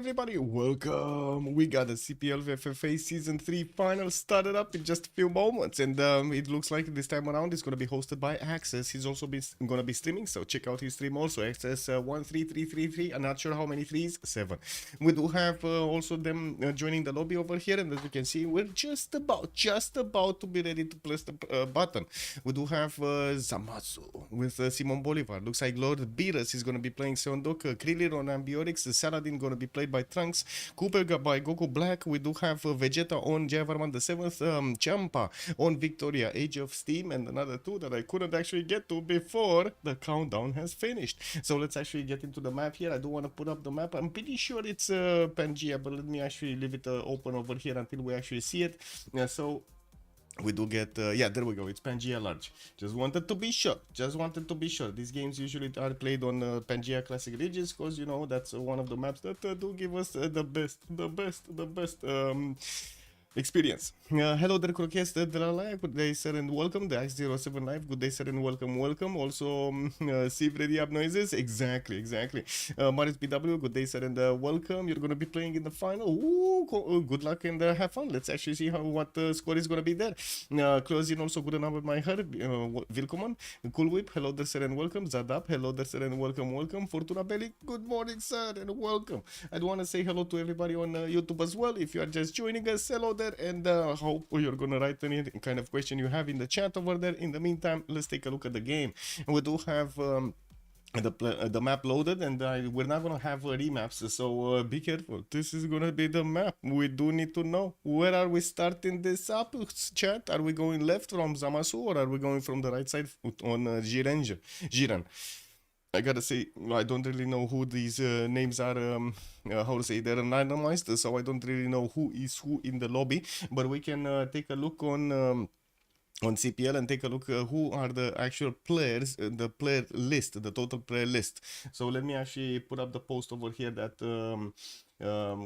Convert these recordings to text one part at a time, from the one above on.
Everybody, welcome. We got the CPL FFA Season 3 final started up in just a few moments, and it looks like this time around it's going to be hosted by Access. He's also going to be streaming, so check out his stream also. Access 13333. I'm not sure how many threes, 7. We do have also them joining the lobby over here, and as you can see, we're just about to be ready to press the button. We do have Zamasu with Simon Bolivar. Looks like Lord Beerus is going to be playing Seondok, Krillin on Ambiorix, Saladin going to be played by Trunks, Cooper by Goku Black. We do have Vegeta on Javarman the 7th, Champa on Victoria, Age of Steam, and another two that I couldn't actually get to before the countdown has finished. So let's actually get into the map here. I do want to put up the map. I'm pretty sure it's Pangea, but let me actually leave it open over here until we actually see it. So we do get yeah, there we go, it's Pangea large. Just wanted to be sure, these games usually are played on Pangea classic regions, because you know that's one of the maps that do give us the best experience. Hello there, Croquest Drala. Good day, sir, and welcome. The X07 Live. Good day, sir, and welcome. Also, Civ ready up noises. Exactly. Maris BW. Good day, sir, and welcome. You're gonna be playing in the final. Ooh, good luck and have fun. Let's actually see what score is gonna be there. Closing also good enough with my heart. Willkommen. Cool Whip. Hello there, sir, and welcome. Zadap. Hello there, sir, and welcome. Fortuna Belly. Good morning, sir, and welcome. I do want to say hello to everybody on YouTube as well. If you are just joining us, hello there, and hope you're gonna write any kind of question you have in the chat over there. In the meantime, let's take a look at the game. And we do have the map loaded, and we're not gonna have remaps, so be careful. This is gonna be the map. We do need to know where are we starting this up, chat. Are we going left from Zamasu, or are we going from the right side on Jiran? I gotta say, I don't really know who these names are, how to say, they're anonymized, so I don't really know who is who in the lobby, but we can take a look on CPL and take a look who are the actual players, the player list, the total player list. So let me actually put up the post over here that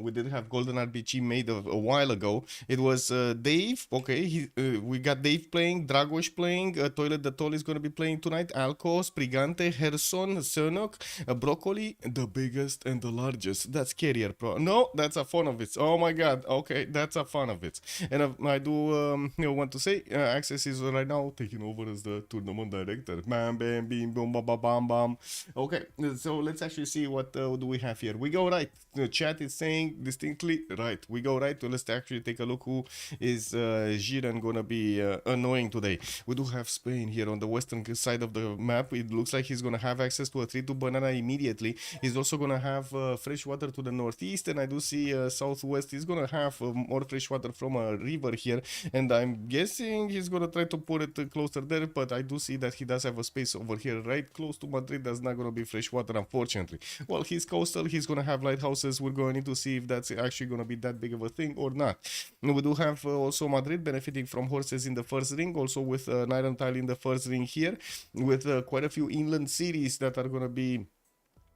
we did have Golden RPG made a while ago. It was Dave. Okay, we got Dave playing, Dragos playing, Toilet the Toll is going to be playing tonight, Alco, Sprigante, Herson, Sernok, Broccoli, the biggest and the largest. That's Carrier Pro. No, that's a fun of it. Oh my god. Okay, that's a fun of it. And I do want to say, Access is right now taking over as the tournament director. Bam, bam, bim, boom, bam, bam, bam, bam. Okay, so let's actually see what do we have here. We go right. The chat is saying distinctly right. We go right. Let's actually take a look who is Jiren gonna be annoying today. We do have Spain here on the western side of the map. It looks like he's gonna have access to a 3-2 banana immediately. He's also gonna have fresh water to the northeast, and I do see southwest. He's gonna have more fresh water from a river here, and I'm guessing he's gonna try to put it closer there, but I do see that he does have a space over here right close to Madrid. That's not gonna be fresh water, unfortunately. Well, he's coastal. He's gonna have lighthouses. We're going to see if that's actually going to be that big of a thing or not. We do have also Madrid benefiting from horses in the first ring, also with an iron tile in the first ring here, with quite a few inland cities that are going to be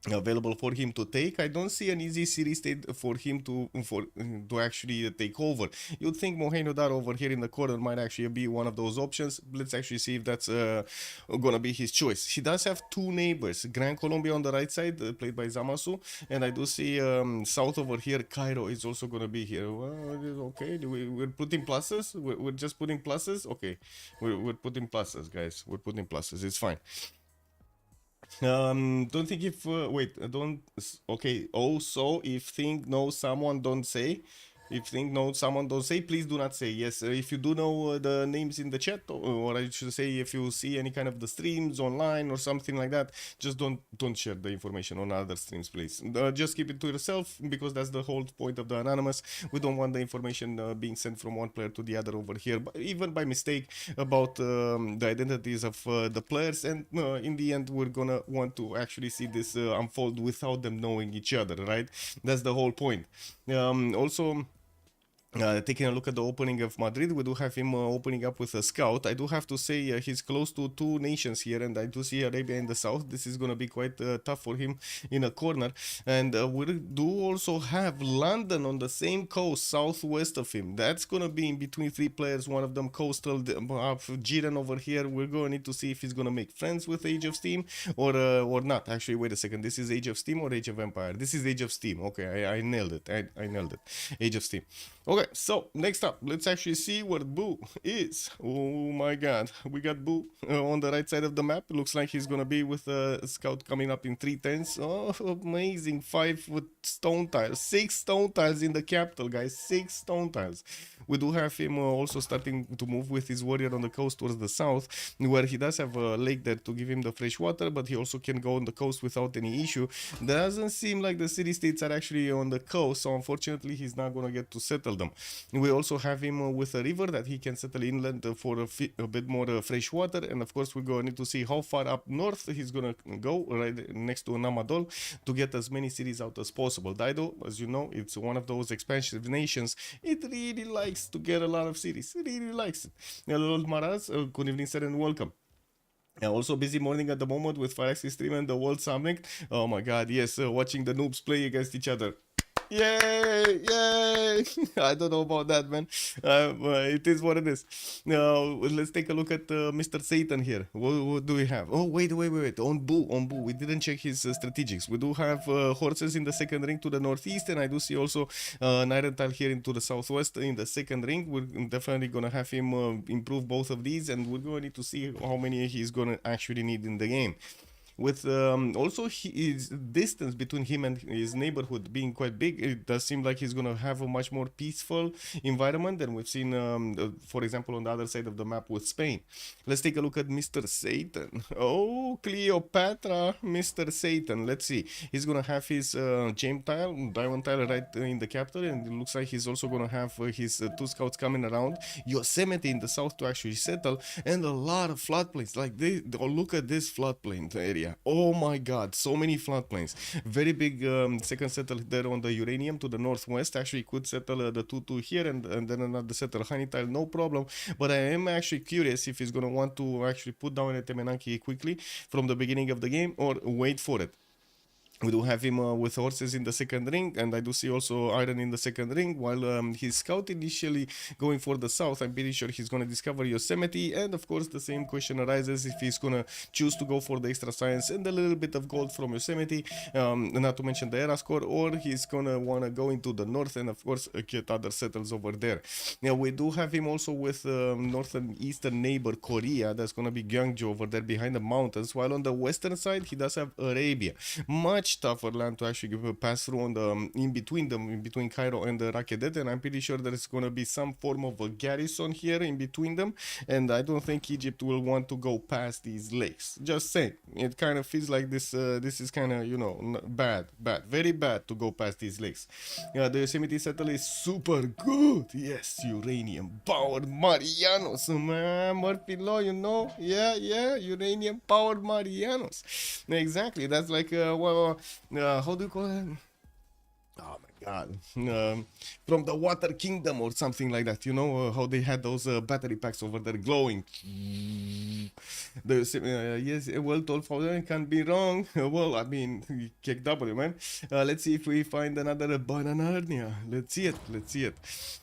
available for him to take. I don't see an easy city state for him to actually take over. You'd think Mohenjo Daro over here in the corner might actually be one of those options. Let's actually see if that's gonna be his choice. He does have two neighbors, Grand Colombia on the right side, played by Zamasu, and I do see south over here Cairo is also gonna be here. Well, okay, we're putting pluses. We're just putting pluses. Okay, we're putting pluses, guys. We're putting pluses. It's fine. Don't think if wait, don't. Okay, also if think know someone, don't say. If think know someone, don't say. Please do not say. Yes, if you do know the names in the chat, or I should say, if you see any kind of the streams online or something like that, just don't share the information on other streams, please. Just keep it to yourself, because that's the whole point of the anonymous. We don't want the information being sent from one player to the other over here, but even by mistake, about the identities of the players, and in the end we're gonna want to actually see this unfold without them knowing each other, right? That's the whole point. Also, Taking a look at the opening of Madrid, we do have him opening up with a scout. I do have to say he's close to two nations here, and I do see Arabia in the south. This is going to be quite tough for him in a corner. And we do also have London on the same coast, southwest of him. That's going to be in between three players, one of them coastal. Jiren over here, we're going to need to see if he's going to make friends with Age of Steam or not. Actually, wait a second. This is Age of Steam or Age of Empire? This is Age of Steam. Okay, I nailed it. I nailed it. Age of Steam. Okay, so next up, let's actually see where Boo is. Oh my god, we got Boo on the right side of the map. It looks like he's gonna be with a scout coming up in 310s. Oh, amazing. 5 stone tiles, 6 stone tiles in the capital, guys. 6 stone tiles. We do have him also starting to move with his warrior on the coast towards the south, where he does have a lake there to give him the fresh water, but he also can go on the coast without any issue. Doesn't seem like the city-states are actually on the coast, so unfortunately he's not gonna get to settle them. We also have him with a river that he can settle inland for a bit more fresh water, and of course we're going to need to see how far up north he's gonna go, right next to Namadol, to get as many cities out as possible. Dido, as you know, it's one of those expansive nations. It really likes to get a lot of cities. It really likes it. Lord Maraz, good evening, sir, and welcome. Also busy morning at the moment with Firaxis stream and the World Summit. Oh my god, yes, watching the noobs play against each other. Yay! Yay! I don't know about that, man. It is what it is. Now, let's take a look at Mr. Satan here. What do we have? Oh, wait. On Boo. We didn't check his strategics. We do have horses in the second ring to the northeast, and I do see also Nirental here into the southwest in the second ring. We're definitely going to have him improve both of these, and we're going to need to see how many he's going to actually need in the game. With also his distance between him and his neighborhood being quite big, it does seem like he's going to have a much more peaceful environment than we've seen, for example, on the other side of the map with Spain. Let's take a look at Mr. Satan. Oh, Cleopatra, Mr. Satan. Let's see. He's going to have his gem tile, diamond tile right in the capital, and it looks like he's also going to have his 2 scouts coming around. Yosemite in the south to actually settle, and a lot of floodplains. Like this, oh, look at this floodplain area. Oh my god, so many floodplains. Very big second settle there on the uranium to the northwest. Actually could settle the 2-2 here and then another settle honey tile, no problem. But I am actually curious if he's gonna want to actually put down a Temenanki quickly from the beginning of the game or wait for it. We do have him with horses in the second ring, and I do see also iron in the second ring, while his scout initially going for the south. I'm pretty sure he's going to discover Yosemite, and of course the same question arises if he's going to choose to go for the extra science and a little bit of gold from Yosemite, not to mention the era score, or he's going to want to go into the north and of course get other settles over there. Now we do have him also with northern eastern neighbor Korea. That's going to be Gyeongju over there behind the mountains, while on the western side he does have Arabia. Much tougher land to actually pass through on the in between Cairo and the Rakedet, and I'm pretty sure there's going to be some form of a garrison here in between them, and I don't think Egypt will want to go past these lakes. Just saying, it kind of feels like this is kind of, you know, bad, very bad to go past these lakes. The Yosemite settle is super good. Yes, uranium powered Marianos, man, Murphy Law, you know, yeah, uranium powered Marianos. Exactly, that's like how do you call it? Oh my god, from the Water Kingdom or something like that, you know, how they had those battery packs over there glowing. Yes, well, 12,000 can't be wrong. Well, I mean, kick W, man. Let's see if we find another Bananarnia. Let's see it.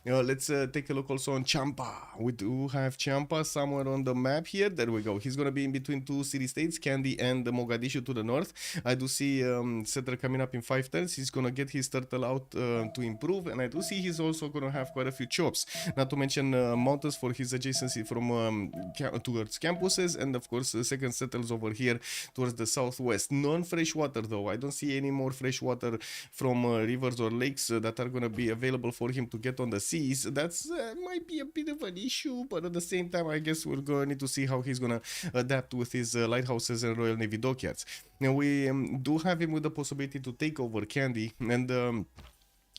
Let's take a look also on Champa. We do have Champa somewhere on the map here. There we go. He's gonna be in between 2 city-states, Kandy and Mogadishu to the north. I do see Setter coming up in 5 turns. He's gonna get his turtle out to improve, and I do see he's also gonna have quite a few chops, not to mention mountains for his adjacency from towards campuses, and of course the second settles over here towards the southwest. Non-fresh water though, I don't see any more fresh water from rivers or lakes that are gonna be available for him to get on the seas. That's might be a bit of an issue, but at the same time I guess we're gonna need to see how he's gonna adapt with his lighthouses and Royal Navy dockyards. Now we do have him with the possibility to take over Kandy, and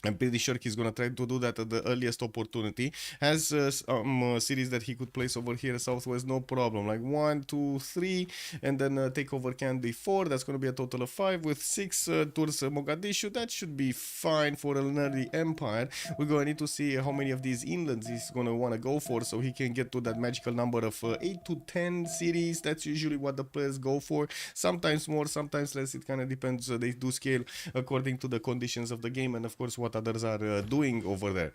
I'm pretty sure he's gonna try to do that at the earliest opportunity. Has some cities that he could place over here southwest, no problem. Like 1, 2, 3, and then take over Candy 4. That's gonna be a total of 5 with 6 towards Mogadishu. That should be fine for an early empire. We're gonna need to see how many of these inlands he's gonna wanna go for, so he can get to that magical number of 8 to 10 cities. That's usually what the players go for. Sometimes more, sometimes less. It kind of depends. They do scale according to the conditions of the game and of course what others are doing over there.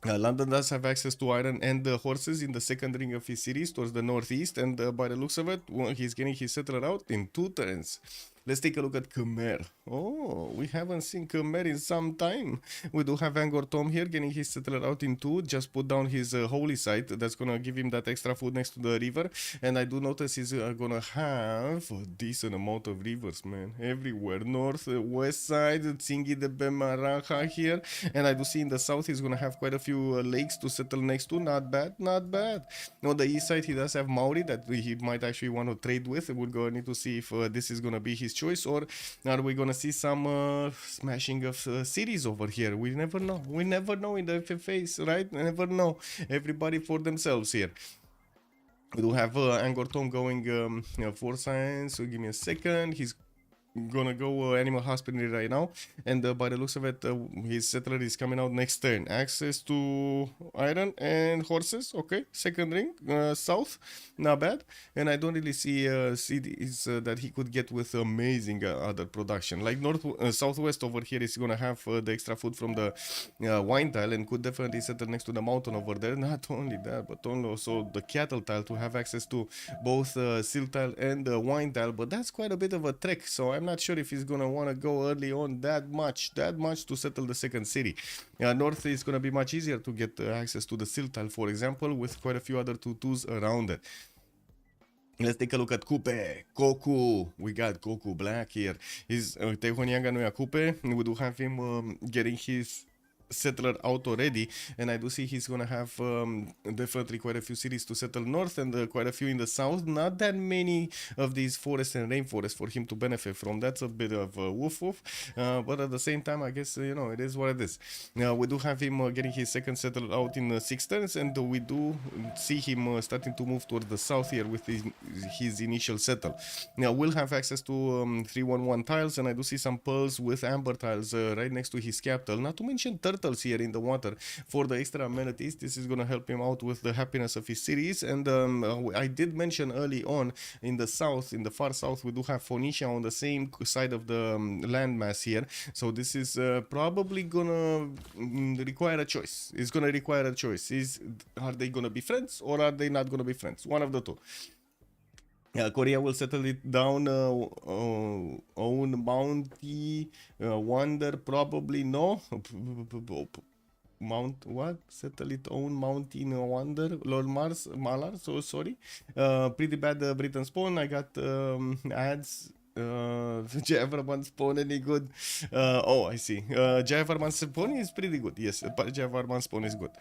London does have access to iron and horses in the second ring of his series towards the northeast, and by the looks of it, he's getting his settler out in 2 turns. Let's take a look at Khmer. Oh, we haven't seen Khmer in some time. We do have Angkor Thom here, getting his settler out in 2. Just put down his holy site. That's gonna give him that extra food next to the river. And I do notice he's gonna have a decent amount of rivers, man. Everywhere. North, west side, Tsingy de Bemaraha here. And I do see in the south he's gonna have quite a few lakes to settle next to. Not bad, not bad. On the east side he does have Maori that he might actually want to trade with. We're gonna need to see if this is gonna be his choice, or are we gonna see some smashing of cities over here? We never know. We never know in the FFAs, right? We never know. Everybody for themselves here. We do have Angkor Thom going 4 signs, so give me a second. He's gonna go animal husbandry right now, and by the looks of it, his settler is coming out next turn. Access to iron and horses. Okay, second ring south, not bad. And I don't really see cities that he could get with amazing other production. Like north southwest over here is gonna have the extra food from the wine tile and could definitely settle next to the mountain over there. Not only that, but also the cattle tile to have access to both silt tile and wine tile. But that's quite a bit of a trek, so I'm not sure if he's gonna want to go early on that much to settle the second city. North is gonna be much easier to get access to the silt tile, for example, with quite a few other tutus around it. Let's take a look at Kupe. Goku. We got Goku Black here. He's Tehonianga no Kupe. We do have him getting his settler out already, and I do see he's gonna have definitely quite a few cities to settle north and quite a few in the south. Not that many of these forests and rainforests for him to benefit from. That's a bit of woof woof, but at the same time, I guess it is what it is. We do have him getting his second settler out in 6 turns, and we do see him starting to move towards the south here with his initial settle. Now we'll have access to 311 tiles, and I do see some pearls with amber tiles right next to his capital. Not to mention turtles here in the water for the extra amenities. This is gonna help him out with the happiness of his cities. And I did mention early on in the south, in the far south, we do have Phoenicia on the same side of the landmass here. So this is probably gonna require a choice. It's gonna require a choice. Are they gonna be friends or are they not gonna be friends? One of the two. Korea will settle it down, own bounty, wonder, probably no. Mount what? Settle it own mountain wonder, Lord Mars, Malar, so sorry. Pretty bad Britain spawn. I got ads. Javarman spawn any good? Oh, I see. Javarman spawn is pretty good. Yes, Javarman spawn is good.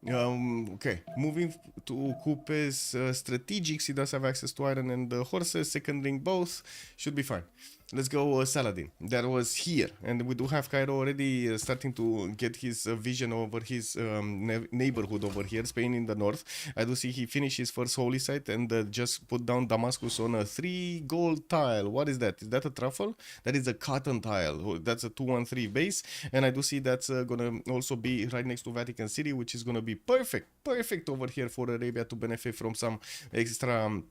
Okay, moving to Kupe's strategics, he does have access to iron and horses, second ring both, should be fine. Let's go Saladin. That was here, and we do have Cairo already starting to get his vision over his neighborhood over here, Spain in the north. I do see he finished his first holy site and just put down Damascus on a 3 gold tile. What is that? Is that a truffle? That is a cotton tile. That's a 213 base, and I do see that's gonna also be right next to Vatican City, which is gonna be perfect over here for Arabia to benefit from some extra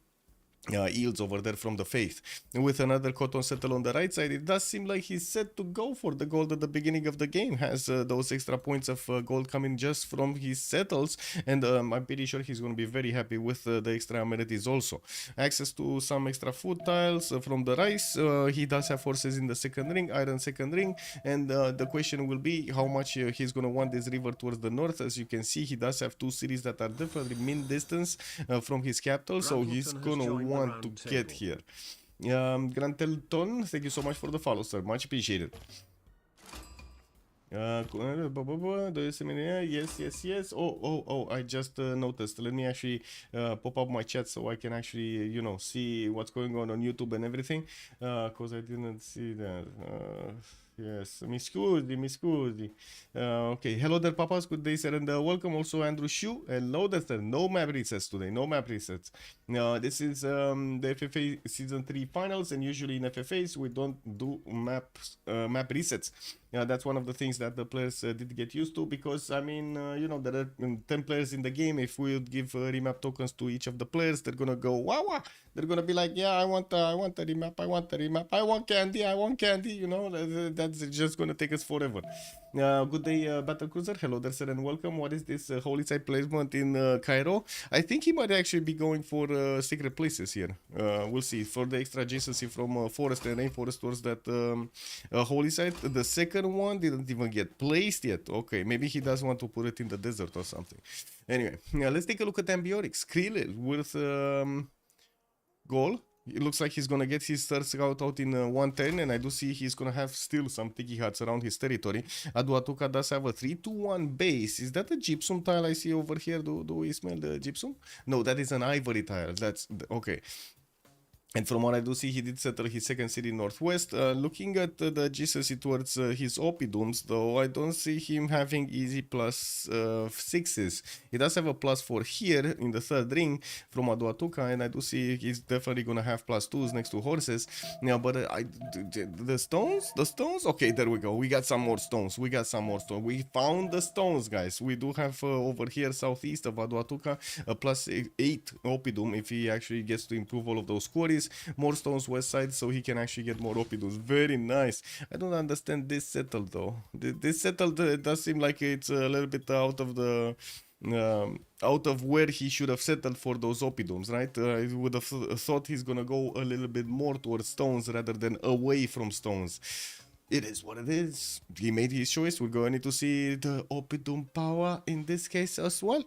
yields over there from the faith. And with another cotton settle on the right side, it does seem like he's set to go for the gold at the beginning of the game. Has those extra points of gold coming just from his settles, and I'm pretty sure he's going to be very happy with the extra amenities also. Access to some extra food tiles from the rice. He does have horses in the second ring, iron second ring, and the question will be how much he's going to want this river towards the north. As you can see, he does have 2 cities that are definitely min distance from his capital, so he's going to want to get here. Grand Telton, thank you so much for the follow, sir. Much appreciated. Yes. Oh, I just noticed. Let me actually pop up my chat so I can actually, see what's going on YouTube and everything. Because I didn't see that. Yes, mi scusi, mi scusi. Okay, hello there, papas. Good day, sir, and welcome also Andrew Shu. Hello there, sir. No map resets today. No map resets. This is the FFA season 3 finals, and usually in FFAs we don't do map resets. That's one of the things that the players did get used to, because I mean, you know, there are 10 players in the game. If we would give remap tokens to each of the players, they're gonna go wow wow. They're gonna be like, yeah, I want a remap, I want a remap, I want candy. You know, that's just gonna take us forever. Good day, Battle Cruiser. Hello there, sir, and welcome. What is this holy site placement in Cairo? I think he might actually be going for secret places here. We'll see. For the extra adjacency from forest and rainforest towards that holy site. The second one didn't even get placed yet. Okay, maybe he does want to put it in the desert or something. Anyway, let's take a look at Ambiotics. Krillil with goal. It looks like he's gonna get his third scout out in 110, and I do see he's gonna have still some tiki huts around his territory. Aduatuca does have a 3-2-1 base. Is that a gypsum tile I see over here? Do we smell the gypsum? No, that is an ivory tile. That's okay. And from what I do see, he did settle his second city northwest. Looking at the adjacency towards his Opidums, though, I don't see him having easy plus 6s. He does have a plus 4 here in the third ring from Aduatuca, and I do see he's definitely going to have plus 2s next to horses. Yeah, but the stones? Okay, there we go. We got some more stones. We We found the stones, guys. We do have over here southeast of Aduatuca a plus 8 Opidum if he actually gets to improve all of those quarries. More stones west side, so he can actually get more Opidums. Very nice. I don't understand this settled though. This settled does seem like it's a little bit out of the out of where he should have settled for those Opidums, right? I would have thought he's gonna go a little bit more towards stones rather than away from stones. It is what it is. He made his choice. We're going to see the Opidum power in this case as well.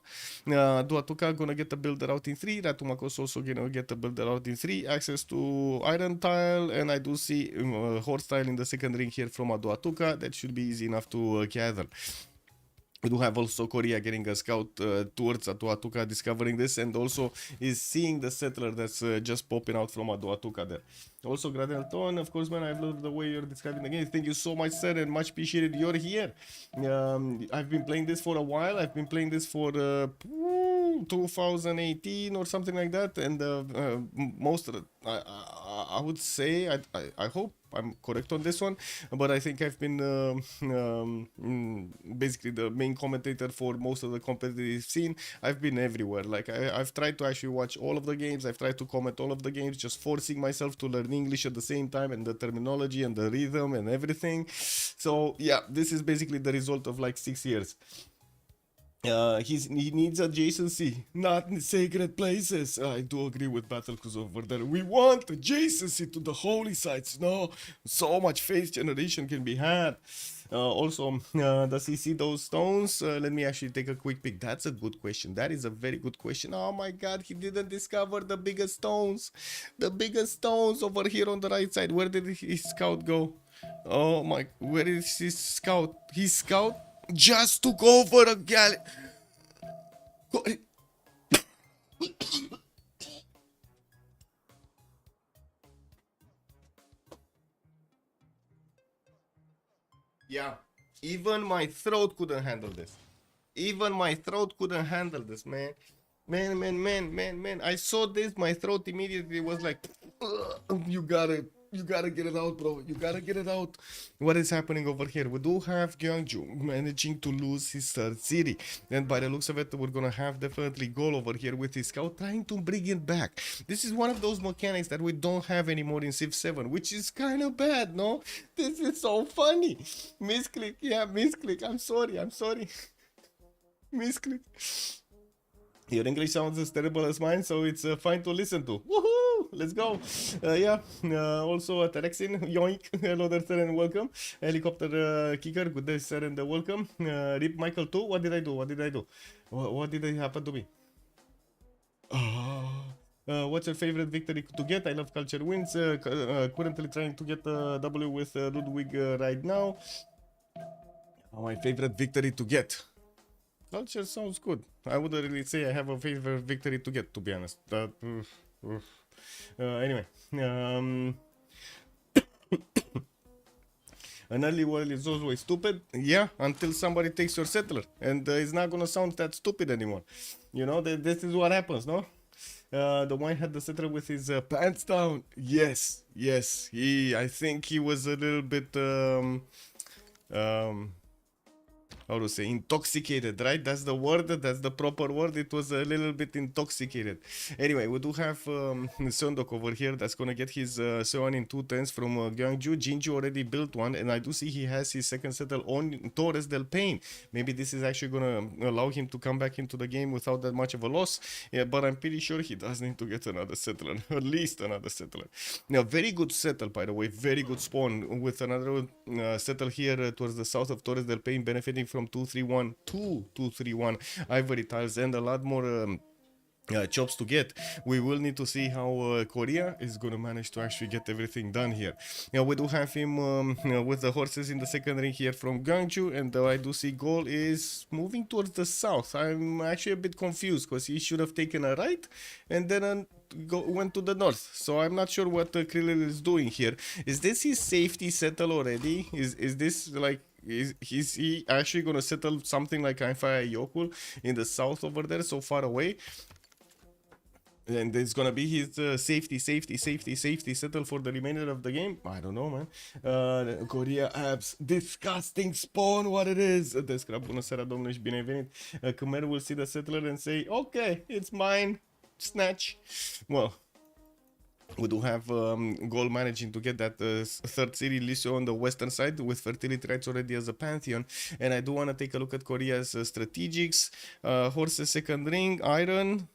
Duatuca gonna get the builder out in 3. Ratumakos also gonna get the builder out in 3. Access to iron tile, and I do see horse tile in the second ring here from Aduatuca. That should be easy enough to gather. We do have also Korea getting a scout towards Aduatuca, discovering this, and also is seeing the settler that's just popping out from Aduatuca there. Also, Gradelton, of course, man, I've loved the way you're describing the game. Thank you so much, sir, and much appreciated you're here. I've been playing this for a while. I've been playing this for 2018 or something like that, and most of it, I would say, I hope I'm correct on this one, but I think I've been basically the main commentator for most of the competitive scene. I've been everywhere. Like I've tried to actually watch all of the games. I've tried to comment all of the games, just forcing myself to learn English at the same time, and the terminology and the rhythm and everything. So yeah, this is basically the result of like 6 years. He needs adjacency, not in sacred places. I do agree with Battlecruise over there. We want adjacency to the holy sites. No, so much faith generation can be had. Also, does he see those stones? Let me actually take a quick peek. That's a good question. That is a very good question. Oh my god, he didn't discover the biggest stones. The biggest stones over here on the right side. Where did his scout go? Oh my, where is his scout? His scout just took over a galley. Yeah, even my throat couldn't handle this. Even my throat couldn't handle this, man. Man. I saw this, my throat immediately was like, you gotta get it out, bro. You gotta get it out. What is happening over here? We do have Gyeongju managing to lose his third city. And by the looks of it, we're gonna have definitely goal over here with his scout trying to bring it back. This is one of those mechanics that we don't have anymore in Civ 7, which is kind of bad, no? This is so funny. Misclick, yeah, misclick. I'm sorry. Misclick. Your English sounds as terrible as mine, so it's fine to listen to. Woohoo! Let's go. Yeah. Also, Terexin, yoink. Hello there, sir, and welcome. Helicopter kicker, good day, sir, and welcome. Rip Michael too. What did I do? What did happen to me? What's your favorite victory to get? I love culture wins. Currently trying to get a W with Ludwig right now. My favorite victory to get. Culture sounds good. I wouldn't really say I have a favorite victory to get, to be honest. Anyway. An early world is always stupid, yeah, until somebody takes your settler, and it's not gonna sound that stupid anymore. You know, this is what happens, no? The one had the settler with his pants down. Yes, yes. I think he was a little bit um, how to say, intoxicated, right? That's the word, that's the proper word. It was a little bit intoxicated. Anyway, we do have Sondok over here that's gonna get his Seoan in 2 turns from Gyeongju. Jinju already built one, and I do see he has his second settle on Torres del Paine. Maybe this is actually gonna allow him to come back into the game without that much of a loss, yeah, but I'm pretty sure he does need to get another settler, at least another settler. Now, very good settle, by the way, very good spawn with another settle here towards the south of Torres del Paine, benefiting from 231 to 231 ivory tiles and a lot more chops to get. We will need to see how Korea is going to manage to actually get everything done here. Yeah, we do have him with the horses in the second ring here from Gwangju, and I do see Gol is moving towards the south. I'm actually a bit confused because he should have taken a right and then went to the north. So I'm not sure what Krillin is doing here. Is this his safety settle already? Is this like is he actually gonna settle something like Ainfaya Yokul in the south over there, so far away? And it's gonna be his safety settle for the remainder of the game? I don't know, man. Korea apps, disgusting spawn, what it is. Descrap, bună seara, domnule, și bine venit. Khmer will see the settler and say, okay, it's mine, snatch. Well, we do have Gol managing to get that third city, Lisio, on the western side with fertility rights already as a pantheon. And I do want to take a look at Korea's strategics. Horses second ring, iron.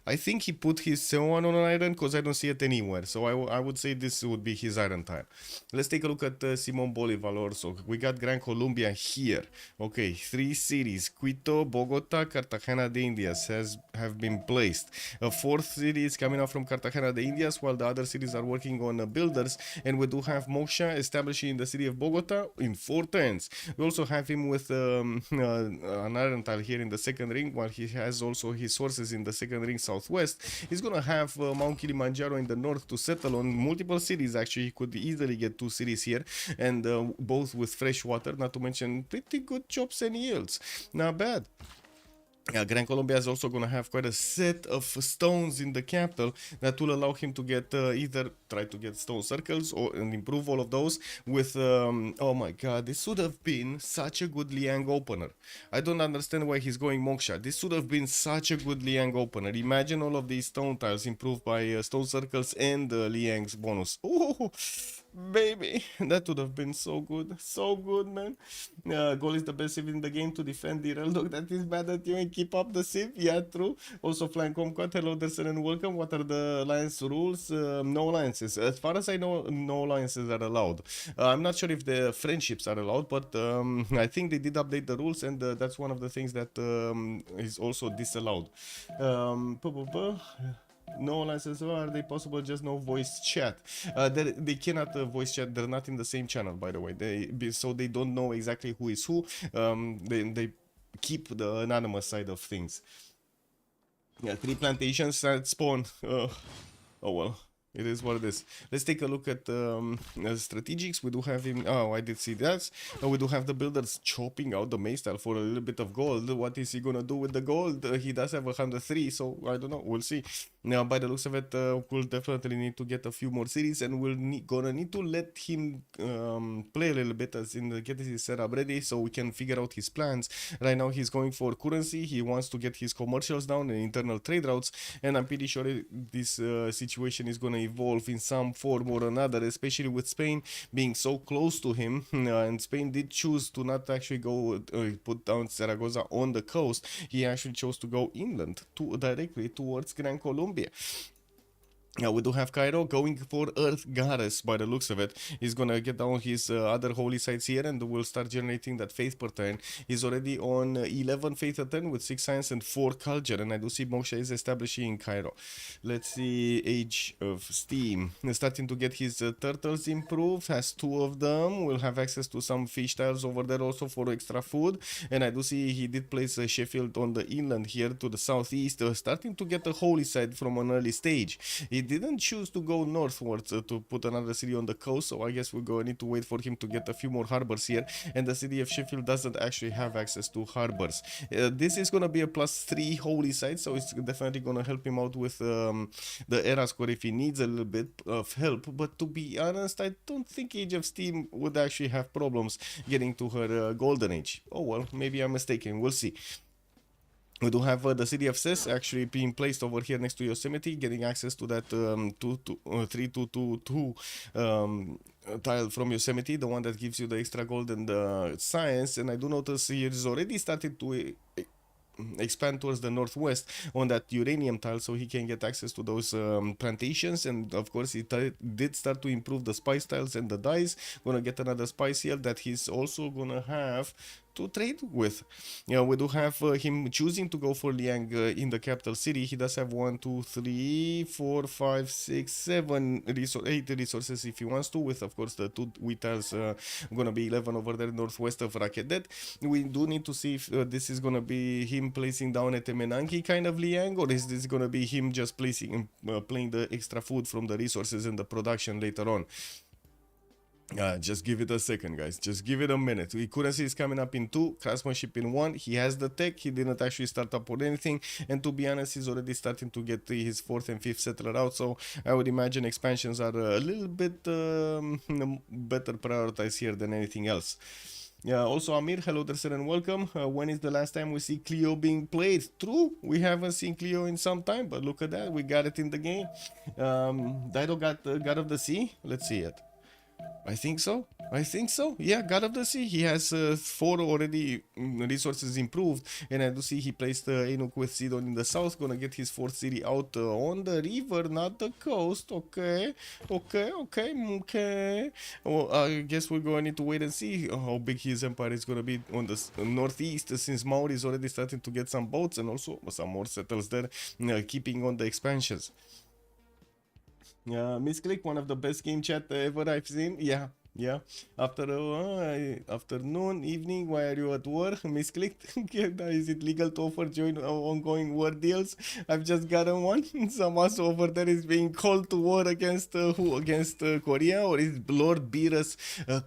I think he put his Seoan on an iron because I don't see it anywhere. So I would say this would be his iron tile. Let's take a look at Simon Bolivar also. We got Gran Colombia here. Okay, 3 cities. Quito, Bogota, Cartagena de Indias have been placed. A 4th city is coming out from Cartagena de Indias while the other cities are working on builders. And we do have Moksha establishing in the city of Bogota in 4 turns. We also have him with an iron tile here in the second ring while he has also his sources in the second ring southwest. He's gonna have Mount Kilimanjaro in the north to settle on multiple cities. Actually, he could easily get 2 cities here, and both with fresh water, not to mention pretty good chops and yields. Not bad. Yeah, Gran Colombia is also going to have quite a set of stones in the capital that will allow him to get either try to get stone circles or and improve all of those with oh my god, this would have been such a good Liang opener. I don't understand why he's going Moksha. This would have been such a good Liang opener. Imagine all of these stone tiles improved by stone circles and Liang's bonus. Oh, baby, that would have been so good, man. Goal is the best Civ in the game to defend the real dog that is mad at you and keep up the Civ. Yeah, true. Also, Flying Comcat, hello, Dersen, and welcome. What are the alliance rules? No alliances. As far as I know, no alliances are allowed. I'm not sure if the friendships are allowed, but I think they did update the rules, and that's one of the things that is also disallowed. No alliances, are they possible? Just no voice chat. They cannot voice chat. They're not in the same channel, by the way. So they don't know exactly who is who. They keep the anonymous side of things. Yeah, 3 plantations at spawn. Oh well. It is what it is. Let's take a look at strategics. We do have him. Oh, I did see that. We do have the builders chopping out the maze tile for a little bit of gold. What is he gonna do with the gold? He does have 103, so I don't know. We'll see. Now, by the looks of it, we'll definitely need to get a few more cities, and we'll gonna need to let him play a little bit as in get his setup ready, so we can figure out his plans. Right now, he's going for currency. He wants to get his commercials down and internal trade routes, and I'm pretty sure this situation is gonna evolve in some form or another, especially with Spain being so close to him. And Spain did choose to not actually go put down Zaragoza on the coast. He actually chose to go inland directly towards Gran Colombia. Yeah, we do have Cairo going for Earth Goddess by the looks of it. He's gonna get down his other holy sites here and will start generating that faith per turn. He's already on 11 faith a turn with 6 science and 4 culture, and I do see Moksha is establishing in Cairo. Let's see, Age of Steam. He's starting to get his turtles improved, has 2 of them. Will have access to some fish tiles over there also for extra food, and I do see he did place Sheffield on the inland here to the southeast, starting to get a holy site from an early stage. He didn't choose to go northwards to put another city on the coast, so I guess we're going to need to wait for him to get a few more harbors here. And the city of Sheffield doesn't actually have access to harbors. This is gonna be a +3 holy site, so it's definitely gonna help him out with the era score if he needs a little bit of help. But to be honest, I don't think Age of Steam would actually have problems getting to her golden age. Oh well, maybe I'm mistaken. We'll see. We do have the city of Ses actually being placed over here next to Yosemite, getting access to that 3222 tile from Yosemite, the one that gives you the extra gold and the science. And I do notice he is already started to expand towards the northwest on that uranium tile, so he can get access to those plantations. And of course he did start to improve the spice tiles and the dyes. Gonna get another spice here that he's also gonna have to trade with. Yeah, we do have him choosing to go for Liang in the capital city. He does have 1 2 3 4 5 6 7 8 resources if he wants to, with of course the 2 wheat tiles gonna be 11 over there northwest of Rakedet. We do need to see if this is gonna be him placing down at Temenanki kind of Liang, or is this gonna be him just placing playing the extra food from the resources and the production later on. Just give it a second, guys. Just give it a minute. Accuracy is coming up in 2, craftsmanship in 1. He has the tech. He didn't actually start up on anything. And to be honest, he's already starting to get his 4th and 5th settler out. So I would imagine expansions are a little bit better prioritized here than anything else. Yeah, also Amir, hello there, sir, and welcome. When is the last time we see Clio being played? True, we haven't seen Clio in some time, but look at that. We got it in the game. Dido got God of the Sea. Let's see it. I think so. Yeah, God of the Sea. He has 4 already resources improved, and I do see he placed Enoch with Sidon in the south. Gonna get his 4th city out on the river, not the coast. Okay. Well, I guess we're going to need to wait and see how big his empire is gonna be on the northeast, since Maori is already starting to get some boats and also some more settles there, keeping on the expansions. Misclick, one of the best game chat ever I've seen. Yeah. After afternoon, evening, why are you at war? Misclicked. Is it legal to offer join ongoing war deals? I've just gotten one. Zamasu over there is being called to war against who? Against Korea? Or is Lord Beerus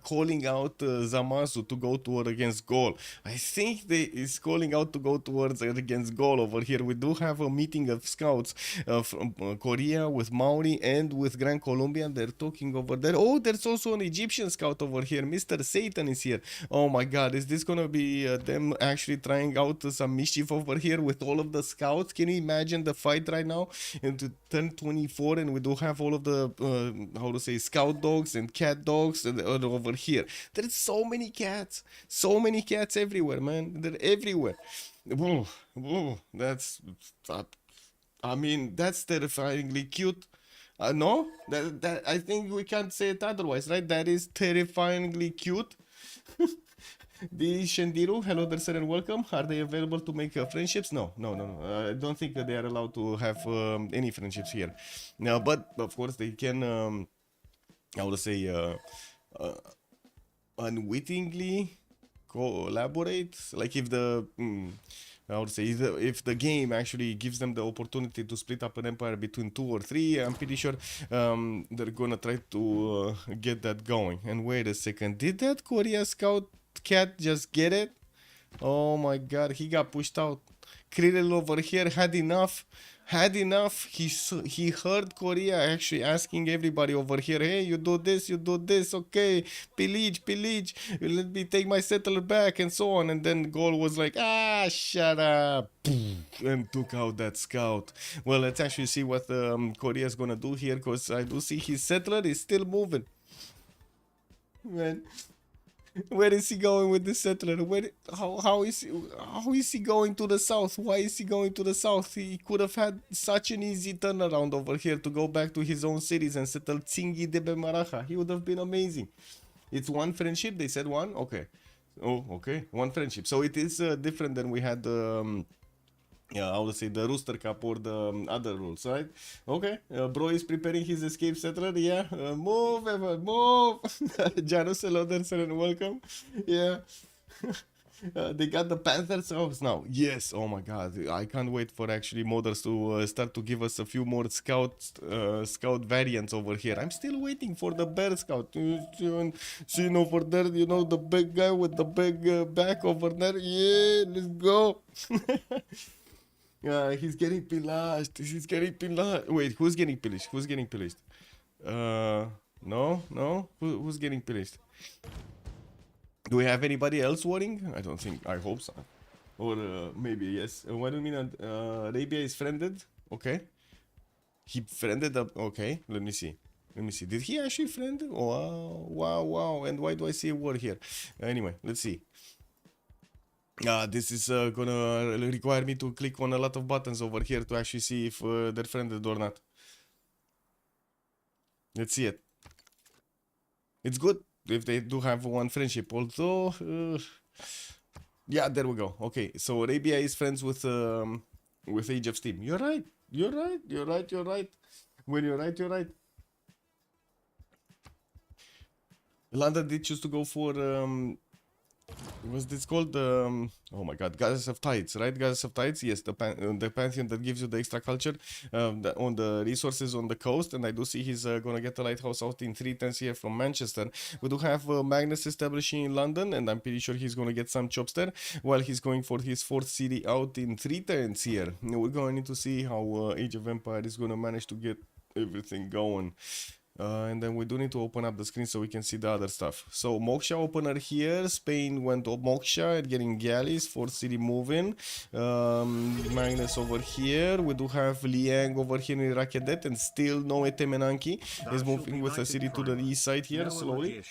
calling out Zamasu to go to war against Gaul? I think they is calling out to go towards against Gaul over here. We do have a meeting of scouts from Korea with Maori and with Grand Colombian. They're talking over there. Oh, there's also an Egyptian scout over here. Mr. Satan is here. Oh my god, is this gonna be them actually trying out some mischief over here with all of the scouts? Can you imagine the fight right now into 1024, and we do have all of the how to say, scout dogs and cat dogs over here. There's so many cats everywhere, man. They're everywhere. That's I mean, that's terrifyingly cute. No, that I think we can't say it otherwise, right? That is terrifyingly cute. The Shendiru, hello there, sir, and welcome. Are they available to make friendships? No. I don't think that they are allowed to have any friendships here. No, but of course they can. I would say unwittingly collaborate. Like if the I would say if the game actually gives them the opportunity to split up an empire between 2 or 3, I'm pretty sure they're gonna try to get that going. And wait a second, did that Korea scout cat just get it? Oh my god, he got pushed out. Krillel over here had enough. He heard Korea actually asking everybody over here, hey, you do this, okay, pillage, let me take my settler back, and so on. And then Gaul was like, shut up, and took out that scout. Well, let's actually see what Korea is gonna do here, because I do see his settler is still moving. Man, where is he going with this settler? How is he going to the south? Why is he going to the south? He could have had such an easy turnaround over here to go back to his own cities and settle Tsingi de Bemaraja. He would have been amazing. It's 1 friendship. They said 1. Okay. Oh, okay. 1 friendship. So it is different than we had. Yeah, I would say the Rooster Cup or the other rules, right? Okay, bro is preparing his escape settler. Yeah, move, Evan, move. Janus, hello there, sir, and welcome. Yeah. They got the Panthers house now. Yes, oh my god, I can't wait for actually modders to start to give us a few more scout variants over here. I'm still waiting for the bear scout. See over there, you know, the big guy with the big back over there. Yeah, let's go. He's getting pillaged. He's getting pillaged. Wait, who's getting pillaged? Who's getting pillaged? No. Who's getting pillaged? Do we have anybody else warring? I don't think. I hope so. Or maybe yes. What do you mean? Arabia is friended? Okay. He friended up. Okay. Let me see. Let me see. Did he actually friend? Wow, wow, wow. And why do I see a war here? Anyway, let's see. This is gonna require me to click on a lot of buttons over here to actually see if they're friended or not. Let's see it. It's good if they do have one friendship, although yeah, there we go. Okay, so Arabia is friends with Age of Steam. You're right. You're right. You're right. You're right. When you're right, you're right. London did choose to go for what's this called? Oh my god, Goddess of Tides, right? Goddess of Tides, yes, the pantheon that gives you the extra culture on the resources on the coast. And I do see he's gonna get a lighthouse out in 3 turns here from Manchester. We do have Magnus establishing in London, and I'm pretty sure he's gonna get some chops there, while he's going for his 4th city out in 3 turns here. We're going to need to see how Age of Empire is gonna manage to get everything going. And then we do need to open up the screen so we can see the other stuff. So Moksha opener here. Spain went to Moksha and getting galleys. 4th city moving. Magnus over here. We do have Liang over here in Rakedet, and still no Etemenanki is moving with a city to the east side here slowly.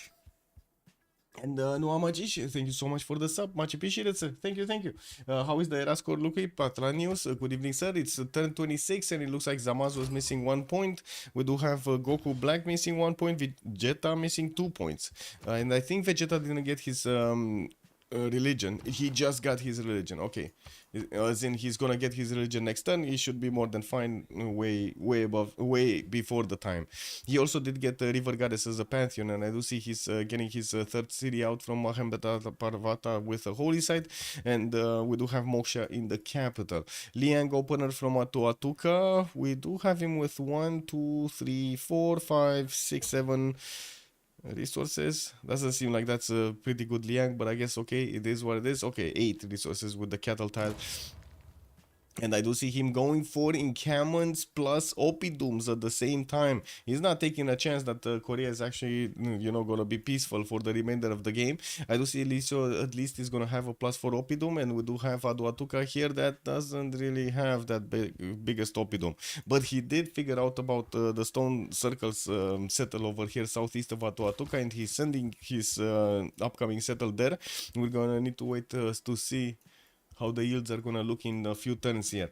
And Noah Magish, thank you so much for the sub. Much appreciated, sir. Thank you, thank you. How is the era score looking? Patranius, good evening, sir. It's turn 26, and it looks like Zamaz was missing 1 point. We do have Goku Black missing 1 point, Vegeta missing 2 points. And I think Vegeta didn't get his religion. He just got his religion. Okay, as in he's gonna get his religion next turn. He should be more than fine. Way before the time. He also did get River Goddess as a pantheon, and I do see he's getting his 3rd city out from Mahambeta Parvata with a holy site. And we do have Moksha in the capital. Liang opener from Atuatuka. We do have him with 1, 2, 3, 4, 5, 6, 7 resources. Doesn't seem like that's a pretty good Liang, but I guess okay, it is what it is. Okay, 8 resources with the cattle tile. And I do see him going for encampments plus Opidums at the same time. He's not taking a chance that Korea is actually, you know, gonna be peaceful for the remainder of the game. I do see at least he's gonna have a plus for Opidum, and we do have Aduatuka here that doesn't really have that biggest Opidum. But he did figure out about the stone circles settle over here southeast of Aduatuka, and he's sending his upcoming settle there. We're gonna need to wait to see how the yields are gonna look in a few turns here.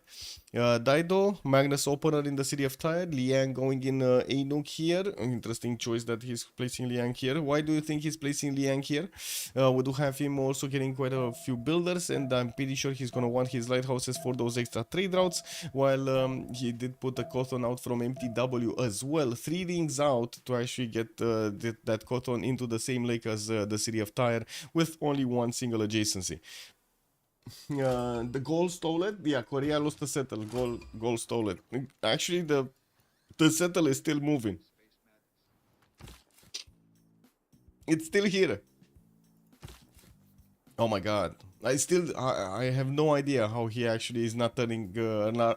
Daido, Magnus opener in the city of Tyre. Liang going in Anuk here. Interesting choice that he's placing Liang here. Why do you think he's placing Liang here? We do have him also getting quite a few builders, and I'm pretty sure he's gonna want his lighthouses for those extra trade routes, while he did put a cotton out from MTW as well. 3 rings out to actually get that cotton into the same lake as the city of Tyre, with only 1 single adjacency. The goal stole it. Yeah, Korea lost the settle. Goal stole it. Actually, the settle is still moving. It's still here. Oh my god. I have no idea how he actually is not turning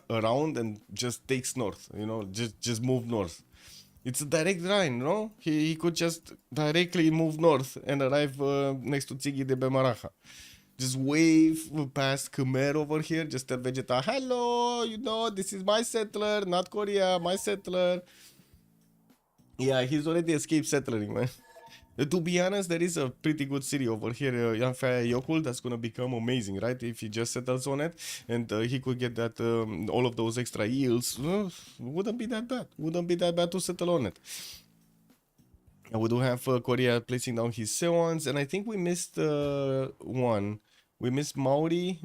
around and just takes north. You know, just move north. It's a direct line, no? He could just directly move north and arrive next to Tsigi de Bemaraja. Just wave past Khmer over here, just tell Vegeta, hello, you know, this is my settler, not Korea, my settler. Yeah, he's already escaped settling, man. To be honest, there is a pretty good city over here, Yanfei Yokul, that's gonna become amazing, right? If he just settles on it, and he could get that all of those extra yields, wouldn't be that bad. Wouldn't be that bad to settle on it. And we do have Korea placing down his Sewans, and I think we missed one. We missed Maori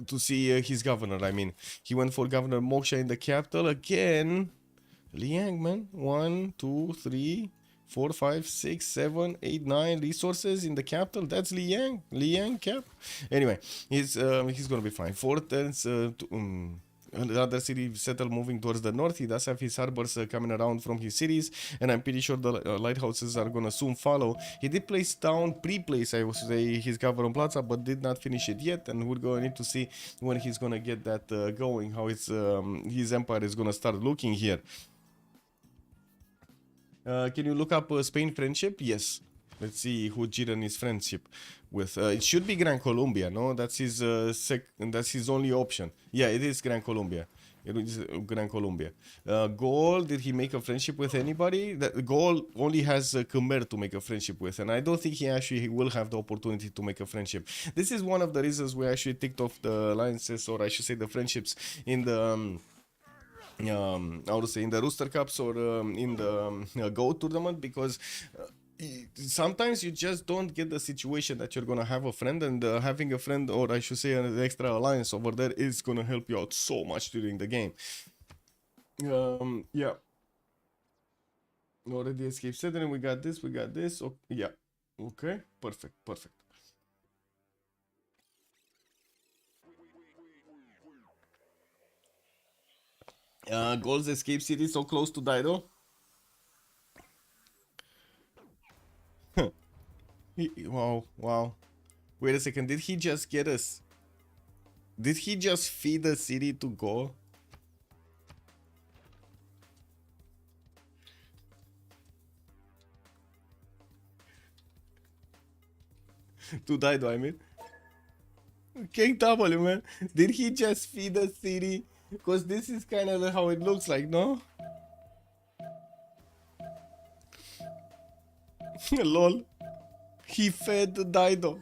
to see his governor. I mean, he went for Governor Moksha in the capital again. Liang, man. 1, 2, 3, 4, 5, 6, 7, 8, 9 resources in the capital. That's Liang. Liang cap. Anyway, he's gonna be fine. 4 turns another city settle moving towards the north. He does have his harbors coming around from his cities, and I'm pretty sure the lighthouses are gonna soon follow. He did place down, pre-place I would say, his Gavron Plaza, but did not finish it yet, and we're gonna need to see when he's gonna get that going, how it's his empire is gonna start looking here. Can you look up Spain friendship? Yes. Let's see who Jiren is friendship with. It should be Gran Colombia, no? That's his that's his only option. Yeah, it is Gran Colombia. It is Gran Colombia. Gaul, did he make a friendship with anybody? Gaul only has Khmer to make a friendship with, and I don't think he actually will have the opportunity to make a friendship. This is one of the reasons we actually ticked off the alliances, or I should say the friendships, in the I would say in the Rooster Cups or in the Go tournament, because sometimes you just don't get the situation that you're gonna have a friend, and having a friend, or I should say an extra alliance over there, is gonna help you out so much during the game. Yeah. Already escape set, and we got this. Oh, yeah. Okay. Perfect. Goals escape city so close to Dido. Wow. Wait a second, did he just get us? Did he just feed the city to go? To Dido, I mean. King W, man. Did he just feed the city? Because this is kind of how it looks like, no? Lol. He fed the Dido.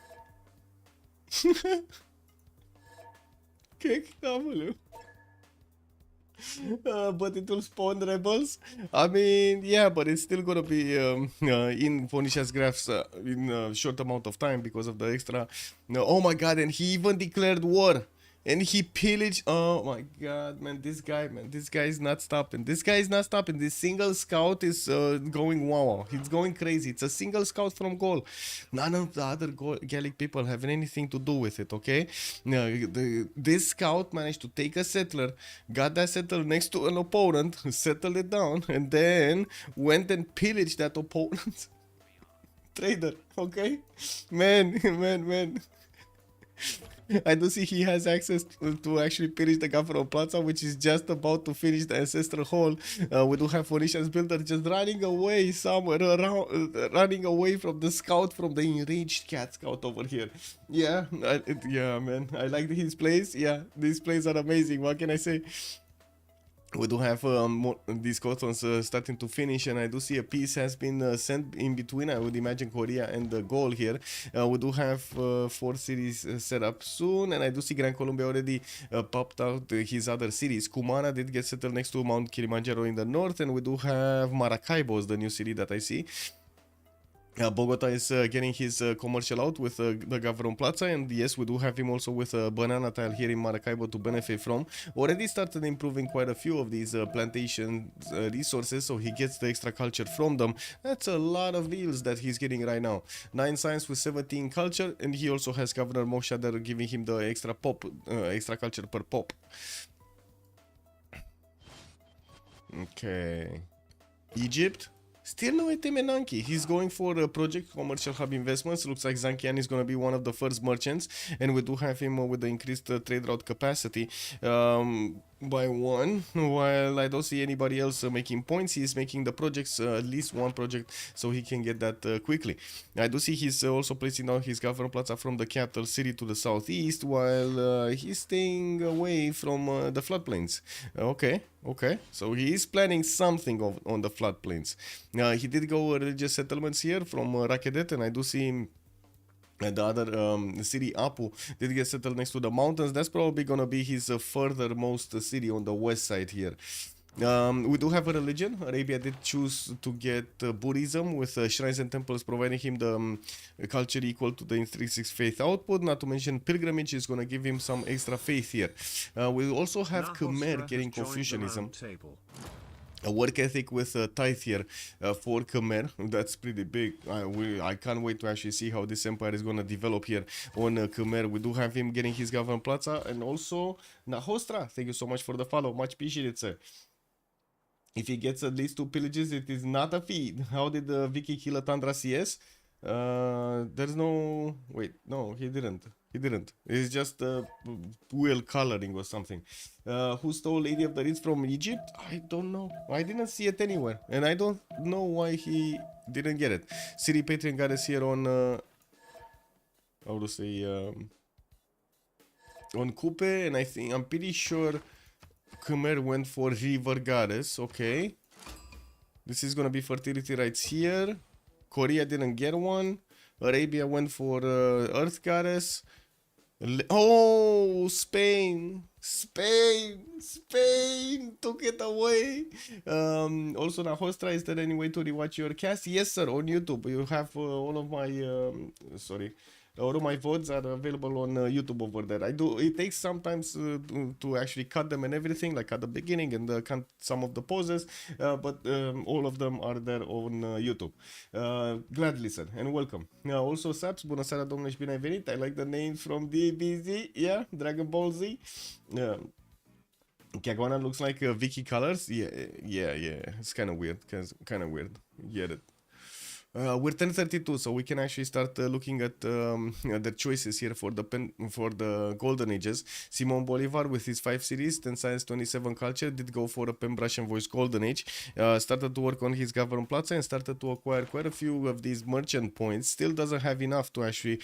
King W. But it will spawn rebels. I mean, yeah, but it's still gonna be in Phoenicia's graphs in a short amount of time because of the extra. No, oh my god, and he even declared war. And he pillaged. Oh my god, man, this guy is not stopping. This single scout is going wow. He's going crazy. It's a single scout from Gaul. None of the other Gallic people have anything to do with it, okay? This scout managed to take a settler, got that settler next to an opponent, settled it down, and then went and pillaged that opponent. Trader, okay? Man. I do see he has access to actually finish the Gavron Plaza, which is just about to finish the Ancestral Hall. We do have Phoenician's Builder just running away somewhere around, running away from the scout, from the enraged cat scout over here. Yeah, yeah, man. I like his plays. Yeah, these plays are amazing. What can I say? We do have these cotons starting to finish, and I do see a piece has been sent in between, I would imagine, Korea and the goal here. We do have 4 cities set up soon, and I do see Gran Colombia already popped out his other cities. Cumana did get settled next to Mount Kilimanjaro in the north, and we do have Maracaibo is the new city that I see. Bogota is getting his commercial out with the Gavron Plaza, and yes, we do have him also with a banana tile here in Maracaibo to benefit from. Already started improving quite a few of these plantation resources, so he gets the extra culture from them. That's a lot of deals that he's getting right now. 9 science with 17 culture, and he also has Governor Mosha there giving him the extra pop, extra culture per pop. Okay. Egypt. Still no Etemenanki. He's going for a project commercial hub investments. Looks like Zankian is going to be one of the first merchants, and we do have him with the increased trade route capacity by 1, while I don't see anybody else making points. He's making the projects, at least one project, so he can get that quickly. I do see he's also placing down his Governor Plaza from the capital city to the southeast, while he's staying away from the floodplains. Okay, so he is planning something on the floodplains. He did go religious settlements here from Rakedet, and I do see him. The other city, Apu, did get settled next to the mountains. That's probably gonna be his furthermost city on the west side here. We do have a religion. Arabia did choose to get Buddhism, with shrines and temples providing him the culture equal to the intrinsic faith output. Not to mention pilgrimage is going to give him some extra faith here. We also have Khmer getting Confucianism. a work ethic with a tithe here for Khmer. That's pretty big. I can't wait to actually see how this empire is going to develop here on Khmer. We do have him getting his government plaza, and also Nahostra. Thank you so much for the follow. Much appreciated, sir. If he gets at least 2 pillages, it is not a feat. How did Vicky kill a Tundra CS? There's no... Wait, no, he didn't. He didn't. It's just wheel coloring or something. Who stole Lady of the Reeds from Egypt? I don't know. I didn't see it anywhere. And I don't know why he didn't get it. City Patreon got us here on... how to say... on Coupe, and I'm pretty sure Khmer went for River Goddess. Okay. This is gonna be fertility rights here. Korea didn't get one. Arabia went for Earth Goddess. Oh, Spain took it away. Also, Nahostra, is there any way to rewatch your cast? Yes, sir, on YouTube. You have all of my all of my votes are available on YouTube over there. It takes sometimes to actually cut them and everything, like at the beginning, and cut some of the poses, but all of them are there on YouTube. Gladly, sir, and welcome. Also, Saps, bună seara, domnule, și bine ai venit. I like the names from DBZ, yeah, Dragon Ball Z. Kagwana looks like Vicky Colors. Yeah. It's kind of weird. Get it. We're 1032, so we can actually start looking at the choices here for the golden ages. Simon Bolivar with his 5 series, 10 science, 27 culture, did go for a pen brush and voice golden age. Started to work on his government plaza and started to acquire quite a few of these merchant points. Still doesn't have enough to actually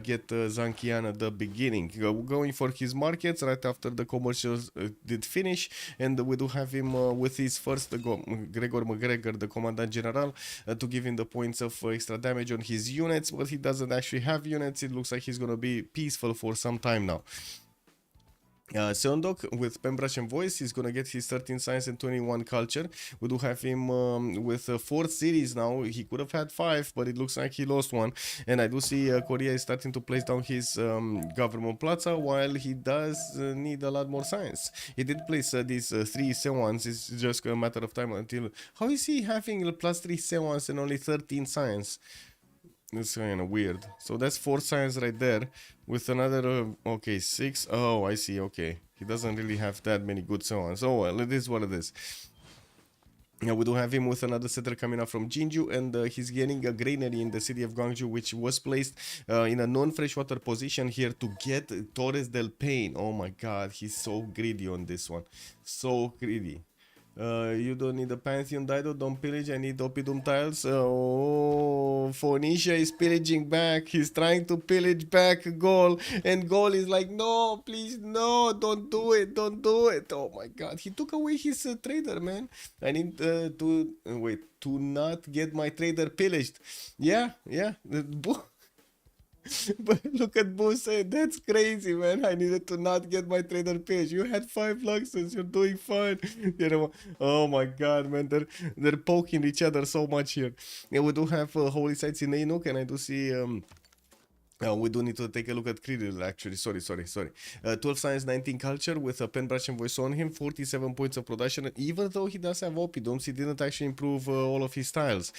get Zankian at the beginning. Going for his markets right after the commercials did finish, and we do have him with his first Gregor McGregor, the commandant general, to give him the points of extra damage on his units, but he doesn't actually have units. It looks like he's gonna be peaceful for some time now. Seondok with Pembrush and Voice, he's gonna get his 13 science and 21 culture. We do have him with 4 cities now. He could have had 5, but it looks like he lost one. And I do see Korea is starting to place down his government plaza, while he does need a lot more science. He did place these 3 Sewans. It's just a matter of time until... How is he having +3 Sewans and only 13 science? It's kind of weird. So that's 4 science right there with another, okay, 6. Oh, I see, okay. He doesn't really have that many good science. Oh, well, it is what it is. Now we do have him with another settler coming up from Jinju, and he's getting a granary in the city of Gwangju, which was placed in a non-freshwater position here to get Torres del Pain. Oh my god, he's so greedy on this one. So greedy. You don't need a Pantheon Dido, don't pillage, I need Oppidum tiles. Oh, Phoenicia is pillaging back. He's trying to pillage back Gaul, and Gaul is like, no, please, no, don't do it. Oh my god, he took away his trader, man. I need to, wait, to not get my trader pillaged. Yeah. But look at Boo saying, that's crazy, man. I needed to not get my trader page. You had 5 luxes, you're doing fine. You know, oh my god, man, they're poking each other so much here. Yeah, we do have holy sites in Ainuk, and I do see we do need to take a look at Kirill, actually. Sorry. 12 science, 19 culture with a pen brush and voice on him, 47 points of production. And even though he does have Oppidoms, he didn't actually improve all of his tiles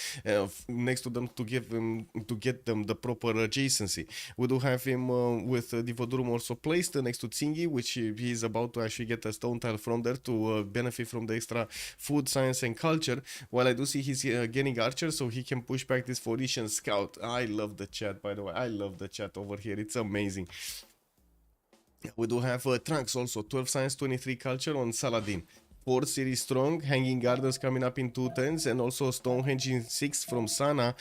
next to them to get them the proper adjacency. We do have him with Divodurum also placed next to Tsingi, which he is about to actually get a stone tile from there to benefit from the extra food, science, and culture. While I do see he's getting archer, so he can push back this Phoenician scout. I love the chat, by the way. I love the chat over here, it's amazing. We do have Trunks also, 12 science, 23 culture on Saladin. 4 series strong, Hanging Gardens coming up in 210s, and also Stonehenge in 6 from Sana.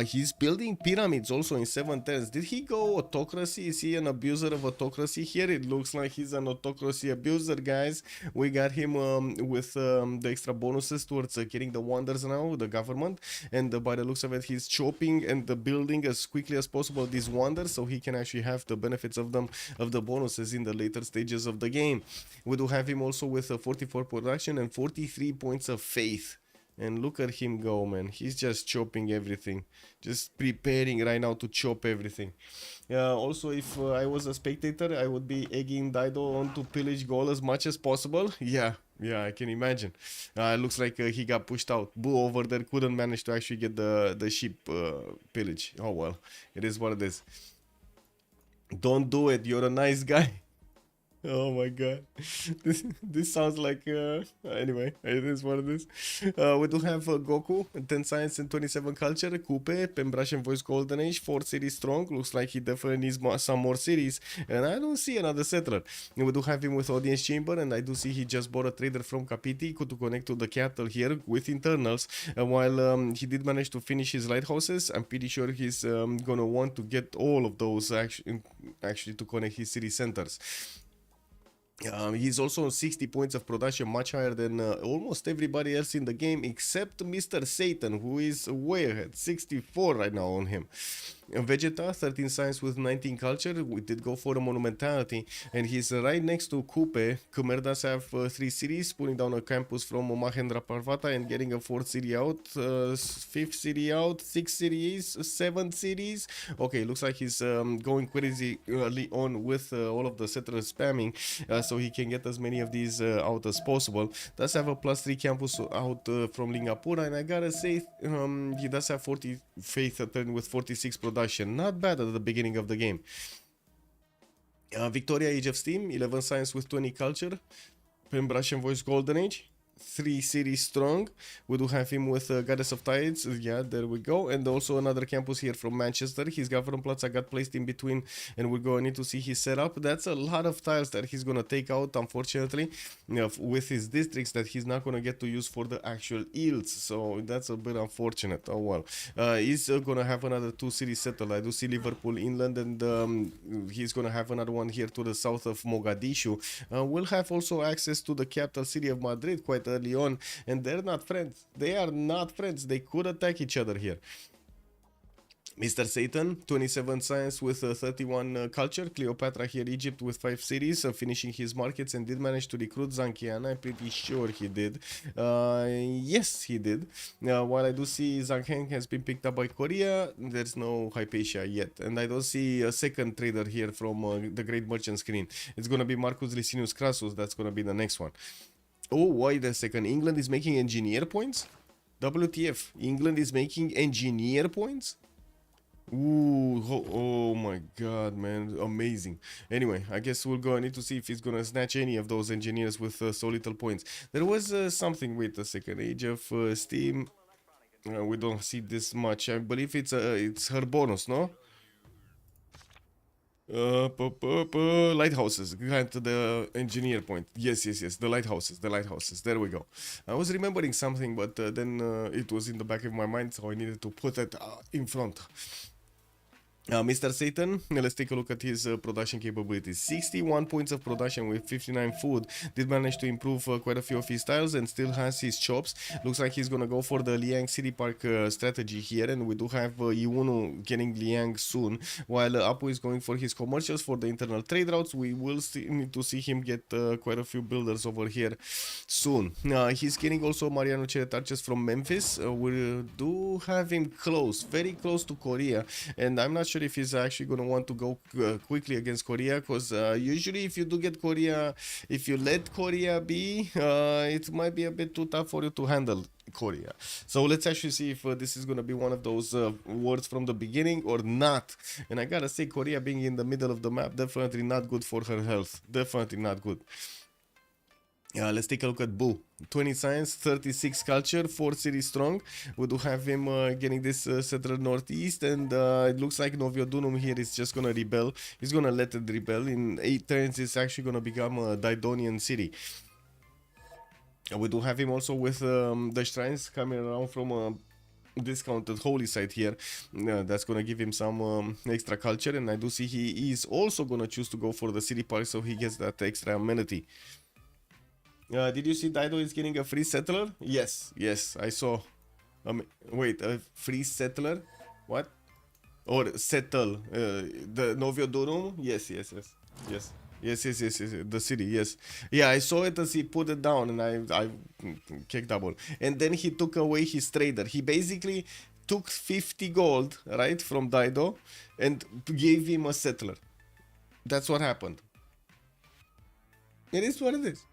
He's building pyramids also in 710s. Did he go autocracy? Is he an abuser of autocracy here? It looks like he's an autocracy abuser, guys. We got him with the extra bonuses towards getting the wonders now, the government, and by the looks of it, he's chopping and building as quickly as possible these wonders so he can actually have the benefits of them, of the bonuses in the later stages of the game. We do have him also with 44 production and 43 points of faith. And look at him go, man. He's just chopping everything. Just preparing right now to chop everything. Also, if I was a spectator, I would be egging Dido on to pillage Gaul as much as possible. Yeah, Yeah, I can imagine. Looks like he got pushed out. Boo over there couldn't manage to actually get the sheep pillage. Oh well, it is what it is. Don't do it. You're a nice guy. Oh my god. This sounds like anyway, it is what it is. We do have Goku, 10 science and 27 culture, Coupe, Pembrash and Voice Golden Age, 4 series strong. Looks like he definitely needs some more series. And I don't see another settler. And we do have him with Audience Chamber, and I do see he just bought a trader from Capiti to connect to the capital here with internals. While he did manage to finish his lighthouses, I'm pretty sure he's gonna want to get all of those actually to connect his city centers. He's also on 60 points of production, much higher than almost everybody else in the game except Mr. Satan, who is way ahead, 64 right now on him. Vegeta, 13 science with 19 culture. We did go for a monumentality, and he's right next to Coupe. Khmer does have 3 cities, pulling down a campus from Mahendra Parvata and getting a 4th city out, 5th city out, 6th cities, 7th cities. Okay, looks like he's going crazy early on with all of the settlers spamming, so he can get as many of these out as possible. Does have a +3 campus out from Lingapura, and I gotta say, he does have 40 faith turn with 46 production. Not bad at the beginning of the game. Victoria, Age of Steam, 11 science with 20 culture. Pembrash and Voice Golden Age, 3 series strong. We do have him with Goddess of Tides. Yeah, there we go. And also another campus here from Manchester. His Government Plaza got placed in between, and we're going to need to see his setup. That's a lot of tiles that he's going to take out, unfortunately, with his districts that he's not going to get to use for the actual yields. So that's a bit unfortunate. Oh well. He's going to have another 2 cities settled. I do see Liverpool inland, and he's going to have another one here to the south of Mogadishu. We'll have also access to the capital city of Madrid quite early on, and they're not friends. They are not friends. They could attack each other here. Mr. Satan, 27 science with 31 culture. Cleopatra here, Egypt with 5 cities, finishing his markets, and did manage to recruit Zankian. I'm pretty sure he did. Yes, he did. While I do see Zankian has been picked up by Korea, there's no Hypatia yet. And I don't see a second trader here from the Great Merchant screen. It's going to be Marcus Licinius Crassus. That's going to be the next one. Oh, wait a second. England is making engineer points? WTF. England is making engineer points? Ooh, oh my god, man. Amazing. Anyway, I guess we'll go. I need to see if he's gonna snatch any of those engineers with so little points. There was something. Wait a second. Age of Steam. We don't see this much. I believe it's her bonus, no? Lighthouses. Grant the engineer point. Yes. The lighthouses. There we go. I was remembering something, but then it was in the back of my mind, so I needed to put it in front. Mr. Satan, let's take a look at his production capabilities. 61 points of production with 59 food. Did manage to improve quite a few of his tiles and still has his chops. Looks like he's gonna go for the Liang City Park strategy here, and we do have Iwunu getting Liang soon, while Apu is going for his commercials for the internal trade routes. We will need to see him get quite a few builders over here soon. He's getting also Mariano Cheretarches from Memphis. We do have him close, very close to Korea, and I'm not sure if he's actually going to want to go quickly against Korea, because usually if you do get Korea, if you let Korea be, it might be a bit too tough for you to handle Korea. So let's actually see if this is going to be one of those words from the beginning or not. And I gotta say, Korea being in the middle of the map, definitely not good for her health. Definitely not good. Let's take a look at Boo. 20 science, 36 culture, 4 city strong. We do have him getting this settler northeast, and it looks like Noviodunum here is just gonna rebel. He's gonna let it rebel. In 8 turns, it's actually gonna become a Didonian city. We do have him also with the shrines coming around from a discounted holy site here. That's gonna give him some extra culture, and I do see he is also gonna choose to go for the city park, so he gets that extra amenity. Did you see Dido is getting a free settler? Yes, I saw. Wait, a free settler? What? Or settle? The Noviodunum? Yes. The city, yes. Yeah, I saw it as he put it down, and I kicked double. And then he took away his trader. He basically took 50 gold, right, from Dido and gave him a settler. That's what happened. It is what it is.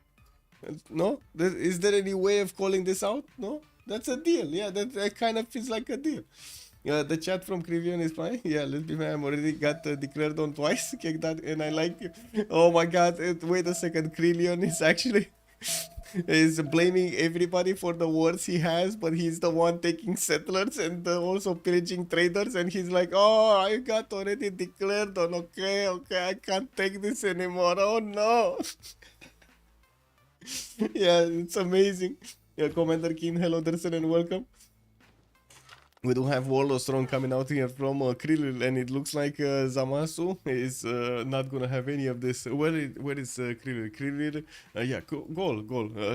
No? Is there any way of calling this out? No? That's a deal. Yeah, that kind of feels like a deal. The chat from Krivion is fine. Yeah, let's be fair. I'm already got declared on twice. And I like you. Oh my god. Wait a second. Krivion is actually is blaming everybody for the wars he has, but he's the one taking settlers and also pillaging traders. And he's like, oh, I got already declared on. Okay, I can't take this anymore. Oh no. Yeah, it's amazing. Yeah, Commander Keen, hello, Dersen, and welcome. We do have Warlord Strong coming out here from Krillil, and it looks like Zamasu is not gonna have any of this. Where is Krillil? Krillil, yeah, goal.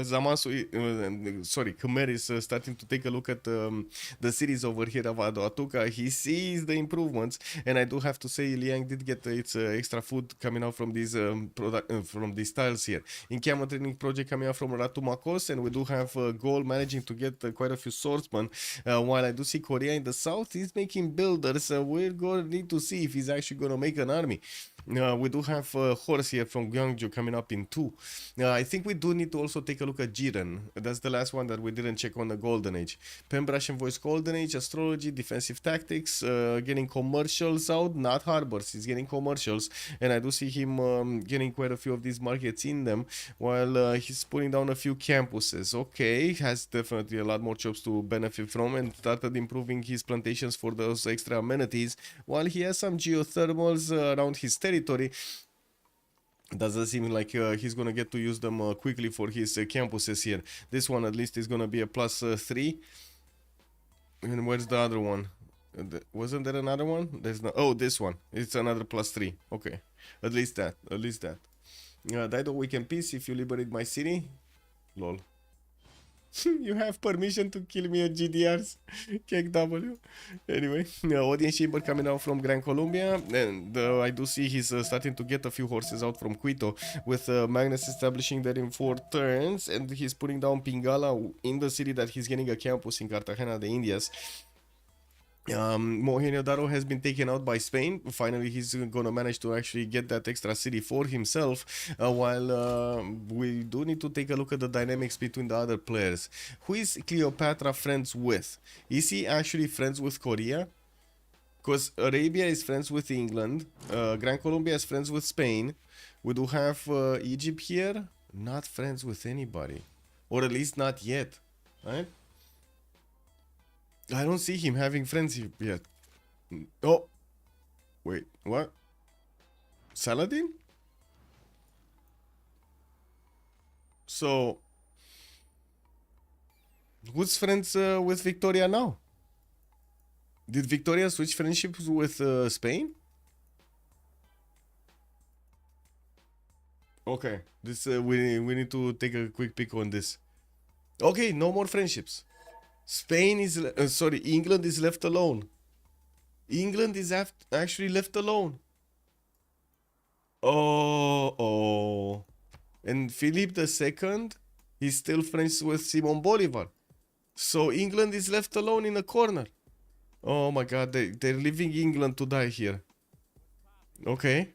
Zamasu, sorry, Khmer is starting to take a look at the cities over here of Atuka. He sees the improvements, and I do have to say, Liang did get its extra food coming out from these from these tiles here. In Camel Training Project coming out from Ratu Makos, and we do have Goal managing to get quite a few swordsmen. While I do see Korea in the south, he's making builders. We're going to need to see if he's actually going to make an army. We do have Horse here from Gyeongju coming up in 2. I think we do need to also take a look at Jiren. That's the last one that we didn't check on the Golden Age. Pembrash and Voice Golden Age, Astrology, Defensive Tactics, getting commercials out, not harbors, he's getting commercials. And I do see him getting quite a few of these markets in them, while he's putting down a few campuses. Okay, has definitely a lot more jobs to benefit from, and started improving his plantations for those extra amenities, while he has some geothermals around his territory. Doesn't seem like he's gonna get to use them quickly for his campuses here. This one at least is gonna be a plus 3. And where's the other one? Wasn't there another one? There's no. Oh, this one. It's another plus 3. Okay, at least that. Dido Weekend Peace. If you liberate my city, lol. You have permission to kill me at GDRs. Kek W. Anyway, Audience Chamber coming out from Gran Colombia, and I do see he's starting to get a few horses out from Quito, with Magnus establishing that in 4 turns, and he's putting down Pingala in the city that he's getting a campus in Cartagena de Indias. Mohenjo Daro has been taken out by Spain. Finally, he's gonna manage to actually get that extra city for himself, while we do need to take a look at the dynamics between the other players. Who is Cleopatra friends with? Is he actually friends with Korea? Because Arabia is friends with England, Gran Colombia is friends with Spain. We do have Egypt here, not friends with anybody, or at least not yet, right? I don't see him having friends yet. Oh, wait, what? Saladin? So, who's friends with Victoria now? Did Victoria switch friendships with Spain? Okay, this we need to take a quick peek on this. Okay, no more friendships. Spain is sorry, England is left alone. England is actually left alone. Oh. And Philip II is still friends with Simon Bolivar. So England is left alone in a corner. Oh my god, they're leaving England to die here. Okay.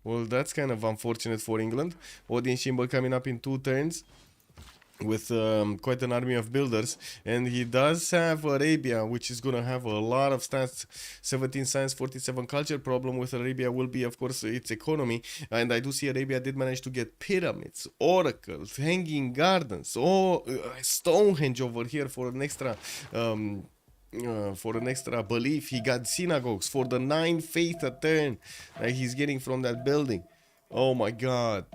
Well, that's kind of unfortunate for England. Odin Shimbal coming up in 2 turns with quite an army of builders, and he does have Arabia, which is gonna have a lot of stats. 17 science, 47 culture. Problem with Arabia will be, of course, its economy, and I do see Arabia did manage to get pyramids, oracles, hanging gardens, Stonehenge over here for an extra belief. He got synagogues for the 9 faith a turn that he's getting from that building. Oh my god,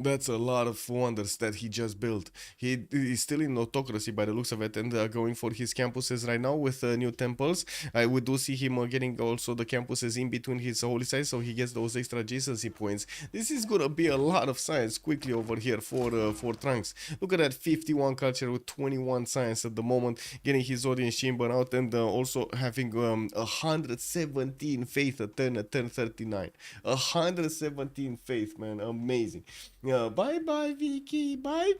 that's a lot of wonders that he just built. He's still in autocracy by the looks of it, and going for his campuses right now with new temples. We do see him getting also the campuses in between his holy sites, so he gets those extra adjacency points. This is gonna be a lot of science quickly over here for Trunks. Look at that, 51 culture with 21 science at the moment, getting his audience chamber out, and also having 117 faith at 1039. 117 faith, man, amazing. Yeah, bye Vicky, bye.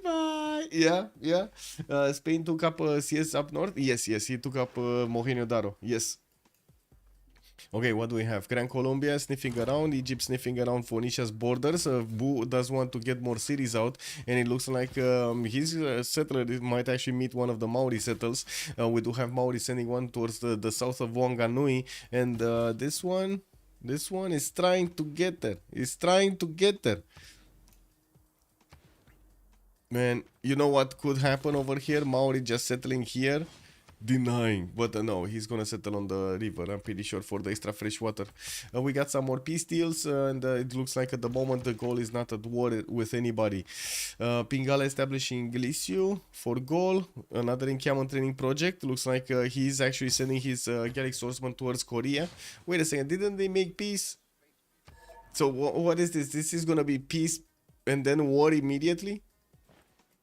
Yeah. Spain took up CS up north. Yes, he took up Mohenjo Daro. Yes. Okay, what do we have? Gran Colombia sniffing around, Egypt sniffing around Phoenicia's borders. Boo does want to get more cities out, and it looks like his settler might actually meet one of the Maori settlers. We do have Maori sending one towards the south of Wanganui, and this one is trying to get there. It's trying to get there. Man, you know what could happen over here? Maori just settling here, denying, but no, he's gonna settle on the river, I'm pretty sure, for the extra fresh water. We got some more peace deals, and it looks like at the moment the goal is not at war with anybody. Pingala establishing Galicio for goal, another encampment training project. Looks like he's actually sending his Gallic swordsman towards Korea. Wait a second, didn't they make peace? So what is this? This is gonna be peace and then war immediately?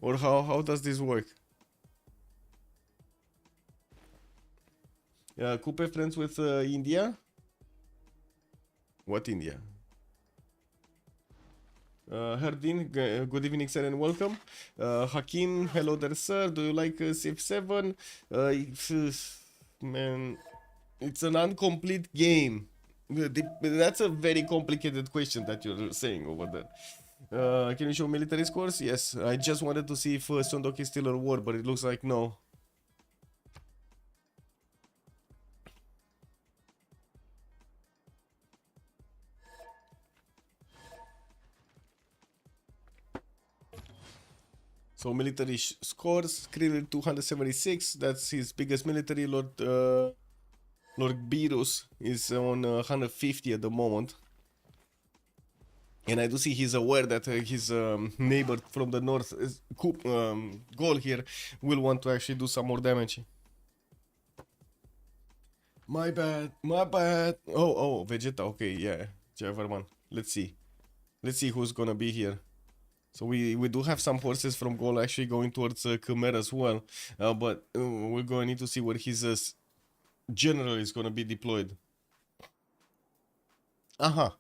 Or how does this work? Coupe friends with India? What India? Herdin, good evening sir and welcome. Hakim, hello there sir, do you like Civ7? Man, it's an incomplete game. That's a very complicated question that you're saying over there. Can you show military scores? Yes, I just wanted to see if Sondok is still at war, but it looks like no. So military scores, Krill 276, that's his biggest military. Lord Birus is on 150 at the moment. And I do see he's aware that his neighbor from the north, Goal here, will want to actually do some more damage. My bad, my bad. Oh, Vegeta, okay, yeah, Javerman. Let's see who's gonna be here. So we do have some horses from Goal actually going towards Khmer as well, but we're going to need to see where his general is going to be deployed.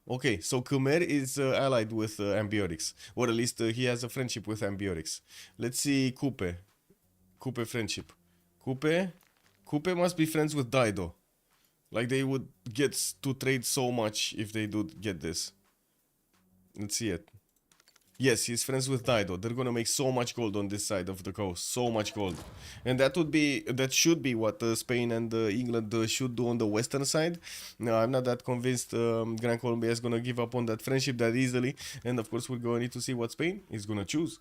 Okay, so Khmer is allied with Ambiorix, or at least he has a friendship with Ambiorix. Let's see Coupe friendship. Coupe must be friends with Daido. Like they would get to trade so much if they do get this. Let's see it. Yes, he's friends with Daido. They're gonna make so much gold on this side of the coast. So much gold. And that should be what Spain and England should do on the western side. No, I'm not that convinced Gran Colombia is gonna give up on that friendship that easily. And of course we're gonna need to see what Spain is gonna choose.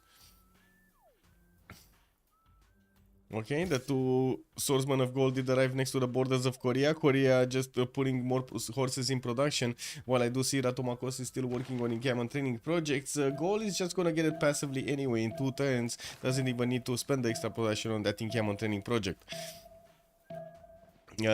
Okay, the two swordsmen of gold did arrive next to the borders of Korea. Korea just putting more horses in production, while I do see Ratomakos is still working on encampment training projects. Gold is just gonna get it passively anyway in 2 turns. Doesn't even need to spend the extra production on that encampment training project.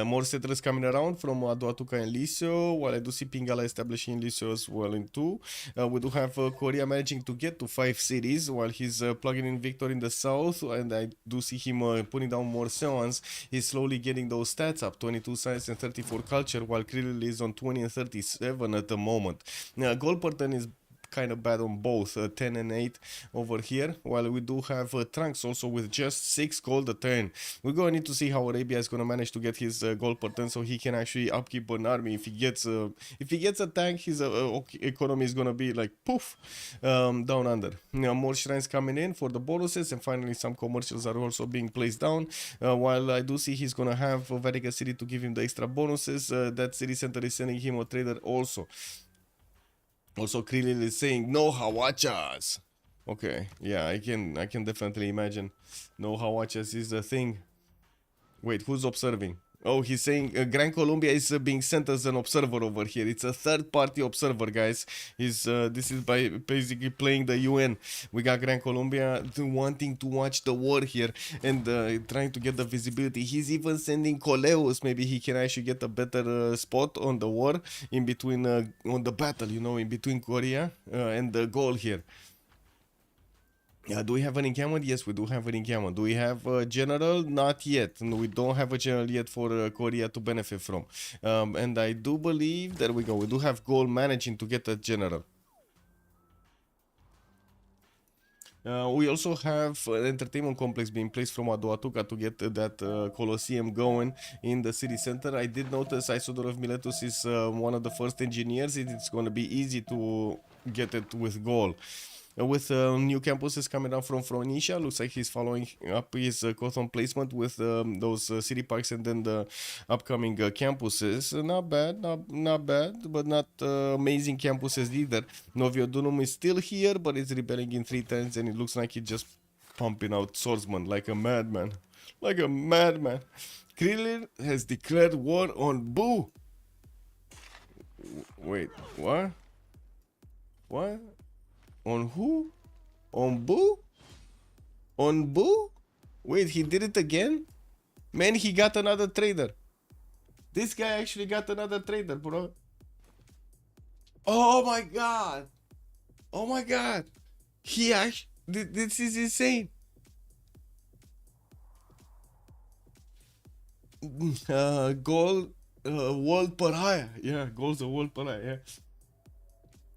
More settlers coming around from Aduatuca and Lisio, while I do see Pingala establishing Lisio as well in 2. We do have Korea managing to get to 5 cities, while he's plugging in Victor in the south, and I do see him putting down more Seons. He's slowly getting those stats up, 22 science and 34 culture, while Krill is on 20 and 37 at the moment. Goldperton is kind of bad on both, 10 and 8 over here, while we do have Trunks also with just 6 gold a turn. We're going to need to see how Arabia is going to manage to get his gold per turn so he can actually upkeep an army. If he gets a tank, his economy is going to be like poof, down under. More shrines coming in for the bonuses, and finally some commercials are also being placed down, while I do see he's going to have Vatican City to give him the extra bonuses. That city center is sending him a trader also. Also, Krillin is saying no hawachas. Okay, yeah, I can definitely imagine. No hawachas is the thing. Wait, who's observing? Oh, he's saying Gran Colombia is being sent as an observer over here. It's a third-party observer, guys. This is by basically playing the UN. We got Gran Colombia wanting to watch the war here and trying to get the visibility. He's even sending Coleus. Maybe he can actually get a better spot on the war in between, on the battle, you know, in between Korea and the goal here. Do we have an encampment? Yes, we do have an encampment. Do we have a general? Not yet. No, we don't have a general yet for Korea to benefit from. And I do believe, there we go, we do have goal managing to get a general. We also have an entertainment complex being placed from Aduatuca to get that Colosseum going in the city center. I did notice Isodor of Miletus is one of the first engineers. It's going to be easy to get it with goal. With new campuses coming out from Phoenicia, looks like he's following up his Cotton placement with those city parks and then the upcoming campuses. Not bad, not bad, but not amazing campuses either. Noviodunum is still here, but it's rebelling in 3 turns, and it looks like he's just pumping out swordsmen like a madman. Like a madman. Krillin has declared war on Boo. Wait, what? What? On who? On Boo? On Boo? Wait, he did it again? Man, he got another trader. This guy actually got another trader, bro. Oh my god. Oh my god. He actually... This is insane. Gold world pariah. Yeah, gold's a world pariah,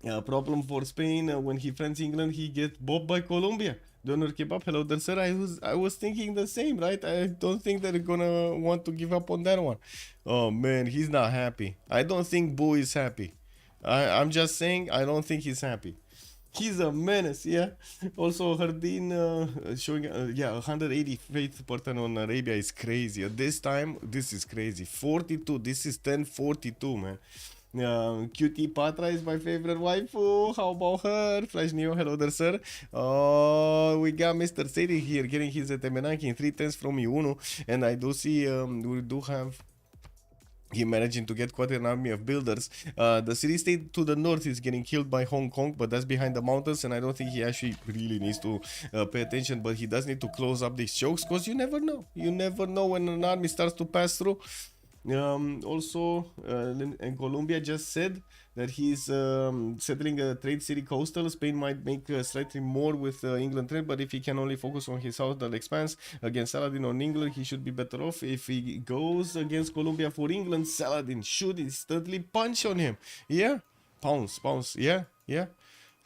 yeah. Problem for Spain when he friends England, he gets bobbed by Colombia. Doner kebab, hello there, sir. I was thinking the same, right? I don't think they're gonna want to give up on that one. Oh man, he's not happy. I don't think Boo is happy. I'm just saying, I don't think he's happy. He's a menace, yeah. Also, Hardin showing, yeah, 180 faith per turn on Arabia is crazy. At this time, this is crazy. 42, this is 1042, man. QT Patra is my favorite waifu. How about her? Flash Neo, hello there, sir. Oh, we got Mr. Sadie here getting his Temenaki in 3 turns from Iuno. And I do see we do have he managing to get quite an army of builders. The city state to the north is getting killed by Hong Kong, but that's behind the mountains, and I don't think he actually really needs to pay attention, but he does need to close up these chokes, because you never know. You never know when an army starts to pass through. Also, and Colombia just said that he's settling a trade city coastal. Spain might make slightly more with England trade, but if he can only focus on his south that expands against Saladin on England, he should be better off. If he goes against Colombia for England, Saladin should instantly punch on him. Yeah, pounce, yeah, yeah.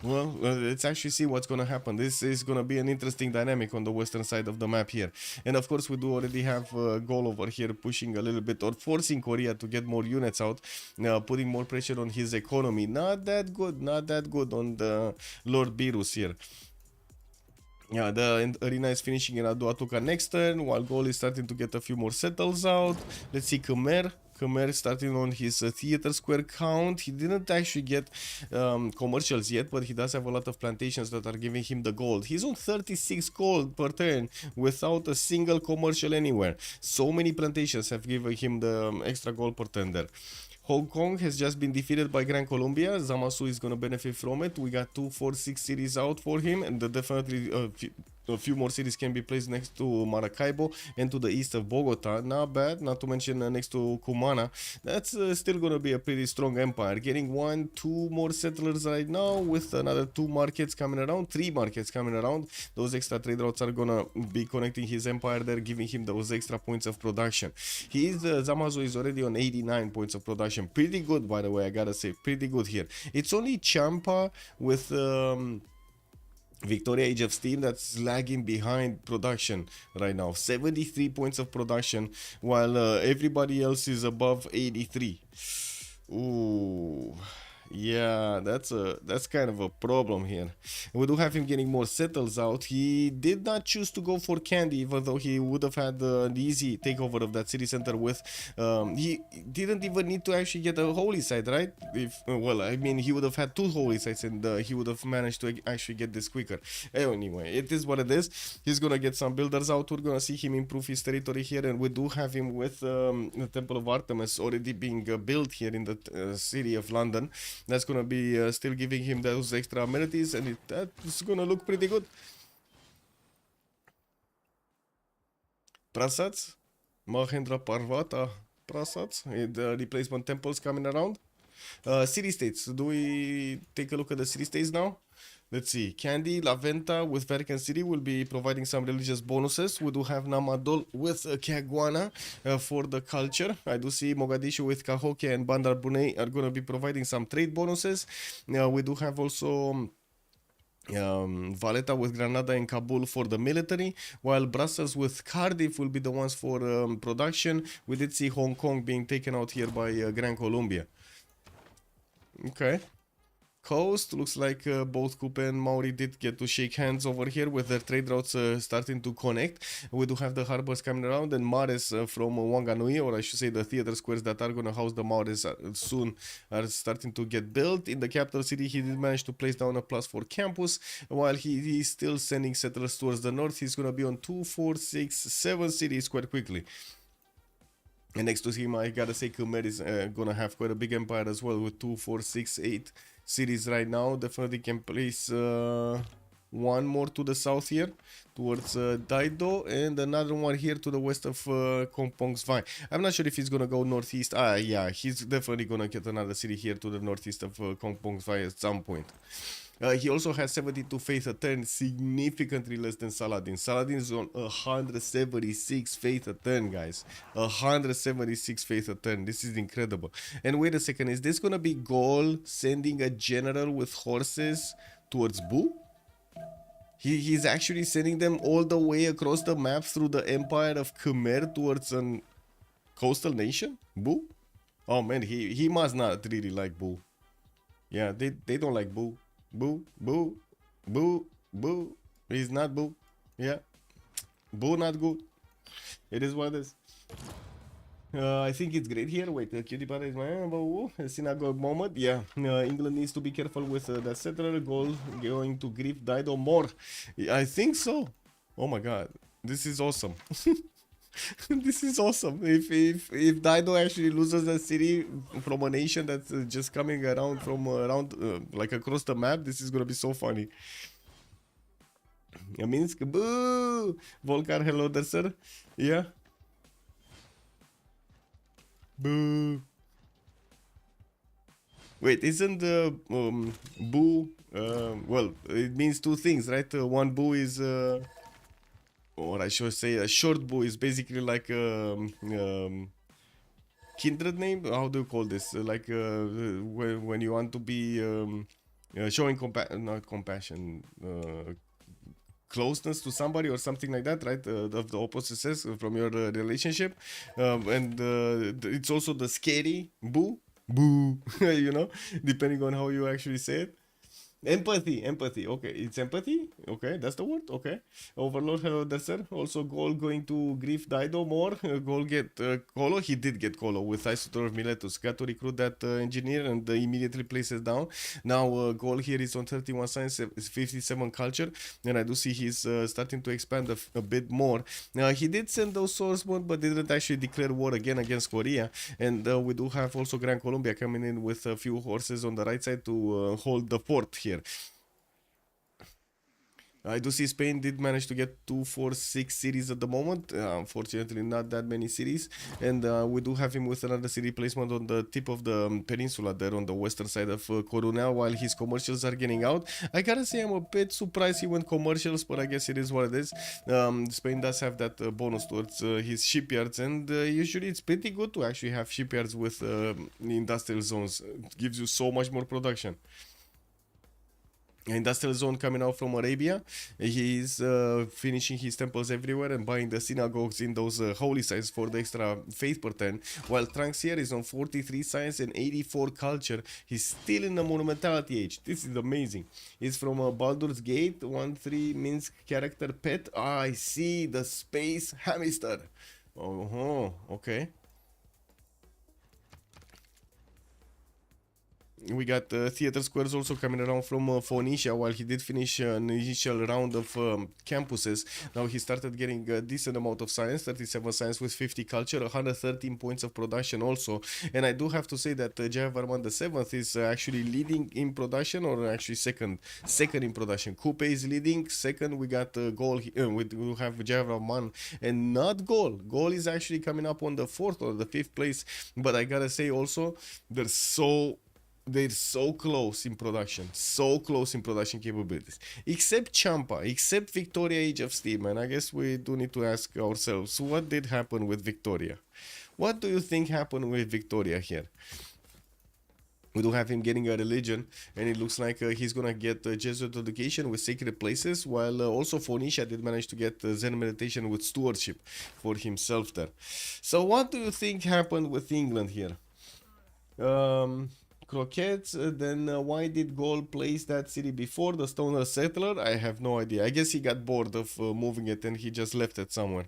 Well, let's actually see what's gonna happen. This is gonna be an interesting dynamic on the western side of the map here. And of course, we do already have Goal over here pushing a little bit, or forcing Korea to get more units out, putting more pressure on his economy. Not that good on the Lord Beerus here. Yeah, the arena is finishing in Aduatuca next turn, while Goal is starting to get a few more settles out. Let's see Khmer. Khmer starting on his theater square count. He didn't actually get commercials yet, but he does have a lot of plantations that are giving him the gold. He's on 36 gold per turn without a single commercial anywhere. So many plantations have given him the extra gold per turn there. Hong Kong has just been defeated by Gran Colombia. Zamasu is going to benefit from it. We got 2, 4, 6 cities out for him, and definitely a few more cities can be placed next to Maracaibo and to the east of Bogota. Not bad, not to mention next to Cumana. That's still going to be a pretty strong empire. Getting 1, 2 more settlers right now, with another 2 markets coming around, 3 markets coming around. Those extra trade routes are going to be connecting his empire there, giving him those extra points of production. Zamasu is already on 89 points of production. Pretty good, by the way, I gotta say. Pretty good here. It's only Champa with Victoria Age of Steam that's lagging behind production right now. 73 points of production, while everybody else is above 83. Ooh. Yeah, that's kind of a problem here. We do have him getting more settles out. He did not choose to go for Candy, even though he would have had an easy takeover of that city center with. He didn't even need to actually get a holy site, right? Well, I mean, he would have had 2 holy sites, and he would have managed to actually get this quicker. Anyway, it is what it is. He's gonna get some builders out. We're gonna see him improve his territory here, and we do have him with the Temple of Artemis already being built here in the city of London. That's gonna be still giving him those extra amenities, and that's gonna look pretty good. Prasats, Mahendra Parvata Prasats, the replacement temples coming around. City states. Do we take a look at the city states now? Let's see. Candy, La Venta with Vatican City will be providing some religious bonuses. We do have Namadol with Kagwana for the culture. I do see Mogadishu with Cahokia and Bandar Brunei are going to be providing some trade bonuses. We do have also Valletta with Granada and Kabul for the military, while Brussels with Cardiff will be the ones for production. We did see Hong Kong being taken out here by Gran Colombia. Okay. Coast looks like both Coupe and Maori did get to shake hands over here with their trade routes starting to connect. We do have the harbors coming around, and Mares from Wanganui, or I should say the theater squares that are going to house the Mares soon, are starting to get built. In the capital city, he did manage to place down a +4 campus, while he's still sending settlers towards the north. He's going to be on 2, 4, 6, 7 cities quite quickly. And next to him, I gotta say, Khmer is gonna have quite a big empire as well, with 2, 4, 6, 8 cities right now. Definitely can place one more to the south here, towards Daido, and another one here to the west of Kompong's Vai. I'm not sure if he's gonna go northeast. Yeah, he's definitely gonna get another city here to the northeast of Kompong's Vai at some point. He also has 72 faith a turn, significantly less than Saladin. Saladin is on 176 faith a turn, guys. 176 faith a turn. This is incredible. And wait a second, is this gonna be Gaul sending a general with horses towards Bu? He's actually sending them all the way across the map through the empire of Khmer towards a coastal nation? Bu? Oh man, he must not really like Bu. Yeah, they don't like Bu. Boo, boo, boo, boo. He's not boo. Yeah. Boo, not good. It is what it is. I think it's great here. Wait, cutie pie is my synagogue moment. Yeah, England needs to be careful with that settler goal going to grief Dido more. I think so. Oh my god, this is awesome. This is awesome. If Dido actually loses a city from a nation that's just coming around from around like across the map, this is gonna be so funny. Minsk, boo! Volkar, hello there, sir. Yeah. Boo. Wait, isn't the boo? Well, it means two things, right? One boo is. Or I should say a short boo is basically like kindred name. How do you call this? Like when you want to be showing not compassion, closeness to somebody or something like that, right? Of the opposite sex from your relationship, and it's also the scary boo, boo, you know, depending on how you actually say it. Empathy. Okay, it's empathy. Okay, that's the word. Okay, Overlord, hello there, sir. Also, Gol going to grief Dido more. Gol get Colo. He did get Colo with Isotor of Miletus. Got to recruit that engineer and immediately places down. Now, Gol here is on 31 science, 57 culture, and I do see he's starting to expand a bit more. He did send those swordsmen, but didn't actually declare war again against Korea. And we do have also Gran Colombia coming in with a few horses on the right side to hold the fort here. I do see Spain did manage to get 2, 4, 6 cities at the moment. Unfortunately, not that many cities. And we do have him with another city placement on the tip of the peninsula there on the western side of Coronel while his commercials are getting out. I gotta say, I'm a bit surprised he went commercials, but I guess it is what it is. Spain does have that bonus towards his shipyards, and usually it's pretty good to actually have shipyards with industrial zones. It gives you so much more production. Industrial zone coming out from Arabia. He's finishing his temples everywhere and buying the synagogues in those holy sites for the extra faith per turn. While Trunks here is on 43 science and 84 culture. He's still in the monumentality age. This is amazing. He's from Baldur's Gate 1-3 Minsk character pet. I see the space hamster. Oh, okay. We got theater squares also coming around from Phoenicia while he did finish an initial round of campuses. Now he started getting a decent amount of science, 37 science with 50 culture, 113 points of production also. And I do have to say that Jayavarman the 7th is actually leading in production, or actually second in production. Coupe is leading, second we got Gol, we have Jayavarman and not Gol. Gol is actually coming up on the 4th or the 5th place, but I gotta say also they're so close in production, capabilities. Except Champa, except Victoria Age of Steam, and I guess we do need to ask ourselves, what did happen with Victoria? What do you think happened with Victoria here? We do have him getting a religion, and it looks like he's gonna get Jesuit education with sacred places, while also Phoenicia did manage to get Zen meditation with stewardship for himself there. So what do you think happened with England here? Croquettes, then why did Gaul place that city before the stoner settler? I have no idea. I guess he got bored of moving it and he just left it somewhere.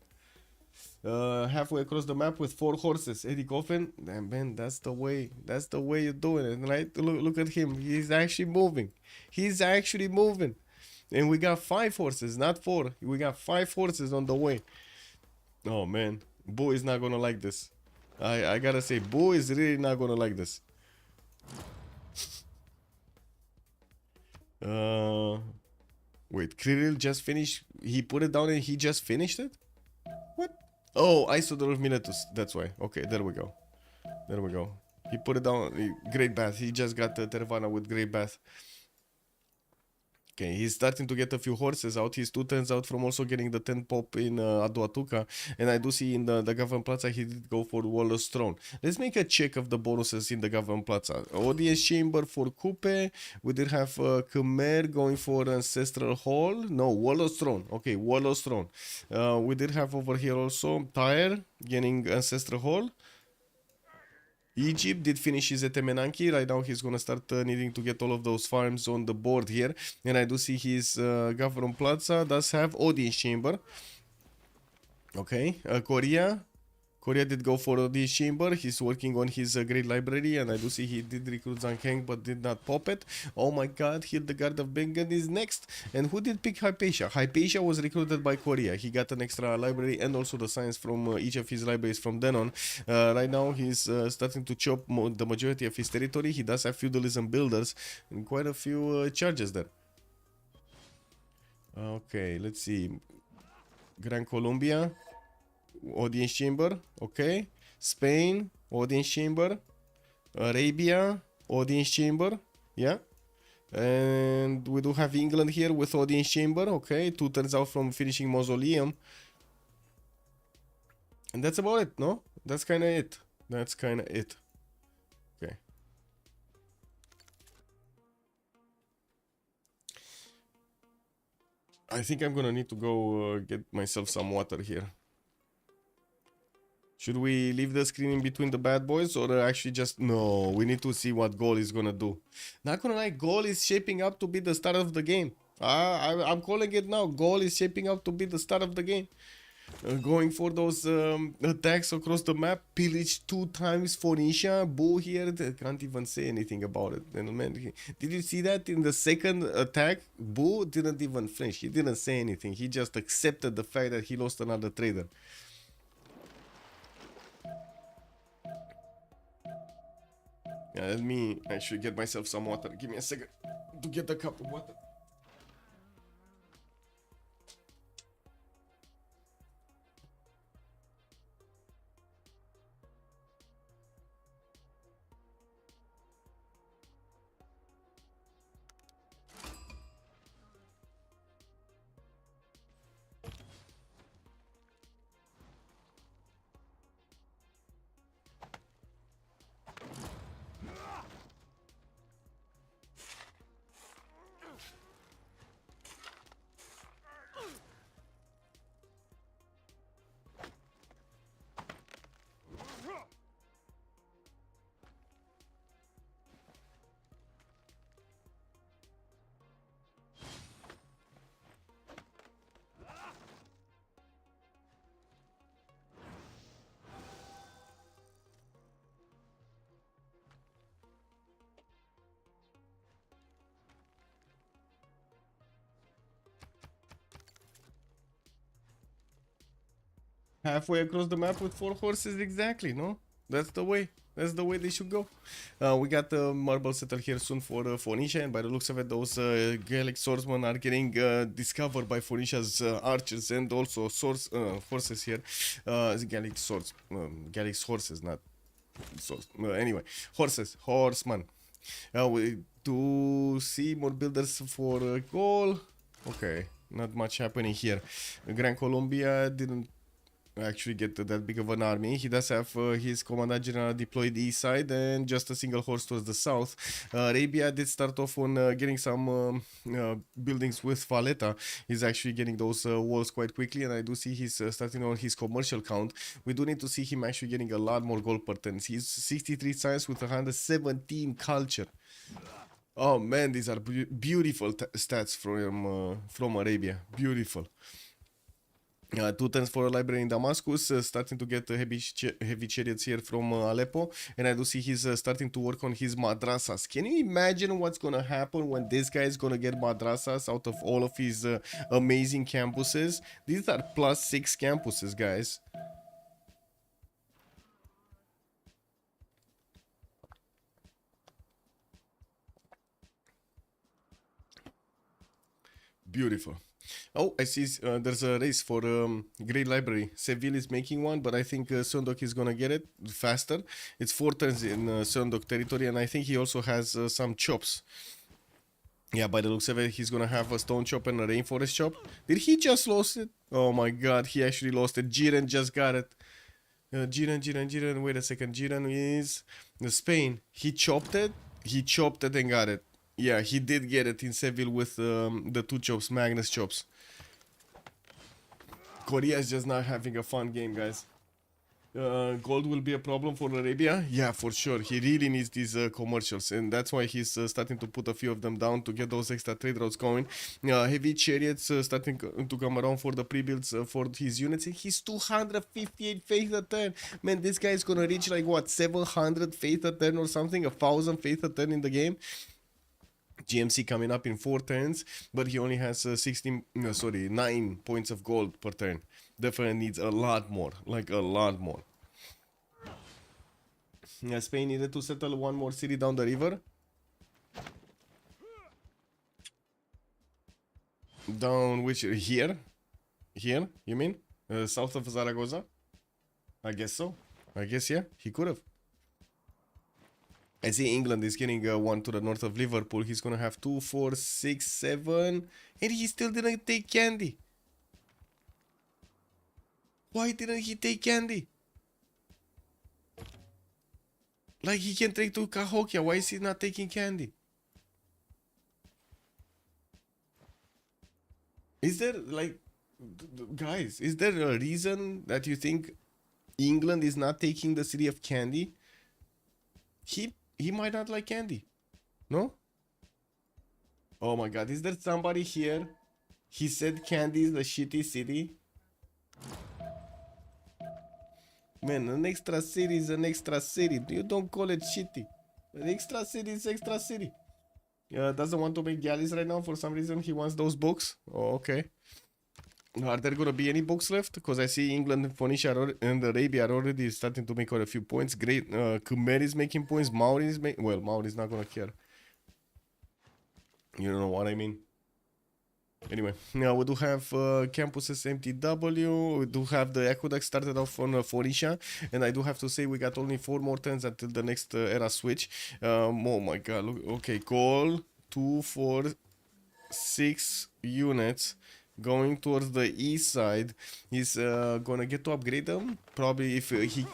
Halfway across the map with 4 horses. Eddie Coffin, man, that's the way you're doing it, right? Look at him. He's actually moving. He's actually moving. And we got 5 horses, not 4. We got 5 horses on the way. Oh man, Boo is not gonna like this. I gotta say, Boo is really not gonna like this. Wait, Kirill just finished. He put it down and he just finished it? What? Oh, Isodor of Miletus. That's why. Okay, there we go. There we go. He put it down. Great Bath. He just got Tervana with Great Bath. Okay, he's starting to get a few horses out. He's 2 turns out from also getting the 10 pop in Aduatuca. And I do see in the Government Plaza he did go for Waller's Throne. Let's make a check of the bonuses in the Government Plaza. Audience Chamber for Coupe. We did have Khmer going for Ancestral Hall. No, Waller's Throne. Okay, Waller's Throne. We did have over here also Tyre getting Ancestral Hall. Egypt did finish his Etemenanki. Right now he's gonna start needing to get all of those farms on the board here. And I do see his Government Plaza does have Audience Chamber. Okay, Korea did go for this chamber. He's working on his great library, and I do see he did recruit Zhang Heng but did not pop it. Oh my god, Hildegard of Bengen is next. And who did pick Hypatia? Hypatia was recruited by Korea. He got an extra library and also the science from each of his libraries from then on. Right now he's starting to chop the majority of his territory. He does have feudalism builders and quite a few charges there. Okay, let's see. Gran Colombia, Audience Chamber, okay. Spain, Audience Chamber. Arabia, Audience Chamber, yeah. And we do have England here with Audience Chamber, okay. 2 turns out from finishing Mausoleum. And that's about it, no? That's kind of it. That's kind of it. Okay. I think I'm gonna need to go get myself some water here. Should we leave the screen in between the bad boys or actually just... No, we need to see what Gaul is gonna do. Not gonna lie, Gaul is shaping up to be the start of the game. I'm calling it now. Gaul is shaping up to be the start of the game. Going for those attacks across the map. Pillage 2 times Phoenicia. Boo here. They can't even say anything about it. And man, did you see that in the second attack? Boo didn't even flinch. He didn't say anything. He just accepted the fact that he lost another trader. Yeah, let me actually get myself some water. Give me a second to get a cup of water. Halfway across the map with 4 horses, exactly, no? That's the way. That's the way they should go. We got the marble settled here soon for Phoenicia, and by the looks of it, those Gallic swordsmen are getting discovered by Phoenicia's archers and also horses here. Gallic swords, Gallic horses, not swords. Anyway, horsemen. We do see more builders for Gaul. Okay, not much happening here. Gran Colombia didn't actually get that big of an army. He does have his commandant general deployed east side and just a single horse towards the south. Arabia did start off on getting some buildings with Valletta. He's actually getting those walls quite quickly, and I do see he's starting on his commercial count. We do need to see him actually getting a lot more gold per turn. He's 63 science with 117 culture. Oh man, these are beautiful stats from Arabia. Beautiful. 2 turns for a library in Damascus, starting to get heavy chariots here from Aleppo, and I do see he's starting to work on his madrasas. Can you imagine what's gonna happen when this guy is gonna get madrasas out of all of his amazing campuses? These are +6 campuses, guys. Beautiful. Oh, I see there's a race for Great Library. Seville is making one, but I think Sundok is gonna get it faster. It's 4 turns in Sundok territory, and I think he also has some chops. Yeah, by the looks of it, he's gonna have a stone chop and a rainforest chop. Did he just lose it? Oh my god, he actually lost it. Jiren just got it. Jiren, wait a second. Jiren is Spain. He chopped it and got it. Yeah, he did get it in Seville with the 2 chops, Magnus chops. Korea is just not having a fun game, guys. Gold will be a problem for Arabia? Yeah, for sure. He really needs these commercials, and that's why he's starting to put a few of them down to get those extra trade routes going. Heavy chariots starting to come around for the pre-builds for his units, and he's 258 faith a turn. Man, this guy is gonna reach like what, 700 faith a turn or something, 1,000 faith a turn in the game. GMC coming up in 4 turns, but he only has 9 points of gold per turn. Definitely needs a lot more, like a lot more. Spain needed to settle one more city down the river. Down which, here? Here, you mean? South of Zaragoza? I guess so. I guess, yeah, he could have. I see England is getting one to the north of Liverpool. He's gonna have 2, 4, 6, 7, and he still didn't take Candy. Why didn't he take Candy? Like, he can take to Cahokia. Why is he not taking Candy? Is there, like, guys, is there a reason that you think England is not taking the city of Candy? He might not like Candy. No? Oh my god, is there somebody here? He said Candy is the shitty city. Man, an extra city is an extra city. You don't call it shitty. An extra city is extra city. Doesn't want to make galleys right now for some reason. He wants those books. Oh, okay. Are there gonna be any books left? Because I see England, Phoenicia, and Arabia are already starting to make quite a few points. Great. Khmer is making points. Maori is making. Well, Maori is not gonna care. You know what I mean? Anyway, now we do have campuses MTW. We do have the aqueduct started off on Phoenicia, and I do have to say we got only 4 more turns until the next era switch. Oh my god! Look, okay, call 2, 4, 6 units going towards the east side. He's gonna get to upgrade them. Probably if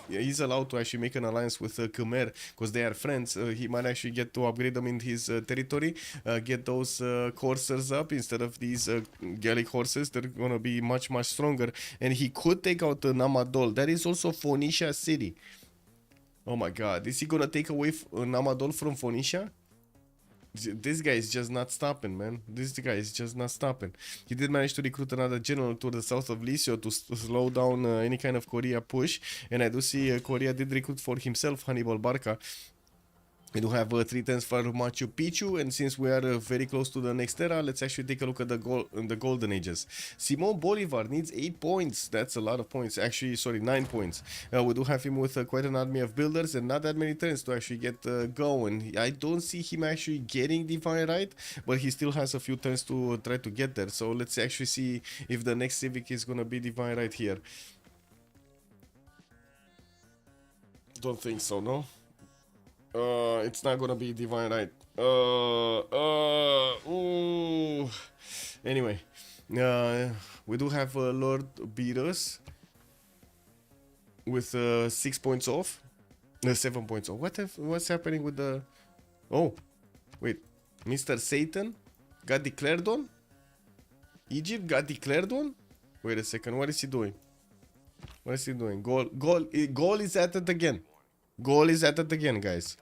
he's allowed to actually make an alliance with Khmer, because they are friends, he might actually get to upgrade them in his territory. Get those coursers up instead of these Gallic horses. They're gonna be much stronger. And he could take out Namadol. That is also Phoenicia city. Oh my god, is he gonna take away Namadol from Phoenicia? This guy is just not stopping, man. This guy is just not stopping. He did manage to recruit another general to the south of Lisio to slow down any kind of Korea push. And I do see Korea did recruit for himself Hannibal Barca. We do have 3 turns for Machu Picchu, and since we are very close to the next era, let's actually take a look at the golden ages. Simon Bolivar needs 8 points. That's a lot of points. Actually, sorry, 9 points. We do have him with quite an army of builders and not that many turns to actually get going. I don't see him actually getting Divine Right, but he still has a few turns to try to get there. So let's actually see if the next civic is gonna be Divine Right here. Don't think so, no? It's not gonna be Divine Right. Anyway, we do have Lord Beerus. with 6 points off. 7 points off. What's happening with the... Oh, wait. Mr. Satan got declared on? Egypt got declared on? Wait a second. What is he doing? What is he doing? Goal is at it again. Goal is at it again, guys.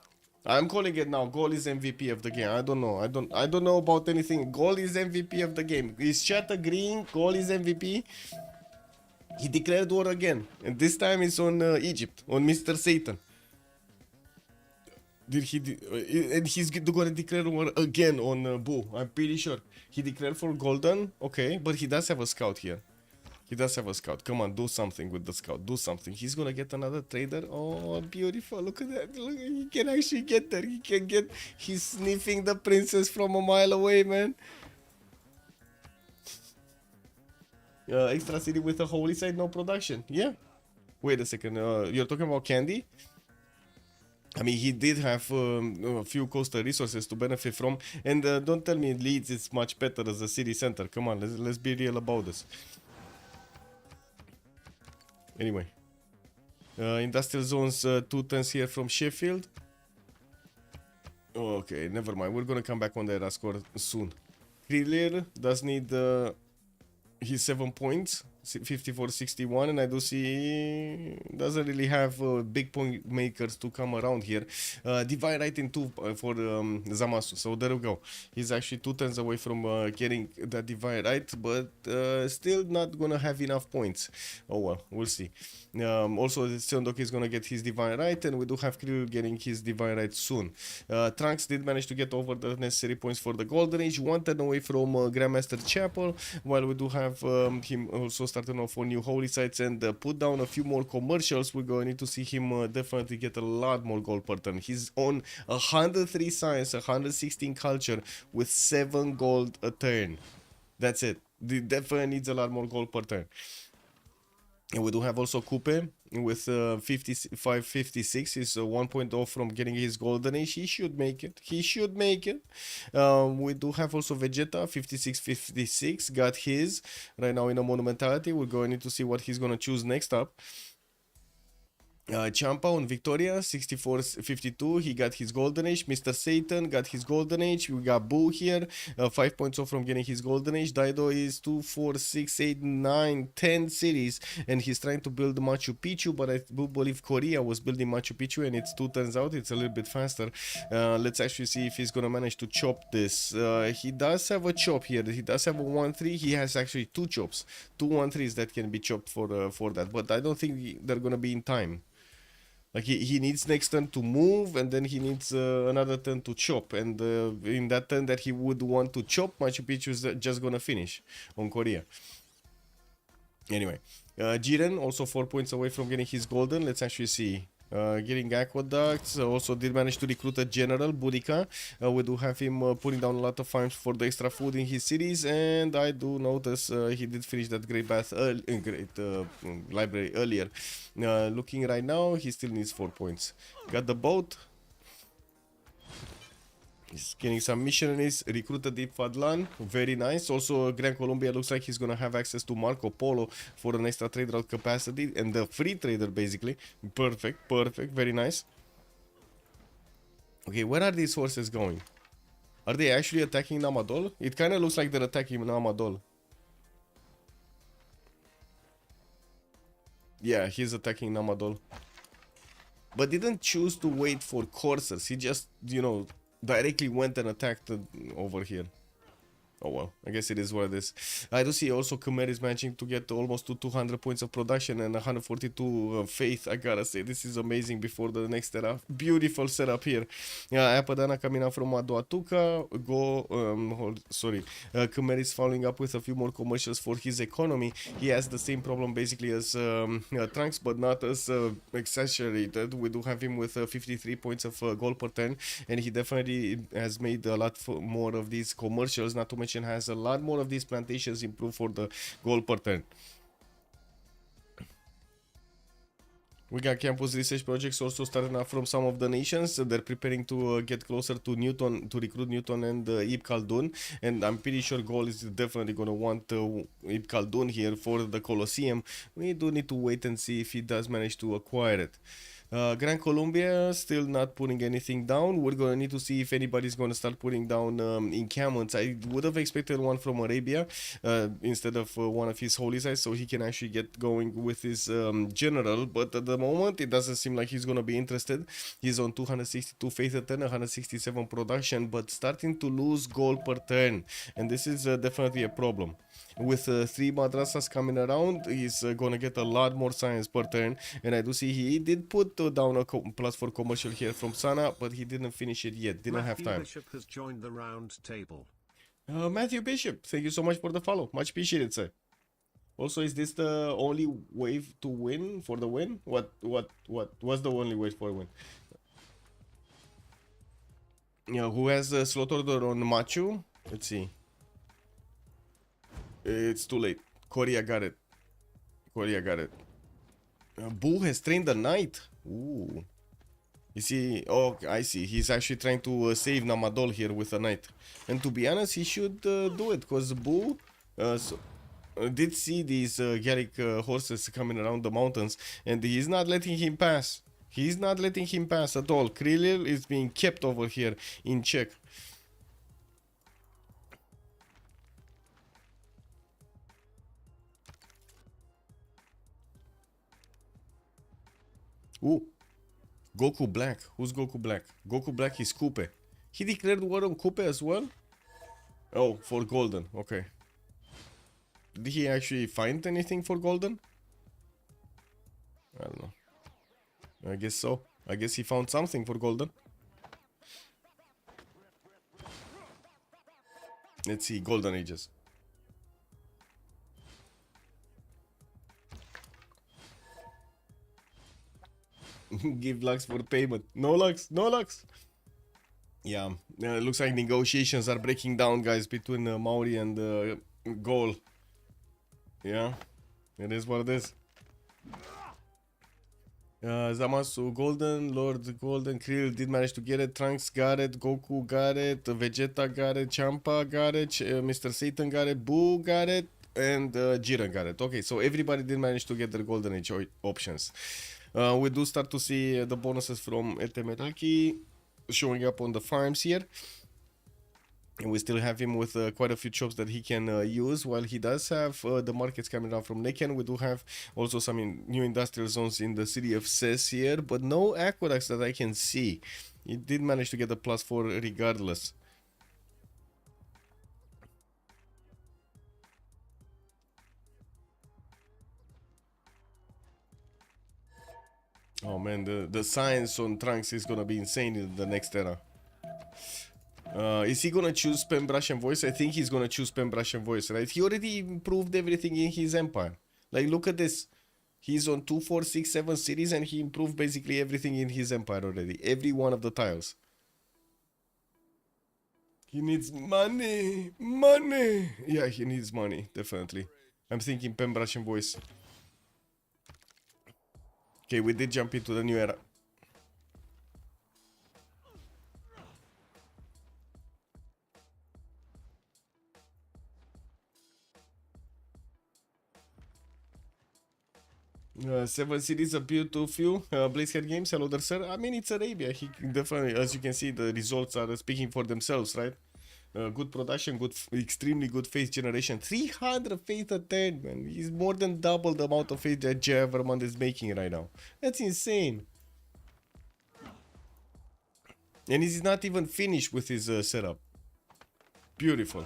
I'm calling it now. Goal is MVP of the game. I don't know. I don't know about anything. Goal is MVP of the game. Is chat agreeing? Goal is MVP. He declared war again, and this time it's on Egypt, on Mr. Satan. And he's gonna declare war again on Boo. I'm pretty sure he declared for Golden. Okay, but he does have a scout here. He does have a scout. Come on, do something with the scout. Do something. He's gonna get another trader. Oh, beautiful. Look at that. Look, he can actually get there. He can get... He's sniffing the princess from a mile away, man. Extra city with a holy site, no production. Yeah. Wait a second. You're talking about Candy? I mean, he did have a few coastal resources to benefit from. And don't tell me Leeds is much better as a city center. Come on, let's be real about this. Anyway, industrial zones, 2 tons here from Sheffield. Okay, never mind. We're gonna come back on that score soon. Clear does need his 7 points, 54-61, and I do see doesn't really have big point makers to come around here. Divide right in 2 for Zamasu, so there we go. He's actually 2 turns away from getting that divide right, but still not gonna have enough points. Oh well, we'll see. Also, Seondok is gonna get his divide right, and we do have Krill getting his divide right soon. Trunks did manage to get over the necessary points for the Golden Age, 1 turn away from Grandmaster Chapel, while we do have him also starting off on new holy sites and put down a few more commercials. We're going to need to see him definitely get a lot more gold per turn. He's on 103 science, 116 culture with 7 gold a turn. That's it. He definitely needs a lot more gold per turn. And we do have also Coupe with 55-56. He's 1 point off from getting his golden age. He should make it. He should make it. We do have also Vegeta 56-56. Got his right now in a monumentality. We're going to need to see what he's going to choose next up. Champa on Victoria 64-52. He got his golden age. Mr. Satan got his golden age. We got Boo here 5 points off from getting his golden age. Dido is 2, 4, 6, 8, 9, 10 cities, and he's trying to build Machu Picchu, but I do believe Korea was building Machu Picchu, and it's 2 turns out. It's a little bit faster. Let's actually see if he's gonna manage to chop this. He does have a chop here. He does have a 1-3. He has actually 2 chops, 2 1-3s that can be chopped for that, but I don't think they're gonna be in time. Like he needs next turn to move, and then he needs another turn to chop, and in that turn that he would want to chop, Machu Picchu is just gonna finish on Korea. Anyway, Jiren also 4 points away from getting his golden. Let's actually see. Getting aqueducts, also did manage to recruit a general, Boudica. We do have him putting down a lot of farms for the extra food in his cities, and I do notice he did finish that great bath, library earlier. Looking right now, he still needs 4 points. Got the boat. He's getting some missionaries, recruited Deep Fadlan, very nice. Also, Grand Colombia looks like he's gonna have access to Marco Polo for an extra trade route capacity and the free trader basically. Perfect, perfect, very nice. Okay, where are these horses going? Are they actually attacking Namadol? It kind of looks like they're attacking Namadol. Yeah, he's attacking Namadol. But didn't choose to wait for coursers. He just, you know, directly went and attacked over here. Oh well, I guess it is what it is. I do see also Khmer is managing to get almost to 200 points of production and 142 faith. I gotta say, this is amazing before the next setup. Beautiful setup here. Apadana coming out from Aduatuca. Khmer is following up with a few more commercials for his economy. He has the same problem basically as Trunks, but not as exaggerated. We do have him with 53 points of gold per turn, and he definitely has made a lot more of these commercials, not to mention has a lot more of these plantations improved for the gold per turn. We got campus research projects also starting up from some of the nations. They're preparing to get closer to Newton, to recruit Newton and Ibn Khaldun. And I'm pretty sure Gaul is definitely going to want Ibn Khaldun here for the Colosseum. We do need to wait and see if he does manage to acquire it. Gran Colombia still not putting anything down. We're gonna need to see if anybody's gonna start putting down encampments. I would have expected one from Arabia instead of one of his holy sites, so he can actually get going with his general. But at the moment, it doesn't seem like he's gonna be interested. He's on 262 faith a turn, 167 production, but starting to lose gold per turn, and this is definitely a problem. With 3 madrasas coming around, he's gonna get a lot more science per turn. And I do see he did put down a plus 4 commercial here from Sana, but he didn't finish it yet. Didn't have time. Bishop has joined the round table. Matthew Bishop, thank you so much for the follow. Much appreciated, sir. Also, is this the only wave to win for the win? What was the only way for a win? Yeah, who has a slot order on Machu? Let's see. It's too late. Korea got it. Korea got it. Boo has trained the knight. Ooh. You see, oh, I see. He's actually trying to save Namadol here with a knight. And to be honest, he should do it, because Boo did see these Gallic horses coming around the mountains, and he's not letting him pass. He's not letting him pass at all. Krillil is being kept over here in check. Ooh. Goku Black. Who's Goku Black? Goku Black is Coupe. He declared war on Coupe as well? Oh, for Golden. Okay. Did he actually find anything for Golden? I don't know. I guess so. I guess he found something for Golden. Let's see. Golden Ages. Give Lux for payment. No Lux. No Lux. Yeah. It looks like negotiations are breaking down, guys, between Maori and Gaul. Yeah. It is what it is. Zamasu Golden, Lord Golden, Krill did manage to get it, Trunks got it, Goku got it, Vegeta got it, Champa got it, Mr. Satan got it, Boo got it, and Jiren got it. Okay, so everybody did manage to get their Golden Age options. We do start to see the bonuses from Etemeraki showing up on the farms here. And we still have him with quite a few chops that he can use, while he does have the markets coming down from Neken. We do have also some new industrial zones in the city of Ses here, but no aqueducts that I can see. He did manage to get a +4 regardless. Oh man, the science on Trunks is gonna be insane in the next era. Is he gonna choose Pen Brush and Voice? I think he's gonna choose Pen Brush and Voice, right? He already improved everything in his empire. Like, look at this. He's on 2, 4, 6, 7 cities, and he improved basically everything in his empire already. Every one of the tiles. He needs money. Money. Yeah, he needs money, definitely. I'm thinking Pen Brush and Voice. Okay, we did jump into the new era. Seven cities appeal to few. Blazehead Games, hello there, sir. I mean, it's Arabia. He definitely, as you can see, the results are speaking for themselves, right? Good production, extremely good faith generation. 300 faith a turn, man. He's more than double the amount of faith that Javerman is making right now. That's insane. And he's not even finished with his setup. Beautiful.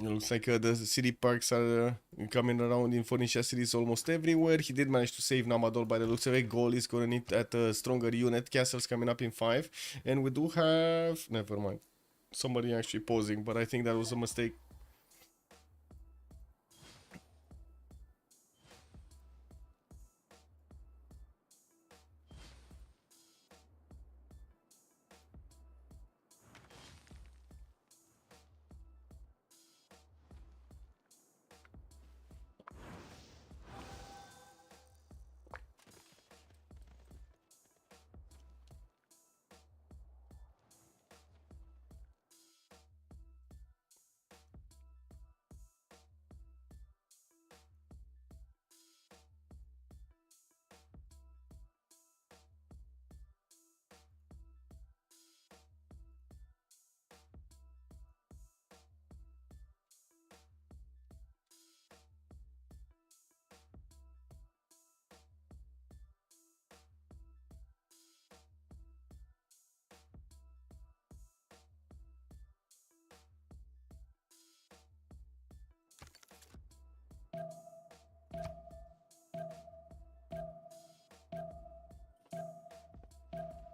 It looks like the city parks are coming around in Phoenicia cities almost everywhere. He did manage to save Namadol by the looks of it. Goal is going to need at a stronger unit. Castles coming up in 5. And we do have... Never mind. Somebody actually posing, but I think that was a mistake.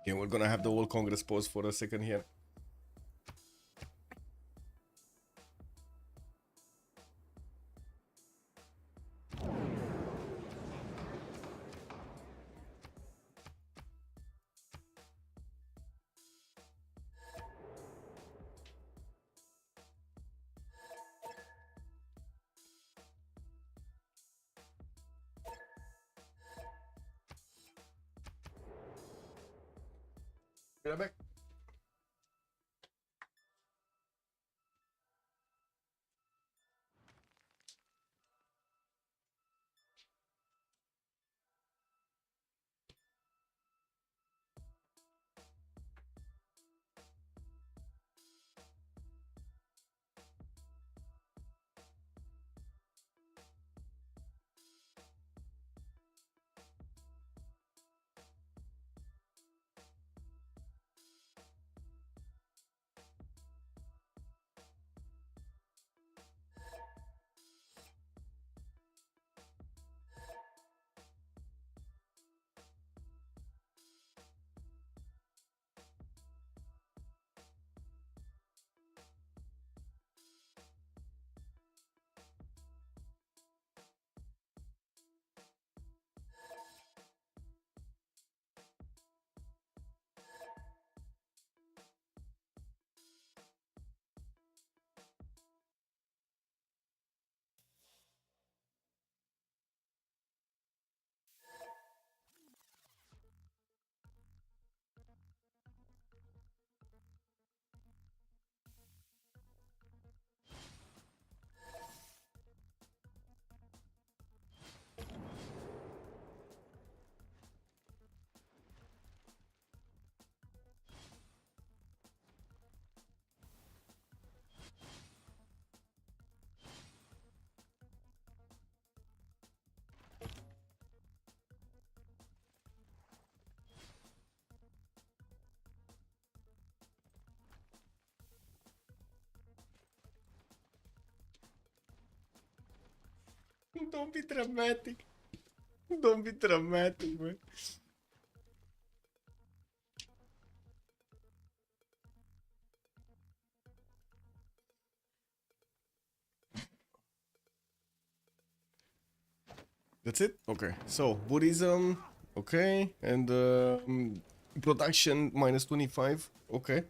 Okay, we're gonna have the whole Congress pause for a second here. Get back. Don't be dramatic. Don't be dramatic, man. That's it? Okay. So, Buddhism, okay. And production minus 25, okay.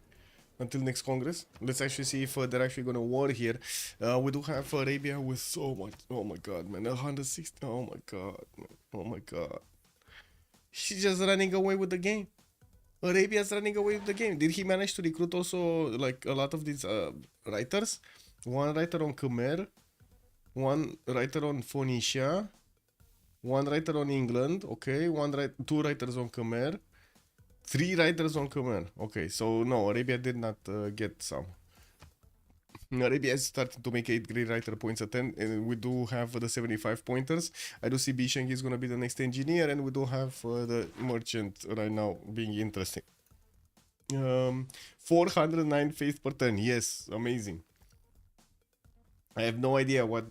Until next Congress. Let's actually see if they're actually gonna war here. We do have Arabia with so much. Oh my god, man. 160. Oh my god, man. Oh my god. She's just running away with the game. Arabia's running away with the game. Did he manage to recruit also like a lot of these writers? One writer on Khmer, one writer on Phoenicia, one writer on England, okay, two writers on Khmer, three writers on Khmer. Okay, so no, Arabia did not get some. Arabia is starting to make 8 great writer points at 10, and we do have the 75 pointers. I do see Bisheng is gonna be the next engineer, and we do have the merchant right now being interesting. 409 faith per turn. Yes, amazing. I have no idea why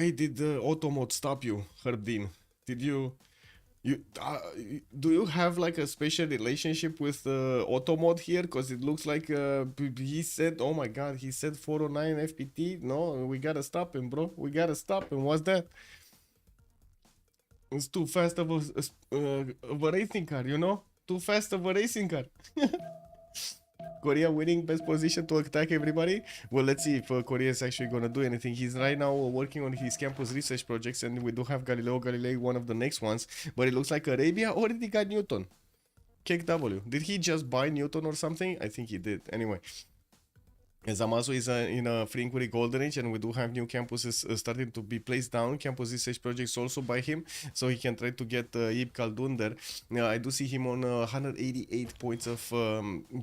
did the auto mode stop you, Herbdin? Did you do you have like a special relationship with auto mode here? Because it looks like he said, oh my god, he said 409 FPT. No, we gotta stop him, bro. We gotta stop him. What's that? It's too fast of a racing car, you know? Too fast of a racing car. Korea winning best position to attack everybody. Well, let's see if Korea is actually gonna do anything. He's right now working on his campus research projects, and we do have Galileo Galilei, one of the next ones. But it looks like Arabia already got Newton. KW. Did he just buy Newton or something? I think he did. Anyway. Zamasu is in a free inquiry golden age, and we do have new campuses starting to be placed down. Campus research projects also by him, so he can try to get Ib Khaldun there. I do see him on 188 points of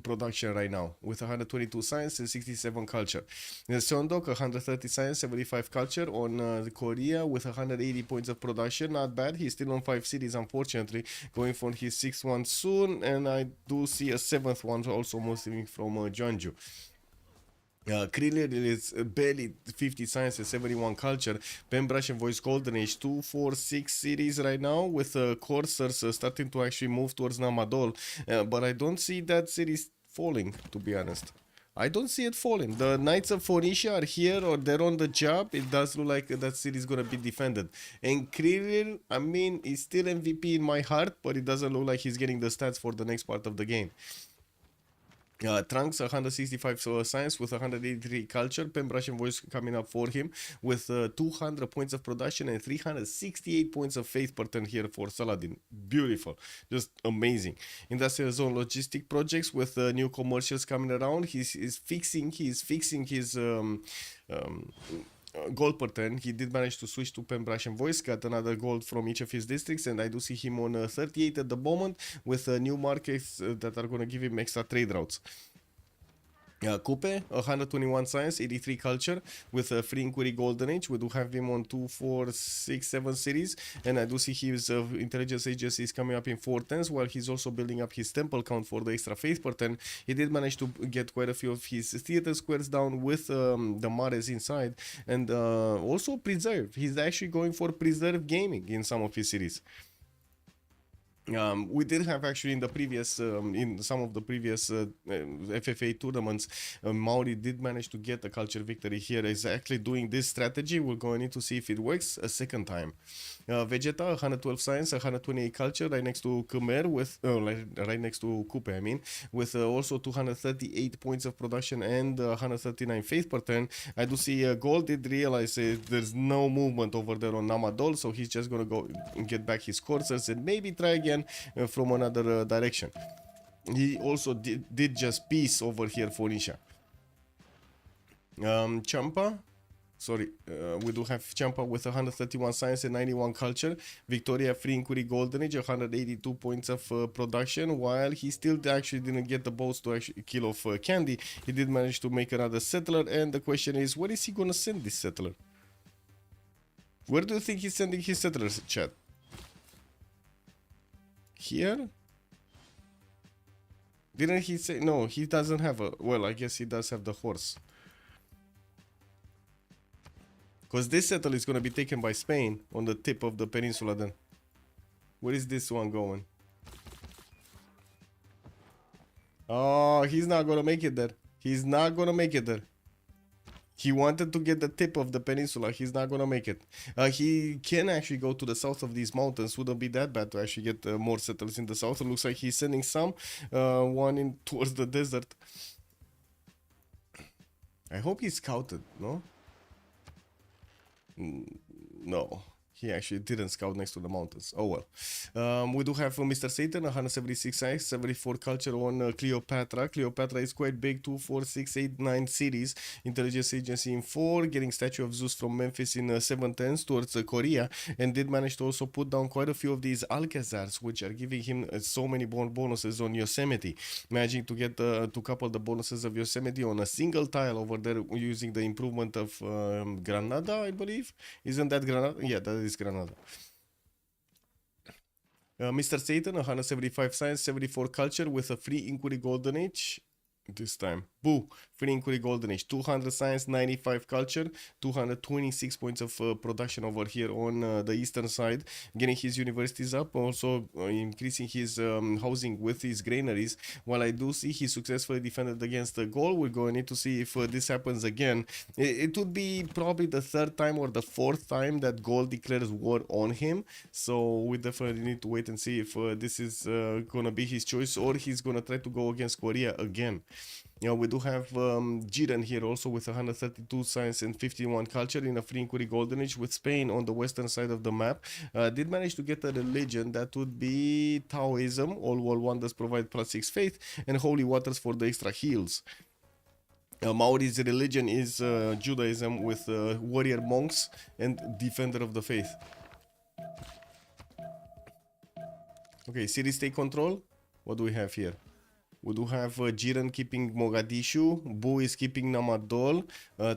production right now, with 122 science and 67 culture. Sondok, 130 science, 75 culture on Korea with 180 points of production. Not bad. He's still on 5 cities, unfortunately, going for his 6th one soon, and I do see a 7th one also moving from Jeonju. Kriller is barely 50 science and 71 culture. Pembrush and Voice Golden Age 246 series right now with coursers starting to actually move towards Namadol. But I don't see that series falling, to be honest. I don't see it falling. The Knights of Phoenicia are here or they're on the job. It does look like that series is gonna be defended. And Kriller, I mean, he's still MVP in my heart, but it doesn't look like he's getting the stats for the next part of the game. Trunks 165 science with 183 culture. Pembrush and Voice coming up for him with 200 points of production and 368 points of faith per turn here for Saladin. Beautiful, just amazing. Industrial Zone logistic projects with new commercials coming around. He's fixing his gold per turn. He did manage to switch to Pembrush and Voice, got another gold from each of his districts, and I do see him on 38 at the moment with new markets that are going to give him extra trade routes. Coupe, 121 science, 83 culture with a free inquiry golden age. We do have him on 2, 4, 6, 7 series, and I do see his intelligence agency is coming up in 4 turns, while he's also building up his temple count for the extra faith per turn. He did manage to get quite a few of his theater squares down with the mares inside, and also preserve. He's actually going for preserve gaming in some of his series. We did have actually in the previous, in some of the previous FFA tournaments, Maori did manage to get a culture victory here, exactly doing this strategy. We're going to need to see if it works a second time. Vegeta, 112 science, 128 culture, right next to Khmer with, right next to Coupe, I mean, with also 238 points of production and 139 faith per turn. I do see Gold did realize there's no movement over there on Namadol, so he's just going to go and get back his coursers and maybe try again from another direction. He also did just peace over here for Nisha. Champa, sorry, we do have Champa with 131 science and 91 culture. Victoria free inquiry golden age, 182 points of production. While he still actually didn't get the boats to actually kill off Candy, he did manage to make another settler. And the question is, where is he gonna send this settler? Where do you think he's sending his settlers, chat? Here? Didn't he say no? He doesn't have a, well, I guess he does have the horse, because this settle is going to be taken by Spain on the tip of the peninsula. Then where is this one going? Oh, he's not going to make it there. He's not going to make it there. He wanted to get the tip of the peninsula. He's not gonna make it. He can actually go to the south of these mountains. Wouldn't be that bad to actually get more settlers in the south. It looks like he's sending some one in towards the desert. I hope he's scouted. No. No. He actually didn't scout next to the mountains. Oh well. We do have Mr. Satan, 176 size, 74 culture on Cleopatra. Cleopatra is quite big, 2, 4, 6, 8, 9 series. Intelligence agency in 4, getting Statue of Zeus from Memphis in 7 turns towards Korea, and did manage to also put down quite a few of these Alcazars, which are giving him so many bonuses on Yosemite. Managing to get to couple the bonuses of Yosemite on a single tile over there using the improvement of Granada, I believe. Isn't that Granada? Yeah, that is Granada. Mr. Satan, 175 science, 74 culture with a free inquiry golden age. This time, boo, free inquiry golden age, 200 science, 95 culture, 226 points of production over here on the eastern side, getting his universities up, also increasing his housing with his granaries. While I do see he successfully defended against the goal, we're going to need to see if this happens again. It would be probably the 3rd time or the 4th time that goal declares war on him, so we definitely need to wait and see if this is gonna be his choice, or he's gonna try to go against Korea again. We do have Jiren here also with 132 science and 51 culture in a free inquiry golden age with Spain on the western side of the map. Did manage to get a religion that would be Taoism. All world wonders provide +6 faith, and holy waters for the extra heals. Maori's religion is Judaism with warrior monks and defender of the faith. Okay, city state control. What do we have here? We do have Jiren keeping Mogadishu, Bu is keeping Namadol,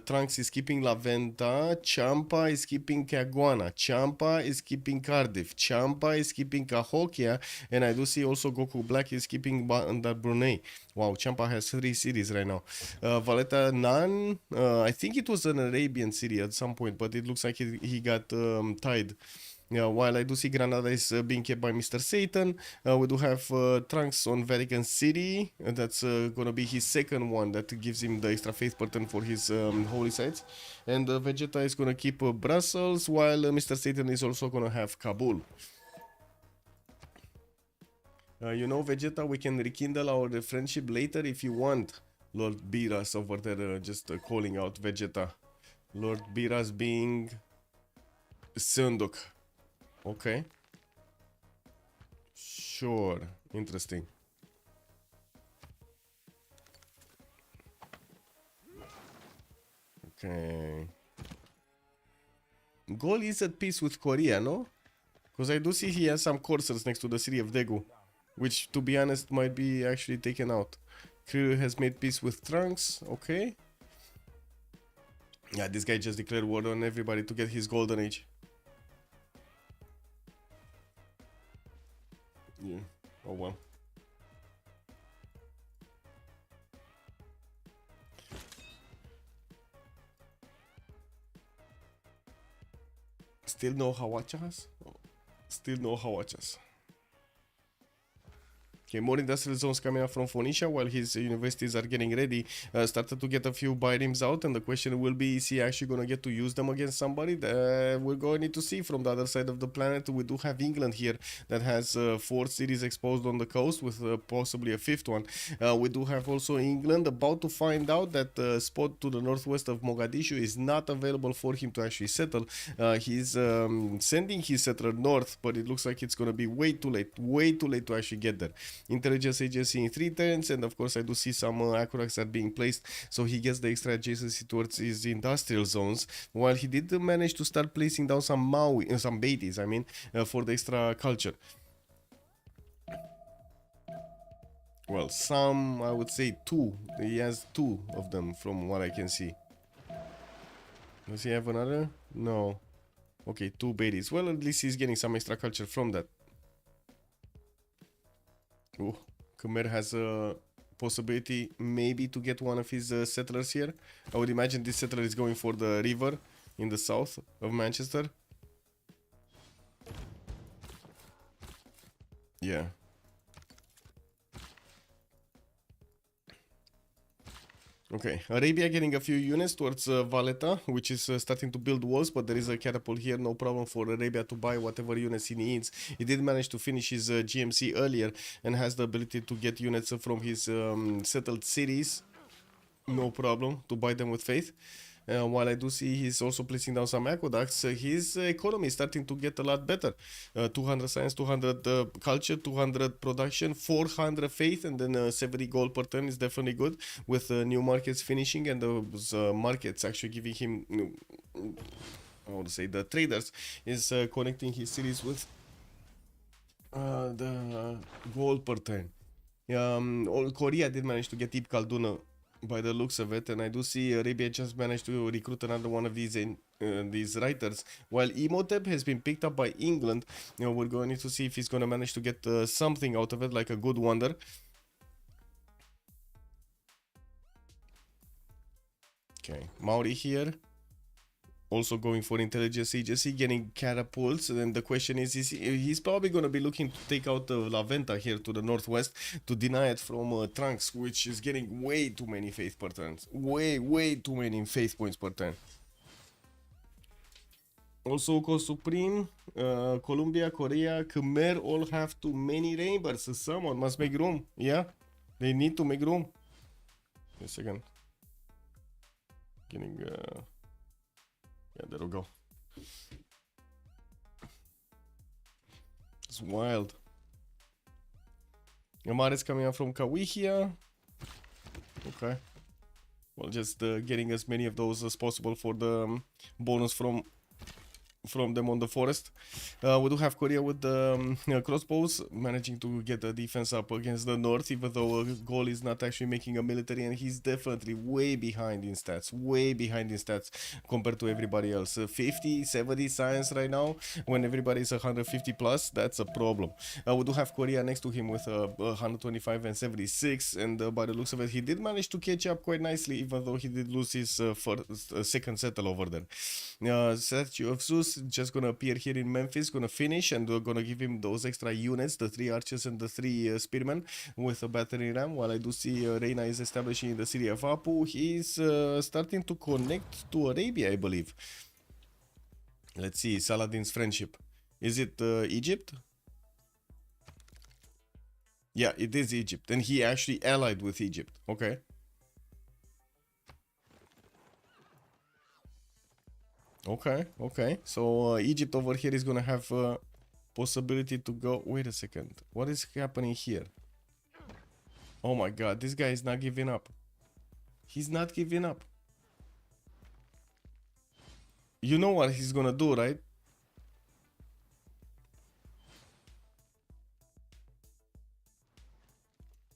Trunks is keeping La Venta, Champa is keeping Caguana, Champa is keeping Cardiff, Champa is keeping Cahokia, and I do see also Goku Black is keeping Bandar Brunei. Wow, Champa has 3 cities right now. Valletta Nan, I think it was an Arabian city at some point, but it looks like he got tied. Yeah, while I do see Granada is being kept by Mr. Satan, we do have Trunks on Vatican City. That's gonna be his second one that gives him the extra faith button for his holy sites. And Vegeta is gonna keep Brussels, while Mr. Satan is also gonna have Kabul. You know, Vegeta, we can rekindle our friendship later if you want. Lord Biras over there just calling out Vegeta. Lord Biras being Sunduk. Okay. Sure. Interesting. Okay. Gol is at peace with Korea, no? Because I do see he has some coursers next to the city of Daegu, which, to be honest, might be actually taken out. Krill has made peace with Trunks. Okay. Yeah, this guy just declared war on everybody to get his golden age. Yeah. Oh well. Still no hawachas? Still no hawachas. Okay, more industrial zones coming up from Phoenicia while his universities are getting ready. Started to get a few biomes out, and the question will be, is he actually going to get to use them against somebody? We're going to see from the other side of the planet. We do have England here that has 4 cities exposed on the coast with possibly a 5th one. We do have also England about to find out that the spot to the northwest of Mogadishu is not available for him to actually settle. He's sending his settler north, but it looks like it's going to be way too late to actually get there. Intelligence agency in 3 turns, and of course I do see some accuracs are being placed, so he gets the extra adjacency towards his industrial zones, while he did manage to start placing down some Maui, some Beatties, I mean, for the extra culture. Well, some, I would say 2. He has 2 of them from what I can see. Does he have another? No. Okay, 2 Beatties. Well, at least he's getting some extra culture from that. Oh, Khmer has a possibility maybe to get one of his settlers here. I would imagine this settler is going for the river in the south of Manchester. Yeah. Okay, Arabia getting a few units towards Valletta, which is starting to build walls, but there is a catapult here, no problem for Arabia to buy whatever units he needs. He did manage to finish his GMC earlier and has the ability to get units from his settled cities, no problem, to buy them with faith. While I do see he's also placing down some aqueducts, his economy is starting to get a lot better. 200 science, 200 culture, 200 production, 400 faith, and then 70 gold per turn is definitely good, with new markets finishing and those markets actually giving him, I would say, the traders is connecting his cities with the gold per turn. Korea did manage to get Ib Khaldun by the looks of it, and I do see Arabia just managed to recruit another one of these writers, while Imhotep has been picked up by England. We're going to see if he's going to manage to get something out of it, like a good wonder. Okay, Maori here, also going for intelligence agency, getting catapults, and then the question is he's probably going to be looking to take out La Venta here to the northwest to deny it from Trunks, which is getting way too many faith per turn, way too many faith points per turn. Also, Supreme, Colombia, Korea, Khmer all have too many rainbows, so someone must make room. Yeah, they need to make room. Wait a second. Getting yeah, there we go. It's wild. Yamar is coming up from Kawihia. Okay. Well, just getting as many of those as possible for the bonus from from them on the forest. We do have Korea with the crossbows, managing to get the defense up against the north, even though Gol is not actually making a military, and he's definitely way behind in stats, compared to everybody else. 50, 70 science right now, when everybody's 150 plus, that's a problem. We do have Korea next to him with 125 and 76, and by the looks of it, he did manage to catch up quite nicely, even though he did lose his second settle over there. Statue of Zeus just gonna appear here in Memphis, gonna finish, and we're gonna give him those extra units, the 3 archers and the 3 spearmen with a battery ram. While I do see Reina is establishing in the city of Apu, he's starting to connect to Arabia, I believe. Let's see, Saladin's friendship. Is it Egypt? Yeah, it is Egypt, and he actually allied with Egypt. Okay. Okay. So Egypt over here is gonna have possibility to go. Wait a second. What is happening here? Oh my god, this guy is not giving up. He's not giving up. You know what he's gonna do, right?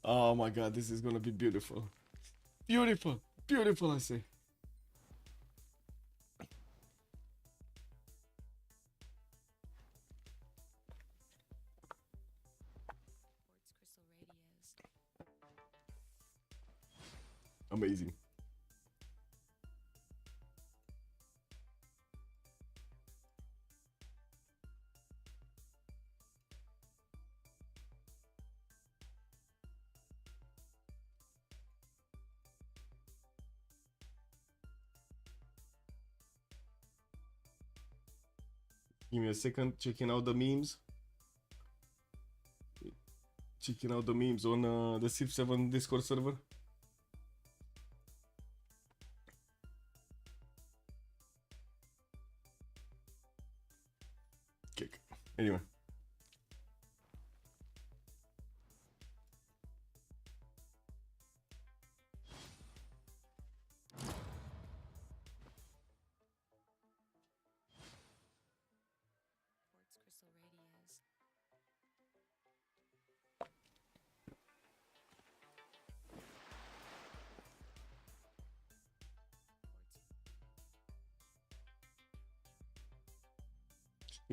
Oh my god, this is gonna be beautiful. Beautiful, I say. Amazing. Give me a second, checking out the memes. Checking out the memes on the Civ6 Discord server. Kick. Anyway.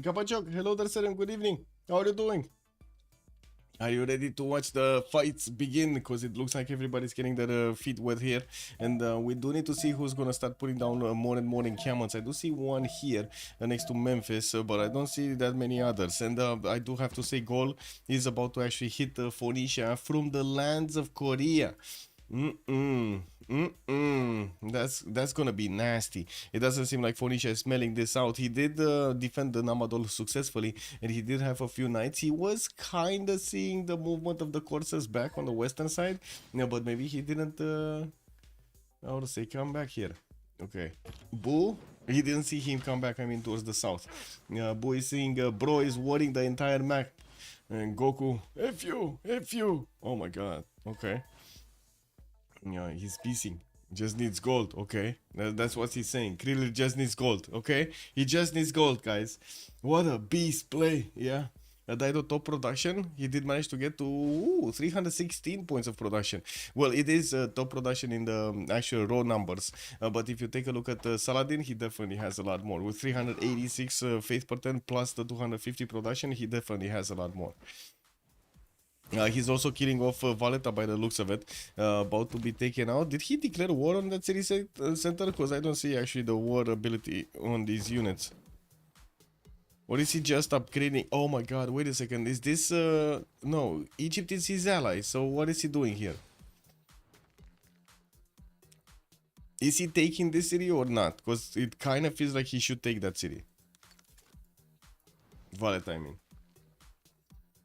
Kapachok, hello there, sir, and good evening. How are you doing? Are you ready to watch the fights begin? Because it looks like everybody's getting their feet wet here. And we do need to see who's going to start putting down more and more encampments. I do see one here next to Memphis, but I don't see that many others. And I do have to say Gol is about to actually hit Phoenicia from the lands of Korea. That's gonna be nasty. It doesn't seem like Phoenicia is smelling this out. He did defend the Namadol successfully, and he did have a few knights. He was kind of seeing the movement of the corsairs back on the western side, yeah, but maybe he didn't I would say come back here. Okay, Boo, he didn't see him come back, I mean towards the south. Boo is seeing Bro is warring the entire map, and Goku, F you, oh my god. Okay, yeah, he's piecing. Just needs gold, okay? That's what he's saying. Krillin just needs gold, okay? He just needs gold, guys. What a beast play, yeah. Daido top production, he did manage to get to 316 points of production. Well, it is top production in the actual raw numbers, but if you take a look at Saladin, he definitely has a lot more. With 386 faith per 10 plus the 250 production, he definitely has a lot more. He's also killing off Valeta by the looks of it, about to be taken out. Did he declare war on that city center? Because I don't see actually the war ability on these units. Or is he just upgrading? Oh my god, wait a second. Is this... no, Egypt is his ally, so what is he doing here? Is he taking this city or not? Because it kind of feels like he should take that city. Valeta, I mean.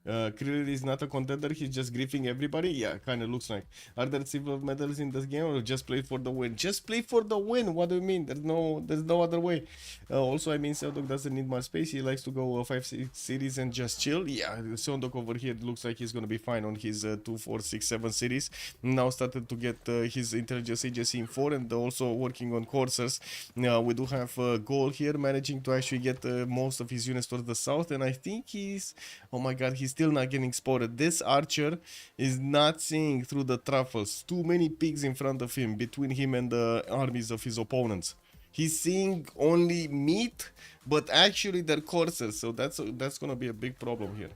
Krill is not a contender, he's just griefing everybody. Yeah, kind of looks like. Are there silver medals in this game or just play for the win? Just play for the win. What do you mean? There's no other way. Also, I mean, Seldog doesn't need more space. He likes to go 5-6 series and just chill. Yeah, Seldog over here looks like he's gonna be fine on his 2, 4, 6, 7 series. Now started to get his intelligence agency in 4 and also working on coursers. We do have a goal here, managing to actually get most of his units towards the south, and I think he's, oh my god, he's still not getting spotted. This archer is not seeing through the truffles. Too many pigs in front of him, between him and the armies of his opponents. He's seeing only meat, but actually they're coursers, so that's gonna be a big problem here.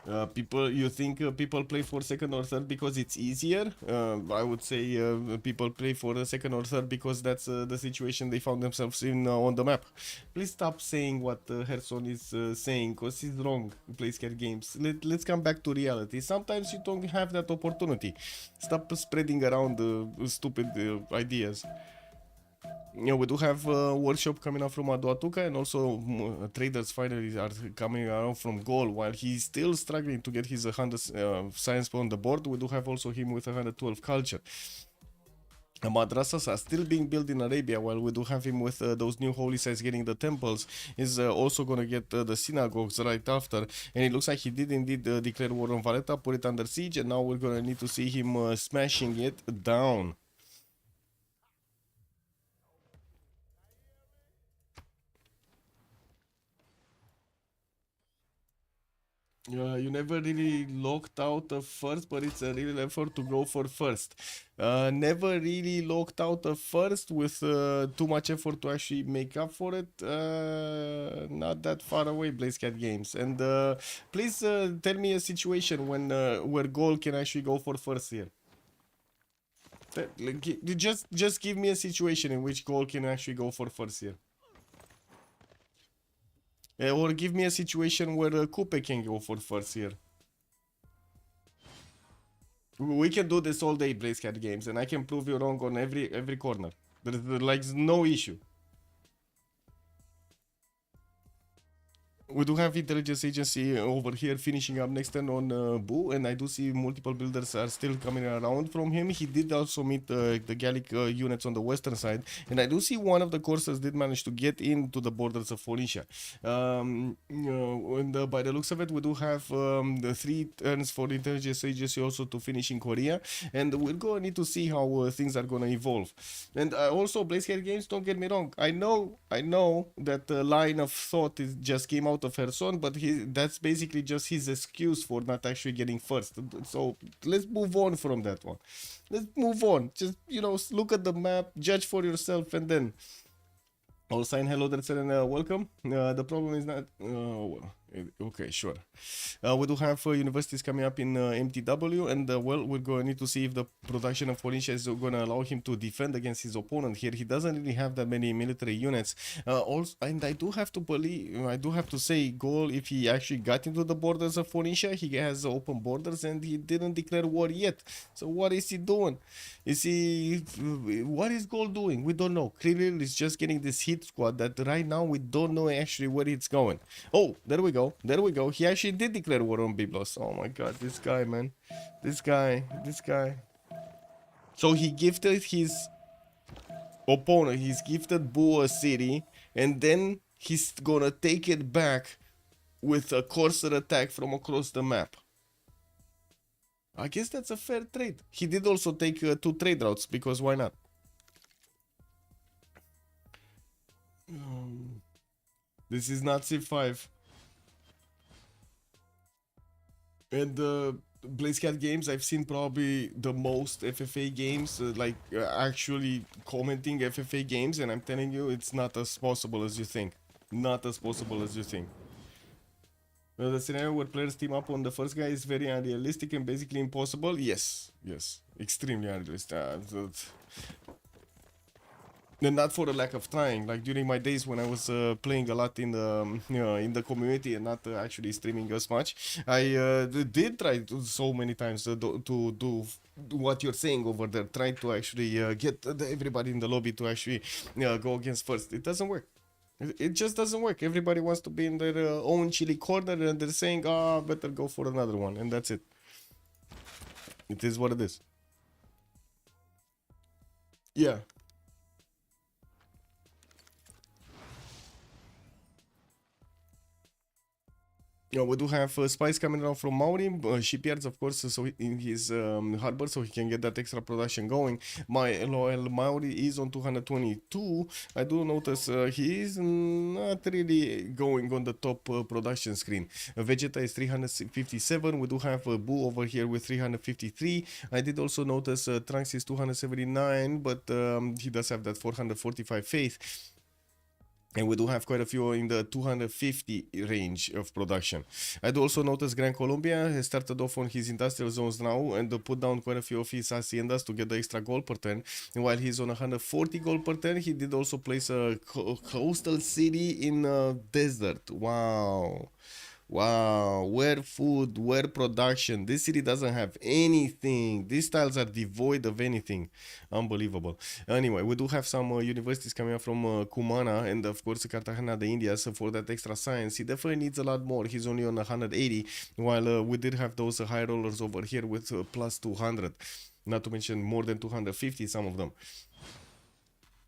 You think people play for second or third because it's easier? I would say people play for the second or third because that's the situation they found themselves in on the map. Please stop saying what Herson is saying, because he's wrong. Play scared games. Let's come back to reality. Sometimes you don't have that opportunity. Stop spreading around stupid ideas. Yeah, we do have a workshop coming up from Aduatuca, and also traders finally are coming around from Gaul, while he's still struggling to get his 100 science on the board. We do have also him with 112 culture. Madrasas are still being built in Arabia, while we do have him with those new holy sites getting the temples. Is also gonna get the synagogues right after, and it looks like he did indeed declare war on Valletta, put it under siege, and now we're gonna need to see him smashing it down. You never really locked out a first, but it's a real effort to go for first. Never really locked out a first with too much effort to actually make up for it. Not that far away, Blazecat Games. And please tell me a situation when where goal can actually go for first here. Just give me a situation in which goal can actually go for first here. Or give me a situation where Coupe can go for first here. We can do this all day, Blazecat Games, and I can prove you wrong on every corner. There's like no issue. We do have intelligence agency over here finishing up next turn on Boo, and I do see multiple builders are still coming around from him. He did also meet the Gallic units on the western side, and I do see one of the coursers did manage to get into the borders of Phoenicia. And by the looks of it, we do have the 3 turns for the intelligence agency also to finish in Korea, and we're going to need to see how things are going to evolve. And also, Blazehead Games, don't get me wrong, I know that the line of thought just came out of Herson, but that's basically just his excuse for not actually getting first. So let's move on from that one. Let's move on. Just, look at the map, judge for yourself, and then I'll sign hello there, and welcome. The problem is not... okay, sure. We do have universities coming up in MTW, and well, we're going to need to see if the production of Phoenicia is going to allow him to defend against his opponent here. He doesn't really have that many military units. Also, and I do have to say, Gaul, if he actually got into the borders of Phoenicia, he has open borders, and he didn't declare war yet. So what is he doing? What is Gaul doing? We don't know. Krillin is just getting this hit squad that right now we don't know actually where it's going. Oh, there we go. There we go. He actually did declare war on Byblos. Oh my god, this guy, man. This guy. So he gifted his opponent, he's gifted Boo a city, and then he's gonna take it back with a courser attack from across the map. I guess that's a fair trade. He did also take 2 trade routes, because why not? This is not Civ5. And Blazecat Games, I've seen probably the most FFA games, actually commenting FFA games, and I'm telling you, it's not as possible as you think. Not as possible as you think. The scenario where players team up on the first guy is very unrealistic and basically impossible. Yes, extremely unrealistic. And not for the lack of trying. Like during my days when I was playing a lot in the community and not actually streaming as much, I did try so many times to do what you're saying over there. Try to actually get everybody in the lobby to actually go against first. It doesn't work. It just doesn't work. Everybody wants to be in their own chilly corner, and they're saying, "Ah, better go for another one," and that's it. It is what it is. Yeah. Yeah, we do have spies coming around from Mauri, shipyards, of course, so in his harbor, so he can get that extra production going. My loyal Mauri is on 222. I do notice he is not really going on the top production screen. Vegeta is 357. We do have Boo over here with 353. I did also notice Trunks is 279, but he does have that 445 faith. And we do have quite a few in the 250 range of production. I do also notice Gran Colombia has started off on his industrial zones now and put down quite a few of his haciendas to get the extra gold per turn. And while he's on 140 gold per turn, he did also place a coastal city in a desert. Wow. Wow, where food, where production. This city doesn't have anything. These tiles are devoid of anything. Unbelievable. Anyway, we do have some universities coming up from Cumana and of course Cartagena de Indias for that extra science. He definitely needs a lot more. He's only on 180, while we did have those high rollers over here with plus 200. Not to mention more than 250, some of them.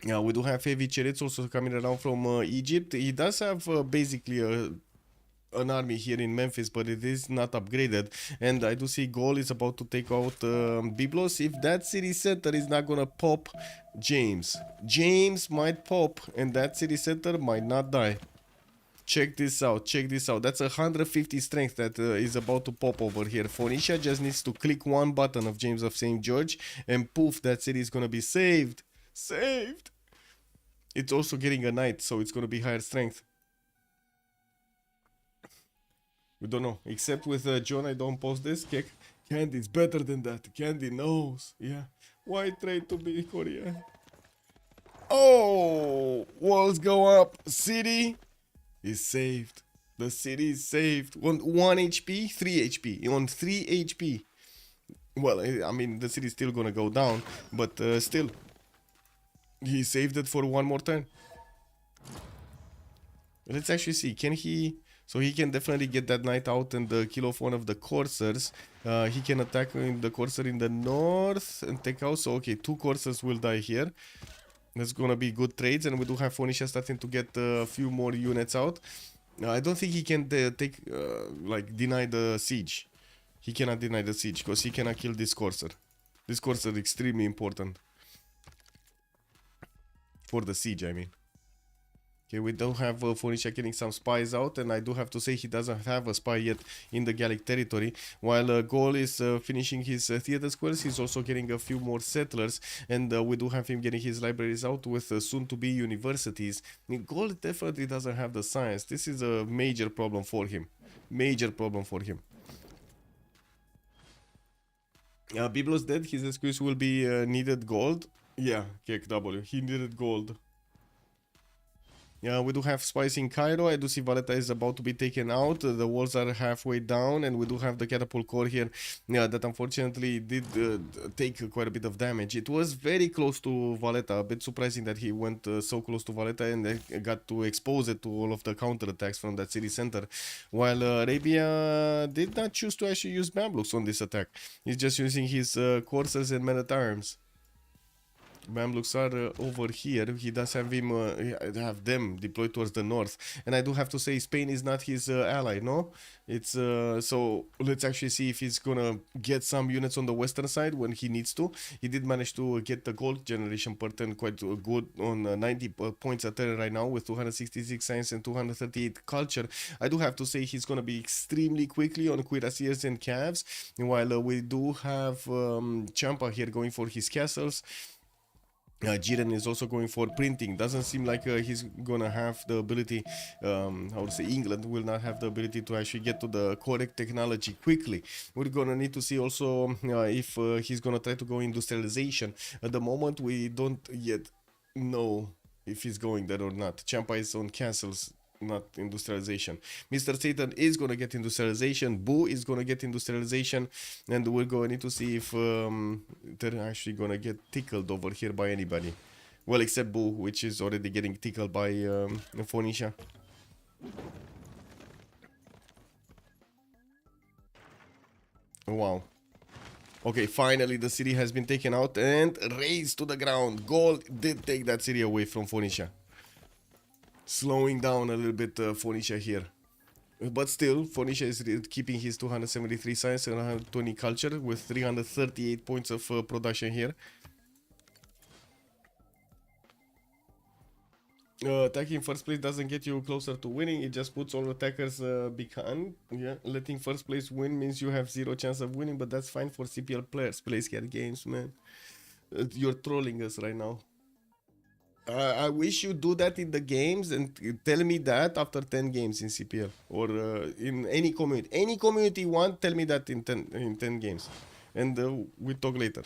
Yeah, we do have heavy chariots also coming around from Egypt. He does have basically an army here in Memphis, but it is not upgraded. And I do see Gaul is about to take out Byblos. If that city center is not gonna pop, James might pop, and that city center might not die. Check this out, check this out. That's 150 strength that is about to pop over here. Phoenicia just needs to click one button of James of St. George, and poof, that city is gonna be saved. Saved. It's also getting a knight, so it's gonna be higher strength. We don't know. Except with John, I don't post this. Candy's better than that. Candy knows. Yeah. Why trade to be Korean? Oh! Walls go up. City is saved. The city is saved. 1 HP, 3 HP. On 3 HP. Well, I mean, the city's still gonna go down. But still. He saved it for one more turn. Let's actually see. Can he... So he can definitely get that knight out and kill off one of the coursers. He can attack the courser in the north and take out. So okay, 2 coursers will die here. That's gonna be good trades, and we do have Phoenicia starting to get a few more units out. I don't think he can deny the siege. He cannot deny the siege because he cannot kill this courser. This courser is extremely important for the siege, I mean. Okay, we do have Phoenicia getting some spies out, and I do have to say he doesn't have a spy yet in the Gallic territory. While Gaul is finishing his theater squares, he's also getting a few more settlers, and we do have him getting his libraries out with soon-to-be universities. Gaul definitely doesn't have the science. This is a major problem for him. Major problem for him. Byblos dead, his excuse will be needed gold. Yeah, Kek W, he needed gold. Yeah, we do have spies in Cairo. I do see Valletta is about to be taken out. The walls are halfway down, and we do have the catapult core here that unfortunately did take quite a bit of damage. It was very close to Valletta. A bit surprising that he went so close to Valletta and got to expose it to all of the counterattacks from that city center. While Arabia did not choose to actually use Mamluks on this attack. He's just using his coursers and men-at-arms. Mamluks are over here. He does have them deployed towards the north, and I do have to say Spain is not his ally. No, it's so let's actually see if he's gonna get some units on the western side when he needs to. He did manage to get the gold generation per turn quite good on 90 points a turn right now with 266 science and 238 culture. I do have to say he's gonna be extremely quickly on cuirassiers and calves, while we do have Champa here going for his castles. Jiren is also going for printing. Doesn't seem like he's gonna have the ability, I would say England will not have the ability to actually get to the correct technology quickly. We're gonna need to see also if he's gonna try to go industrialization. At the moment we don't yet know if he's going there or not. Champa is on castles, not industrialization. Mr. Satan is gonna get industrialization. Boo is gonna get industrialization, and we're going to see if they're actually gonna get tickled over here by anybody. Well, except Boo, which is already getting tickled by Phoenicia. Wow. Okay, finally the city has been taken out and razed to the ground. Gold did take that city away from Phoenicia. Slowing down a little bit Phoenicia here. But still, Phoenicia is keeping his 273 science and 120 culture with 338 points of production here. Attacking first place doesn't get you closer to winning. It just puts all attackers behind. Yeah, letting first place win means you have zero chance of winning, but that's fine for CPL players. Play scared games, man. You're trolling us right now. I wish you do that in the games and tell me that after 10 games in CPL or in any community. Any community you want, tell me that in 10 games. And we talk later.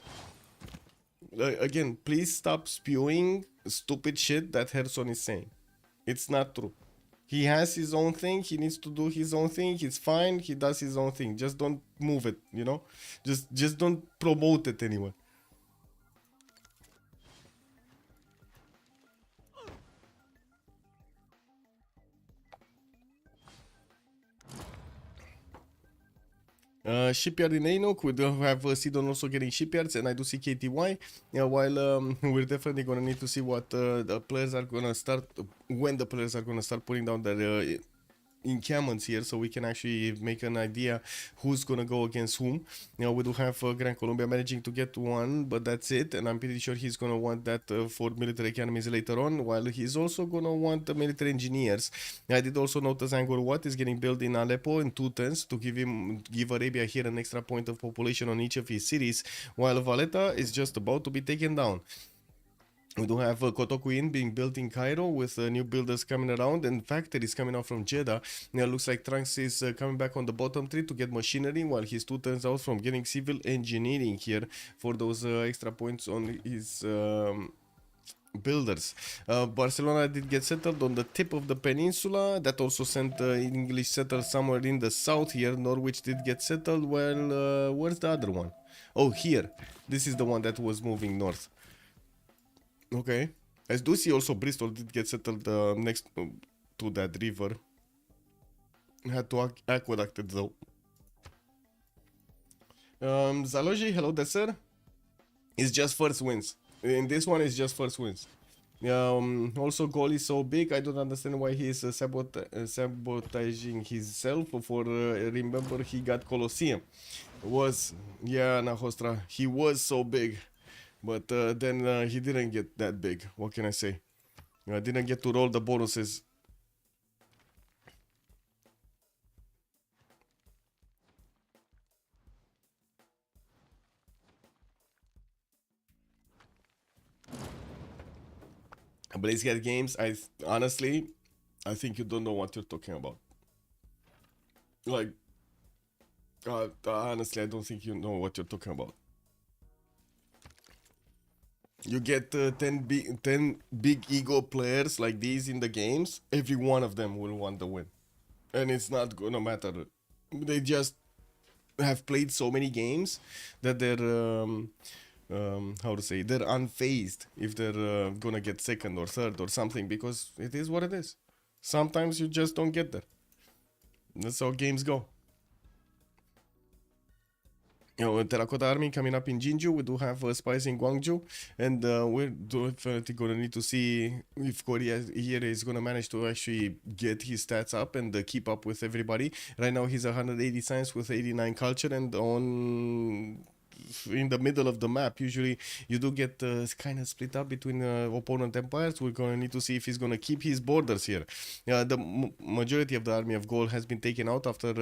Again, please stop spewing stupid shit that Herson is saying. It's not true. He has his own thing. He needs to do his own thing. He's fine. He does his own thing. Just don't move it, you know? Just don't promote it anywhere. Shipyard in Anok, we do have Sidon also getting shipyards, and I do see KTY. While we're definitely gonna need to see what the players are gonna start, when the players are gonna start putting down their encampments here, so we can actually make an idea who's gonna go against whom. We do have Grand Colombia managing to get one, but that's it, and I'm pretty sure he's gonna want that for military academies later on, while he's also gonna want the military engineers. I did also notice Angkor Wat is getting built in Aleppo in 2 turns to give Arabia here an extra point of population on each of his cities, while Valletta is just about to be taken down. We do have Kotokuin being built in Cairo with new builders coming around and factories coming out from Jeddah. Now it looks like Trunks is coming back on the bottom tree to get machinery, while his 2 turns out from getting civil engineering here for those extra points on his builders. Barcelona did get settled on the tip of the peninsula. That also sent English settlers somewhere in the south here. Norwich did get settled. Well, where's the other one? Oh, here. This is the one that was moving north. Okay. As do see also Bristol did get settled next to that river. Had to aqueduct it though. Zaloji, hello there, sir. It's just first wins. In this one, it's just first wins. Also, goal is so big. I don't understand why he is sabotaging himself. For remember, he got Colosseum. Yeah, Nahostra. He was so big. But then he didn't get that big. What can I say? I didn't get to roll the bonuses. Blazehead games, honestly, I think you don't know what you're talking about. Like, honestly, I don't think you know what you're talking about. You get 10 big ego players like these in the games, every one of them will want the win. And it's not gonna matter. They just have played so many games that they're, how to say, they're unfazed if they're gonna get second or third or something, because it is what it is. Sometimes you just don't get there. That's how games go. Terracotta Army coming up in Jinju. We do have spies in Gwangju, and we're definitely gonna need to see if Korea here is gonna manage to actually get his stats up and keep up with everybody. Right now he's 180 science with 89 culture, and in the middle of the map usually you do get kind of split up between opponent empires. We're gonna need to see if he's gonna keep his borders here. The majority of the army of gold has been taken out after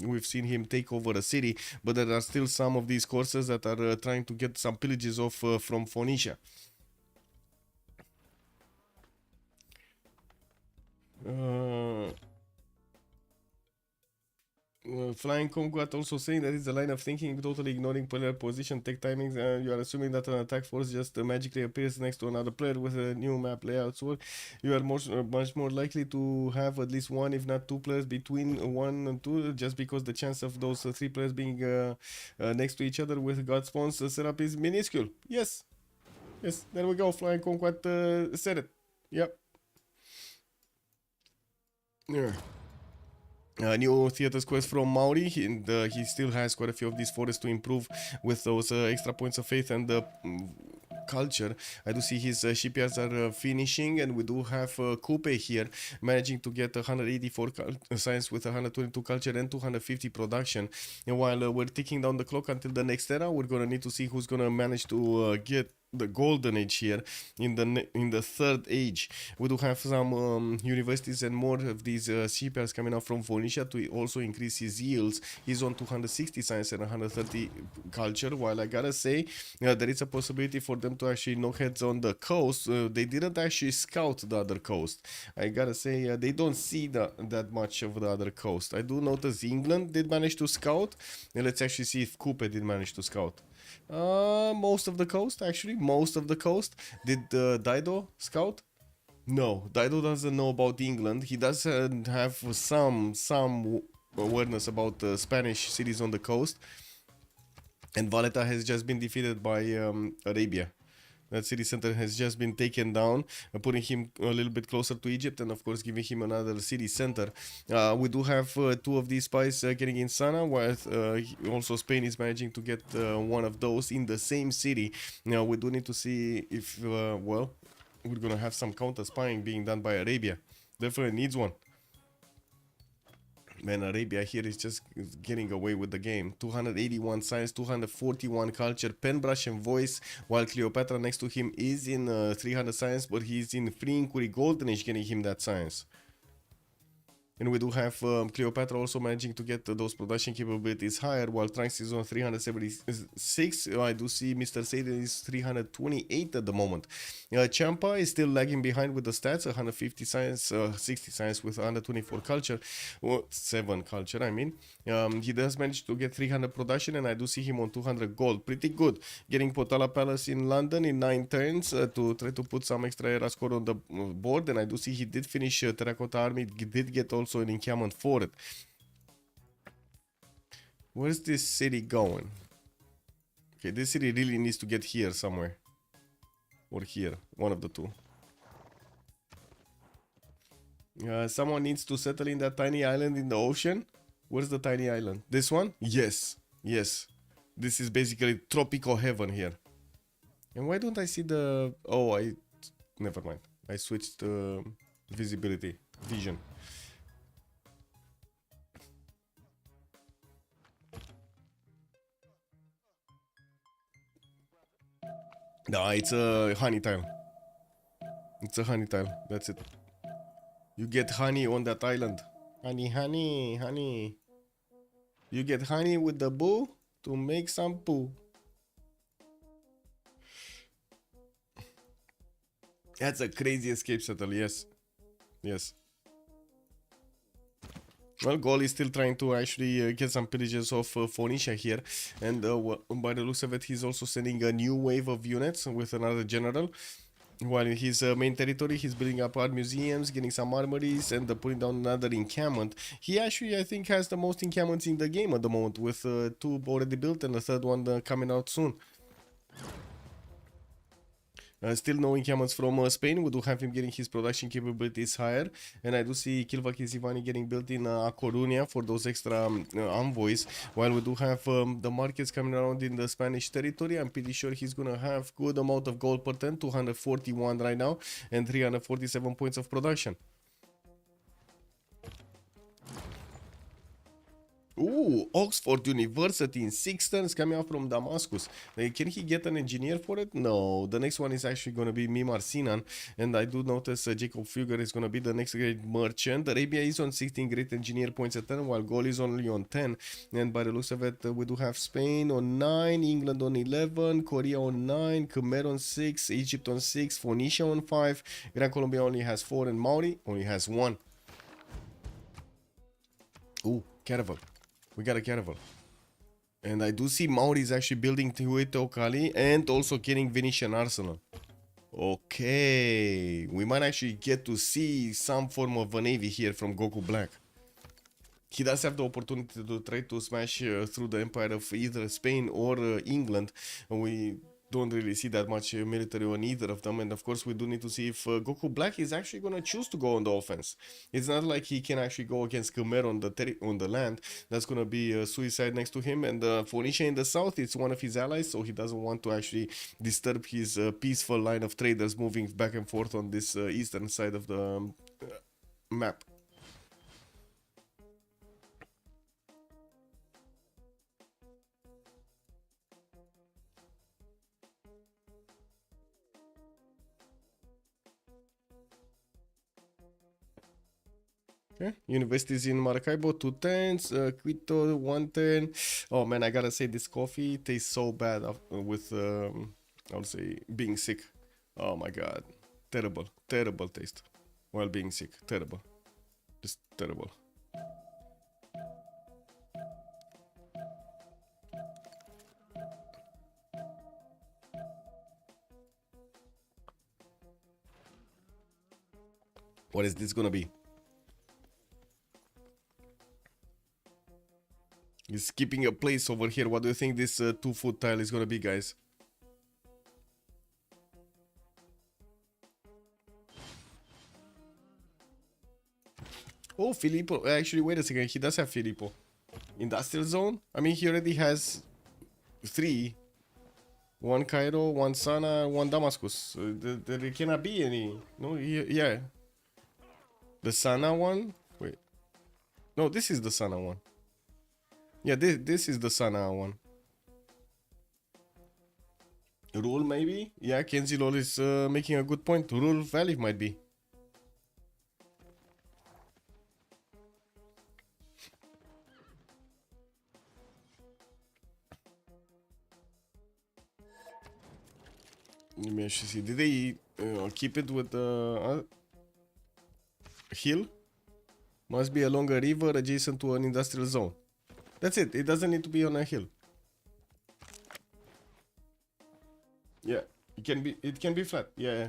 we've seen him take over a city, but there are still some of these courses that are trying to get some pillages off from Phoenicia. Flying Combat also saying that it's a line of thinking, totally ignoring player position, tech timings. You are assuming that an attack force just magically appears next to another player with a new map layout. So you are much more likely to have at least one, if not two players between one and two, just because the chance of those three players being next to each other with God spawns setup is minuscule. Yes, yes. There we go. Flying Combat said it. Yep. Yeah. New theaters quest from Maori. He still has quite a few of these forests to improve with those extra points of faith and culture. I do see his shipyards are finishing, and we do have Coupe here managing to get 184 science with 122 culture and 250 production. And while we're ticking down the clock until the next era, we're gonna need to see who's gonna manage to get the golden age here in the third age. We do have some universities and more of these shipyards coming out from Phoenicia to also increase his yields. He's on 260 science and 130 culture. While I gotta say there is a possibility for them to actually knock heads on the coast. They didn't actually scout the other coast. I gotta say they don't see that much of the other coast. I do notice England did manage to scout, and let's actually see if Coupe did manage to scout. Most of the coast, actually. Most of the coast. Did Dido scout? No, Dido doesn't know about England. He does have some awareness about Spanish cities on the coast. And Valletta has just been defeated by Arabia. That city center has just been taken down, putting him a little bit closer to Egypt, and of course giving him another city center. We do have two of these spies getting in Sana, while also Spain is managing to get one of those in the same city. Now we do need to see if, well, we're gonna have some counter spying being done by Arabia. Definitely needs one. Man, Arabia here is just getting away with the game. 281 science, 241 culture, pen, brush, and voice, while Cleopatra next to him is in 300 science, but he's in free inquiry golden age getting him that science. And we do have Cleopatra also managing to get those production capabilities higher, while Trunks is on 376. I do see Mr. Satan is 328 at the moment. Champa is still lagging behind with the stats, 150 science, 60 science with 124 culture, well, 7 culture, I mean. He does manage to get 300 production, and I do see him on 200 gold. Pretty good. Getting Potala Palace in London in 9 turns to try to put some extra era score on the board, and I do see he did finish Terracotta Army, did get also an encampment for it. Where's this city going? Okay, this city really needs to get here somewhere. Or here, one of the two. Someone needs to settle in that tiny island in the ocean. Where's the tiny island? This one? Yes, yes. This is basically tropical heaven here. And why don't I see the... Oh, never mind. I switched visibility, vision. No, it's a honey tile. It's a honey tile. That's it. You get honey on that island. Honey, honey, honey. You get honey with the boo to make some poo. That's a crazy escape shuttle, yes. Yes. Well, Gaul is still trying to actually get some pillages of Phoenicia here. And by the looks of it, he's also sending a new wave of units with another general. While in his main territory, he's building up art museums, getting some armories, and putting down another encampment. He actually, I think, has the most encampments in the game at the moment, with 2 already built and a third one coming out soon. Still no encampments from Spain. We do have him getting his production capabilities higher. And I do see Kilva Kizivani getting built in A Coruña for those extra envoys. While we do have the markets coming around in the Spanish territory, I'm pretty sure he's going to have good amount of gold per turn, 241 right now, and 347 points of production. Ooh, Oxford University in 6 turns coming out from Damascus. Can he get an engineer for it? No. The next one is actually going to be Mimar Sinan. And I do notice Jacob Fugger is going to be the next great merchant. Arabia is on 16 great engineer points a turn, while Gaul is only on 10. And by the looks of it, we do have Spain on 9, England on 11, Korea on 9, Khmer on 6, Egypt on 6, Phoenicia on 5, Gran Colombia only has 4, and Maori only has 1. Ooh, Caravel. We got a caravel. And I do see Maori's actually building Tehuetokali and also getting Venetian Arsenal. Okay, we might actually get to see some form of a navy here from Goku Black. He does have the opportunity to try to smash through the empire of either Spain or England. And we don't really see that much military on either of them. And of course, we do need to see if Goku Black is actually going to choose to go on the offense. It's not like he can actually go against Khmer on the land. That's going to be a suicide next to him. And Phoenicia in the south, it's one of his allies, so he doesn't want to actually disturb his peaceful line of traders moving back and forth on this eastern side of the map. Okay. Universities in Maracaibo, 210s, Quito, 110. Oh man, I gotta say, this coffee tastes so bad with, I'll say, being sick. Oh my god. Terrible, terrible taste. While being sick, terrible. Just terrible. What is this gonna be? He's keeping a place over here. What do you think this 2-foot tile is gonna be, guys? Oh, Filippo. Actually, wait a second. He does have Filippo. Industrial zone? I mean, he already has 3. 1 Cairo, 1 Sana, 1 Damascus. There cannot be any. No, yeah. The Sana one? Wait. No, this is the Sana one. Yeah, this is the Sana one. Rule maybe? Yeah, Kenzie Lol is making a good point. Rule Valley might be. Let me actually see. Did they keep it with the hill? Must be along a river adjacent to an industrial zone. That's it. It doesn't need to be on a hill. Yeah, it can be. It can be flat. Yeah.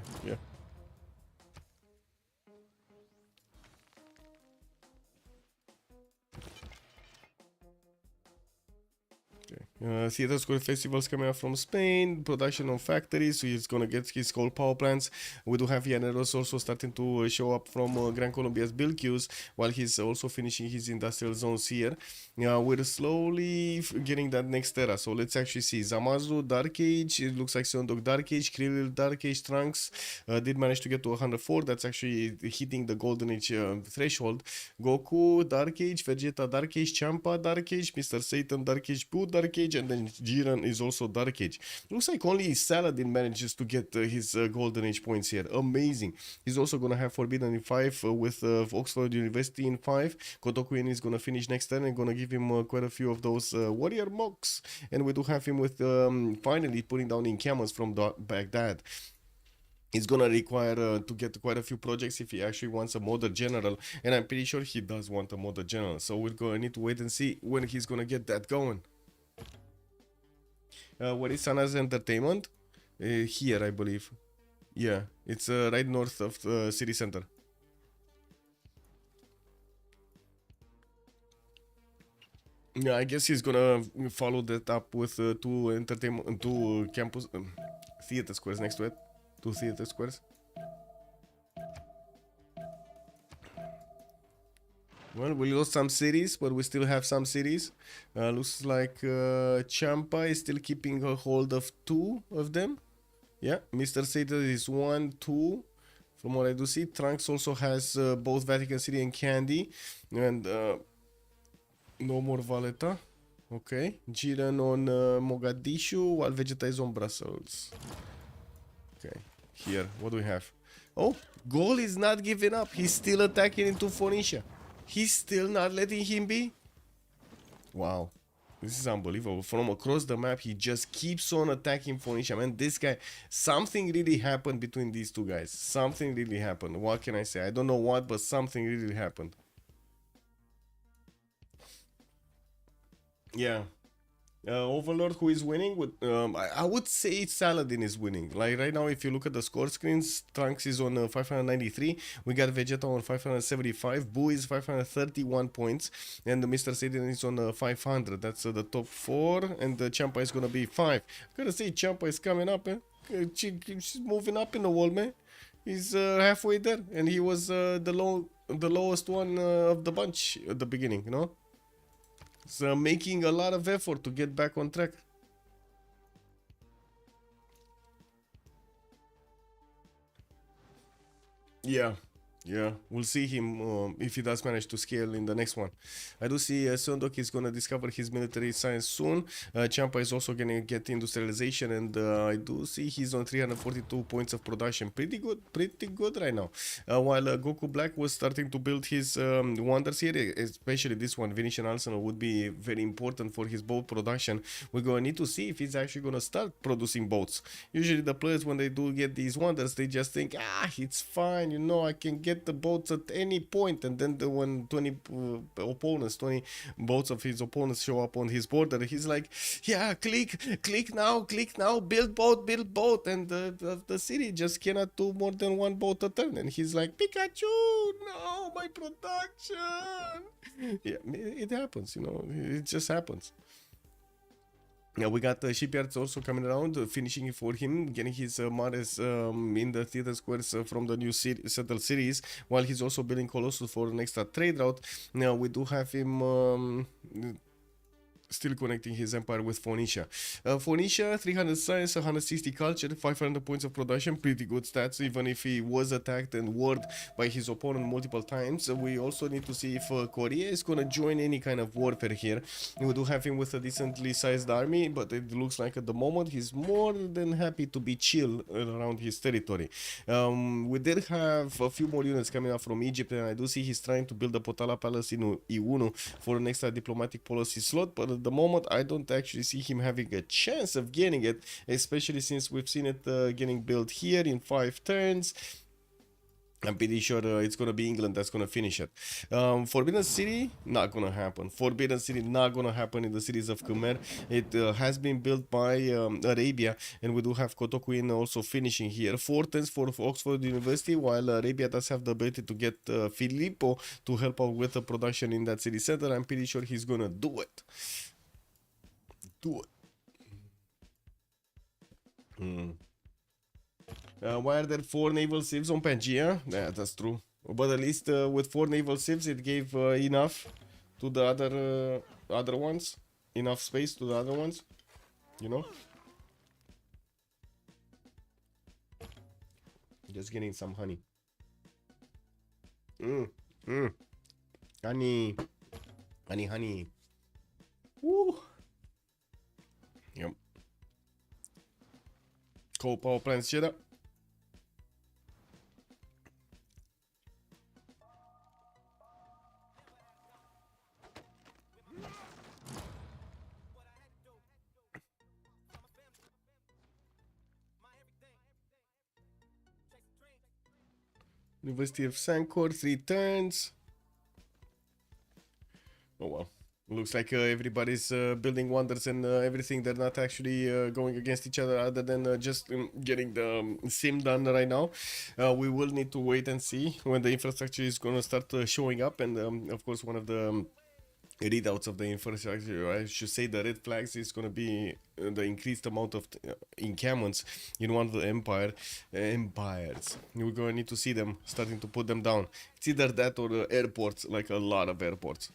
Theater Square Festivals coming out from Spain, production on factories, so he's gonna get his coal power plants. We do have Llaneros also starting to show up from Gran Colombia's build queues, while he's also finishing his industrial zones here. We're slowly getting that next era, so let's actually see. Zamazu, Dark Age, it looks like Seondok Dark Age, Krillil Dark Age, Trunks did manage to get to 104, that's actually hitting the Golden Age threshold. Goku, Dark Age, Vegeta, Dark Age, Champa, Dark Age, Mr. Satan, Dark Age, Boo, Dark Age, and then Jiren is also Dark Age. Looks like only Saladin manages to get his Golden Age points here. Amazing. He's also gonna have Forbidden in 5 with Oxford University in 5. Kotokuin is gonna finish next turn and gonna give him quite a few of those warrior mocks. And we do have him with finally putting down in camels from Baghdad. It's gonna require to get quite a few projects if he actually wants a modern general, and I'm pretty sure he does want a modern general, so we're gonna need to wait and see when he's gonna get that going. What is Sana's entertainment? Here, I believe. Yeah, it's right north of the city center. Yeah, I guess he's gonna follow that up with two campus theater squares next to it. 2 theater squares. Well, we lost some cities, but we still have some cities. Looks like Champa is still keeping a hold of 2 of them. Yeah, Mr. Satan is 1, 2. From what I do see, Trunks also has both Vatican City and Candy. And no more Valletta. Okay. Jiren on Mogadishu, while Vegeta is on Brussels. Okay. Here, what do we have? Oh, Gol is not giving up. He's still attacking into Phoenicia. He's still not letting him be? Wow. This is unbelievable. From across the map, he just keeps on attacking Phoenicia. Man, this guy... Something really happened between these two guys. Something really happened. What can I say? I don't know what, but something really happened. Yeah. Overlord, who is winning with I would say Saladin is winning. Like right now, if you look at the score screens, Trunks is on 593. We got Vegeta on 575. Boo is 531 points, and Mr. Satan is on 500. That's the top four, and the Champa is gonna be 5. I gotta say, Champa is coming up, eh? She's moving up in the wall, man. He's halfway there, and he was the lowest one of the bunch at the beginning, you know. So making a lot of effort to get back on track. Yeah, yeah, we'll see him if he does manage to scale in the next one. I do see Sundok is gonna discover his military science soon. Champa is also gonna get industrialization, and I do see he's on 342 points of production. Pretty good right now. While Goku Black was starting to build his wonders here, especially this one, Venetian Arsenal, would be very important for his boat production. We're gonna need to see if he's actually gonna start producing boats. Usually the players, when they do get these wonders, they just think, it's fine, you know, I can get the boats at any point. And then when 20 boats of his opponents show up on his border, he's like, yeah, click now, build boat. And the city just cannot do more than one boat a turn. And he's like, Pikachu, no, my production. Yeah, it happens, you know, it just happens. Yeah, we got shipyards also coming around, finishing for him, getting his Mares in the theater squares from the new settled cities, while he's also building Colossus for an extra trade route. Now we do have him still connecting his empire with Phoenicia. Phoenicia, 300 science, 160 culture, 500 points of production, pretty good stats, even if he was attacked and warred by his opponent multiple times. We also need to see if Korea is gonna join any kind of warfare here. We do have him with a decently sized army, but it looks like at the moment he's more than happy to be chill around his territory. We did have a few more units coming up from Egypt, and I do see he's trying to build a Potala Palace in Iunu for an extra diplomatic policy slot, but at the moment I don't actually see him having a chance of getting it, especially since we've seen it getting built here in 5 turns. I'm pretty sure it's gonna be England that's gonna finish it. Forbidden City, not gonna happen. Forbidden City, not gonna happen in the cities of Khmer. It has been built by Arabia, and we do have Kotokuin also finishing here. 4 turns for Oxford University, while Arabia does have the ability to get Filippo to help out with the production in that city center. I'm pretty sure he's gonna do it. Why are there 4 naval civs on Pangea? Yeah, that's true. But at least with 4 naval civs, it gave enough to the other ones. Enough space to the other ones. You know? Just getting some honey. Honey. Honey. Woo. Yep. Coal power plants shit up. University of Sancor, 3 turns. Oh well. Looks like everybody's building wonders and everything. They're not actually going against each other other than just getting the sim done right now. We will need to wait and see when the infrastructure is going to start showing up. And of course, one of the readouts of the infrastructure, I should say the red flags, is going to be the increased amount of encampments in one of the empires. We're going to need to see them starting to put them down. It's either that or airports, like a lot of airports.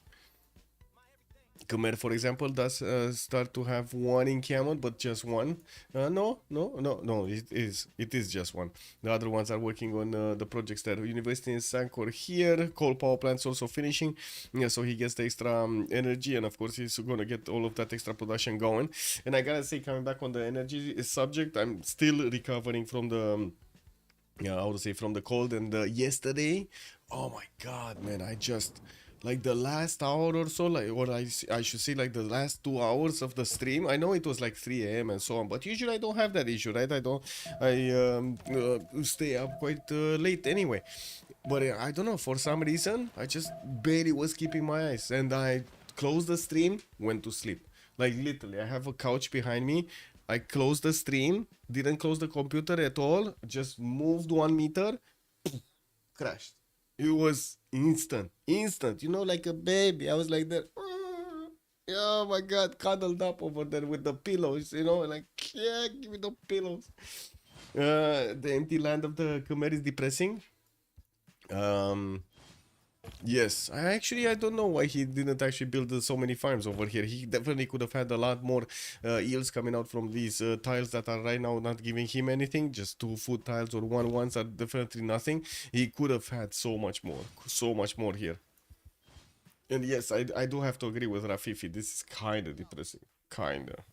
Khmer, for example, does start to have 1 encampment, but just 1. No, it is just 1. The other ones are working on the projects there. University in Sancor here, coal power plants also finishing, yeah, so he gets the extra energy, and of course he's gonna get all of that extra production going. And I gotta say, coming back on the energy subject, I'm still recovering from the how to say, from the cold. And yesterday, oh my god, man, I just, like, the last hour or so, like, or I should say, like, the last 2 hours of the stream, I know it was like 3 a.m. and so on, but usually I don't have that issue, right? I stay up quite late anyway. But I don't know, for some reason I just barely was keeping my eyes, and I closed the stream, went to sleep. Like literally, I have a couch behind me. I closed the stream, didn't close the computer at all, just moved 1 meter, crashed. It was instant, you know, like a baby. I was like that. Oh my god, cuddled up over there with the pillows, you know, like, yeah, give me the pillows. The empty land of the Khmer is depressing. Um, Yes, I don't know why he didn't actually build so many farms over here. He definitely could have had a lot more yields coming out from these tiles that are right now not giving him anything. Just 2 food tiles or 1-1s are definitely nothing. He could have had so much more here. And yes, I do have to agree with Rafifi. This is kinda depressing, kinda.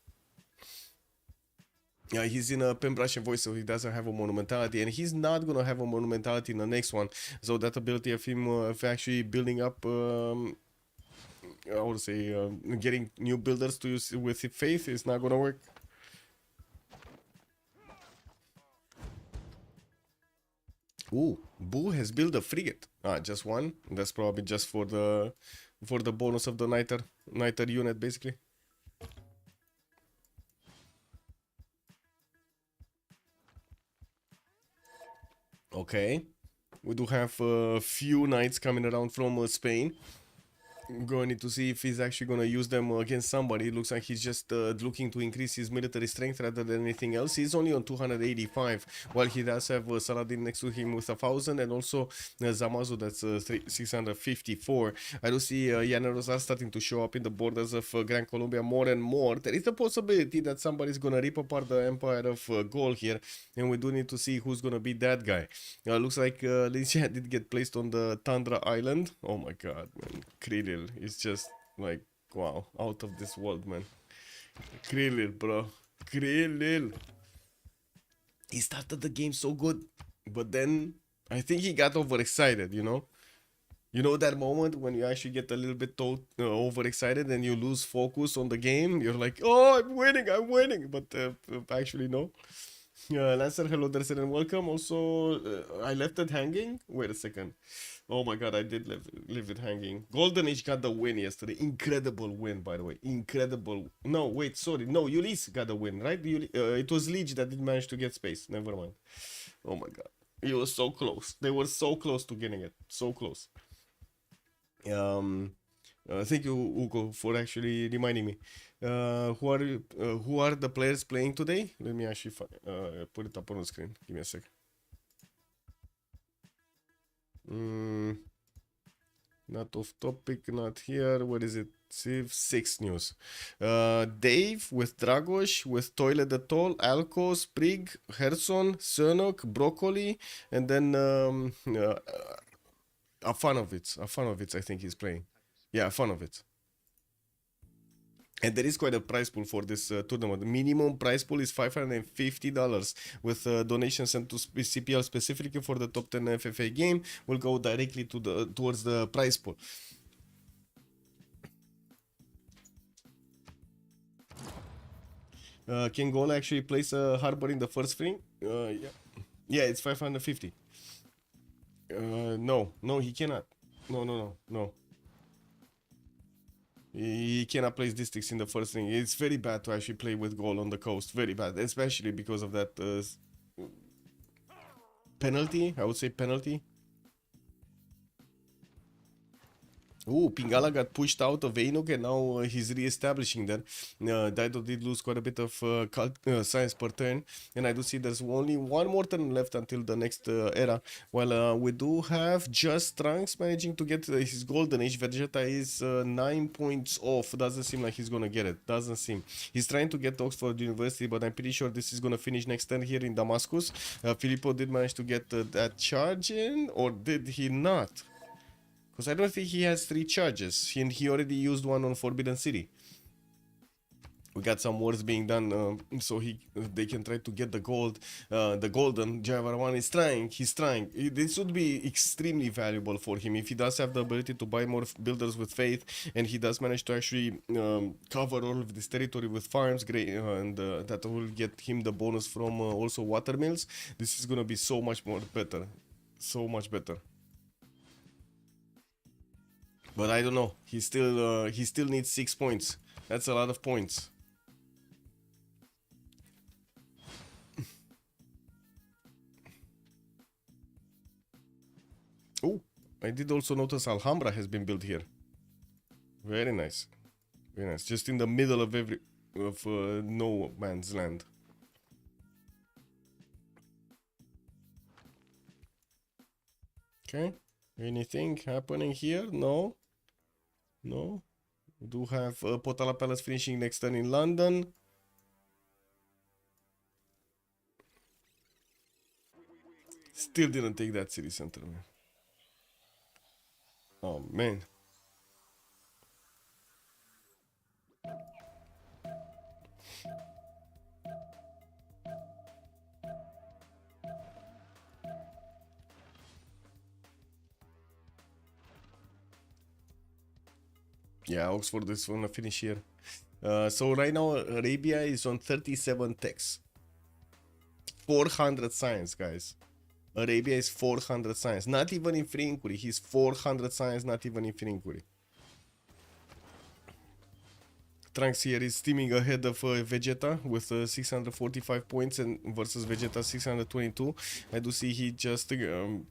Yeah, he's in a Pembrashian voice, so he doesn't have a monumentality, and he's not gonna have a monumentality in the next one. So that ability of him of actually building up, I would say, getting new builders to use with faith is not gonna work. Ooh, Boo has built a frigate. Ah, just one. That's probably just for the bonus of the niter unit, basically. Okay, we do have a few knights coming around from Spain. Going to see if he's actually going to use them against somebody. It looks like he's just looking to increase his military strength rather than anything else. He's only on 285, while he does have Saladin next to him with 1,000, and also Zamazu that's 654. I do see Llaneros are starting to show up in the borders of Gran Colombia more and more. There is a possibility that somebody's going to rip apart the empire of Gaul here, and we do need to see who's going to be that guy. Looks like Licia did get placed on the Tundra Island. Oh my god, man. Krillil is just like, wow, out of this world, man. Krillil, bro. Krillil. He started the game so good, but then I think he got overexcited, you know? You know that moment when you actually get a little bit overexcited and you lose focus on the game? You're like, oh, I'm winning. But actually, no. Lancer, hello, Dersen, and welcome. Also, I left it hanging. Wait a second. Oh my god, I did leave it hanging. Golden Age got the win yesterday. Incredible win, by the way. Incredible. No, wait, sorry. No, Ulysse got the win, right? It was Leech that did manage to get space. Never mind. Oh my god. It was so close. They were so close to getting it. So close. Thank you, Ugo, for actually reminding me. Who are the players playing today? Let me actually put it up on the screen. Give me a second. Not off topic, not here. What is it? Civ6 news. Dave with Dragos, with Toilet Atoll, Alco, Sprig, Herson, Sernok, Broccoli, and then Afanovitz, I think he's playing. Yeah, Afanovitz. And there is quite a prize pool for this tournament. The minimum prize pool is $550 with donations sent to CPL specifically for the top 10 FFA game. Will go directly towards the prize pool. Can Gola actually place a harbor in the first frame? Yeah, it's 550. No, he cannot. No. He cannot place districts in the first ring. It's very bad to actually play with goal on the coast. Very bad, especially because of that penalty. I would say penalty. Ooh, Pingala got pushed out of Ainuk and now he's re-establishing that. Dido did lose quite a bit of science per turn, and I do see there's only one more turn left until the next era. While we do have just Trunks managing to get his golden age. Vegeta is 9 points off. Doesn't seem like he's gonna get it. Doesn't seem. He's trying to get Oxford University, but I'm pretty sure this is gonna finish next turn here in Damascus. Filippo did manage to get that charge in, or did he not? Because I don't think he has 3 charges. He already used one on Forbidden City. We got some wars being done so they can try to get the gold, the golden. Javar1 is trying. He's trying. This would be extremely valuable for him if he does have the ability to buy more builders with faith, and he does manage to actually cover all of this territory with farms. Great, and that will get him the bonus from also watermills. This is gonna be so much more better, so much better. But I don't know. He still needs 6 points. That's a lot of points. Oh, I did also notice Alhambra has been built here. Very nice. Very nice. Just in the middle of no man's land. Okay. Anything happening here? No. No. We do have Potala Palace finishing next turn in London. Still didn't take that city center, man. Oh, man. Yeah, Oxford is gonna finish here. So right now Arabia is on 37 techs. 400 science, guys. Arabia is 400 science. Not even in free inquiry. He's 400 science, not even in free inquiry. Trunks here is steaming ahead of Vegeta with 645 points and versus Vegeta 622. I do see he just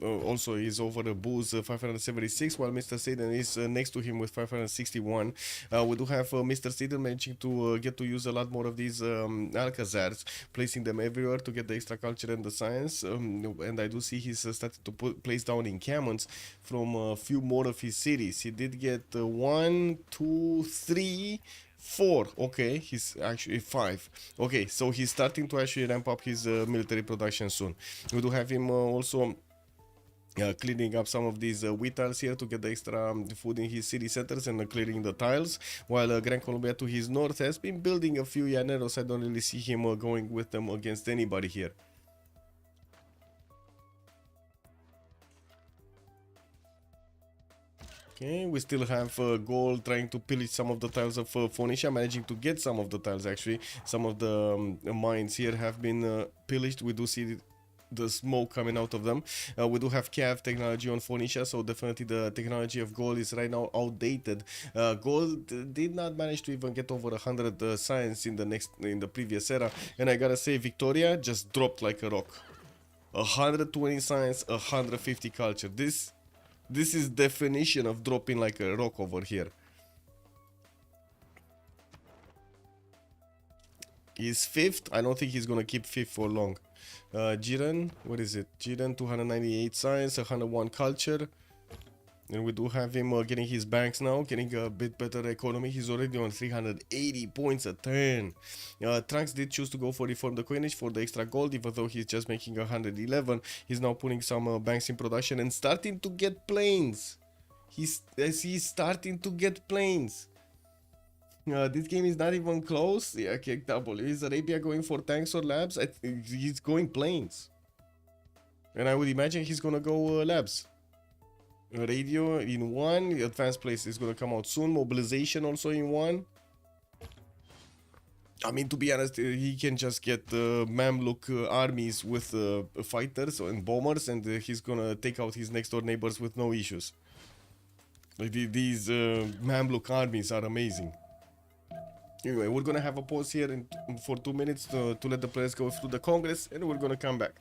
also is over the Boo's 576, while Mr. Satan is next to him with 561. We do have Mr. Satan managing to get to use a lot more of these Alcazars, placing them everywhere to get the extra culture and the science. And I do see he's started to place down encampments from a few more of his cities. He did get 1, 2, 3, 4. Okay, he's actually 5. Okay, so he's starting to actually ramp up his military production soon. We do have him also cleaning up some of these wheat tiles here to get the extra food in his city centers and clearing the tiles, while Gran Colombia to his north has been building a few llaneros. I don't really see him going with them against anybody here. Okay, we still have Gold trying to pillage some of the tiles of Phoenicia, managing to get some of the tiles actually. Some of the mines here have been pillaged. We do see the smoke coming out of them. We do have Cav technology on Phoenicia, so definitely the technology of Gold is right now outdated. Gold did not manage to even get over 100 science in the previous era, and I gotta say Victoria just dropped like a rock. 120 science, 150 culture. This is definition of dropping like a rock over here. He's 5th. I don't think he's gonna keep 5th for long. Jiren, what is it? Jiren, 298 science, 101 culture. And we do have him getting his banks now, getting a bit better economy. He's already on 380 points a turn. Trunks did choose to go for reform the coinage for the extra gold, even though he's just making 111. He's now putting some banks in production and starting to get planes. He's starting to get planes. This game is not even close. Yeah, kick double. Is Arabia going for tanks or labs? He's going planes. And I would imagine he's gonna go labs. Radio in 1, advanced place is gonna come out soon. Mobilization also in 1. I mean, to be honest, he can just get Mamluk armies with fighters and bombers, and he's gonna take out his next door neighbors with no issues. Like these Mamluk armies are amazing. Anyway, we're gonna have a pause here for 2 minutes to let the players go through the Congress, and we're gonna come back.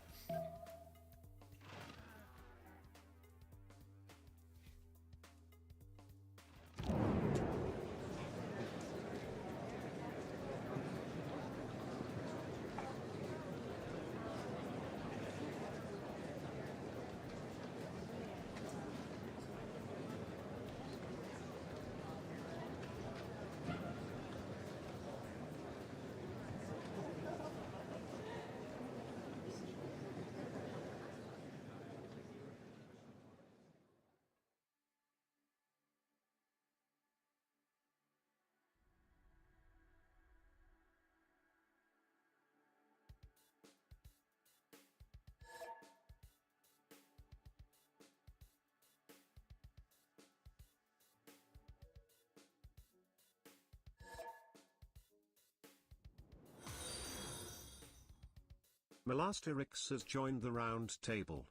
Melasterix has joined the round table.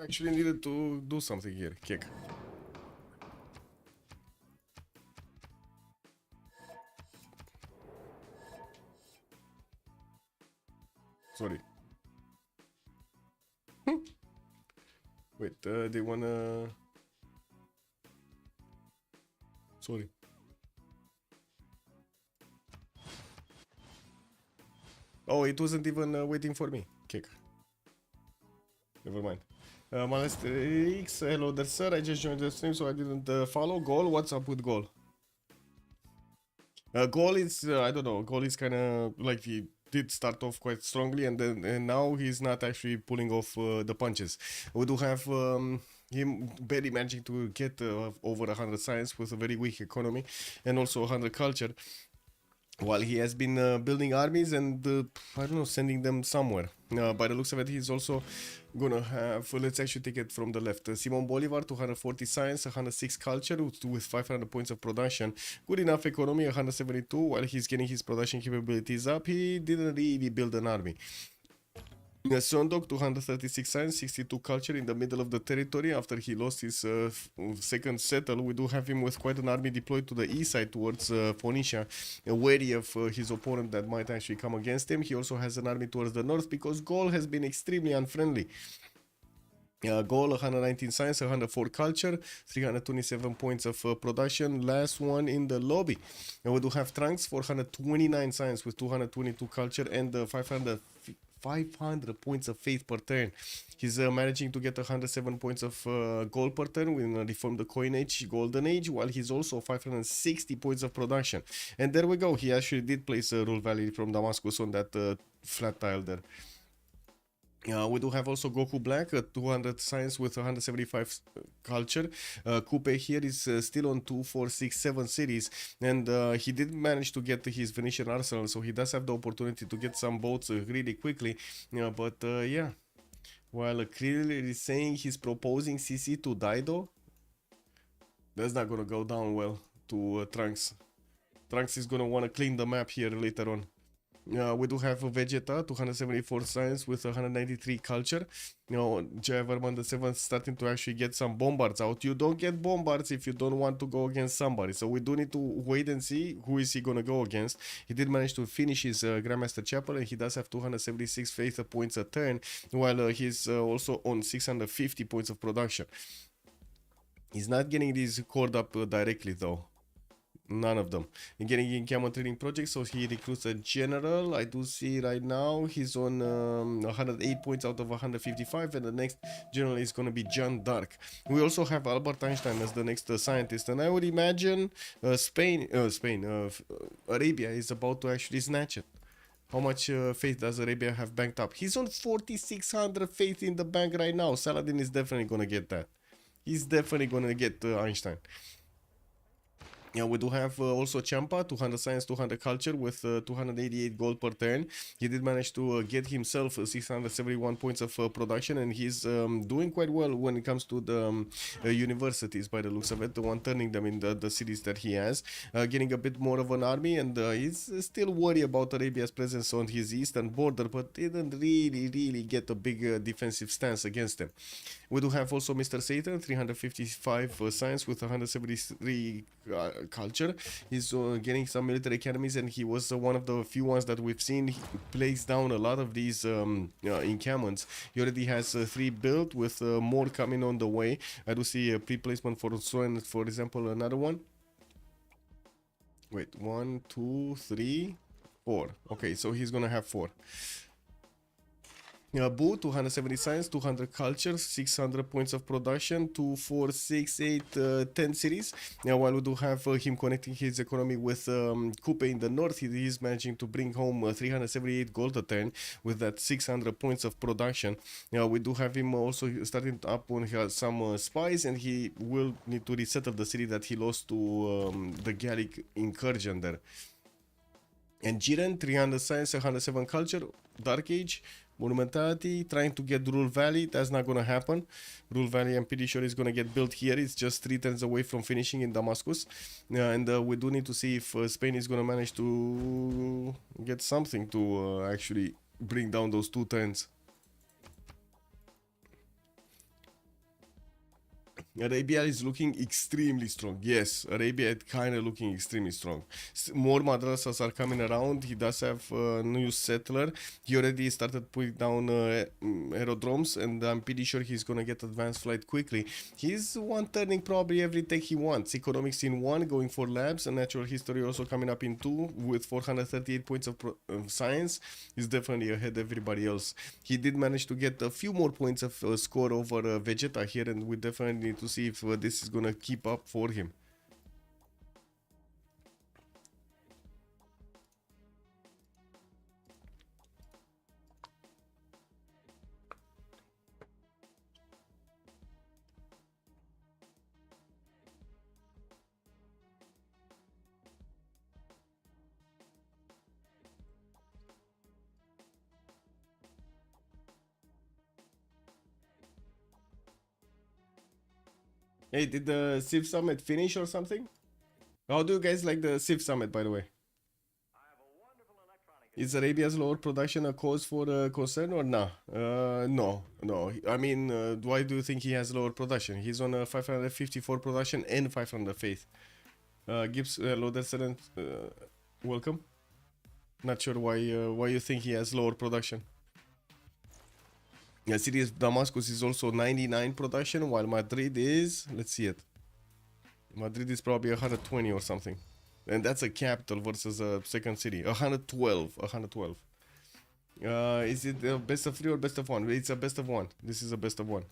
Actually needed to do something here. Kick. Sorry. Wait, they wanna... Sorry. Oh, it wasn't even waiting for me. Kick. Never mind. Malester X, hello there, sir. I just joined the stream, so I didn't follow. Goal, what's up with Goal? Goal is, I don't know, Goal is kind of like he did start off quite strongly, and then now he's not actually pulling off the punches. We do have him barely managing to get over 100 science with a very weak economy and also 100 culture, while he has been building armies and I don't know, sending them somewhere. By the looks of it, he's also gonna have, let's actually take it from the left. Simon Bolivar, 240 science, 106 culture with 500 points of production. Good enough economy, 172. While he's getting his production capabilities up, he didn't really build an army. Sondok, 236 science, 62 culture in the middle of the territory. After he lost his second settle, we do have him with quite an army deployed to the east side towards Phoenicia, wary of his opponent that might actually come against him. He also has an army towards the north because Gaul has been extremely unfriendly. Goal 119 science, 104 culture, 327 points of production. Last one in the lobby. And we do have Trunks, 429 science with 222 culture and 500 points of faith per turn. He's managing to get 107 points of gold per turn when reform the coin age, golden age, while he's also 560 points of production. And there we go. He actually did place Rule Valley from Damascus on that flat tile there. We do have also Goku Black, 200 science with 175 culture. Coupe here is still on 2, 4, 6, 7 cities, and he did manage to get his Venetian arsenal, so he does have the opportunity to get some boats really quickly. But yeah, while clearly is saying he's proposing CC to Dido, that's not gonna go down well to Trunks. Trunks is gonna want to clean the map here later on. We do have Vegeta, 274 science with 193 culture. Javerman the 7th starting to actually get some bombards out. You don't get bombards if you don't want to go against somebody. So we do need to wait and see who is he gonna go against. He did manage to finish his Grandmaster Chapel, and he does have 276 faith points a turn, while he's also on 650 points of production. He's not getting these called up directly though. None of them. And getting in Camel Training Project, so he recruits a general. I do see right now he's on 108 points out of 155, and the next general is going to be John Dark. We also have Albert Einstein as the next scientist, and I would imagine Arabia is about to actually snatch it. How much faith does Arabia have banked up? He's on 4,600 faith in the bank right now. Saladin is definitely going to get that. He's definitely going to get Einstein. Yeah, we do have also Champa, 200 science, 200 culture with 288 gold per turn. He did manage to get himself 671 points of production, and he's doing quite well when it comes to the universities by the looks of it, the one turning them in the cities that he has, getting a bit more of an army, and he's still worried about Arabia's presence on his eastern border, but didn't really get a big defensive stance against them. We do have also Mr. Satan, 355 science with 173 culture. He's getting some military academies, and he was one of the few ones that we've seen place down a lot of these encampments. He already has 3 built, with more coming on the way. I do see a pre-placement for Swan, for example, another one. Wait, 1, 2, 3, 4. Okay, so he's gonna have 4. Boo, 270 science, 200 culture, 600 points of production, 2, 4, 6, 8, 10 cities. While we do have him connecting his economy with Coupe in the north, he is managing to bring home 378 gold a turn with that 600 points of production. We do have him also starting up on some spies, and he will need to resettle the city that he lost to the Gallic incursion there. And Jiren, 300 science, 107 culture, Dark Age, Monumentality, trying to get Rule Valley. That's not gonna happen. Rule Valley, I'm pretty sure, is gonna get built here. It's just 3 turns away from finishing in Damascus. And we do need to see if Spain is gonna manage to get something to actually bring down those 2 turns. Arabia is looking extremely strong. Yes, Arabia is kind of looking extremely strong. More madrasas are coming around. He does have a new settler. He already started putting down aerodromes, and I'm pretty sure he's gonna get advanced flight quickly. He's one turning probably every tech he wants. Economics in 1, going for labs, and natural history also coming up in 2 with 438 points of science. He's definitely ahead of everybody else. He did manage to get a few more points of score over Vegeta here, and we definitely need to see if this is gonna keep up for him. Hey, did the Civ Summit finish or something? How do you guys like the Civ Summit, by the way? Is Arabia's lower production a cause for concern or nah? No. I mean, why do you think he has lower production? He's on a 554 production and 500 faith. Gibbs, Loader Seven, welcome. Not sure why you think he has lower production. Yeah, city of Damascus is also 99 production, while Madrid is, let's see it. Madrid is probably 120 or something. And that's a capital versus a second city. 112. Is it a best of 3 or best of 1? It's a best of 1. This is a best of 1.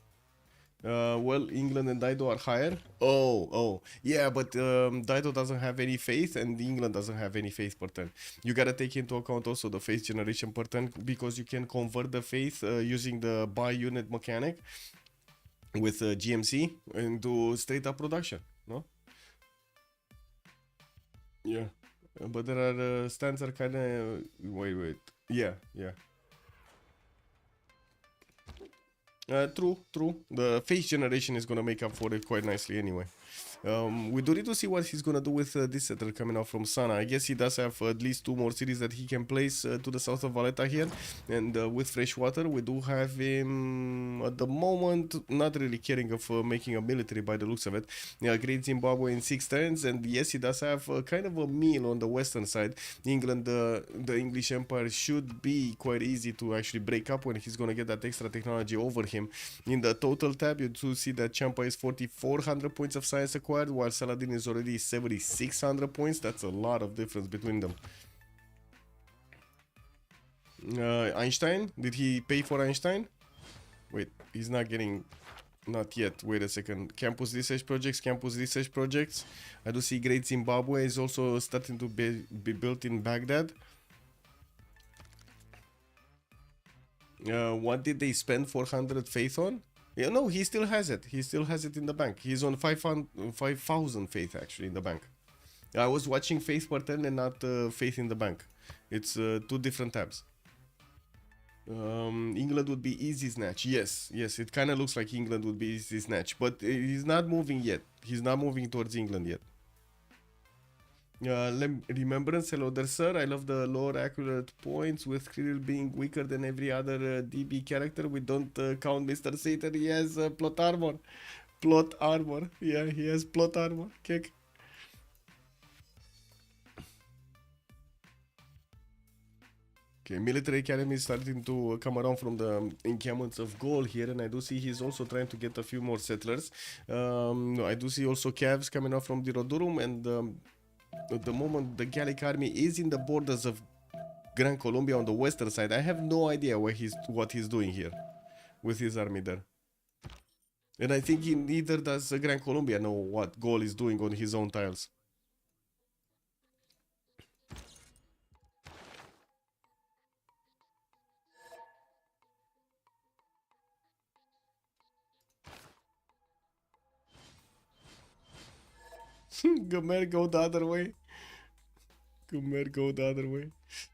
Well, England and Dido are higher. Oh. Yeah, but Dido doesn't have any faith and England doesn't have any faith per turn. You gotta take into account also the faith generation per turn, because you can convert the faith using the buy unit mechanic with GMC into straight up production, no? Yeah. But there are stands are kind of... Wait. Yeah. True. The face generation is gonna make up for it quite nicely anyway. We do need to see what he's gonna do with this settler coming out from Sana. I guess he does have at least 2 more cities that he can place to the south of Valletta here. And with Freshwater, we do have him at the moment not really caring of making a military by the looks of it. Yeah, Great Zimbabwe in 6 turns, and yes, he does have kind of a meal on the western side. England, the English Empire should be quite easy to actually break up when he's gonna get that extra technology over him. In the total tab, you do see that Champa is 4,400 points of science acquired, while Saladin is already 7,600 points. That's a lot of difference between them. Einstein, did he pay for Einstein? Wait, he's not getting... Not yet. Wait a second. Campus research projects. I do see Great Zimbabwe is also starting to be built in Baghdad. What did they spend 400 faith on? Yeah, no, he still has it. He still has it in the bank. He's on 5,000 faith actually in the bank. I was watching faith per turn and not faith in the bank. It's 2 different tabs. England would be easy snatch. Yes, it kind of looks like England would be easy snatch, but he's not moving yet. He's not moving towards England yet. Remembrance, hello there, sir. I love the lower accurate points with Kirill being weaker than every other DB character. We don't count Mr. Satan. He has plot armor. Yeah, he has plot armor. Kick. Okay, military academy is starting to come around from the encampments of gold here, and I do see he's also trying to get a few more settlers. I do see also Cavs coming out from Dirodurum, and at the moment the Gallic army is in the borders of Gran Colombia on the western side. I have no idea what he's doing here with his army there. And I think neither does Gran Colombia know what Gaul is doing on his own tiles. Gomer, go the other way. Khmer go the other way.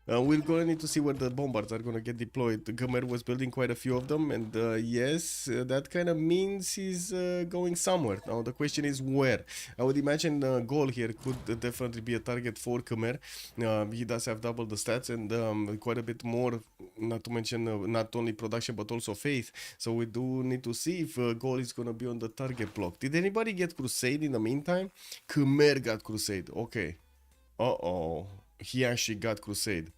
We're gonna need to see where the bombards are gonna get deployed. The Khmer was building quite a few of them, and yes, that kind of means he's going somewhere. Now the question is where. I would imagine Gol here could definitely be a target for Khmer. He does have double the stats and quite a bit more. Not to mention not only production but also faith. So we do need to see if Gol is gonna be on the target block. Did anybody get Crusade in the meantime? Khmer got Crusade. Okay. Uh-oh. He actually got Crusade.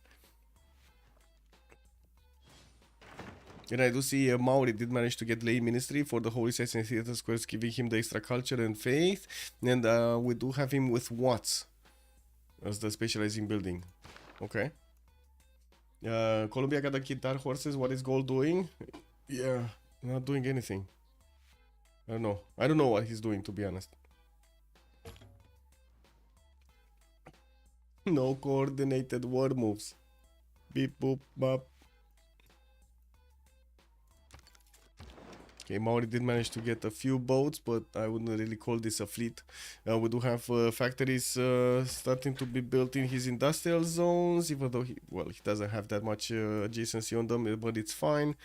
And I do see Maori did manage to get lay ministry for the Holy Saints and Theater Squares, giving him the extra culture and faith. And we do have him with Watts as the specializing building. Okay. Colombia got the guitar horses. What is Gold doing? Yeah, not doing anything. I don't know. I don't know what he's doing, to be honest. No coordinated war moves. Beep, boop, bop. Okay, Maori did manage to get a few boats, but I wouldn't really call this a fleet. We do have factories starting to be built in his industrial zones, even though he doesn't have that much adjacency on them, but it's fine.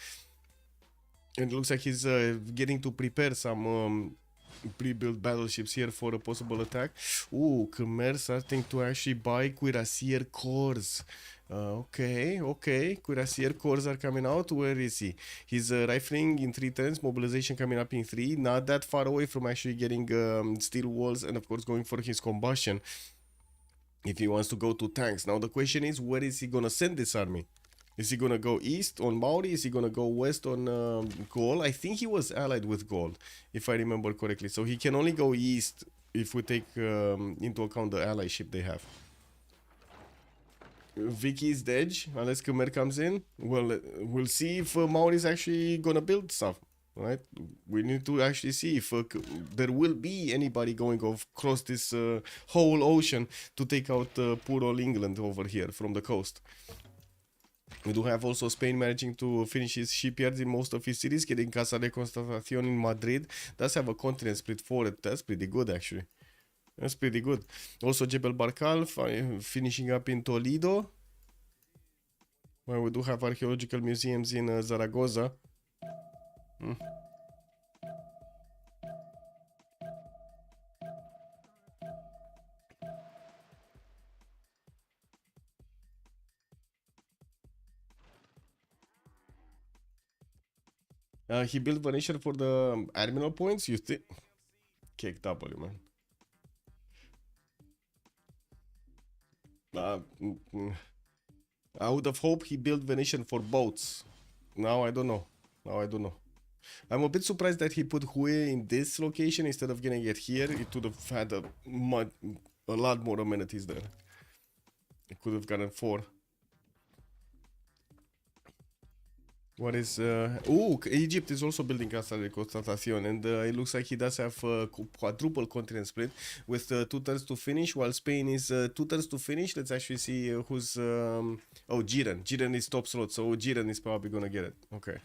And it looks like he's getting to prepare some pre-built battleships here for a possible attack. Ooh, Khmer starting to actually buy cuirassier cores. Okay. Cuirassier cores are coming out. Where is he? He's rifling in 3 turns, mobilization coming up in 3. Not that far away from actually getting steel walls and of course going for his combustion if he wants to go to tanks. Now the question is, where is he gonna send this army? Is he gonna go east on Maori? Is he gonna go west on Gaul? I think he was allied with Gaul, if I remember correctly. So he can only go east if we take into account the allyship they have. Vicky is dead, unless Khmer comes in. Well, we'll see if Maori is actually gonna build stuff, right? We need to actually see if there will be anybody going across this whole ocean to take out poor old England over here from the coast. We do have also Spain managing to finish his shipyards in most of his cities, getting Casa de Constatación in Madrid. Does have a continent split for it. That's pretty good, actually. That's pretty good. Also, Jebel Barkal finishing up in Toledo, where we do have archaeological museums in Zaragoza. He built Venetia for the admiral points. You think? Kick W, man. I would have hoped he built Venetian for boats. Now I don't know. I'm a bit surprised that he put Hue in this location instead of getting it here. It would have had a lot more amenities there. It could have gotten 4. What is Egypt is also building Casa de Constatación, and it looks like he does have quadruple continent split with 2 turns to finish, while Spain is 2 turns to finish. Let's actually see who's Jiren is top slot, so Jiren is probably gonna get it. Okay.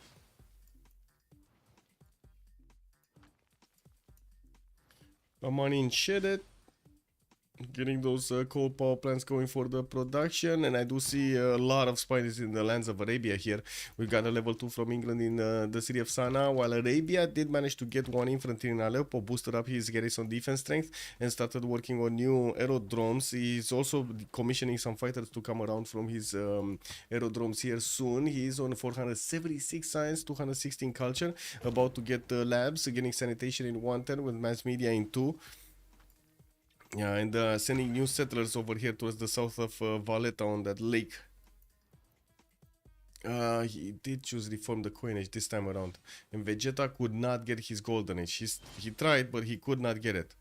Money in Shedet, getting those coal power plants going for the production, and I do see a lot of spiders in the lands of Arabia here. We got a level 2 from England in the city of Sana'a, while Arabia did manage to get 1 infantry in Aleppo, boosted up his garrison defense strength, and started working on new aerodromes. He's also commissioning some fighters to come around from his aerodromes here soon. He's on 476 science, 216 culture, about to get labs, getting sanitation in 1 turn with mass media in 2. Yeah, and sending new settlers over here towards the south of Valletta on that lake. He did choose reform the coinage this time around, and Vegeta could not get his golden age. He tried, but he could not get it.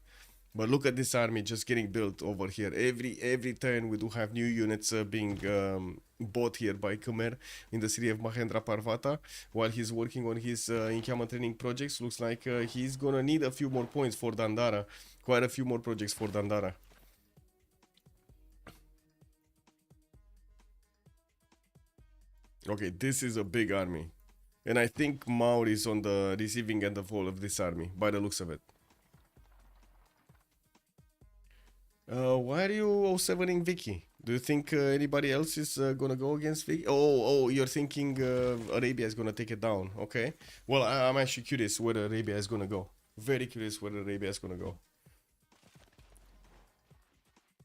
But look at this army just getting built over here. Every turn we do have new units being bought here by Khmer in the city of Mahendra Parvata, while he's working on his encampment training projects. Looks like he's gonna need a few more points for Dandara. Quite a few more projects for Dandara. Okay, this is a big army. And I think Maori is on the receiving end of all of this army, by the looks of it. Why are you 07ing Vicky? Do you think anybody else is gonna go against Vicky? Oh, you're thinking Arabia is gonna take it down. Okay. Well, I'm actually curious where Arabia is gonna go. Very curious where Arabia is gonna go.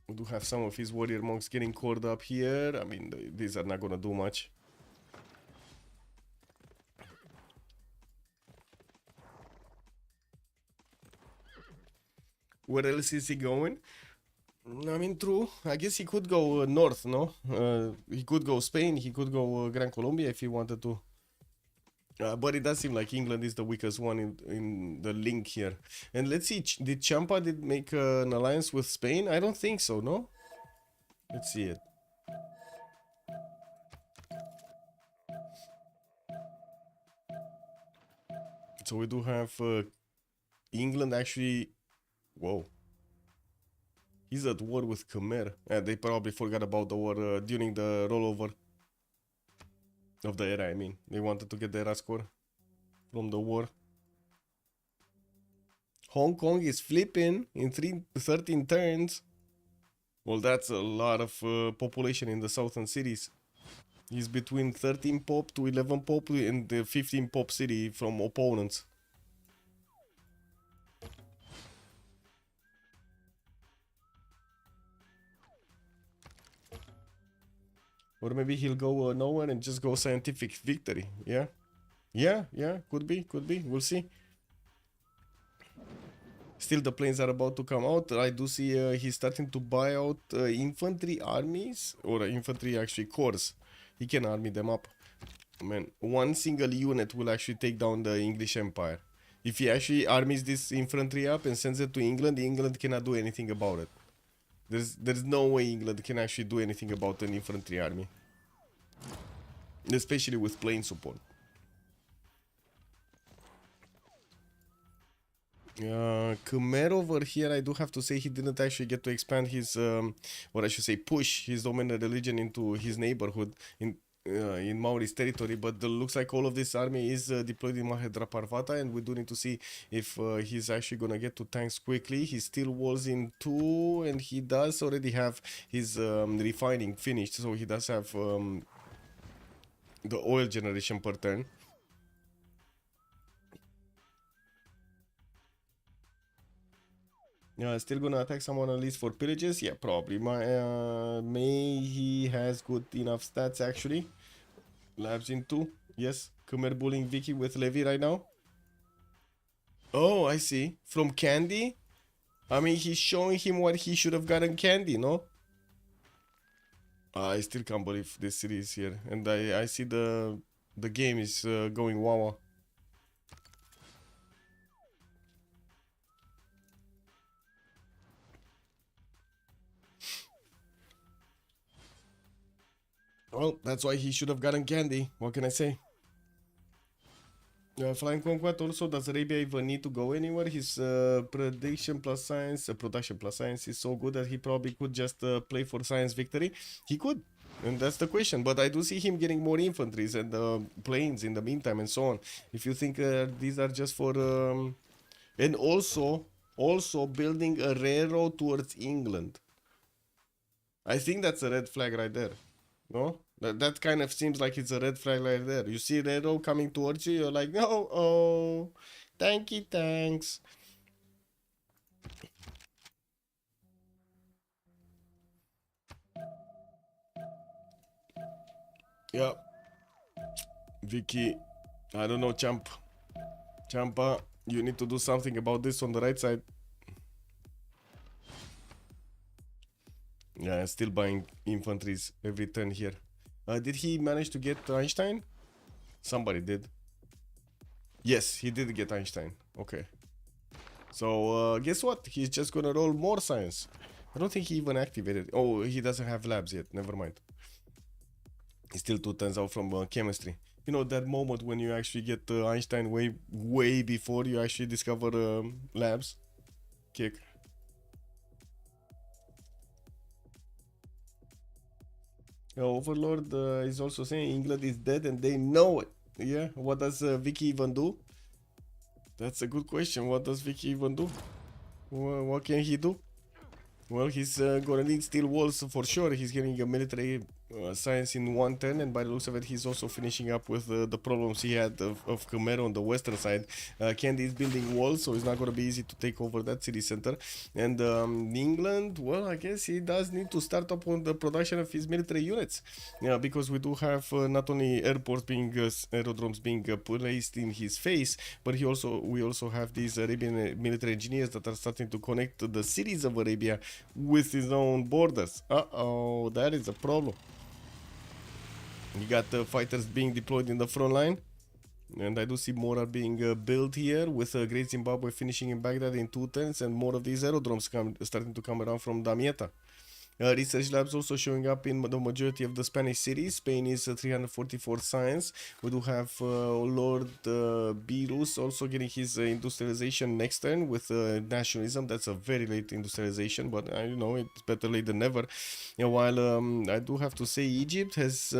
We do have some of his warrior monks getting cored up here. I mean, these are not gonna do much. Where else is he going? I mean, true. I guess he could go north, no? He could go Spain, he could go Gran Colombia if he wanted to. But it does seem like England is the weakest one in the link here. And let's see, did Champa make an alliance with Spain? I don't think so, no? Let's see it. So we do have England actually... Whoa. He's at war with Khmer. They probably forgot about the war during the rollover of the era, I mean. They wanted to get the era score from the war. Hong Kong is flipping in 13 turns. Well, that's a lot of population in the southern cities. He's between 13 pop to 11 pop and the 15 pop city from opponents. Or maybe he'll go nowhere and just go scientific victory. Yeah? Yeah, could be. We'll see. Still, the planes are about to come out. I do see he's starting to buy out infantry armies, or infantry actually corps. He can army them up. Man, one single unit will actually take down the English Empire. If he actually armies this infantry up and sends it to England, England cannot do anything about it. There's no way England can actually do anything about an infantry army. Especially with plane support. Khmer over here, I do have to say he didn't actually get to expand his, or I should say push his dominant religion into his neighborhood in Maori's territory, but looks like all of this army is deployed in Mahedraparvata, and we do need to see if he's actually gonna get to tanks quickly. He still walls in 2, and he does already have his refining finished, so he does have the oil generation per turn. Still gonna attack someone at least for pillages? Yeah, probably. May he has good enough stats actually. Labs in 2. Yes. Khmer bullying Vicky with Levi right now. Oh, I see. From Candy? I mean, he's showing him what he should have gotten Candy, no? I still can't believe this city is here. And I see the game is going wawa. Well, that's why he should have gotten Candy. What can I say? Flying Conquest also, does Arabia even need to go anywhere? His production plus science is so good that he probably could just play for science victory. He could, and that's the question. But I do see him getting more infantries and planes in the meantime and so on. If you think these are just for... and also building a railroad towards England. I think that's a red flag right there. No? That kind of seems like it's a red flag right there. You see railroad coming towards you, you're like, no, oh, tanky tanks. Yeah. Vicky, I don't know, Champa, you need to do something about this on the right side. Yeah, still buying infantries every turn here. Did he manage to get Einstein? Somebody did. Yes, he did get Einstein. Okay. So, guess what? He's just gonna roll more science. I don't think he even activated. Oh, he doesn't have labs yet. Never mind. He's still 2 turns out from chemistry. You know, that moment when you actually get Einstein way before you actually discover labs? Kick. Overlord is also saying England is dead and they know it. Yeah, what does Vicky even do? That's a good question. What does Vicky even do? What can he do? Well, he's gonna need steel walls for sure. He's getting a military science in 110, and by the looks of it, he's also finishing up with the problems he had of Khmer on the western side. Candy is building walls, so it's not gonna be easy to take over that city center. And England, well, I guess he does need to start up on the production of his military units, yeah, because we do have not only airports being aerodromes being placed in his face, but we also have these Arabian military engineers that are starting to connect the cities of Arabia with his own borders. Uh-oh, that is a problem. You got fighters being deployed in the front line, and I do see more are being built here, with Great Zimbabwe finishing in Baghdad in 210s, and more of these aerodromes starting to come around from Damietta. Research labs also showing up in the majority of the Spanish cities. Spain is 344 science. We do have Lord Birus also getting his industrialization next turn with nationalism. That's a very late industrialization, but you know, it's better late than never. While I do have to say Egypt has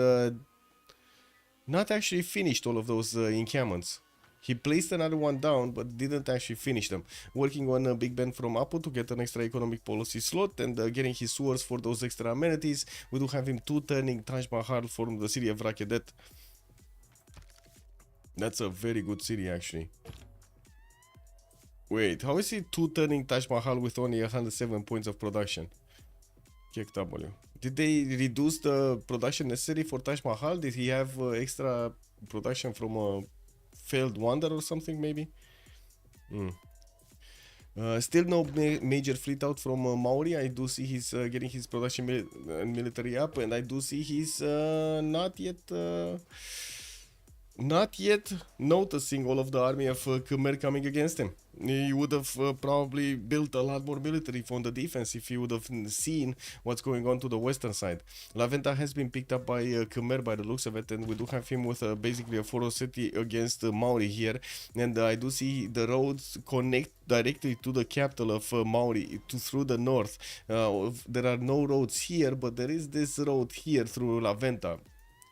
not actually finished all of those encampments. He placed another one down, but didn't actually finish them. Working on a Big Ben from Apu to get an extra economic policy slot, and getting his swords for those extra amenities. We do have him turning Taj Mahal from the city of Rakedet. That's a very good city, actually. Wait, how is he turning Taj Mahal with only 107 points of production? Check W. Did they reduce the production necessary for Taj Mahal? Did he have extra production from a failed wonder or something, maybe? Still no major fleet out from Maori. I do see he's getting his production military up, and I do see he's not yet noticing all of the army of Khmer coming against him. He would have probably built a lot more military from the defense if he would have seen what's going on to the western side. La Venta has been picked up by Khmer by the looks of it, and we do have him with basically a ferocity against Maori here. And I do see the roads connect directly to the capital of Maori through the north. There are no roads here, but there is this road here through La Venta.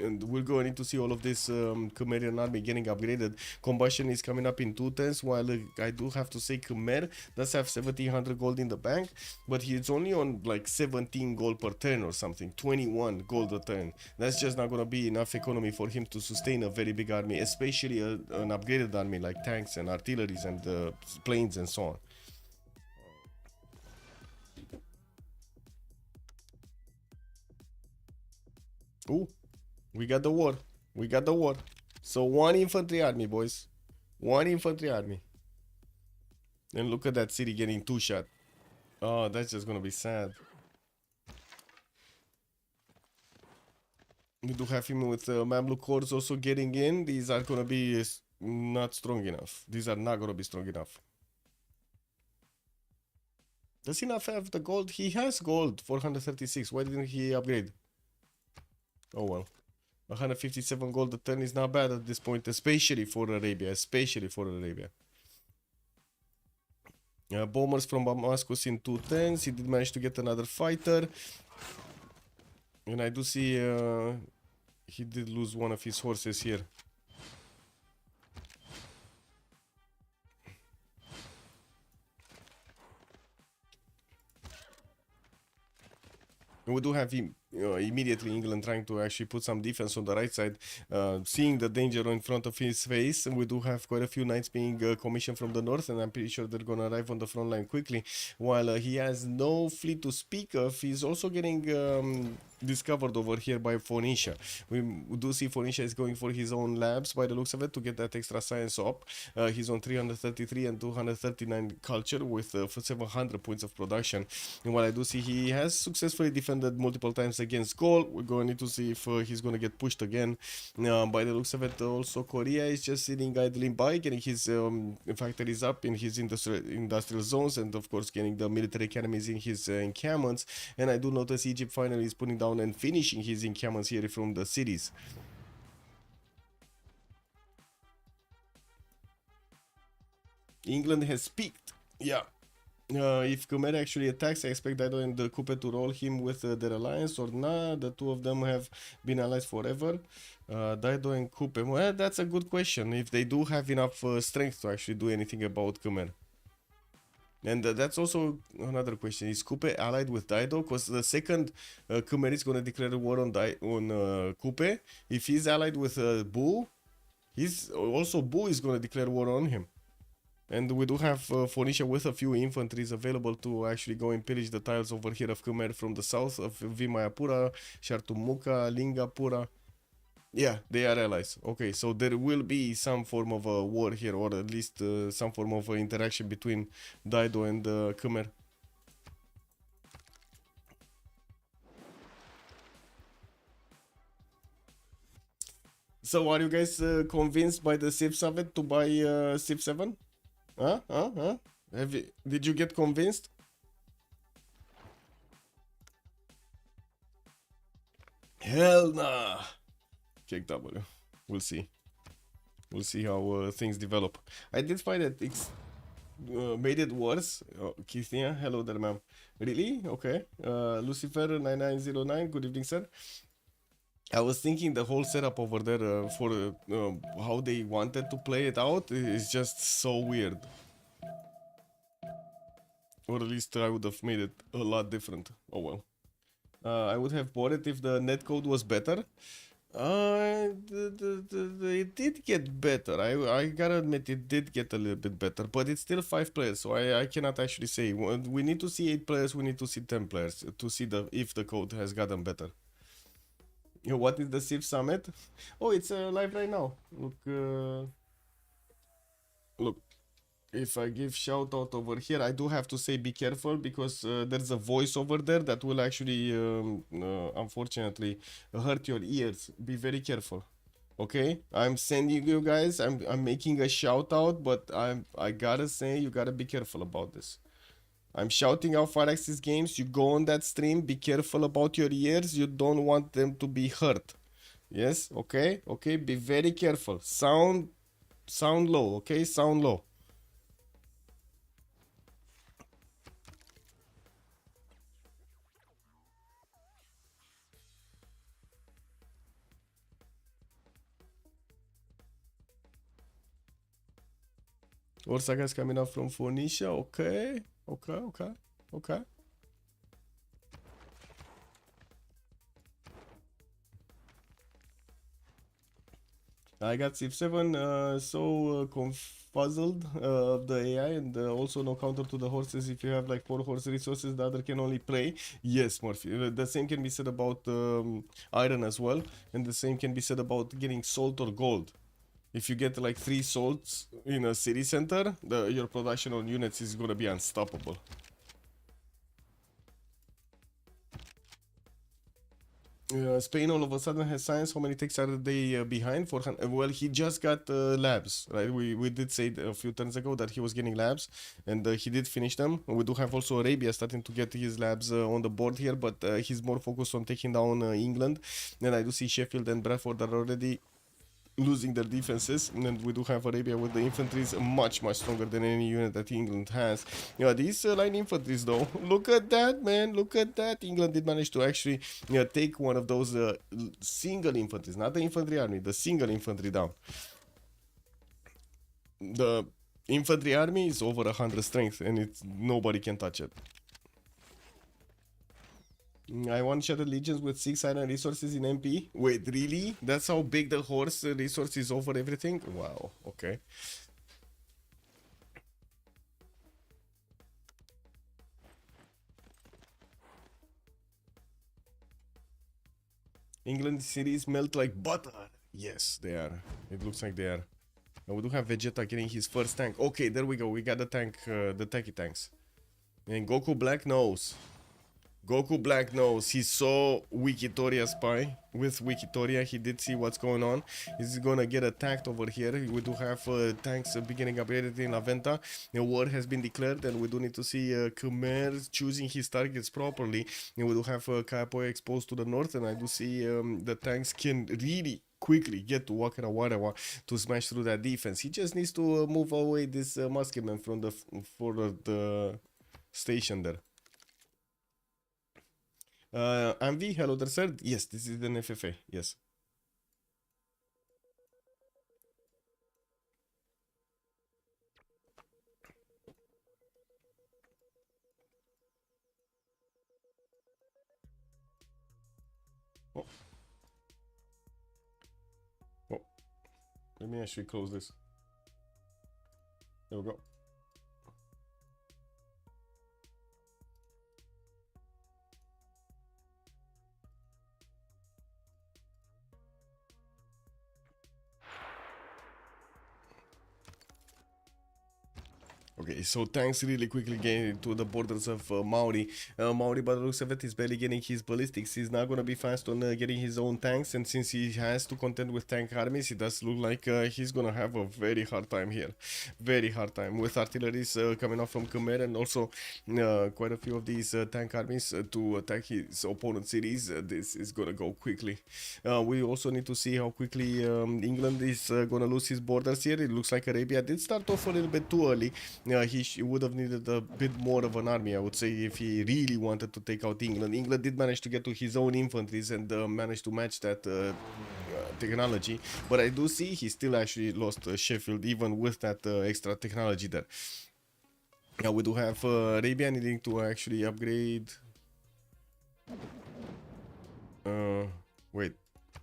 And we're going to see all of this Khmerian army getting upgraded. Combustion is coming up in 210s, while I do have to say Khmer does have 1700 gold in the bank, but he's only on like 17 gold per turn or something, 21 gold a turn. That's just not going to be enough economy for him to sustain a very big army, especially an upgraded army like tanks and artilleries and planes and so on. Ooh. We got the war. We got the war. So one infantry army, boys. One infantry army. And look at that city getting 2-shot. Oh, that's just gonna be sad. We do have him with Mamluk hordes also getting in. These are gonna be not strong enough. These are not gonna be strong enough. Does he not have the gold? He has gold, 436. Why didn't he upgrade? Oh well. 157 gold a turn is not bad at this point, especially for Arabia. Bombers from Damascus in 210s. He did manage to get another fighter. And I do see he did lose one of his horses here. We do have him immediately England trying to actually put some defense on the right side, seeing the danger in front of his face. We do have quite a few knights being commissioned from the north, and I'm pretty sure they're gonna arrive on the front line quickly. While he has no fleet to speak of, he's also getting discovered over here by Phoenicia. We do see Phoenicia is going for his own labs by the looks of it to get that extra science up. He's on 333 and 239 culture with 700 points of production. And while I do see he has successfully defended multiple times against Gaul, we're going to need to see if he's going to get pushed again. By the looks of it, also Korea is just sitting idling by, getting his factories up in his industrial zones, and of course getting the military academies in his encampments. And I do notice Egypt finally is putting down and finishing his encampments here from the cities. England has peaked. Yeah. If Khmer actually attacks, I expect Dido and the Kupe to roll him with their alliance or not. The two of them have been allies forever. Dido and Kupe. Well, that's a good question. If they do have enough strength to actually do anything about Khmer. And that's also another question. Is Coupe allied with Daido? Because the second Khmer is going to declare war on Coupe. If he's allied with Bu, he's also Bu is going to declare war on him. And we do have Phoenicia with a few infantries available to actually go and pillage the tiles over here of Khmer from the south of Vimayapura, Shartumuka, Lingapura. Yeah, they are allies. Okay, so there will be some form of a war here, or at least some form of interaction between Daido and Khmer. So are you guys convinced by the Civ 7 to buy Civ 7? Huh? Huh? Huh? Did you get convinced? Hell nah. Check W. We'll see. We'll see how things develop. I did find that it's made it worse. Kisnia, hello there, ma'am. Really? Okay. Lucifer9909, good evening, sir. I was thinking the whole setup over there for how they wanted to play it out is just so weird. Or at least I would have made it a lot different. Oh well. I would have bought it if the netcode was better. It did get better. I gotta admit it did get a little bit better, but it's still 5 players, so I cannot actually say. We need to see 8 players, we need to see 10 players to see if the code has gotten better. What is the Civ Summit? Oh, it's live right now. Look. If I give shout out over here, I do have to say be careful because there's a voice over there that will actually, unfortunately, hurt your ears. Be very careful. Okay, I'm sending you guys. I'm making a shout out, but I gotta say you gotta be careful about this. I'm shouting out 5-axis games. You go on that stream. Be careful about your ears. You don't want them to be hurt. Yes. Okay. Okay. Be very careful. Sound low. Okay. Sound low. Orsaga is coming up from Phoenicia. Okay. Okay. Okay. Okay. I got Civ 7 so confuzzled of the AI and also no counter to the horses. If you have like 4 horse resources, the other can only play. Yes, Murphy. The same can be said about iron as well. And the same can be said about getting salt or gold. If you get like 3 salts in a city center, your production on units is gonna be unstoppable. Spain all of a sudden has science. How many takes are they behind? 400. Well, he just got labs, right? We did say a few turns ago that he was getting labs, and he did finish them. We do have also Arabia starting to get his labs on the board here, but he's more focused on taking down England. And I do see Sheffield and Bradford are already losing their defenses, and we do have Arabia with the infantries much stronger than any unit that England has. Yeah, these line infantries though, look at that, man, look at that. England did manage to actually take one of those single infantries, not the infantry army, the single infantry down. The infantry army is over 100 strength and it's nobody can touch it. I want Shattered Legions with 6 iron resources in MP. Wait, really? That's how big the horse resource is over everything? Wow, okay. England cities melt like butter. Yes, they are. It looks like they are. And we do have Vegeta getting his first tank. Okay, there we go. We got the tank, the tanky tanks. And Goku Black knows. Goku Black knows. He saw Wikitoria spy. With Wikitoria, he did see what's going on. He's gonna get attacked over here. We do have tanks beginning upgraded in La Venta. A war has been declared, and we do need to see Khmer choosing his targets properly. And we do have Kapoy exposed to the north, and I do see the tanks can really quickly get to Wakara Warawa to smash through that defense. He just needs to move away this musketman from the station there. Anvi, hello there, sir. Yes, this is an FFA. Yes. Oh, oh. Let me actually close this. There we go. Okay, so tanks really quickly getting to the borders of Maori. Maori, by the looks of it, is barely getting his ballistics. He's not gonna be fast on getting his own tanks, and since he has to contend with tank armies, it does look like he's gonna have a very hard time here. Very hard time with artilleries coming off from Khmer, and also quite a few of these tank armies to attack his opponent cities. This is gonna go quickly. We also need to see how quickly England is gonna lose his borders here. It looks like Arabia did start off a little bit too early. He would have needed a bit more of an army, I would say, if he really wanted to take out England. England did manage to get to his own infantries and managed to match that technology, but I do see he still actually lost Sheffield even with that extra technology there. Now we do have Arabia needing to actually upgrade. Wait,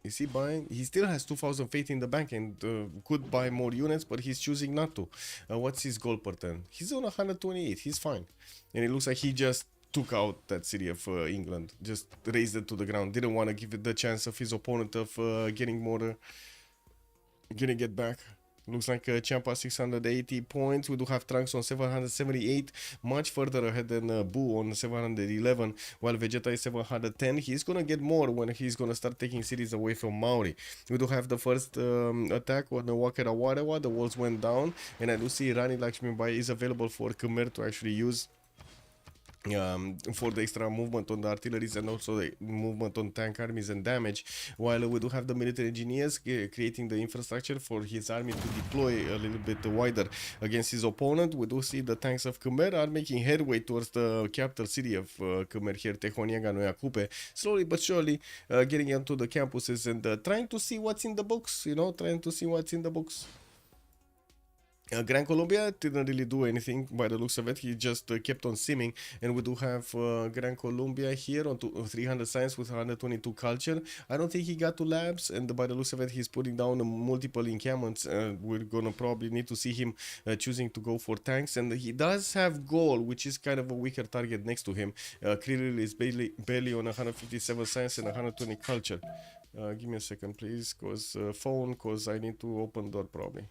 is he buying? He still has 2000 faith in the bank and could buy more units, but he's choosing not to. What's his goal per turn? He's on 128. He's fine. And it looks like he just took out that city of England. Just razed it to the ground. Didn't want to give it the chance of his opponent of getting more... getting it back. Looks like Champa 680 points. We do have Trunks on 778, much further ahead than Boo on 711, while Vegeta is 710. He's gonna get more when he's gonna start taking cities away from Maori. We do have the first attack on the Wakera Warewa. The walls went down, and I do see Rani Lakshmibai is available for Khmer to actually use. For the extra movement on the artilleries and also the movement on tank armies and damage, while we do have the military engineers creating the infrastructure for his army to deploy a little bit wider against his opponent. We do see the tanks of Khmer are making headway towards the capital city of Khmer here, Tehoniaga no Yakupe, slowly but surely getting into the campuses and trying to see what's in the books, you know, trying to see what's in the books. Gran Colombia didn't really do anything by the looks of it. He just kept on simming, and we do have Gran Colombia here on 300 science with 122 culture. I don't think he got to labs, and by the looks of it, he's putting down multiple encampments. We're gonna probably need to see him choosing to go for tanks, and he does have goal, which is kind of a weaker target next to him. Krill is barely on 157 science and 120 culture. Give me a second, please, cause phone, cause I need to open door probably.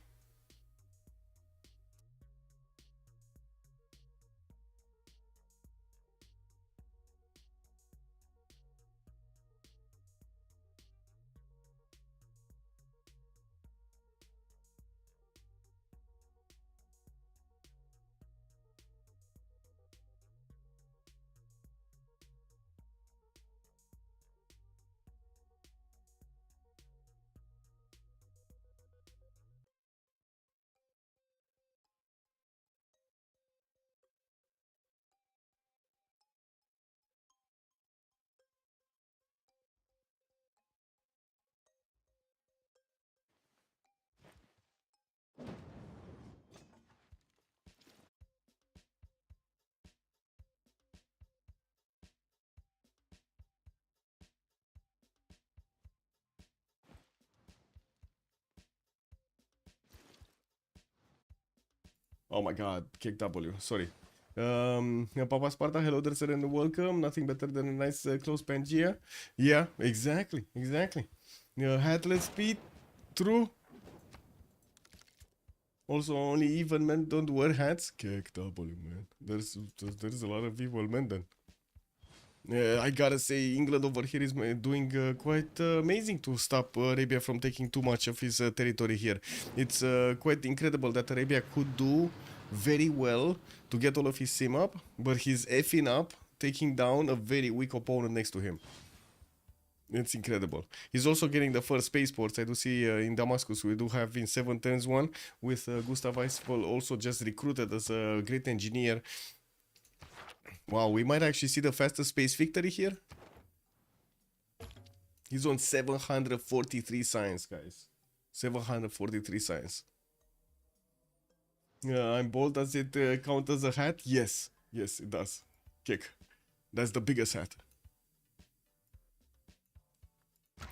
Oh my god, kick W, sorry. Papa Sparta, hello there, sir, and welcome. Nothing better than a nice close Pangea. Yeah, exactly, exactly. Hatless speed, true. Also, only evil men don't wear hats. Kick W, man. There's a lot of evil men then. I gotta say, England over here is doing quite amazing to stop Arabia from taking too much of his territory here. It's quite incredible that Arabia could do very well to get all of his sim up, but he's effing up, taking down a very weak opponent next to him. It's incredible. He's also getting the first spaceports. I do see in Damascus, we do have in 7 turns one with Gustav Eisfel also just recruited as a great engineer. Wow, we might actually see the fastest space victory here. He's on 743 science, guys. 743 science. I'm bold. Does it count as a hat? Yes. Yes, it does. Kick. That's the biggest hat.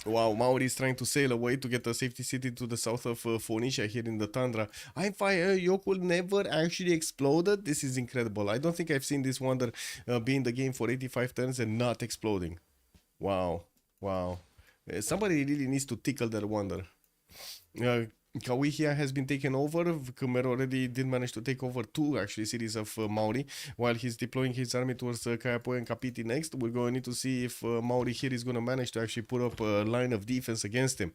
Wow, Maori is trying to sail away to get a safety city to the south of Phoenicia here in the tundra. I'm fire, Yokul never actually exploded. This is incredible. I don't think I've seen this wonder be in the game for 85 turns and not exploding. Wow, wow. Somebody really needs to tickle that wonder. Kawihia has been taken over. Khmer already did manage to take over two actually cities of Maori while he's deploying his army towards Kaiapoi and Kapiti next. We're going to need to see if Maori here is going to manage to actually put up a line of defense against him.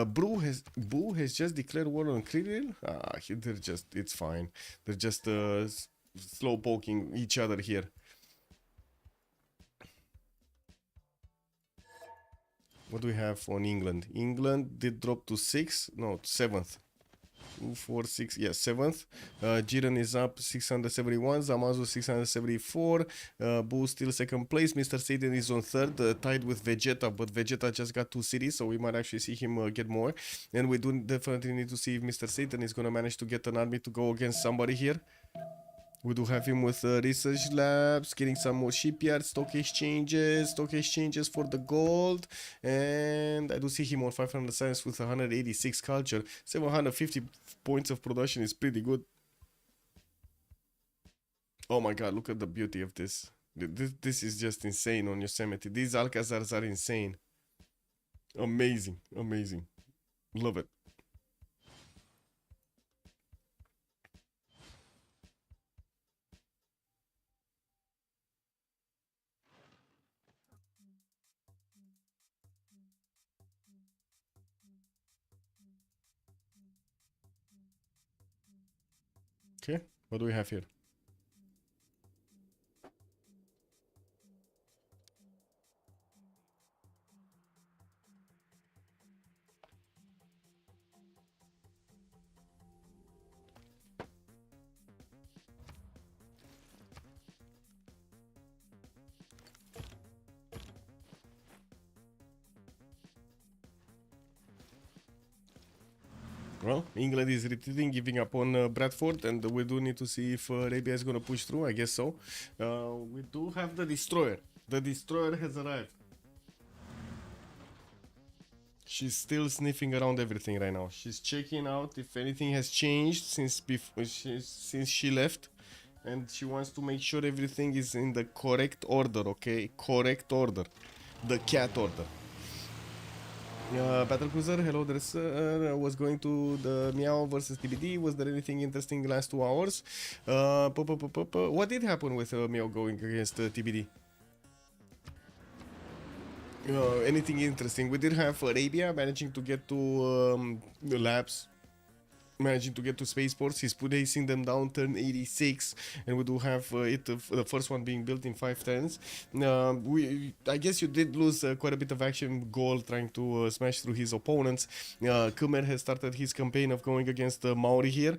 Boo has just declared war on Krillil. They're just, it's fine. They're just slow poking each other here. What do we have on England? England did drop to 6th, no, 7th. 2, 4, 6, yes, 7th. Jiren is up 671, Zamazu 674, Boo still second place. Mr. Satan is on third, tied with Vegeta, but Vegeta just got 2 cities, so we might actually see him get more. And we do definitely need to see if Mr. Satan is going to manage to get an army to go against somebody here. We do have him with research labs, getting some more shipyards, stock exchanges for the gold, and I do see him on 500 science with 186 culture. 750 points of production is pretty good. Oh my god, look at the beauty of this. This is just insane on Yosemite. These Alcazars are insane. Amazing, amazing. Love it. Okay, what do we have here? Well, England is retreating, giving up on Bradford, and we do need to see if Arabia is going to push through. I guess so. We do have the destroyer. The destroyer has arrived. She's still sniffing around everything right now. She's checking out if anything has changed since she left, and she wants to make sure everything is in the correct order. Okay, correct order, the cat order. Battlecruiser, hello there, sir. Was going to the Meow versus TBD. Was there anything interesting last 2 hours? What did happen with Meow going against TBD? Anything interesting? We did have Arabia managing to get to the labs, managing to get to spaceports. He's placing them down turn 86, and we do have the first one being built in 5 turns. I guess you did lose quite a bit of action goal trying to smash through his opponents. Khmer has started his campaign of going against Maori here.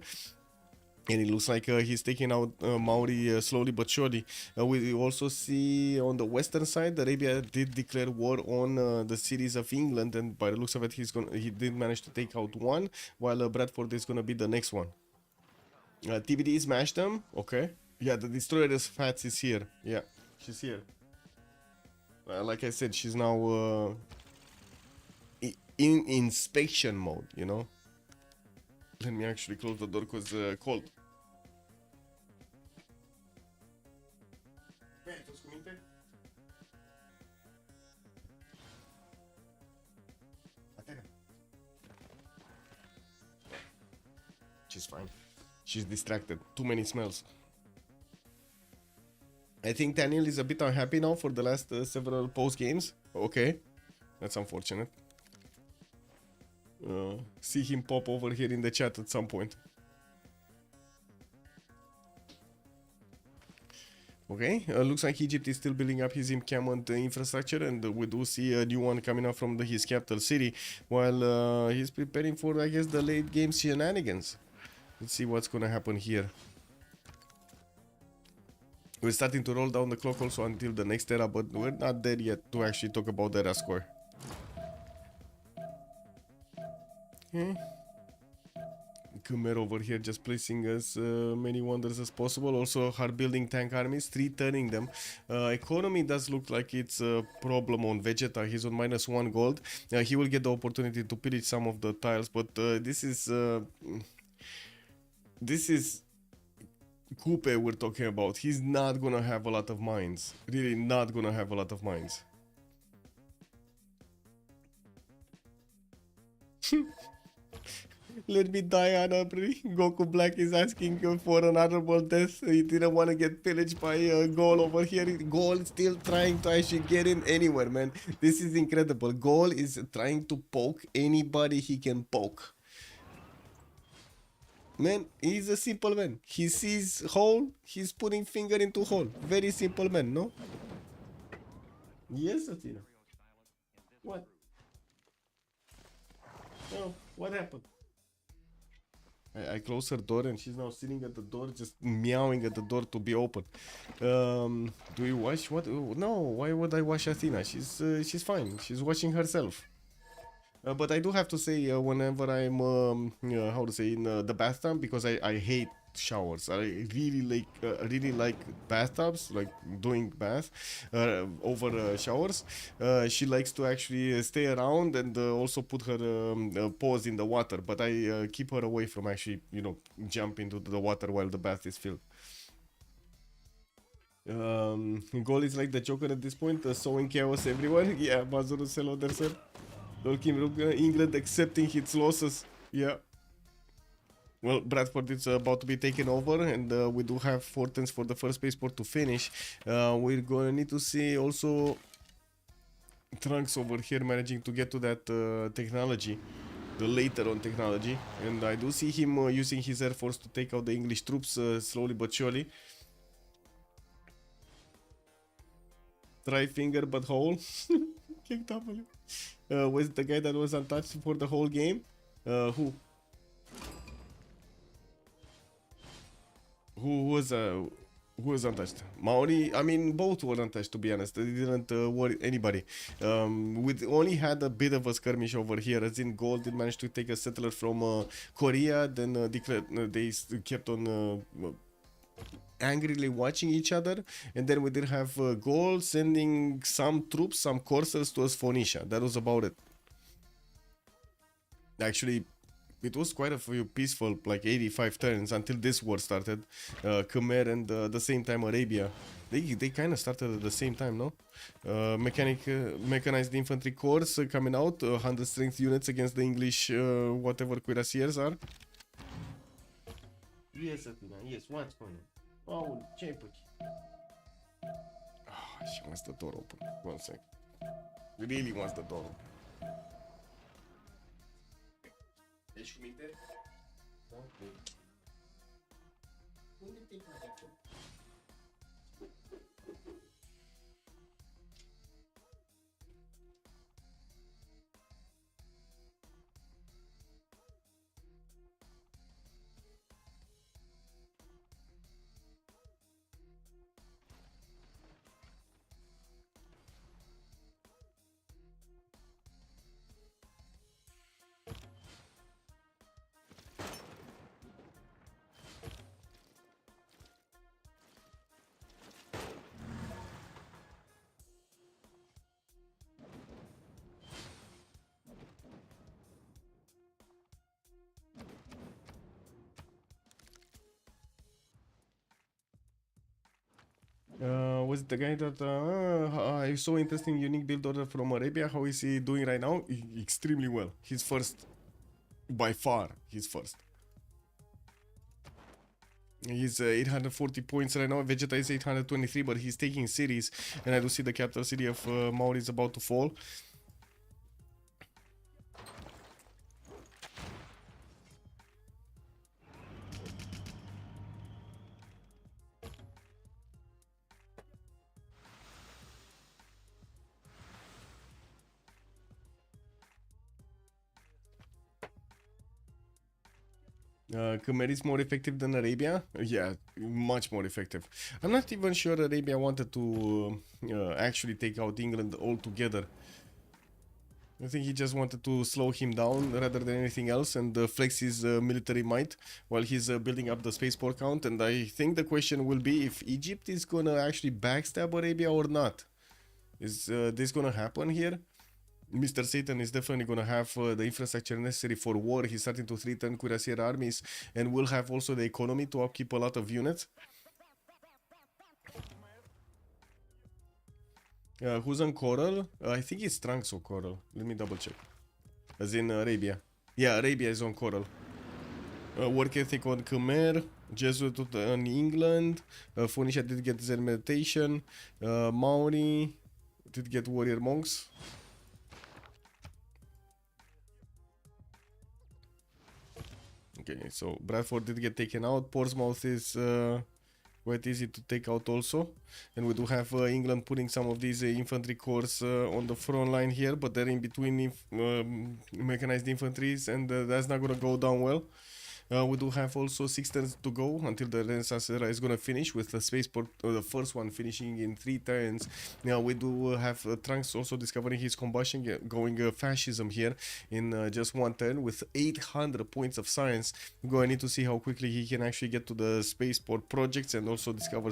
And it looks like he's taking out Maori slowly but surely. We also see on the western side, Arabia did declare war on the cities of England, and by the looks of it, he did manage to take out one, while Bradford is gonna be the next one. TBD smashed them. Okay. Yeah, the destroyer's Fats is here. Yeah, she's here. Like I said, she's now in inspection mode. You know. Let me actually close the door because cold. She's fine. She's distracted. Too many smells. I think Daniel is a bit unhappy now for the last several post games. Okay, that's unfortunate. See him pop over here in the chat at some point. Okay, looks like Egypt is still building up his encampment infrastructure, and we do see a new one coming up from his capital city, while he's preparing for, I guess, the late game shenanigans. Let's see what's gonna happen here. We're starting to roll down the clock also until the next era, but we're not there yet to actually talk about the era score. Okay. Khmer over here just placing as many wonders as possible. Also hard building tank armies, 3 turning them. Economy does look like it's a problem on Vegeta. He's on -1 gold. He will get the opportunity to pillage some of the tiles, but this is Coupe we're talking about. He's not gonna have a lot of mines. Really not gonna have a lot of mines. Let me die honorably. Goku Black is asking for an honorable death. He didn't want to get pillaged by Goal over here. Goal is still trying to actually get in anywhere, man. This is incredible. Goal is trying to poke anybody he can poke. Man, he's a simple man. He sees hole, he's putting finger into hole. Very simple man, no? Yes, Athena. What? No, what happened? I close her door and she's now sitting at the door just meowing at the door to be open. Do you wash? What? No, why would I wash Athena? She's fine. She's washing herself. But I do have to say, whenever I'm, how to say, in the bathtub, because I hate showers. I really like bathtubs, like doing bath over showers. She likes to actually stay around and also put her paws in the water. But I keep her away from actually, jump into the water while the bath is filled. Goal is like the Joker at this point, sowing chaos everywhere. Yeah, Mazuru Selo Derser. Looking England accepting its losses. Yeah. Well, Bradford is about to be taken over, and we do have Fortens for the first spaceport to finish. We're going to need to see also Trunks over here managing to get to that technology, the later on technology. And I do see him using his air force to take out the English troops slowly but surely. Try finger but hole. King W. Was the guy that was untouched for the whole game? Who was untouched? Maori? I mean, both were untouched, to be honest. They didn't worry anybody. We only had a bit of a skirmish over here, as in Gold did manage to take a settler from Korea. Then they kept on angrily watching each other, and then we did have Gold sending some troops, some coursers towards Phoenicia. That was about it. Actually, it was quite a few peaceful, like 85 turns until this war started. Khmer and the same time Arabia. They kind of started at the same time, no? Mechanized infantry corps coming out, 100 strength units against the English, whatever cuirassiers are. Yes, Athena, yes, what's going on? Oh, ce-ai păi? Oh, she wants the door open. One sec. Really wants the door open. Ești cu minte? Da? Unde te-ai pus acolo? Was the guy that I saw interesting unique build order from Arabia? How is he doing right now? Extremely well. He's first, by far. He's first. He's 840 points right now. Vegeta is 823, but he's taking cities, and I do see the capital city of Maori is about to fall. Khmer is more effective than Arabia? Yeah, much more effective. I'm not even sure Arabia wanted to actually take out England altogether. I think he just wanted to slow him down rather than anything else and flex his military might while he's building up the spaceport count. And I think the question will be if Egypt is gonna actually backstab Arabia or not. Is this gonna happen here? Mr. Satan is definitely gonna have the infrastructure necessary for war. He's starting to threaten cuirassier armies and will have also the economy to upkeep a lot of units. Who's on Coral? I think it's Trunks or Coral. Let me double check. As in Arabia. Yeah, Arabia is on Coral. Work ethic on Khmer. Jesuit on England. Phoenicia did get Zen meditation. Maori did get warrior monks. Okay, so Bradford did get taken out. Portsmouth is quite easy to take out also. And we do have England putting some of these infantry corps on the front line here, but they're in between mechanized infantries, and that's not gonna go down well. We do have also 6 turns to go until the Renaissance era is gonna finish, with the spaceport, the first one finishing in 3 turns. Now we do have Trunks also discovering his combustion, going fascism here in just 1 turn with 800 points of science. We're going to need to see how quickly he can actually get to the spaceport projects and also discover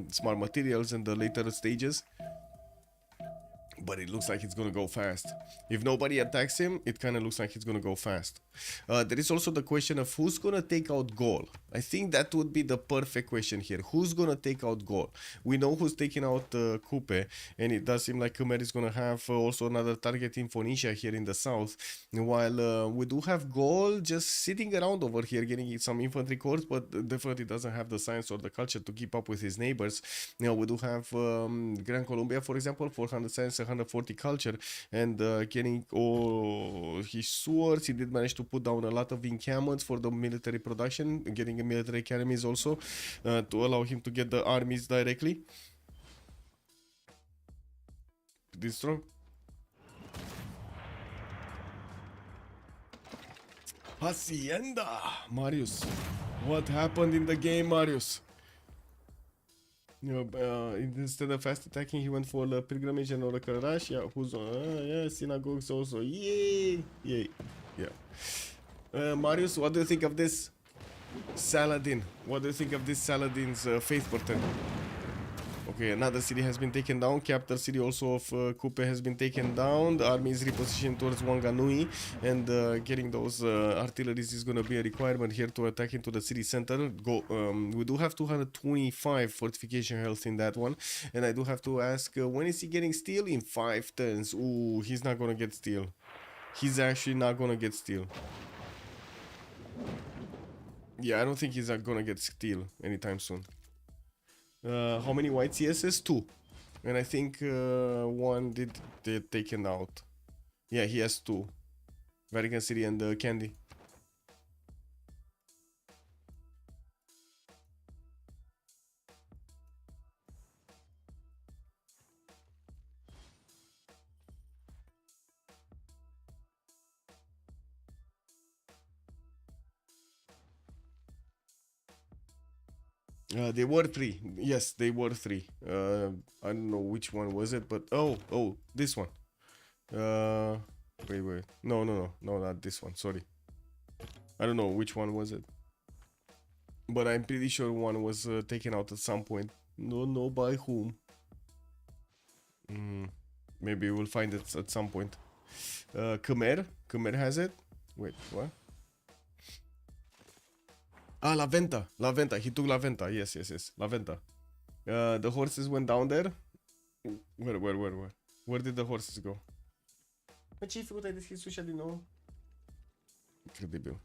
smart materials in the later stages. But it looks like it's gonna go fast. If nobody attacks him, it kind of looks like it's gonna go fast. There is also the question of who's gonna take out Gaul. I think that would be the perfect question here. Who's gonna take out Gaul? We know who's taking out Kupe, and it does seem like Khmer is gonna have also another target in Phoenicia here in the south. While we do have Gaul just sitting around over here getting some infantry corps, but definitely doesn't have the science or the culture to keep up with his neighbors. Now we do have Gran Colombia, for example, 400 science, 140 culture, and getting all his swords. He did manage to put down a lot of encampments for the military production, getting a military academies also to allow him to get the armies directly. This strong. Hacienda! Marius. What happened in the game, Marius? Instead of fast attacking, he went for the pilgrimage and oracle rush. Yeah, who's on? Yeah, synagogues also. Yay! Yay! Yeah. Marius, what do you think of this Saladin? What do you think of this Saladin's faith portent? Okay, another city has been taken down. Capital city also of Kupe has been taken down. The army is repositioned towards Wanganui, and getting those artilleries is going to be a requirement here to attack into the city center. We do have 225 fortification health in that one, and I do have to ask, when is he getting steel? In 5 turns. Ooh, he's not going to get steel. He's actually not going to get steel. Yeah, I don't think he's going to get steel anytime soon. How many white CSs? 2. And I think one did taken out. Yeah, he has 2. Vatican City and Candy. They were 3. Yes, they were 3. I don't know which one was it, but oh, this one. Wait. No, not this one. Sorry. I don't know which one was it, but I'm pretty sure one was taken out at some point. No, by whom? Maybe we'll find it at some point. Khmer has it. Wait, what? Ah, La Venta. He took La Venta. Yes. La Venta. The horses went down there. Where? Where did the horses go? Ce-ai făcut? Ai deschis ușa din nou? Incredibil.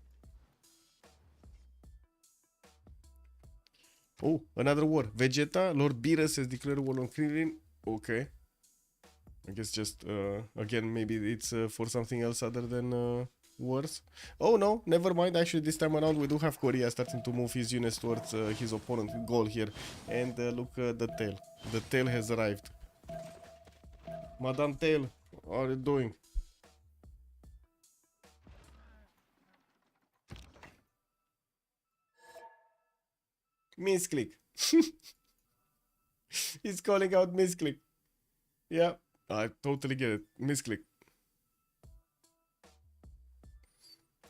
Oh, another war. Vegeta, Lord Beerus has declared war on Krillin. Okay. I guess just, again, maybe it's for something else other than wars. Oh no, never mind. Actually, this time around we do have Korea starting to move his units towards his opponent goal here. And look, the tail. The tail has arrived. Madame Tail, what are you doing? Misclick. He's calling out misclick. Yeah, I totally get it. Misclick.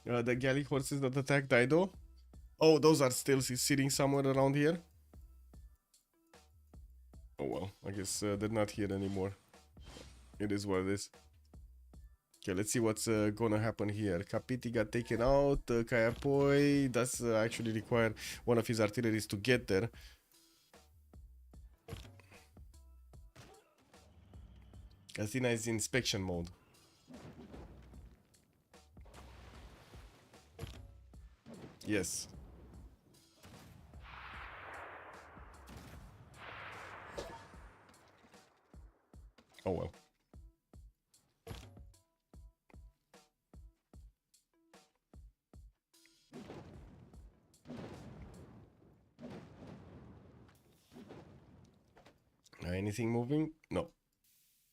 The galley horses that attack Dido. Oh, those are still sitting somewhere around here. Oh well, I guess they're not here anymore. It is what it is. Okay, let's see what's gonna happen here. Capiti got taken out. Kayapoi does actually require one of his artilleries to get there. Athena is in inspection mode. Yes. Oh well. Anything moving? No.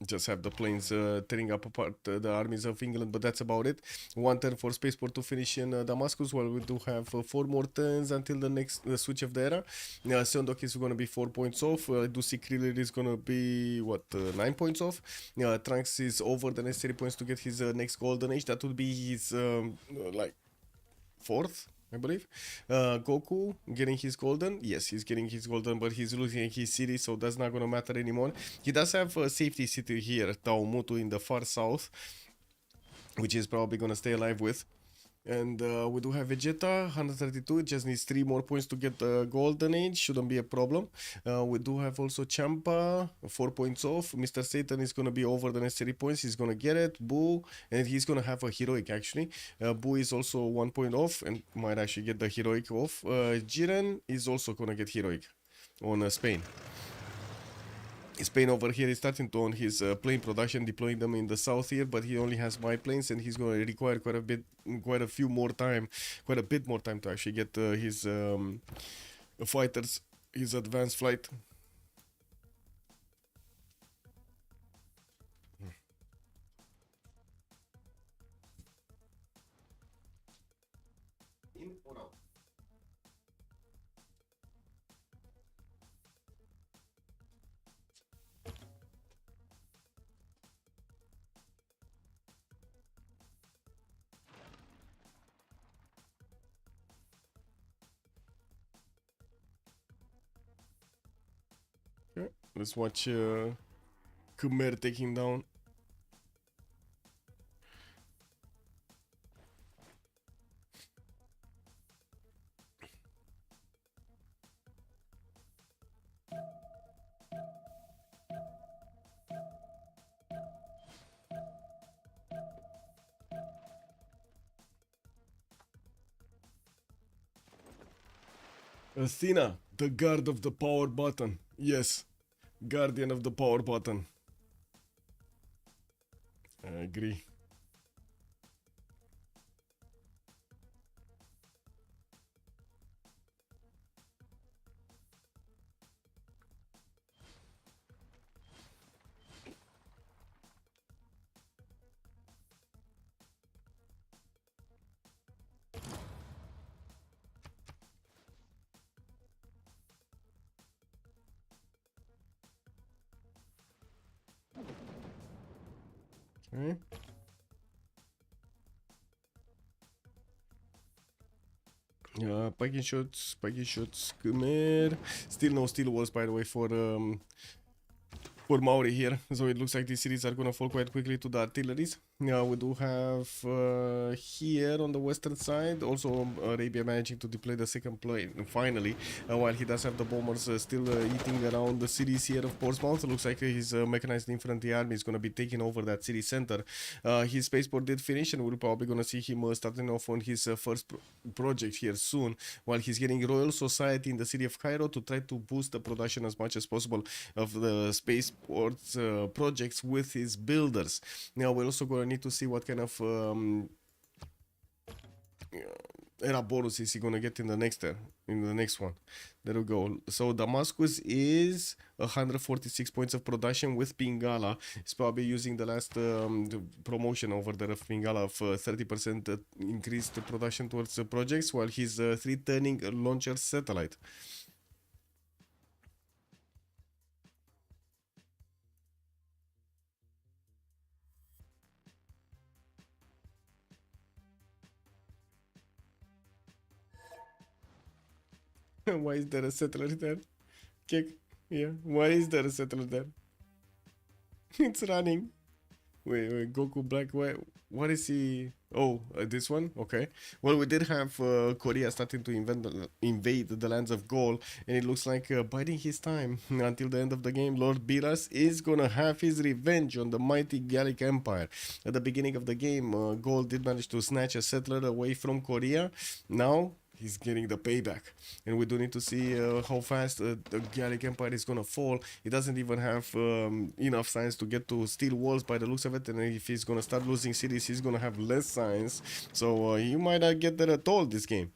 Just have the planes tearing up apart the armies of England, but that's about it. One turn for Spaceport to finish in Damascus, while we do have 4 more turns until the next switch of the era. Sondok is going to be 4 points off. I do see Kriller is going to be, what, 9 points off. Trunks is over the necessary points to get his next Golden Age. That would be his, like, 4th, I believe. Goku getting his golden. Yes, he's getting his golden, but he's losing his city, so that's not gonna matter anymore. He does have a safety city here, Taumutu in the far south, which is probably gonna stay alive with. And we do have Vegeta, 132, it just needs 3 more points to get the Golden Age, shouldn't be a problem. We do have also Champa, 4 points off. Mr. Satan is going to be over the necessary points, he's going to get it. Boo, and he's going to have a Heroic actually. Boo is also 1 point off and might actually get the Heroic off. Jiren is also going to get Heroic on Spain. Spain over here is starting to own his plane production, deploying them in the south here, but he only has my planes and he's going to require quite a bit more time to actually get his fighters, his advanced flight. In or out? Okay, let's watch Khmer taking down. Athena, the guard of the power button. Yes, guardian of the power button. I agree. Okay. Spiking shots, Khmer. Still no steel walls, by the way, for Maori here, so it looks like these cities are gonna fall quite quickly to the artilleries. We do have here on the western side also Arabia managing to deploy the second plane finally, while he does have the bombers still eating around the cities here of Portsmouth. It looks like his mechanized infantry army is gonna be taking over that city center. His spaceport did finish, and we're probably gonna see him starting off on his first project here soon, while he's getting Royal Society in the city of Cairo to try to boost the production as much as possible of the spaceports projects with his builders. Now we're also gonna need to see what kind of era bonus is he gonna get in the next one. There we go. So Damascus is 146 points of production with Pingala. He's probably using the last the promotion over there of Pingala of 30% increased production towards projects, while he's 3 turning launcher satellite. Why is there a settler there? Kick. Yeah. Why is there a settler there? It's running. Wait, Goku Black, what is he? Oh, this one? Okay. Well, we did have Korea starting to invade the lands of Gaul, and it looks like biding his time until the end of the game. Lord Biras is gonna have his revenge on the mighty Gallic Empire. At the beginning of the game, Gaul did manage to snatch a settler away from Korea. Now, he's getting the payback, and we do need to see how fast the Gallic Empire is gonna fall. He doesn't even have enough science to get to steel walls by the looks of it, and if he's gonna start losing cities, he's gonna have less science, so he might not get there at all this game.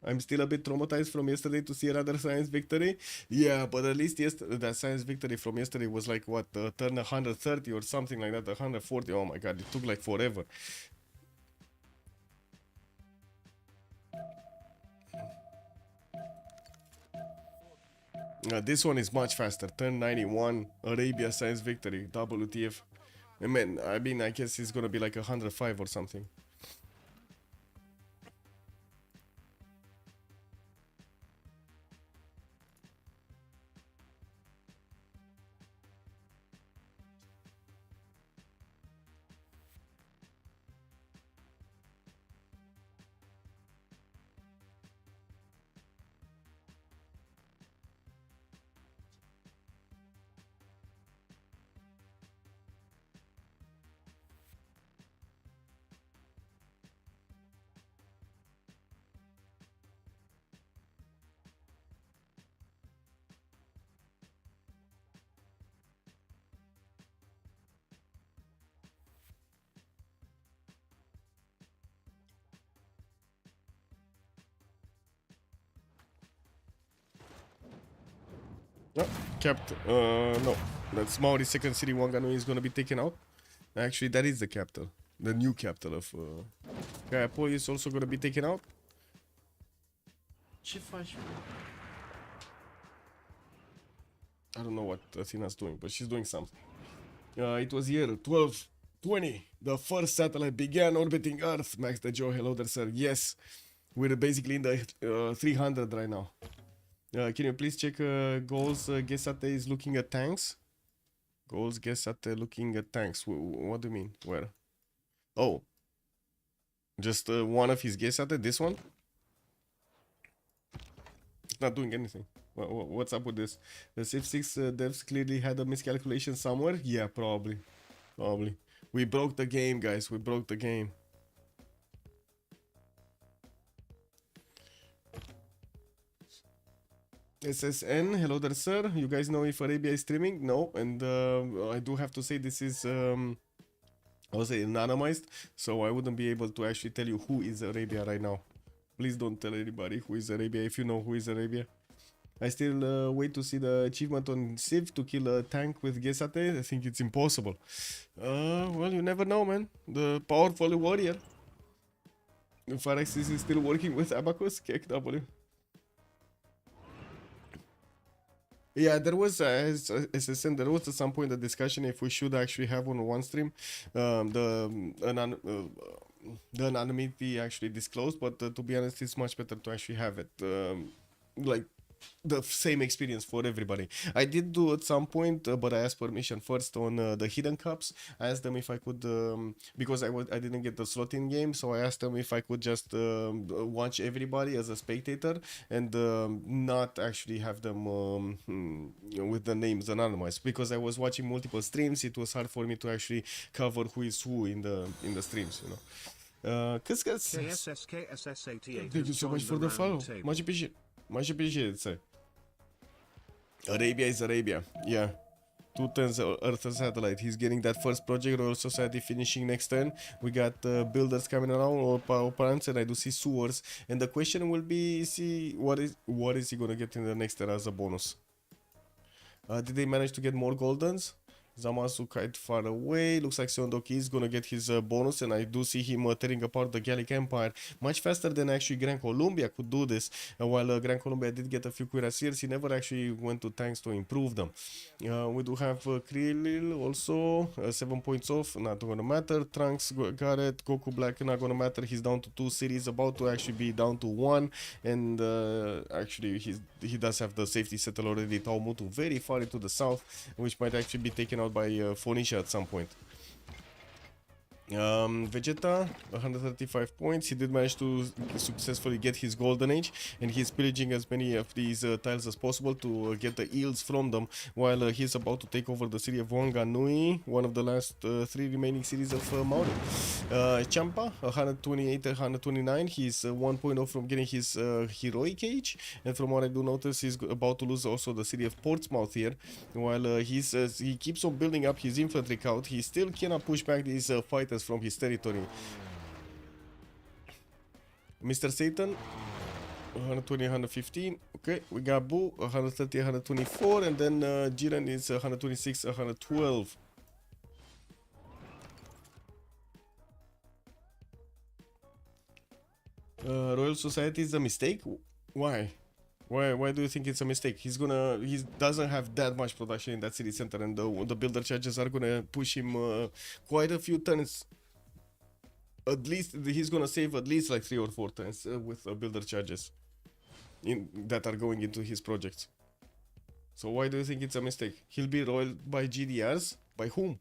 I'm still a bit traumatized from yesterday to see another science victory. Yeah, but at least that science victory from yesterday was like what, turn 130 or something like that, 140. Oh my god, it took like forever. This one is much faster. Turn 91, Arabia science victory, WTF. I mean, I guess it's gonna be like 105 or something. No, capital. No. That's Maori's second city, Wanganui, is gonna be taken out. Actually, that is the capital. The new capital of Kaiapoi is also gonna be taken out. Ce faci? I don't know what Athena's doing, but she's doing something. It was year 1220. The first satellite began orbiting Earth. Max the Joe, hello there, sir. Yes, we're basically in the 300 right now. Can you please check Goals Gesate is looking at tanks? Goals Gesate looking at tanks. What do you mean? Where? Oh. Just one of his Gesate? This one? It's not doing anything. What's up with this? The Civ6 devs clearly had a miscalculation somewhere? Yeah, probably. Probably. We broke the game, guys. We broke the game. SSN, hello there, sir. You guys know if Arabia is streaming? No, and I do have to say this is, I would say, anonymized, so I wouldn't be able to actually tell you who is Arabia right now. Please don't tell anybody who is Arabia if you know who is Arabia. I still wait to see the achievement on Civ to kill a tank with Gesate. I think it's impossible. Well, you never know, man. The powerful warrior. Pharaxis is still working with Abacus, KW. Yeah, there was, as I said, there was at some point a discussion if we should actually have on one stream the anonymity actually disclosed, but to be honest, it's much better to actually have it like the same experience for everybody. I did do at some point, but I asked permission first on the hidden cups. I asked them if I could, because I didn't get the slot in game, so I asked them if I could just watch everybody as a spectator and not actually have them with the names anonymized. Because I was watching multiple streams, it was hard for me to actually cover who is who in the streams, you know. Thank you so much for the follow. Much appreciated. Much appreciated, sir. Arabia is Arabia. Yeah. 2 turns Earth satellite. He's getting that first project. Royal Society finishing next turn. We got builders coming around, or power plants, and I do see sewers. And the question will be, see what is he gonna get in the next turn as a bonus? Did they manage to get more goldens? Zamasu quite far away. Looks like Seondoki is gonna get his bonus, and I do see him tearing apart the Gallic Empire much faster than actually Gran Colombia could do this. While Gran Colombia did get a few cuirassiers, he never actually went to tanks to improve them. We do have Krillil also, 7 points off, not gonna matter. Trunks got it. Goku Black not gonna matter. He's down to 2 cities, about to actually be down to 1, and actually he does have the safety settle already. Taumutu very far into the south, which might actually be taken out by Phoenicia at some point. Vegeta, 135 points. He did manage to successfully get his golden age, and he's pillaging as many of these tiles as possible to get the yields from them, while he's about to take over the city of Wanganui, one of the last 3 remaining cities of Maori. Champa, 128, 129. He's 1 point off from getting his heroic age, and from what I do notice, he's about to lose also the city of Portsmouth here. While he keeps on building up his infantry count, he still cannot push back these fighters from his territory. Mr. Satan, 120, 115. Okay, we got Boo, 130, 124, and then Jiren is 126, 112. Royal Society is a mistake? Why? Why do you think it's a mistake? He doesn't have that much production in that city center, and the builder charges are gonna push him quite a few turns. At least he's gonna save at least like 3 or 4 turns with builder charges that are going into his projects. So why do you think it's a mistake? He'll be roiled by GDRs? By whom?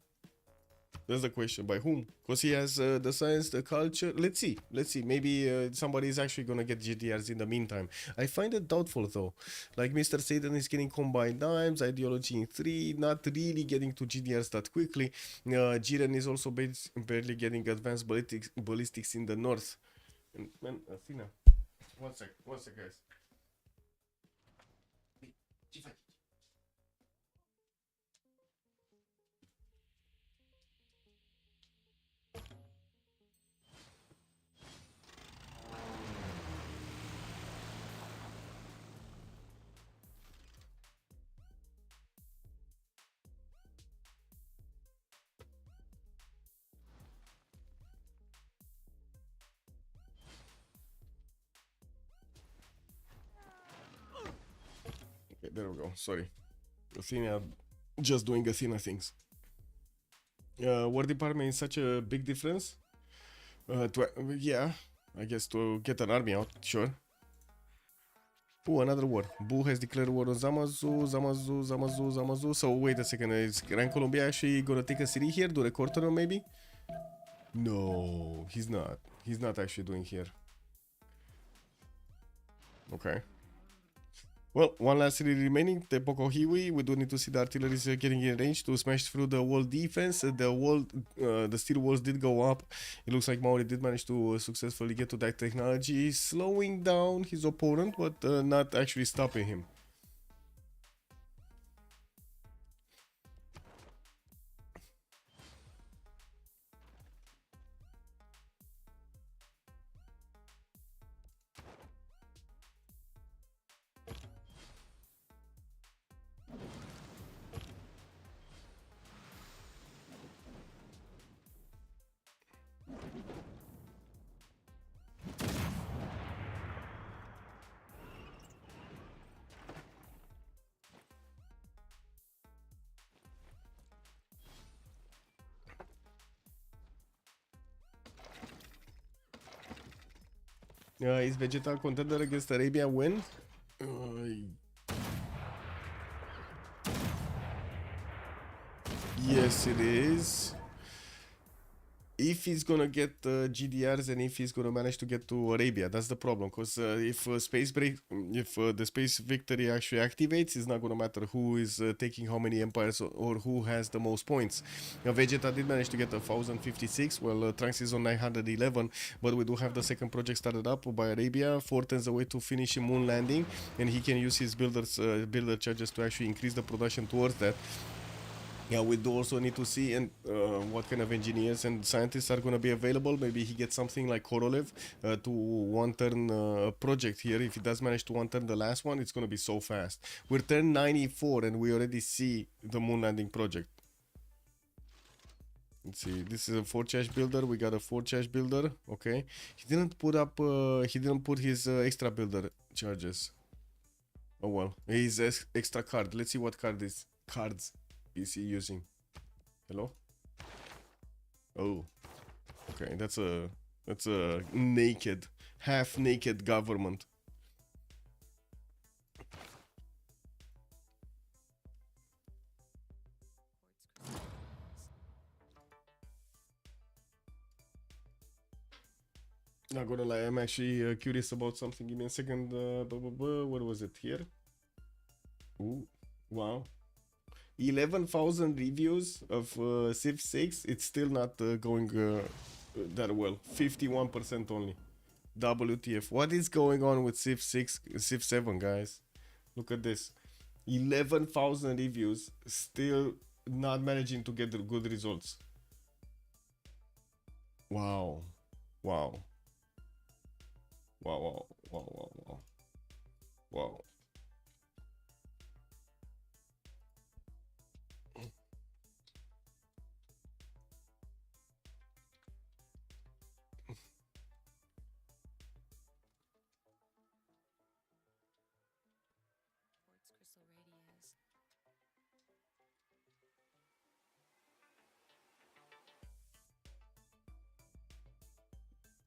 That's the question. By whom? Because he has the science, the culture. Let's see. Maybe somebody is actually gonna get GDRs in the meantime. I find it doubtful though. Like Mr. Satan is getting combined dimes, ideology in 3, not really getting to GDRs that quickly. Jiren is also barely getting advanced ballistics in the north. And man, Athena. One sec, guys. Okay, there we go. Sorry. Athena just doing Athena things. War department is such a big difference. Yeah, I guess to get an army out, sure. Oh, another war. Boo has declared war on Zamazu. So wait a second, is Gran Colombia actually gonna take a city here? Do a quarter maybe? No, he's not. He's not actually doing here. Okay. Well, one last city remaining, the Bokohiwi. We do need to see the artillery is getting in range to smash through the wall defense. The steel walls did go up. It looks like Maori did manage to successfully get to that technology, slowing down his opponent, but not actually stopping him. Is Vegeta contender against Arabia win? Yes, it is. If he's gonna get GDRs and if he's gonna manage to get to Arabia, that's the problem. Because if the space victory actually activates, it's not gonna matter who is taking how many empires or who has the most points. Vegeta did manage to get 1056, while Trunks is on 911. But we do have the second project started up by Arabia, 4 turns away to finish moon landing, and he can use his builder charges to actually increase the production towards that. Yeah, we do also need to see what kind of engineers and scientists are going to be available. Maybe he gets something like Korolev to one-turn project here. If he does manage to one-turn the last one, it's going to be so fast. We're turn 94 and we already see the moon landing project. Let's see. This is a 4 charge builder. We got a 4 charge builder. Okay. He didn't put up. He didn't put his extra builder charges. Oh well. His extra card. Let's see what cards is he using. Hello. Oh. Okay. That's a naked, half naked government. Not gonna lie, I'm actually curious about something. Give me a second. Where was it? Here? Ooh, wow. 11,000 reviews of Civ6. It's still not going that well. 51% only. WTF. What is going on with Civ6, Civ7, guys? Look at this. 11,000 reviews. Still not managing to get the good results. Wow. Wow. Wow, wow, wow, wow, wow. Wow.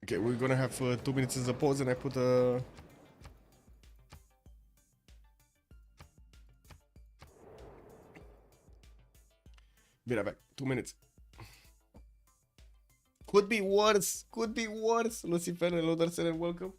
Okay, we're gonna have 2 minutes as a pause and I put a... Be right back. 2 minutes. Could be worse. Could be worse. Lucifer, hello, Darcel, and welcome.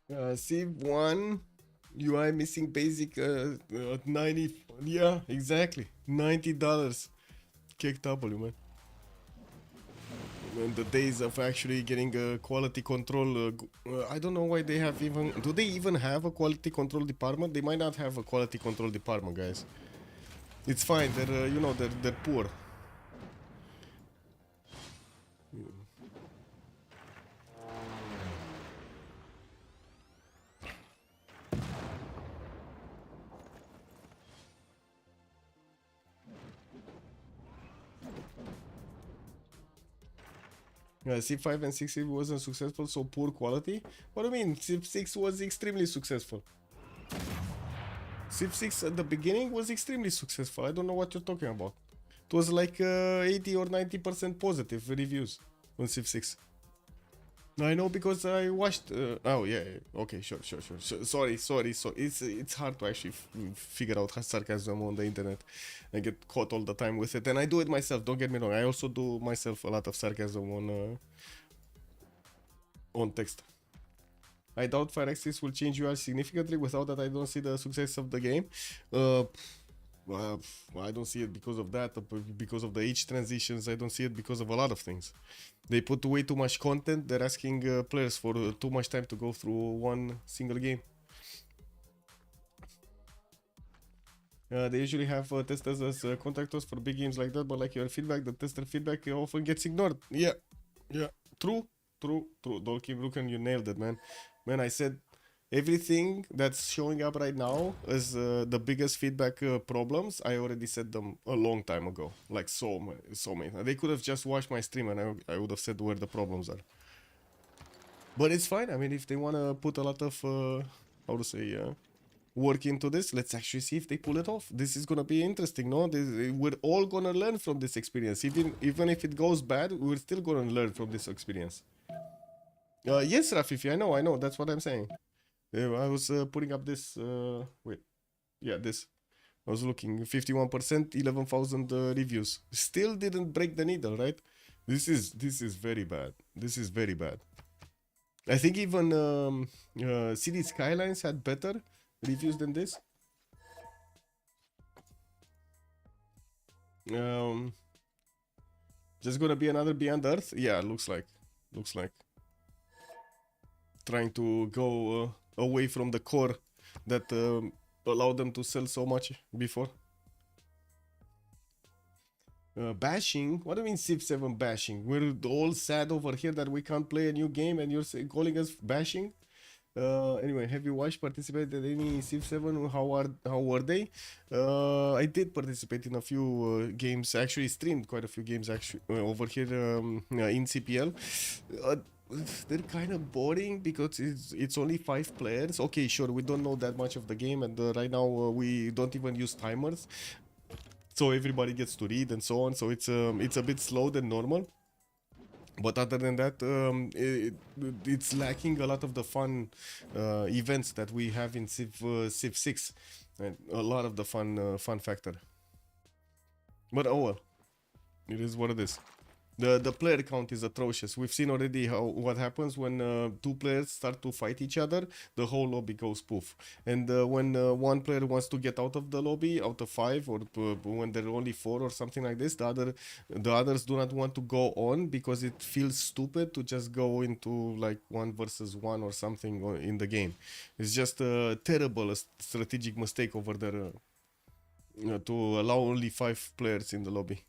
Civ1 UI missing basic at 90. Yeah, exactly. $90. Kick W, man. And the days of actually getting a quality control. I don't know why they have even. Do they even have a quality control department? They might not have a quality control department, guys. It's fine. They're you know they're poor. Yeah, Civ5 and 6 wasn't successful, so poor quality. What do you mean? Civ6 was extremely successful. Civ6 at the beginning was extremely successful. I don't know what you're talking about. It was like 80 or 90% positive reviews on Civ6. I know because I watched. Oh yeah, okay, sure. Sorry. So it's hard to actually figure out sarcasm on the internet. I get caught all the time with it, and I do it myself. Don't get me wrong. I also do myself a lot of sarcasm on text. I doubt Fire Access will change UI significantly. Without that, I don't see the success of the game. I don't see it because of that, because of the age transitions. I don't see it because of a lot of things. They put way too much content. They're asking players for too much time to go through one single game. They usually have testers as contractors for big games like that, but like your feedback, the tester feedback often gets ignored. Yeah, yeah, true, true, true. Dolky Broken, you nailed it, man. Man, I said everything that's showing up right now is the biggest feedback problems. I already said them a long time ago, like so many, so many. They could have just watched my stream and I would have said where the problems are. But it's fine. I mean, if they want to put a lot of, how to say, work into this, let's actually see if they pull it off. This is gonna be interesting, no? We're all gonna learn from this experience. Even if it goes bad, we're still gonna learn from this experience. Yes, Rafifi, I know. That's what I'm saying. I was putting up this. Wait, yeah, this. I was looking. 51%, 11,000 reviews. Still didn't break the needle, right? This is very bad. This is very bad. I think even City Skylines had better reviews than this. Um, just gonna be another Beyond Earth? Yeah, looks like. Looks like. Trying to go away from the core that allowed them to sell so much before. Bashing? What do you mean Civ 7 bashing? We're all sad over here that we can't play a new game and you're calling us bashing? Anyway, have you watched, participated in any Civ 7? How were they? I did participate in a few games. Actually, streamed quite a few games actually over here in CPL. Uh, they're kind of boring because it's only 5 players. Okay, sure, we don't know that much of the game, and right now we don't even use timers, so everybody gets to read and so on. So it's a bit slow than normal. But other than that, it's lacking a lot of the fun events that we have in Civ 6, and a lot of the fun factor. But oh well, it is what it is. The player count is atrocious. We've seen already what happens when 2 players start to fight each other. The whole lobby goes poof. And when one player wants to get out of the lobby, out of 5, or when there are only 4 or something like this, the others do not want to go on because it feels stupid to just go into like 1 versus 1 or something in the game. It's just a terrible strategic mistake over there to allow only 5 players in the lobby.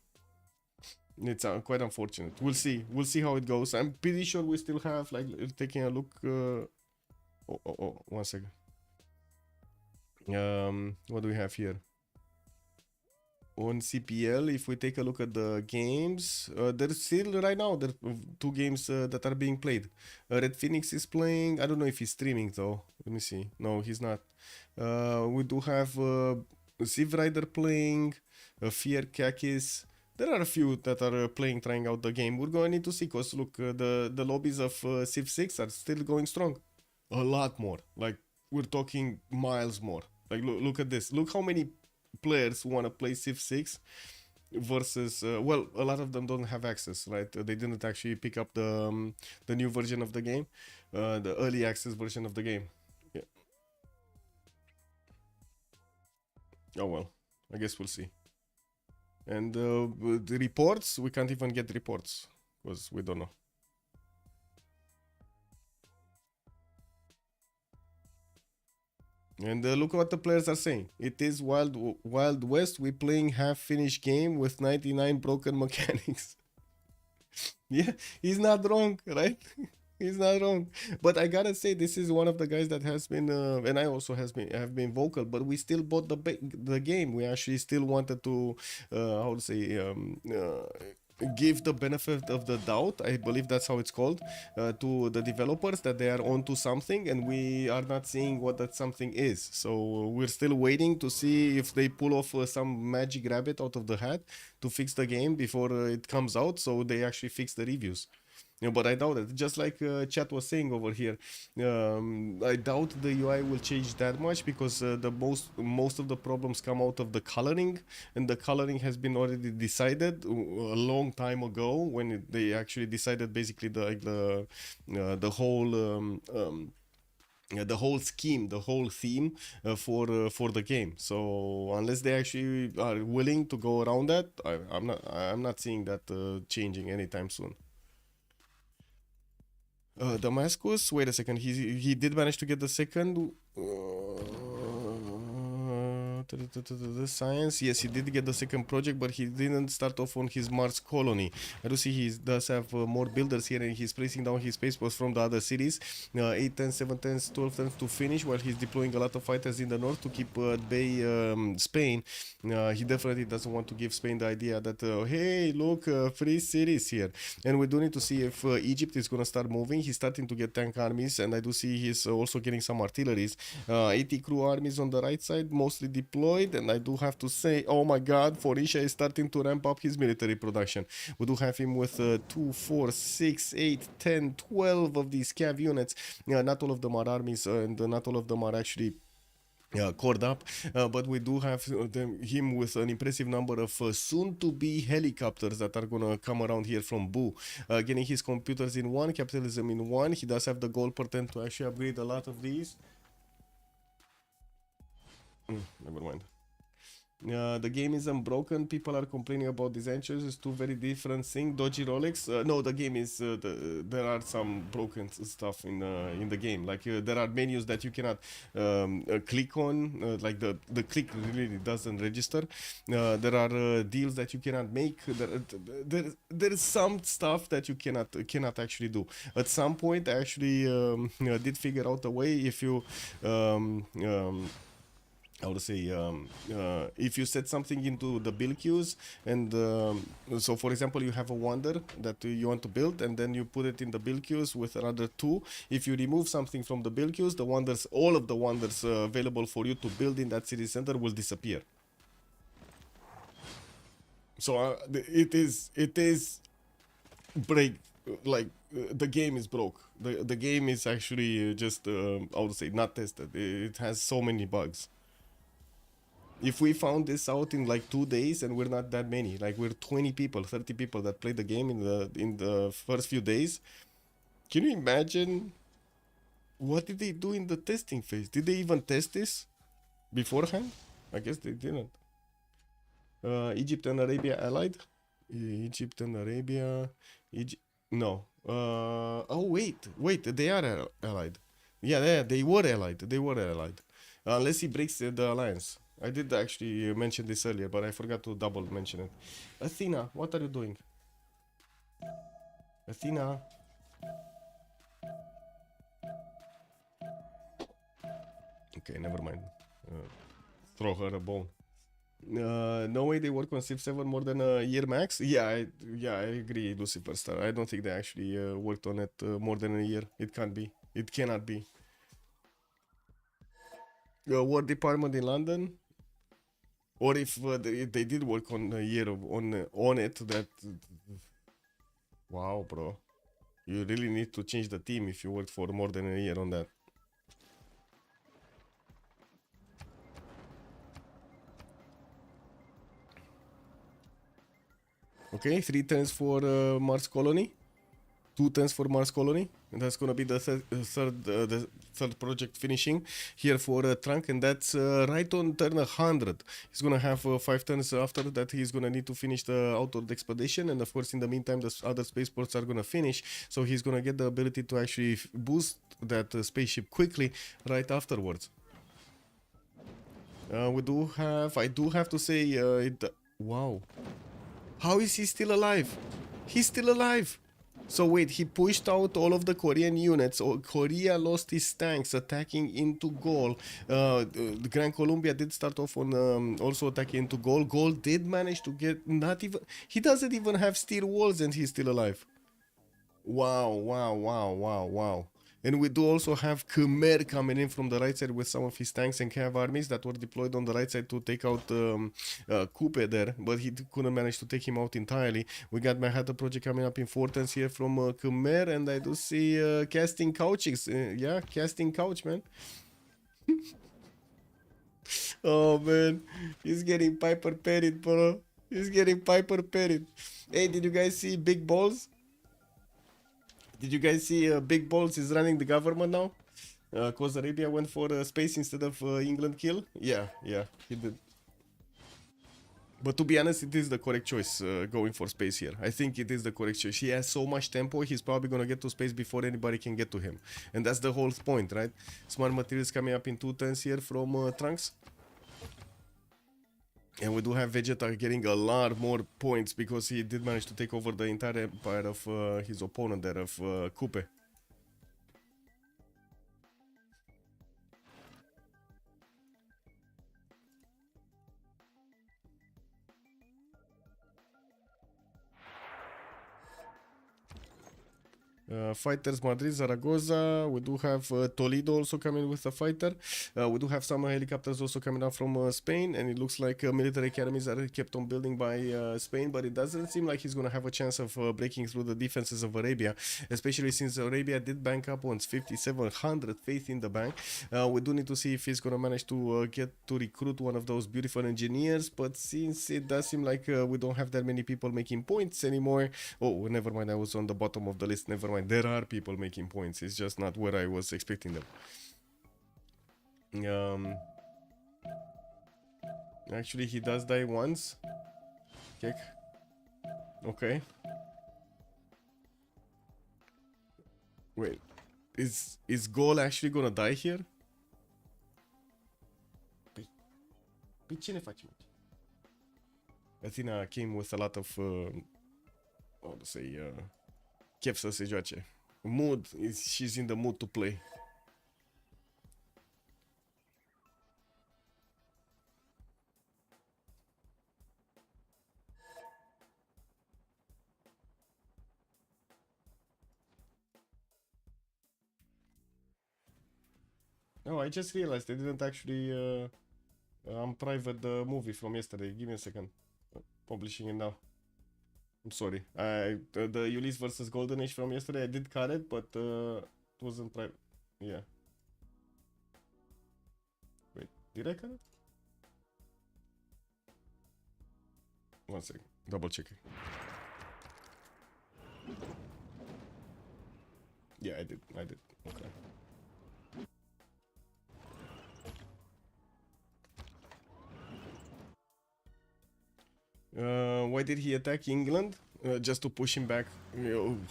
It's quite unfortunate. We'll see. We'll see how it goes. I'm pretty sure we still have, like, taking a look. Oh, 1 second. What do we have here? On CPL, if we take a look at the games, there's still right now there are 2 games that are being played. Red Phoenix is playing. I don't know if he's streaming though. Let me see. No, he's not. We do have Ziv Rider playing. Fear Kakis. There are a few that are playing, trying out the game. We're going to need to see, because look, the lobbies of Civ 6 are still going strong. A lot more. Like, we're talking miles more. Like, look at this. Look how many players want to play Civ 6 versus, well, a lot of them don't have access, right? They didn't actually pick up the new version of the game, the early access version of the game. Yeah. Oh, well, I guess we'll see. And the reports, we can't even get reports because we don't know. And look what the players are saying. It is Wild West. We playing half-finished game with 99 broken mechanics. Yeah, he's not wrong, right? He's not wrong. But I gotta say, this is one of the guys that has been, and I also have been vocal. But we still bought the game. We actually still wanted to, how to say, give the benefit of the doubt. I believe that's how it's called, to the developers, that they are onto something, and we are not seeing what that something is. So we're still waiting to see if they pull off some magic rabbit out of the hat to fix the game before it comes out. So they actually fix the reviews. Yeah, but I doubt it. Just like chat was saying over here, I doubt the UI will change that much, because the most of the problems come out of the coloring, and the coloring has been already decided a long time ago, when they actually decided basically the whole. The whole scheme, the whole theme for the game. So unless they actually are willing to go around that, I'm not seeing that changing anytime soon. Damascus. Wait a second. He did manage to get the second. Science. Yes, he did get the second project, but he didn't start off on his Mars colony. I do see he does have more builders here, and he's placing down his space posts from the other cities. 8 10, 7 10, 12 10 to finish, while he's deploying a lot of fighters in the north to keep at bay Spain. He definitely doesn't want to give Spain the idea that, hey, look, free cities here. And we do need to see if Egypt is going to start moving. He's starting to get tank armies, and I do see he's also getting some artilleries. 80 crew armies on the right side, mostly deployed, and I do have to say, oh my god, Phoenicia is starting to ramp up his military production. We do have him with 2, 4, 6, 8, 10, 12 of these cav units. Not all of them are armies, and not all of them are actually cored up, but we do have him with an impressive number of soon-to-be helicopters that are gonna come around here from Boo. Getting his computers in one, capitalism in one. He does have the gold pertent to actually upgrade a lot of these. Never mind. The game isn't broken. People are complaining about these entries. It's two very different things. Dodgy Rolex. No, the game is. There are some broken stuff in the game. Like there are menus that you cannot click on. Like the click really doesn't register. There are deals that you cannot make. There is some stuff that you cannot actually do. At some point, I actually did figure out a way. If you I would say if you set something into the build queues, and so for example you have a wonder that you want to build, and then you put it in the build queues with another 2. If you remove something from the build queues, the wonders, all of the wonders available for you to build in that city center will disappear. So it is break, like the game is broke. The game is actually just I would say not tested. It has so many bugs. If we found this out in like 2 days, and we're not that many, like we're 20 people, 30 people that played the game in the first few days, can you imagine what did they do in the testing phase? Did they even test this beforehand? I guess they didn't. Egypt and Arabia allied? Egypt and Arabia, no. Oh wait, they are allied. Yeah, they were allied. Unless he breaks the alliance. I did actually mention this earlier, but I forgot to double mention it. Athena, what are you doing? Athena. Okay, never mind. Throw her a bone. No way they work on Civ7 more than a year max? Yeah, I agree, Lucifer Star. I don't think they actually worked on it more than a year. It can't be. It cannot be. War Department in London? Or if they did work on a year on it, that... Wow, bro. You really need to change the team if you worked for more than a year on that. Okay, 3 turns for Mars Colony. 2 turns for Mars Colony. And that's gonna be the third project finishing here for Trunk, and that's right on turn 100. He's gonna have 5 turns after that. He's gonna need to finish the outward expedition, and of course in the meantime the other spaceports are gonna finish, so he's gonna get the ability to actually boost that spaceship quickly right afterwards. I do have to say wow, how is he still alive? He's still alive. So wait, he pushed out all of the Korean units. Korea lost his tanks attacking into Gaul. The Grand Columbia did start off on also attacking into Gaul. Gaul did manage to get not even... He doesn't even have steel walls, and he's still alive. Wow. And we do also have Khmer coming in from the right side with some of his tanks and cav armies that were deployed on the right side to take out Kupe there, but he couldn't manage to take him out entirely. We got Manhattan Project coming up in 4 turns here from Khmer, and I do see casting couches. Yeah, casting couch, man. Oh, man. He's getting Piper Parried, bro. He's getting Piper Parried. Hey, did you guys see Big Balls? Did you guys see Big Balls is running the government now? Cause Arabia went for space instead of England kill? Yeah, he did. But to be honest, it is the correct choice going for space here. I think it is the correct choice. He has so much tempo, he's probably gonna get to space before anybody can get to him. And that's the whole point, right? Smart materials coming up in 2 turns here from Trunks. And we do have Vegeta getting a lot more points because he did manage to take over the entire empire of his opponent there, of Coupe. Fighters Madrid, Zaragoza. We do have Toledo also coming with a fighter. We do have some helicopters also coming out from Spain, and it looks like military academies are kept on building by Spain, but it doesn't seem like he's going to have a chance of breaking through the defenses of Arabia, especially since Arabia did bank up on 5,700 faith in the bank. We do need to see if he's going to manage to get to recruit one of those beautiful engineers, but since it does seem like we don't have that many people making points anymore. Oh, never mind, I was on the bottom of the list. Never mind. There are people making points. It's just not where I was expecting them. Actually, he does die once. Kick. Okay. Wait. Is Goal actually gonna die here? Pe cine facem aici? Athena came with a lot of how to say chef să se joace. Mood, she's in the mood to play. Oh, I just realized I didn't actually unprivate the movie from yesterday. Give me a second. Publishing it now. I'm sorry. The Ulysse versus Golden Age from yesterday, I did cut it, but it wasn't private. Yeah. Wait, did I cut it? One second. Double checking. Yeah, I did. Okay. Why did he attack England? Just to push him back.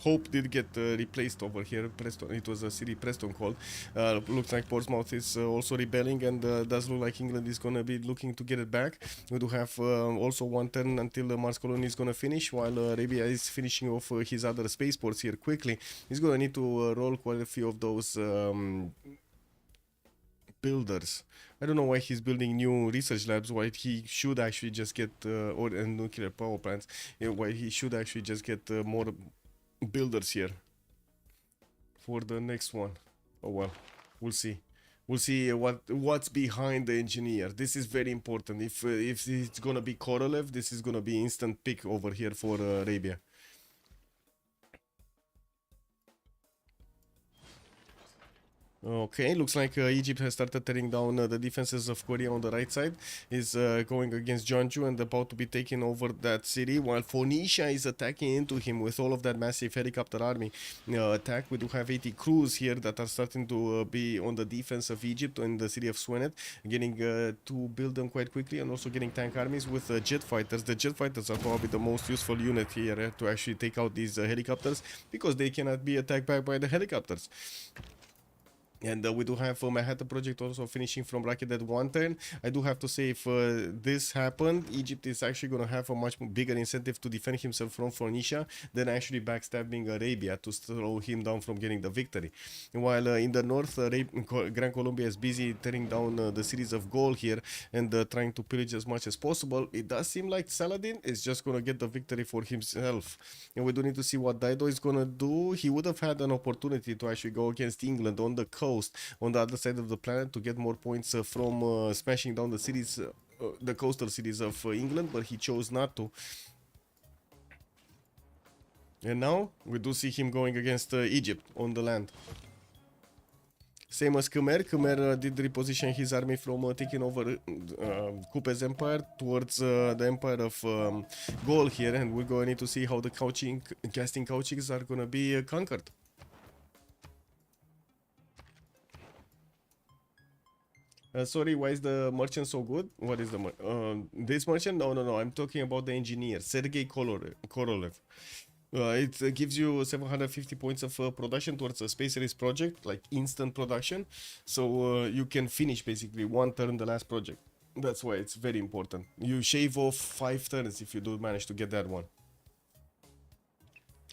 Hope did get replaced over here. Preston, it was a city Preston called. Looks like Portsmouth is also rebelling, and does look like England is gonna be looking to get it back. We do have also one turn until the Mars colony is gonna finish, while Arabia is finishing off his other spaceports here quickly. He's gonna need to roll quite a few of those builders. I don't know why he's building new research labs, why he should actually just get or nuclear power plants, why he should actually just get more builders here for the next one. Oh well, we'll see. We'll see what's behind the engineer. This is very important. If it's gonna be Korolev, this is gonna be instant pick over here for Arabia. Okay, looks like Egypt has started tearing down the defenses of Korea on the right side. Is going against Jeonju and about to be taking over that city, while Phoenicia is attacking into him with all of that massive helicopter army attack. We do have 80 crews here that are starting to be on the defense of Egypt in the city of Swenet, getting to build them quite quickly, and also getting tank armies with jet fighters. The jet fighters are probably the most useful unit here to actually take out these helicopters, because they cannot be attacked back by the helicopters. And we do have Manhattan Project also finishing from Rocket at one turn. I do have to say, if this happened, Egypt is actually going to have a much bigger incentive to defend himself from Phoenicia than actually backstabbing Arabia to slow him down from getting the victory. While in the north, Gran Colombia is busy tearing down the cities of gold here and trying to pillage as much as possible. It does seem like Saladin is just going to get the victory for himself. And we do need to see what Dido is going to do. He would have had an opportunity to actually go against England on the coast, on the other side of the planet, to get more points from smashing down the cities, the coastal cities of England, but he chose not to. And now we do see him going against Egypt on the land. Same as Khmer. Khmer did reposition his army from taking over Coupe's empire towards the empire of Gaul here, and we're going to need to see how the casting couchings are going to be conquered. Sorry, why is the merchant so good? What is the this merchant? No. I'm talking about the engineer, Sergei Korolev. It gives you 750 points of production towards a space race project, like instant production. So you can finish basically one turn the last project. That's why it's very important. You shave off 5 turns if you do manage to get that one.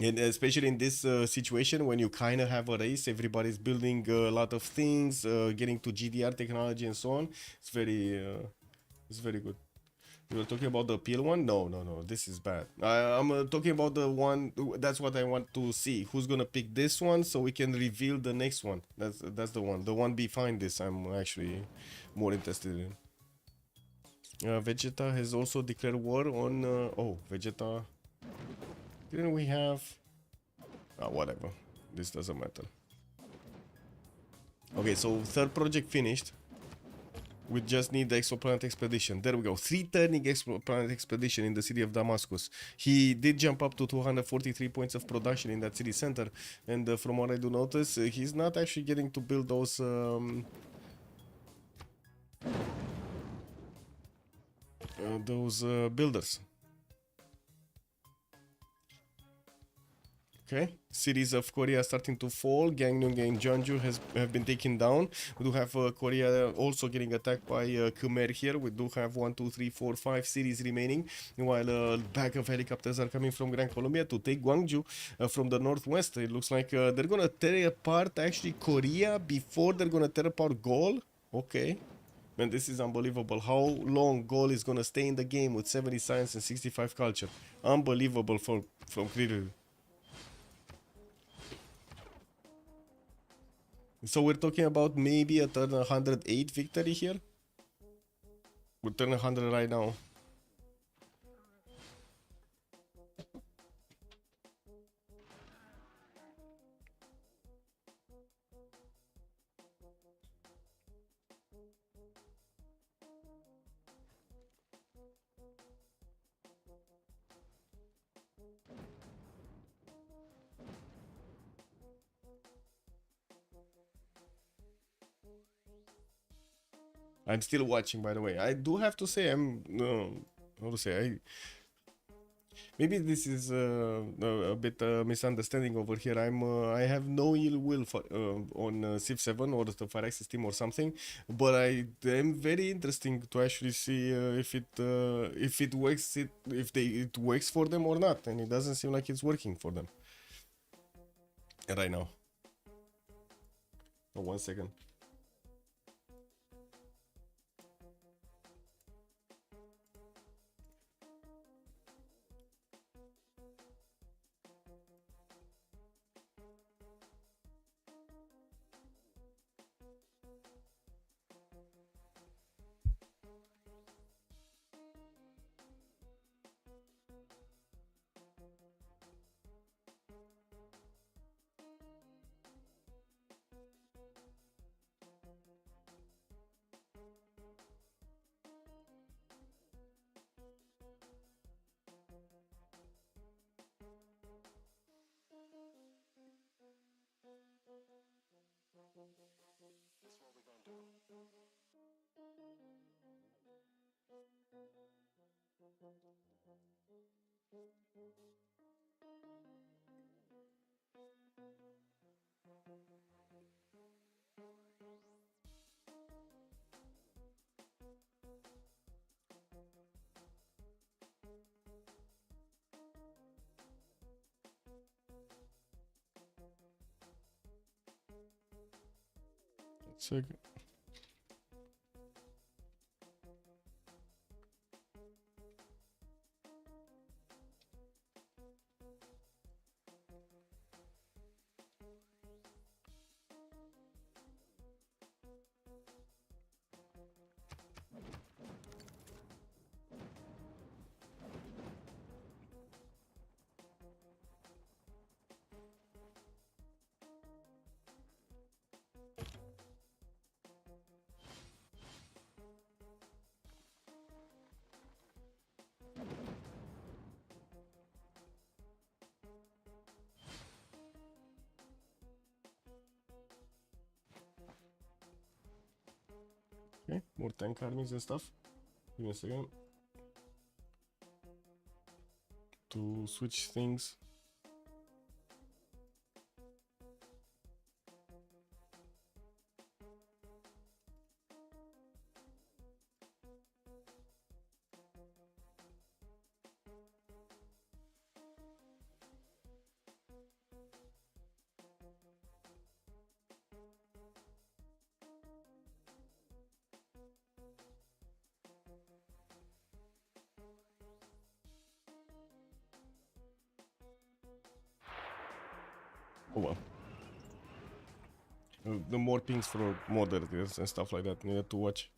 And especially in this situation when you kind of have a race, everybody's building a lot of things, getting to GDR technology and so on. It's very good. You were talking about the PL one? No, no, no. This is bad. I'm talking about the one. That's what I want to see. Who's gonna pick this one so we can reveal the next one? That's the one. The one behind this. I'm actually more interested in. Vegeta has also declared war on. Oh, Vegeta. Didn't we have? Whatever. This doesn't matter. Okay, so third project finished. We just need the exoplanet expedition. There we go. 3 turning exoplanet expedition in the city of Damascus. He did jump up to 243 points of production in that city center. And from what I do notice, he's not actually getting to build those builders. Okay, cities of Korea are starting to fall. Gangneung and Jeonju have been taken down. We do have Korea also getting attacked by Khmer here. We do have 1, 2, 3, 4, 5 cities remaining. While a bag of helicopters are coming from Grand Colombia to take Gwangju from the northwest. It looks like they're gonna tear apart actually Korea before they're gonna tear apart Gaul. Okay. Man, this is unbelievable. How long Gaul is gonna stay in the game with 70 science and 65 culture. Unbelievable from Kriru. So we're talking about maybe a turn 108 victory here. We're turn 100 right now. I'm still watching, by the way. I do have to say, how to say, maybe this is a bit misunderstanding over here. I have no ill will for, on Civ 7 or the Firaxis team or something, but I am very interesting to actually see if it works, it works for them or not, and it doesn't seem like it's working for them right now. Oh, 1 second. Check. Okay, more tank armies and stuff. Give me a second to switch things. Oh well. The more pings for moderators and stuff like that needed to watch.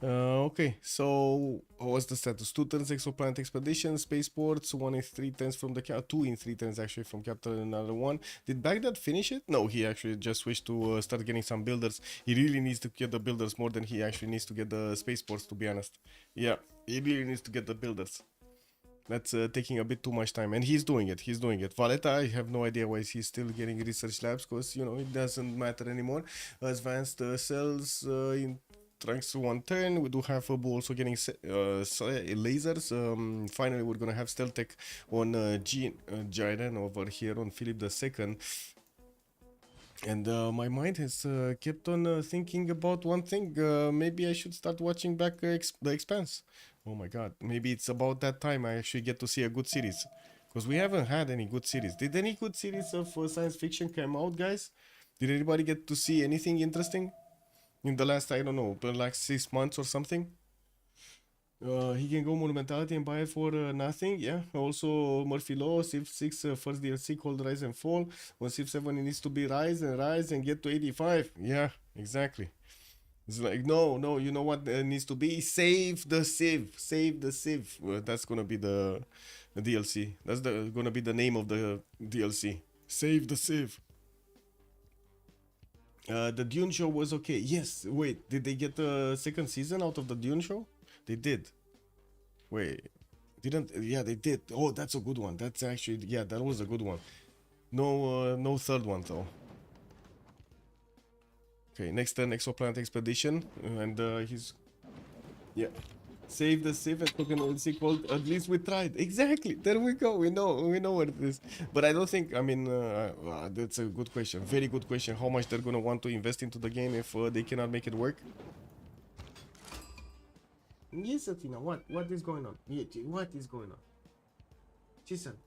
Okay, so what's the status? 2 turns exoplanet expedition, spaceports, 1 in 3 turns from the 2 in 3 turns actually from capital, and another one. Did Baghdad finish it? No, he actually just wished to start getting some builders. He really needs to get the builders more than he actually needs to get the spaceports, to be honest. Yeah, he really needs to get the builders. That's taking a bit too much time, and he's doing it. He's doing it. Valletta, I have no idea why he's still getting research labs, because you know it doesn't matter anymore. Advanced cells in trunks 1 turn. We do have also getting lasers. Finally, we're gonna have stealth tech on Jiren over here on Philip II. And my mind has kept on thinking about one thing. Maybe I should start watching back The Expanse. Oh my god, maybe it's about that time I actually get to see a good series. Because we haven't had any good series. Did any good series of science fiction come out, guys? Did anybody get to see anything interesting in the last, I don't know, like 6 months or something? He can go Monumentality and buy it for nothing. Yeah. Also, Murphy Law, Civ6 first DLC called Rise and Fall. On Civ7 it needs to be rise and get to 85. Yeah, exactly. It's like, no, you know what needs to be? Save the Civ. Save the Civ. That's gonna be the DLC. That's gonna be the name of the DLC. Save the Civ. The Dune show was okay. Yes, wait, did they get the second season out of the Dune show? They did. Wait, didn't? Yeah, they did. Oh, that's a good one. That's actually, yeah, that was a good one. No third one though. Okay, next turn, Exoplanet Expedition, and he's, yeah, save the Civ and took an DLC called At Least We Tried. Exactly. There we go. We know what it is. But I don't think. I mean, that's a good question. Very good question. How much they're gonna want to invest into the game if they cannot make it work? Yes, Athena, what? What is going on? What is going on? Chisel.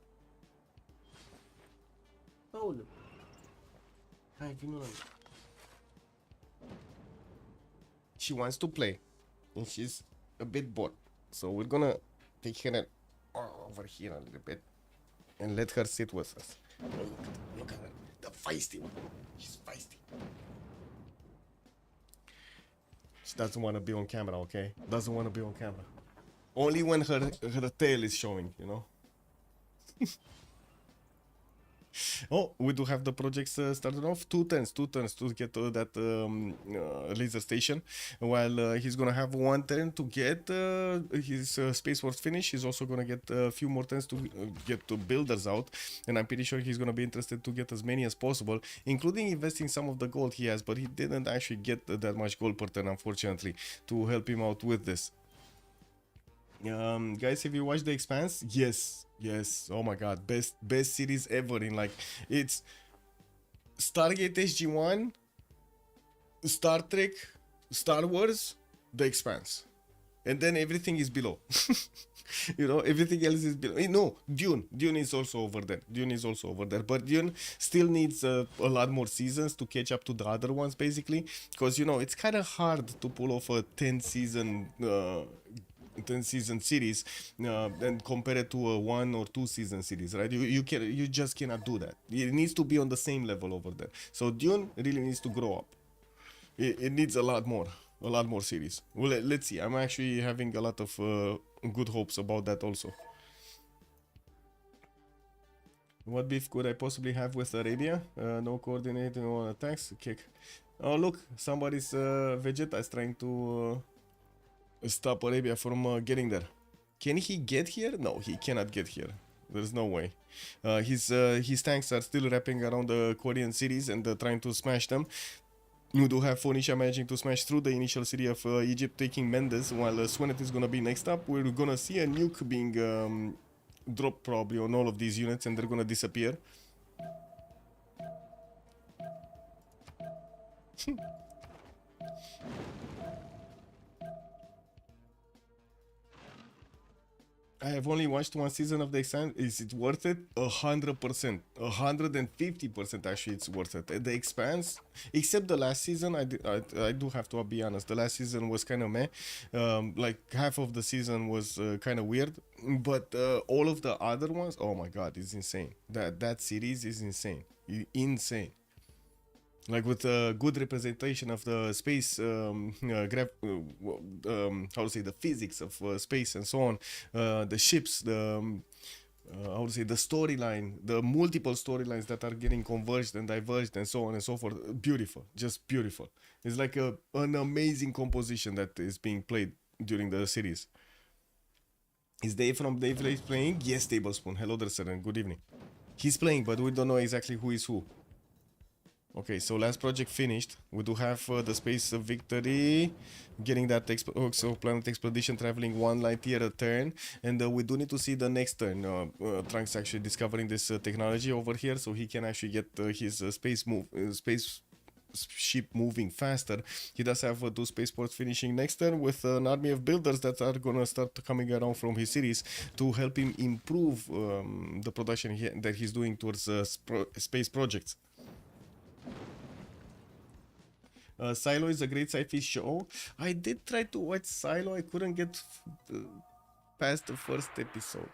Oh, look. Hai, vino la mine. She wants to play, and she's a bit bored. So we're gonna take her over here a little bit and let her sit with us. Oh, look at her. The feisty one. She's feisty. She doesn't want to be on camera, okay? Doesn't want to be on camera. Only when her tail is showing, you know? Oh, we do have the projects started off. 2 turns to get that laser station. While he's gonna have 1 turn to get his Space Wars finish. He's also gonna get a few more turns to get the builders out. And I'm pretty sure he's gonna be interested to get as many as possible, including investing some of the gold he has. But he didn't actually get that much gold per turn, unfortunately, to help him out with this. Guys, have you watched The Expanse? Yes. Oh my god, best series ever. In like, it's Stargate SG-1, Star Trek, Star Wars, The Expanse, and then everything is below. You know, everything else is below. No, Dune is also over there. But Dune still needs a lot more seasons to catch up to the other ones, basically, because you know it's kind of hard to pull off a 10 season series and compare it to a 1 or 2 season series, right? You just cannot do that. It needs to be on the same level over there. So Dune really needs to grow up. It needs a lot more series. Well, let's see. I'm actually having a lot of good hopes about that also. What beef could I possibly have with Arabia? No coordinating, no attacks. Kick. Oh look, somebody's Vegeta is trying to stop Arabia from getting there. Can he get here? No, he cannot get here. There's no way. His tanks are still wrapping around the Korean cities and trying to smash them. You do have Phoenicia managing to smash through the initial city of Egypt, taking Mendes, while Swenet is gonna be next up. We're gonna see a nuke being dropped probably on all of these units, and they're gonna disappear. I have only watched one season of the Expanse. Is it worth it? 100%. 150% actually it's worth it. The Expanse, except the last season, I do have to be honest. The last season was kind of meh. Like half of the season was kind of weird. But all of the other ones, oh my god, it's insane. That series is insane. Insane. Like with a good representation of the space, how to say, the physics of space and so on, the ships, the how to say, the storyline, the multiple storylines that are getting converged and diverged and so on and so forth. Beautiful, just beautiful. It's like an amazing composition that is being played during the series. Is Dave from Dave Plays playing? Yes, Tablespoon. Hello there, sir, and good evening. He's playing, but we don't know exactly who is who. Okay, so last project finished. We do have the Space of Victory, getting that planet expedition, traveling 1 light year a turn, and we do need to see the next turn. Trunks actually discovering this technology over here, so he can actually get his space ship moving faster. He does have 2 spaceports finishing next turn with an army of builders that are gonna start coming around from his cities to help him improve the production that he's doing towards space projects. Silo is a great sci-fi show. I did try to watch Silo. I couldn't get past the first episode.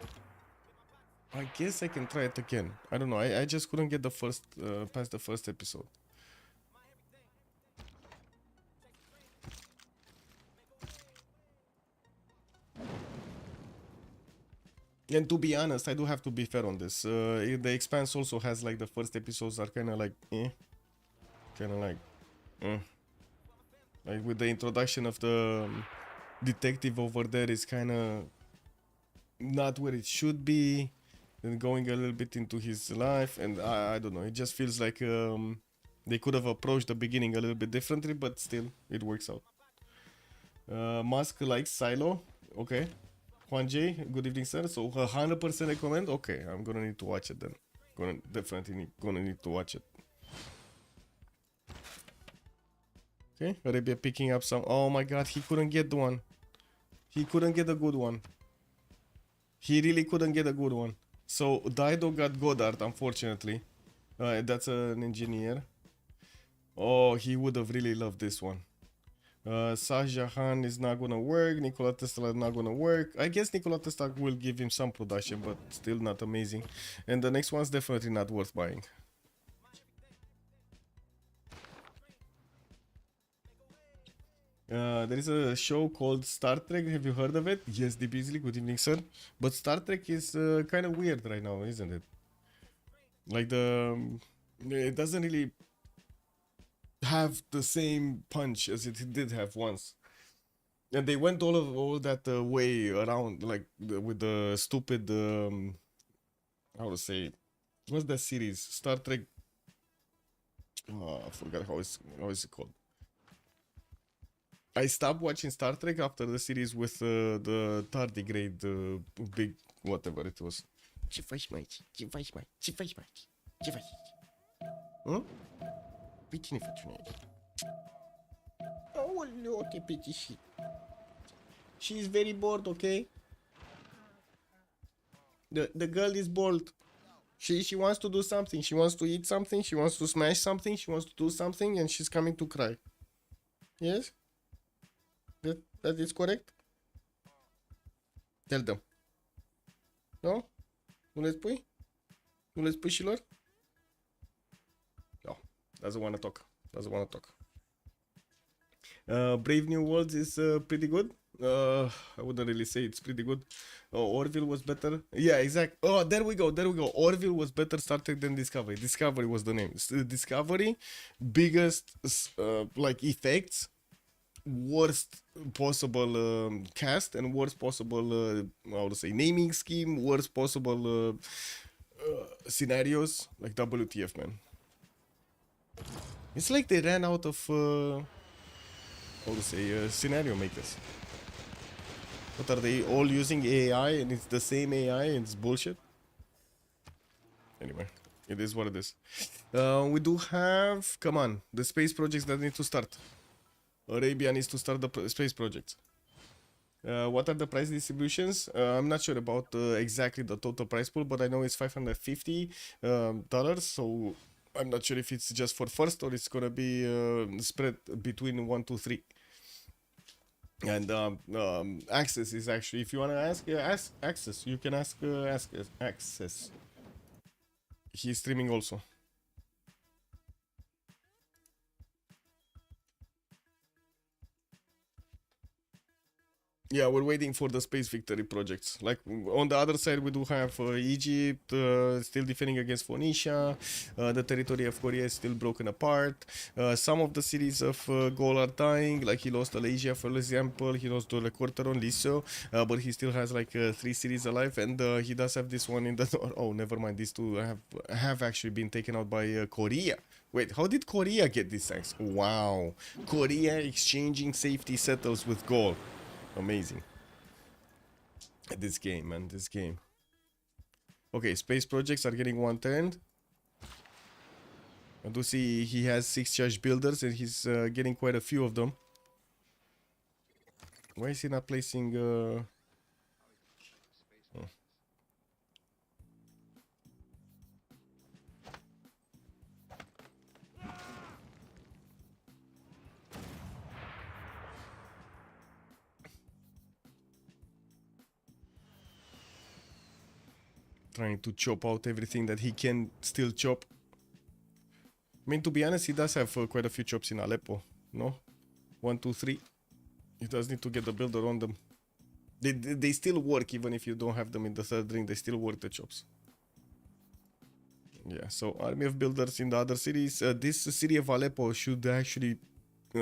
I guess I can try it again. I don't know. I just couldn't get the first past the first episode. And to be honest, I do have to be fair on this. The Expanse also has like the first episodes are kind of like kind of like like with the introduction of the detective over there is kind of not where it should be, and going a little bit into his life, and I don't know, it just feels like they could have approached the beginning a little bit differently, but still it works out. Musk likes Silo. Okay. Juan J, good evening, sir. So 100% recommend. Okay, I'm gonna need to watch it then. Definitely gonna need to watch it. Okay, Arabia picking up some. Oh my god, he couldn't get the one. He couldn't get a good one. He really couldn't get a good one. So Dido got Goddard, unfortunately. That's an engineer. Oh, he would have really loved this one. Shahjahan is not gonna work. Nikola Tesla is not gonna work. I guess Nikola Tesla will give him some production, but still not amazing. And the next one's definitely not worth buying. There is a show called Star Trek. Have you heard of it? Yes, D. Beasley. Good evening, sir. But Star Trek is kind of weird right now, isn't it? Like it doesn't really have the same punch as it did have once. And they went all that way around, like with the stupid how to say, what's that series? Star Trek. Oh, I forgot how is it called. I stopped watching Star Trek after the series with the tardigrade, big whatever it was. Ce faci, maici? Ce faci, mai? Ce faci, maici? Ce faci? Pe cine faci una aici? Aoleu, te plictisit. She is very bored, okay? The girl is bored. She wants to do something. She wants to eat something. She wants to smash something. She wants to do something, and she's coming to cry. Yes? That is correct? Tell them. No? Nu le spui? Nu le spui și lor? No. Doesn't want to talk. Doesn't want to talk. Brave New Worlds is pretty good. I wouldn't really say it's pretty good. Orville was better. Yeah, exactly. Oh, there we go. Orville was better started than Discovery. Discovery was the name. Discovery, biggest like effects, worst possible cast, and worst possible how to say, naming scheme, worst possible scenarios. Like WTF, man. It's like they ran out of how to say, scenario makers. What are they all using? AI, and it's the same AI and it's bullshit. Anyway, it is what it is. We do have, come on, the space projects that need to start. Arabia needs to start the space projects. What are the price distributions? I'm not sure about exactly the total price pool, but I know it's $550 dollars. So I'm not sure if it's just for first or it's gonna be spread between 1, 2, 3. And Access is actually, if you wanna ask Access, you can ask Access. He's streaming also. Yeah, we're waiting for the space victory projects. Like on the other side, we do have Egypt still defending against Phoenicia. The territory of Korea is still broken apart. Some of the cities of Gaul are dying. Like he lost Alasia, for example. He lost the quarter on Liso, but he still has like 3 cities alive, and he does have this one in the north. Oh, never mind. These two have actually been taken out by Korea. Wait, how did Korea get these tanks? Wow, Korea exchanging safety settles with Gaul. Amazing. This game, man, this game. Okay, space projects are getting one turned. I do see he has 6 charge builders and he's getting quite a few of them. Why is he not placing oh. Trying to chop out everything that he can still chop. I mean, to be honest, he does have quite a few chops in Aleppo, no? 1, 2, 3. He does need to get the builder on them. They still work even if you don't have them in the third ring. They still work, the chops. Yeah, so army of builders in the other cities. This city of Aleppo should actually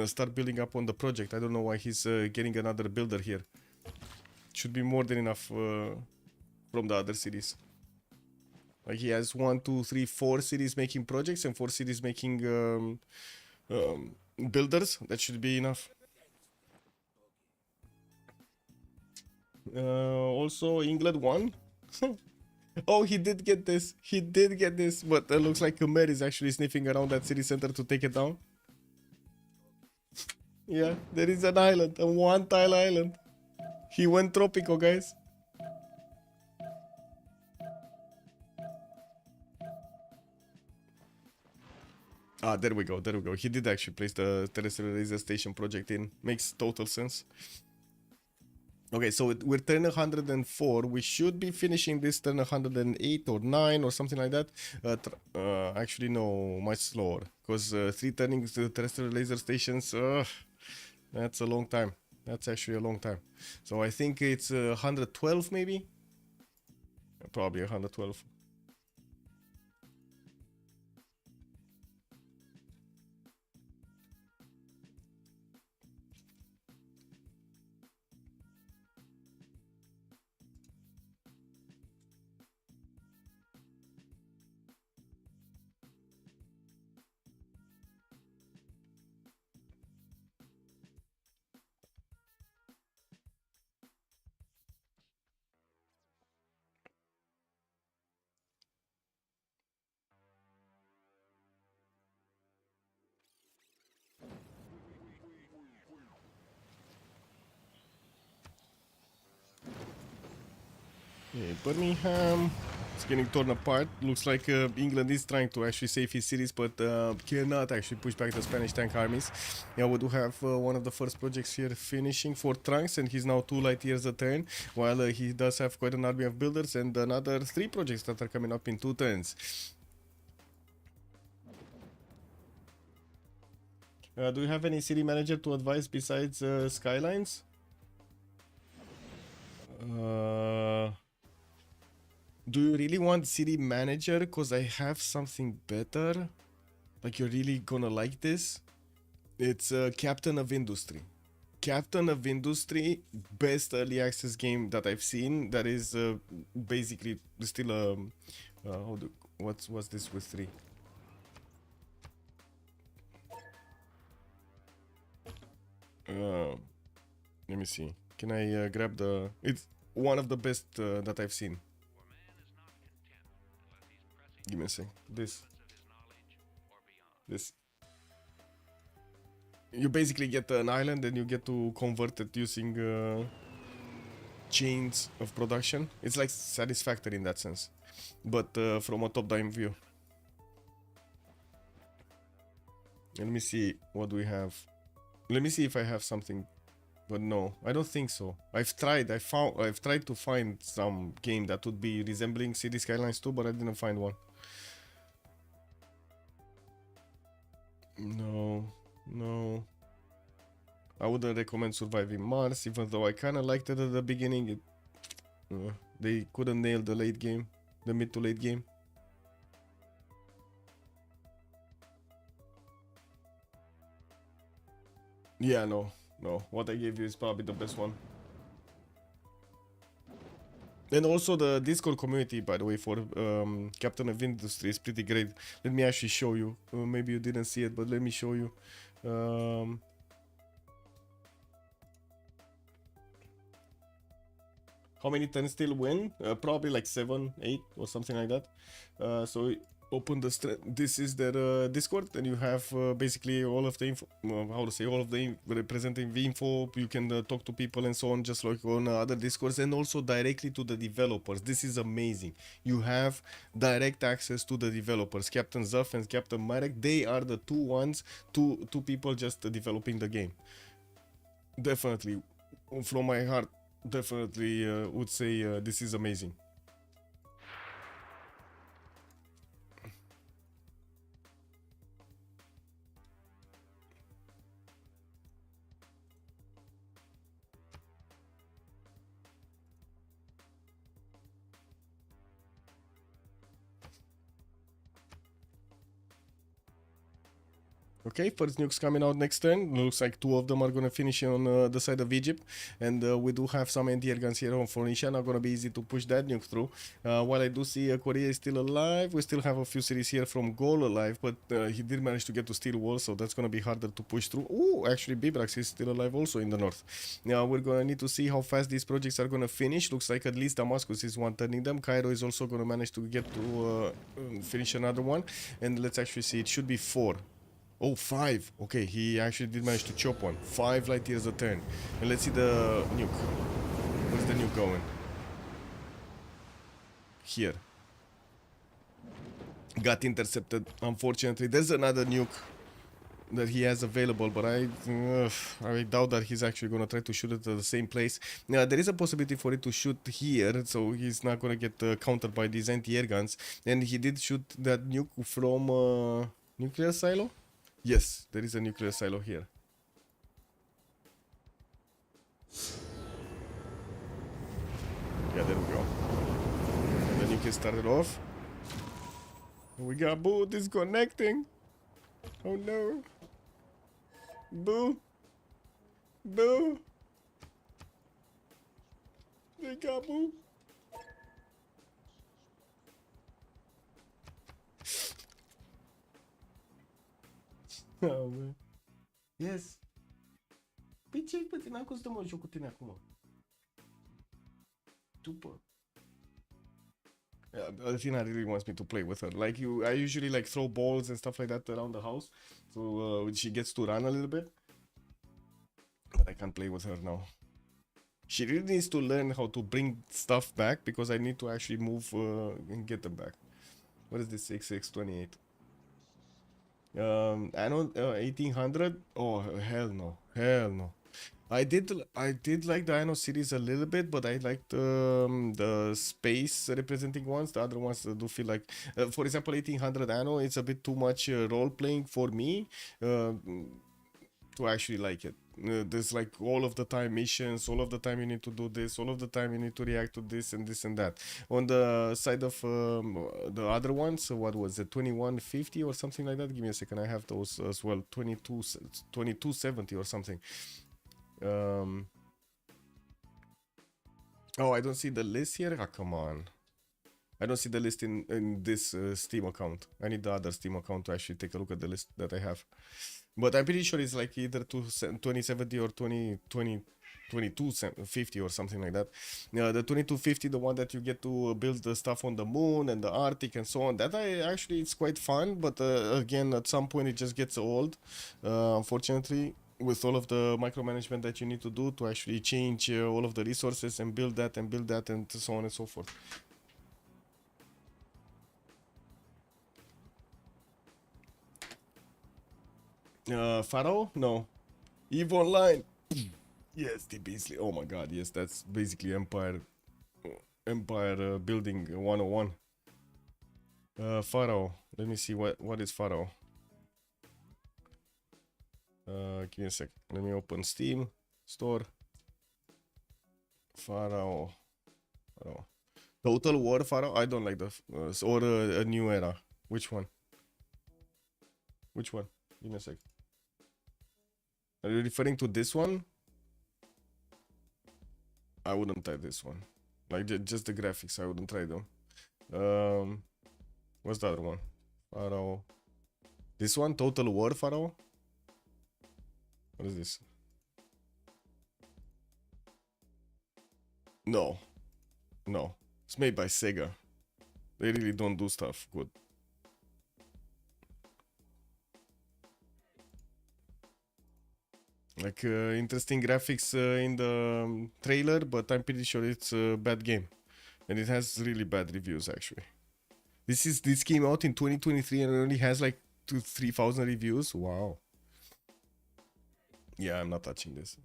start building up on the project. I don't know why he's getting another builder here. Should be more than enough from the other cities. Like he has 1, 2, 3, 4 cities making projects and 4 cities making builders. That should be enough. Also, England won. Oh, he did get this. He did get this, but it looks like Khmer is actually sniffing around that city center to take it down. Yeah, there is an island, a one-tile island. He went tropical, guys. Ah, there we go, there we go. He did actually place the terrestrial laser station project in. Makes total sense. Okay, so we're turn 104. We should be finishing this turn 108 or 9 or something like that. Actually, no, much slower. Because 3 turnings to terrestrial laser stations, that's a long time. That's actually a long time. So I think it's 112 maybe? Probably 112. Okay, Birmingham. It's getting torn apart. Looks like England is trying to actually save his cities, but cannot actually push back the Spanish tank armies. Yeah, we do have one of the first projects here finishing for Trunks, and he's now 2 light years a turn, while he does have quite an army of builders and another 3 projects that are coming up in 2 turns. Do you have any city manager to advise besides Skylines? Do you really want city manager? Because I have something better. Like, you're really gonna like this. It's Captain of Industry. Captain of Industry, best early access game that I've seen. That is basically still what's this with 3? Let me see. Can I grab the? It's one of the best that I've seen. Give me a sec. This. You basically get an island and you get to convert it using chains of production. It's like satisfactory in that sense, but from a top-down view. Let me see what we have. Let me see if I have something, but no, I don't think so. I've tried to find some game that would be resembling City Skylines 2, but I didn't find one. No. I wouldn't recommend Surviving Mars, even though I kind of liked it at the beginning. They couldn't nail the late game, the mid to late game. Yeah, no. What I gave you is probably the best one. And also the Discord community, by the way, for Captain of Industry is pretty great. Let me actually show you. Maybe you didn't see it, but let me show you. How many turns still win? Probably like 7, 8 or something like that. So open this is their Discord, and you have basically all of the info, all of the representing the info. You can talk to people and so on, just like on other Discords, and also directly to the developers. This is amazing. You have direct access to the developers. Captain Zuff and Captain Marek, they are the two people just developing the game. Definitely, from my heart, definitely would say this is amazing. Okay, first nukes coming out next turn. Looks like 2 of them are gonna finish on the side of Egypt, and we do have some anti-air guns here on Phoenicia. Not gonna be easy to push that nuke through. While I do see Korea is still alive, we still have a few cities here from Gol alive, but he did manage to get to Steel Wall, so that's gonna be harder to push through. Oh, actually Bibrax is still alive also in the north. Now we're gonna need to see how fast these projects are gonna finish. Looks like at least Damascus is one turning them. Cairo is also gonna manage to get to finish another one, and let's actually see. It should be 4. Oh, 5. Okay, he actually did manage to chop one. 5 light years a turn. And let's see the nuke. Where's the nuke going? Here. Got intercepted, unfortunately. There's another nuke that he has available, but I doubt that he's actually gonna try to shoot it at the same place. Now, there is a possibility for it to shoot here, so he's not gonna get countered by these anti-air guns. And he did shoot that nuke from nuclear silo? Yes, there is a nuclear silo here. Yeah, there we go. And the nuke started off. We got Boo disconnecting. Oh no. Boo. Boo. They got Boo. Oh, man. Yes. Păi ce-ai pe tine? Cum să te mă joc cu tine acum? După. Yeah, Athena really wants me to play with her. Like I usually like throw balls and stuff like that around the house, so she gets to run a little bit. But I can't play with her now. She really needs to learn how to bring stuff back, because I need to actually move and get them back. What is this 6628? I know 1800. Oh hell no, hell no. I did like the Anno series a little bit, but I liked the space representing ones. The other ones do feel like, for example, 1800 Anno. It's a bit too much role playing for me to actually like it. There's like all of the time missions, all of the time you need to do this, all of the time you need to react to this and this and that. On the side of the other ones, what was it, 2150 or something like that? Give me a second, I have those as well. 2270 or something. Oh, I don't see the list here. Ah, come on. I don't see the list in this Steam account. I need the other Steam account to actually take a look at the list that I have. But I'm pretty sure it's like either 2070 or 2250 or something like that. The 2250, the one that you get to build the stuff on the moon and the Arctic and so on. That actually it's quite fun, but again, at some point it just gets old, unfortunately. with all of the micromanagement that you need to do to actually change all of the resources and build that and so on and so forth. Pharaoh? No. EVE Online. Yes, the Beasley. Oh my god, yes, that's basically Empire building 101. Pharaoh. Let me see what is Pharaoh. Give me a sec. Let me open Steam store. Pharaoh. Total War Pharaoh. I don't like the or a new era. Which one? Which one? Give me a sec. Are you referring to this one? I wouldn't try this one. Like just the graphics, I wouldn't try them. What's the other one? Pharaoh. This one, Total War Pharaoh. What is this? No. It's made by Sega. They really don't do stuff good. Like interesting graphics in the trailer, but I'm pretty sure it's a bad game, and it has really bad reviews actually. This came out in 2023 and it only has like 3,000 reviews. Wow. Yeah, I'm not touching this.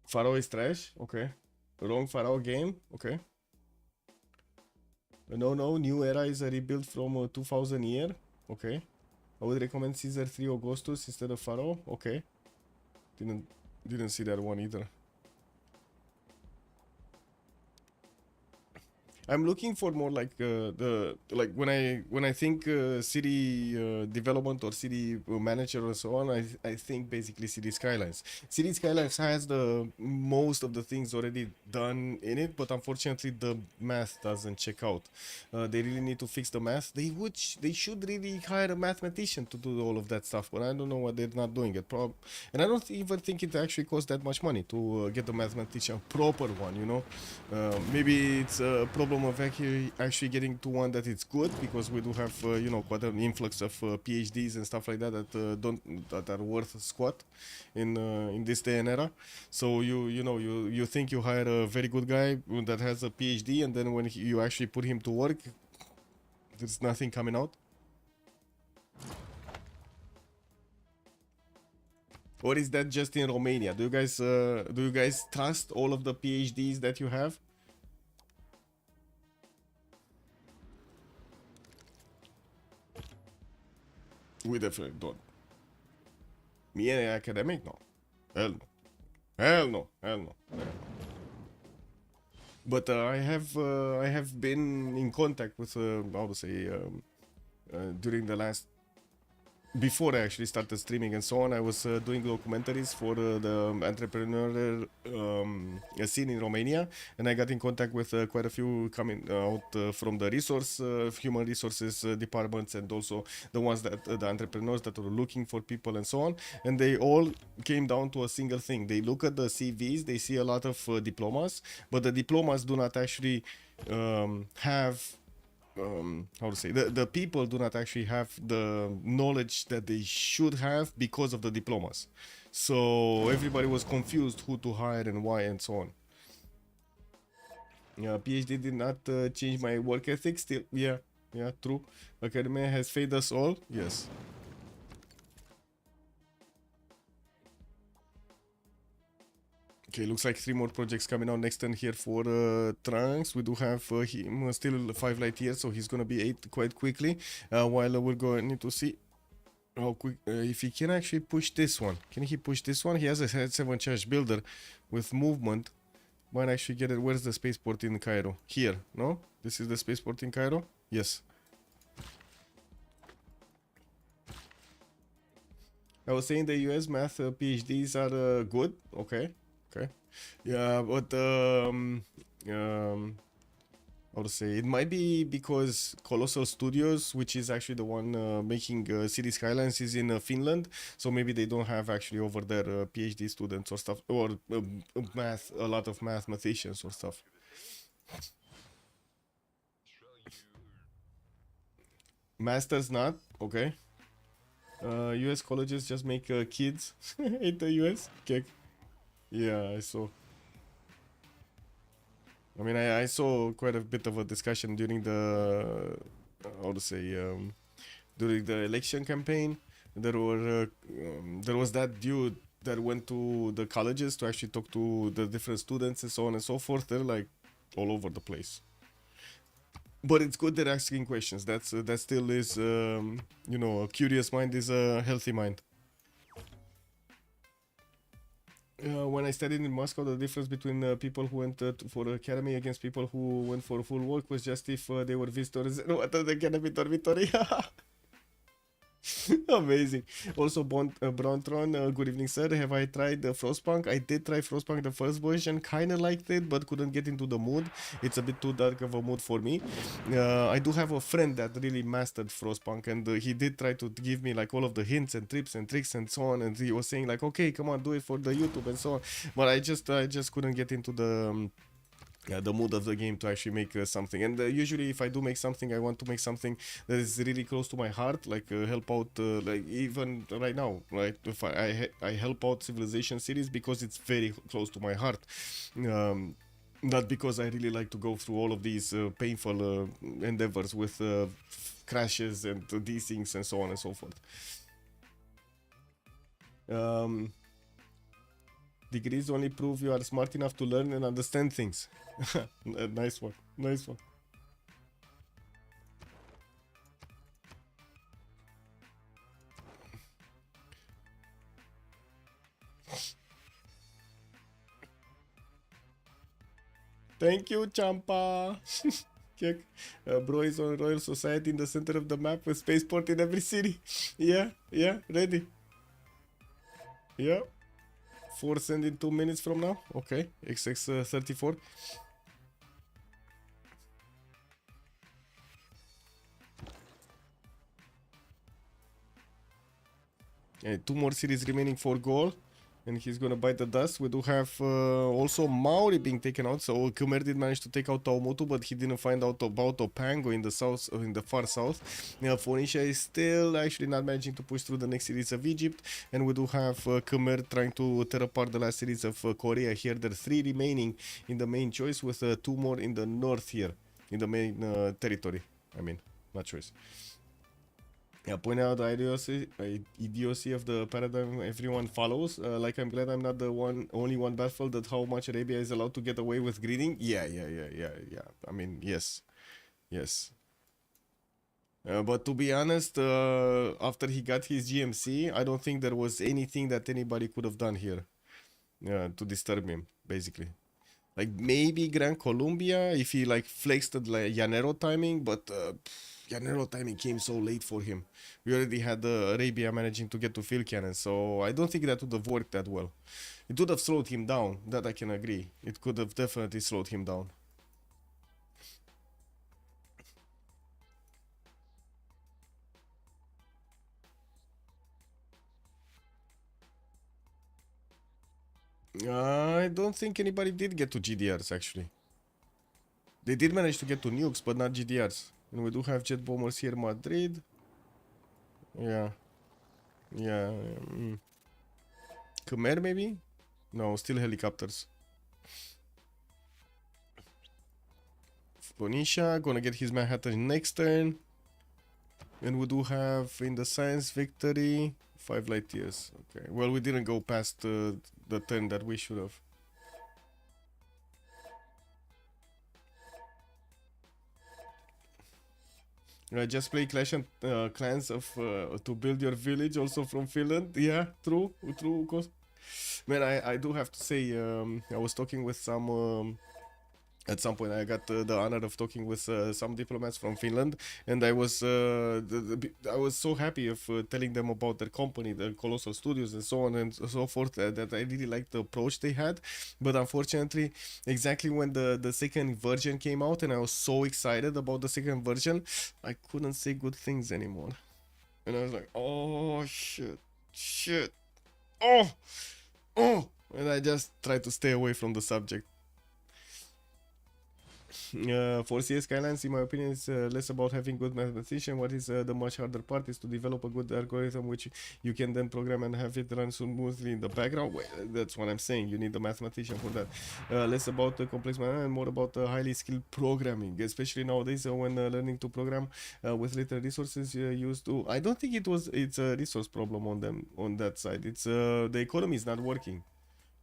Pharaoh is trash. Okay. Wrong Pharaoh game. Okay. No, New Era is a rebuild from 2000 year. Okay. I would recommend Caesar 3 Augustus instead of Pharaoh. Okay. Didn't see that one either. I'm looking for more like when I think city development or city manager and so on, I think basically City Skylines. City Skylines has the most of the things already done in it, but unfortunately the math doesn't check out. They really need to fix the math. They should really hire a mathematician to do all of that stuff, but I don't know why they're not doing it. And I don't even think it actually costs that much money to get a mathematician, proper one, you know. Maybe it's a problem of actually getting to one that it's good, because we do have you know, quite an influx of PhDs and stuff like that that are worth a squat in this day and era. So you think you hire a very good guy that has a PhD, and then when you actually put him to work, there's nothing coming out. Or is that just in Romania? Do you guys trust all of the PhDs that you have? We definitely don't. Me and academic? No. Hell no. Hell no. Hell no. But I have been in contact with how to say during the last, before I actually started streaming and so on, I was doing documentaries for the entrepreneurial scene in Romania, and I got in contact with quite a few coming out from the human resources departments, and also the ones that the entrepreneurs that were looking for people and so on, and they all came down to a single thing. They look at the CVs, they see a lot of diplomas, but the diplomas do not actually have how to say, the people do not actually have the knowledge that they should have because of the diplomas. So everybody was confused who to hire and why and so on. PhD did not change my work ethic still. Yeah, true. Academia has failed us all. Yes. Okay, looks like 3 more projects coming out next turn here for Trunks. We do have him still 5 light years, so he's gonna be 8 quite quickly. While we're going to see how quick, if he can actually push this one. Can he push this one? He has a 7 charge builder with movement. Might actually get it. Where's the spaceport in Cairo? Here, no? This is the spaceport in Cairo? Yes. I was saying the US math PhDs are good. Okay. Yeah, but how to say, it might be because Colossal Studios, which is actually the one making City Skylines, is in Finland, so maybe they don't have actually over there PhD students or stuff, or math, a lot of mathematicians or stuff. Masters not okay. US colleges just make kids in the US. Okay. Yeah, I saw. I mean, I saw quite a bit of a discussion during the, how to say, during the election campaign. There was that dude that went to the colleges to actually talk to the different students and so on and so forth. They're like all over the place. But it's good they're asking questions. That still is, you know, a curious mind is a healthy mind. When I studied in Moscow, the difference between people who went for academy against people who went for full work was just if they were visitors at the academy dormitory. Amazing. Also, Brontron, good evening, sir. Have I tried Frostpunk? I did try Frostpunk, the first version. Kind of liked it, but couldn't get into the mood. It's a bit too dark of a mood for me. I do have a friend that really mastered Frostpunk, and he did try to give me like all of the hints and tips and tricks and so on. And he was saying like, okay, come on, do it for the YouTube and so on. But I just couldn't get into the mood of the game to actually make something. And usually if I do make something, I want to make something that is really close to my heart, like help out, like even right now, right? If I help out Civilization series because it's very close to my heart. Not because I really like to go through all of these painful endeavors with crashes and these things and so on and so forth. Degrees only prove you are smart enough to learn and understand things. Nice one. Nice one. Thank you, Champa. Bro is on Royal Society in the center of the map with spaceport in every city. Yeah, ready. Yeah. 4 send in 2 minutes from now. Okay, XX34. Okay, 2 more cities remaining for goal. And he's gonna bite the dust. We do have also Maori being taken out. So Khmer did manage to take out Taumotu, but he didn't find out about Opango in the south, in the far south. Phoenicia is still actually not managing to push through the next series of Egypt. And we do have Khmer trying to tear apart the last series of Korea here. There are 3 remaining in the main choice with 2 more in the north here, in the main territory. I mean, not choice. Yeah, point out the idiocy of the paradigm everyone follows. Like, I'm glad I'm not the only one baffled at how much Arabia is allowed to get away with greeting. Yeah. I mean, yes. But to be honest, after he got his GMC, I don't think there was anything that anybody could have done here to disturb him, basically. Like, maybe Gran Colombia, if he, like, flexed the like, Llanero timing, but Llanero timing came so late for him. We already had Arabia managing to get to field cannon, so I don't think that would have worked that well. It would have slowed him down, that I can agree. It could have definitely slowed him down. I don't think anybody did get to GDRs, actually. They did manage to get to nukes, but not GDRs. And we do have jet bombers here in Madrid. Yeah. Khmer, maybe? No, still helicopters. Phoenicia, gonna get his Manhattan next turn. And we do have in the science victory 5 light years. Okay, well, we didn't go past the turn that we should have. Just play Clash and Clans of to build your village, also from Finland. Yeah, true. Man, I do have to say, I was talking with some At some point, I got the honor of talking with some diplomats from Finland, and I was I was so happy of telling them about their company, the Colossal Studios, and so on and so forth. That I really liked the approach they had. But unfortunately, exactly when the second version came out, and I was so excited about the second version, I couldn't say good things anymore. And I was like, oh shit, oh, oh, and I just tried to stay away from the subject. For CS Skylines, in my opinion, is less about having good mathematician. What is the much harder part is to develop a good algorithm which you can then program and have it run smoothly in the background. Well, that's what I'm saying. You need a mathematician for that. Less about the complex math and more about highly skilled programming, especially nowadays when learning to program with little resources used to. I don't think it's a resource problem on them on that side. It's the economy is not working.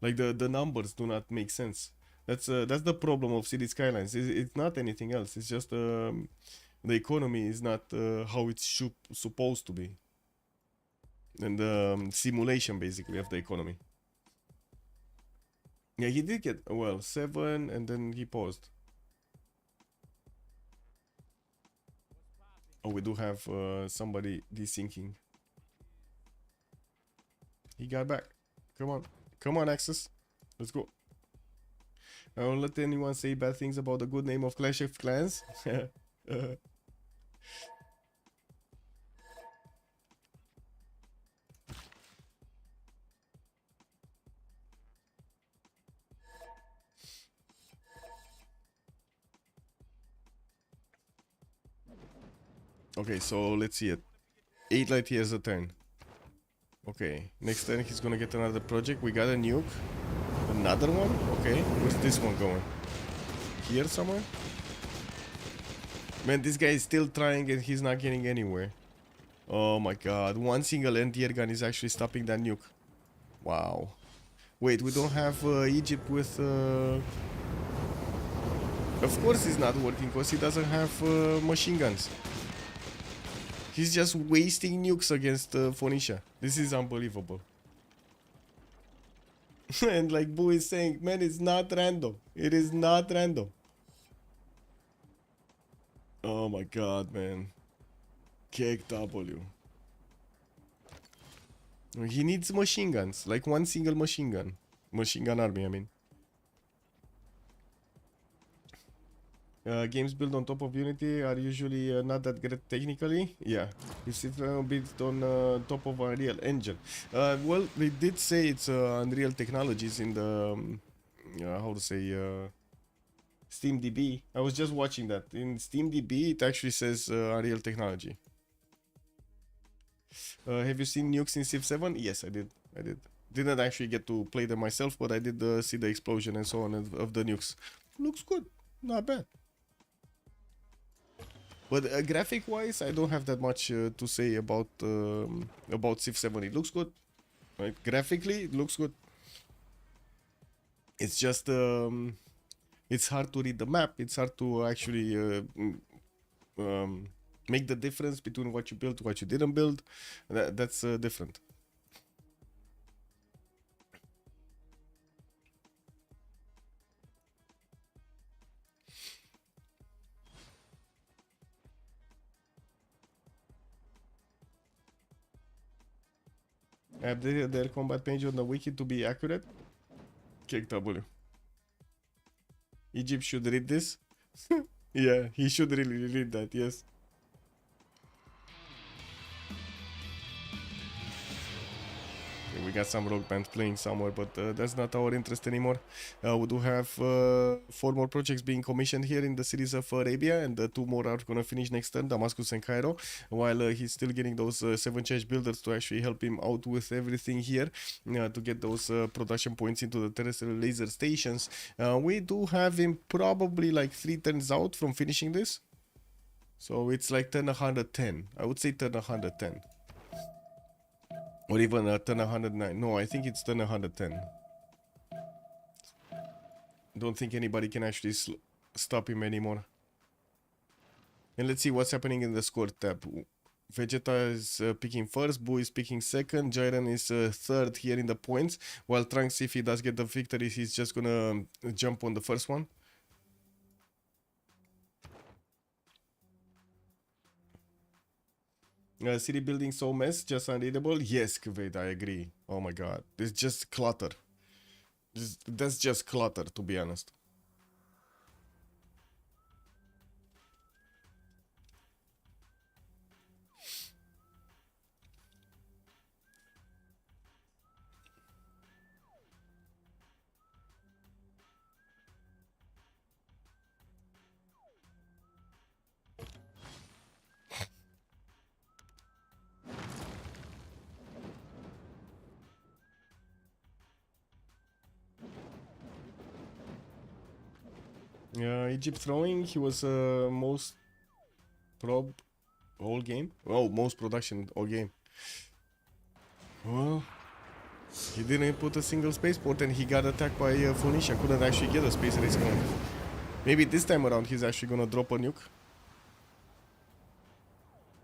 Like the numbers do not make sense. That's the problem of City Skylines. It's not anything else. It's just the economy is not how it's supposed to be, and the simulation basically of the economy. Yeah, he did get well 7, and then he paused. Oh, we do have somebody desyncing. He got back. Come on, Axis. Let's go. I won't let anyone say bad things about the good name of Clash of Clans. Okay, so let's see it. 8 light years a turn. Okay, next turn he's gonna get another project. We got a nuke. Another one? Okay, where's this one going? Here somewhere? Man, this guy is still trying and he's not getting anywhere. Oh my god, one single anti-air gun is actually stopping that nuke. Wow. Wait, we don't have Egypt with... Of course he's not working because he doesn't have machine guns. He's just wasting nukes against Phoenicia. This is unbelievable. And like Boo is saying, man, it's not random. It is not random. Oh my god, man. Cake W. He needs machine guns. Like one single machine gun. Machine gun army, I mean. Games built on top of Unity are usually not that great technically. Yeah, it's built on top of Unreal Engine. Well, they did say it's Unreal Technologies in the how to say SteamDB. I was just watching that in SteamDB. It actually says Unreal Technology. Have you seen nukes in Civ7? Yes, I did. Didn't actually get to play them myself, but I did see the explosion and so on of the nukes. Looks good, not bad. But graphic-wise, I don't have that much to say about Civ7. It looks good. Right? Graphically, it looks good. It's just it's hard to read the map. It's hard to actually make the difference between what you built, what you didn't build. That's different. Updated their combat page on the wiki to be accurate. Kick W. Egypt should read this. Yeah, he should really read that, yes. Okay, we got some rock band playing somewhere, but that's not our interest anymore. We do have 4 more projects being commissioned here in the cities of Arabia, and 2 more are gonna finish next turn, Damascus and Cairo, while he's still getting those 7 change builders to actually help him out with everything here, to get those production points into the terrestrial laser stations. We do have him probably like 3 turns out from finishing this. So it's like turn 110. I would say turn 110. Or even turn 109. No, I think it's turn 110. Don't think anybody can actually stop him anymore. And let's see what's happening in the score tab. Vegeta is picking first, Boo is picking second, Jiren is third here in the points, while Trunks, if he does get the victory, he's just gonna jump on the first one. City building so mess, just unreadable. Yes, Kuvait, I agree. Oh my god, it's just clutter. That's just clutter, to be honest. Egypt throwing, he was most prob all game. Oh, most production all game. Well, he didn't put a single spaceport and he got attacked by Phoenicia. Couldn't actually get a space race going. Maybe this time around he's actually gonna drop a nuke.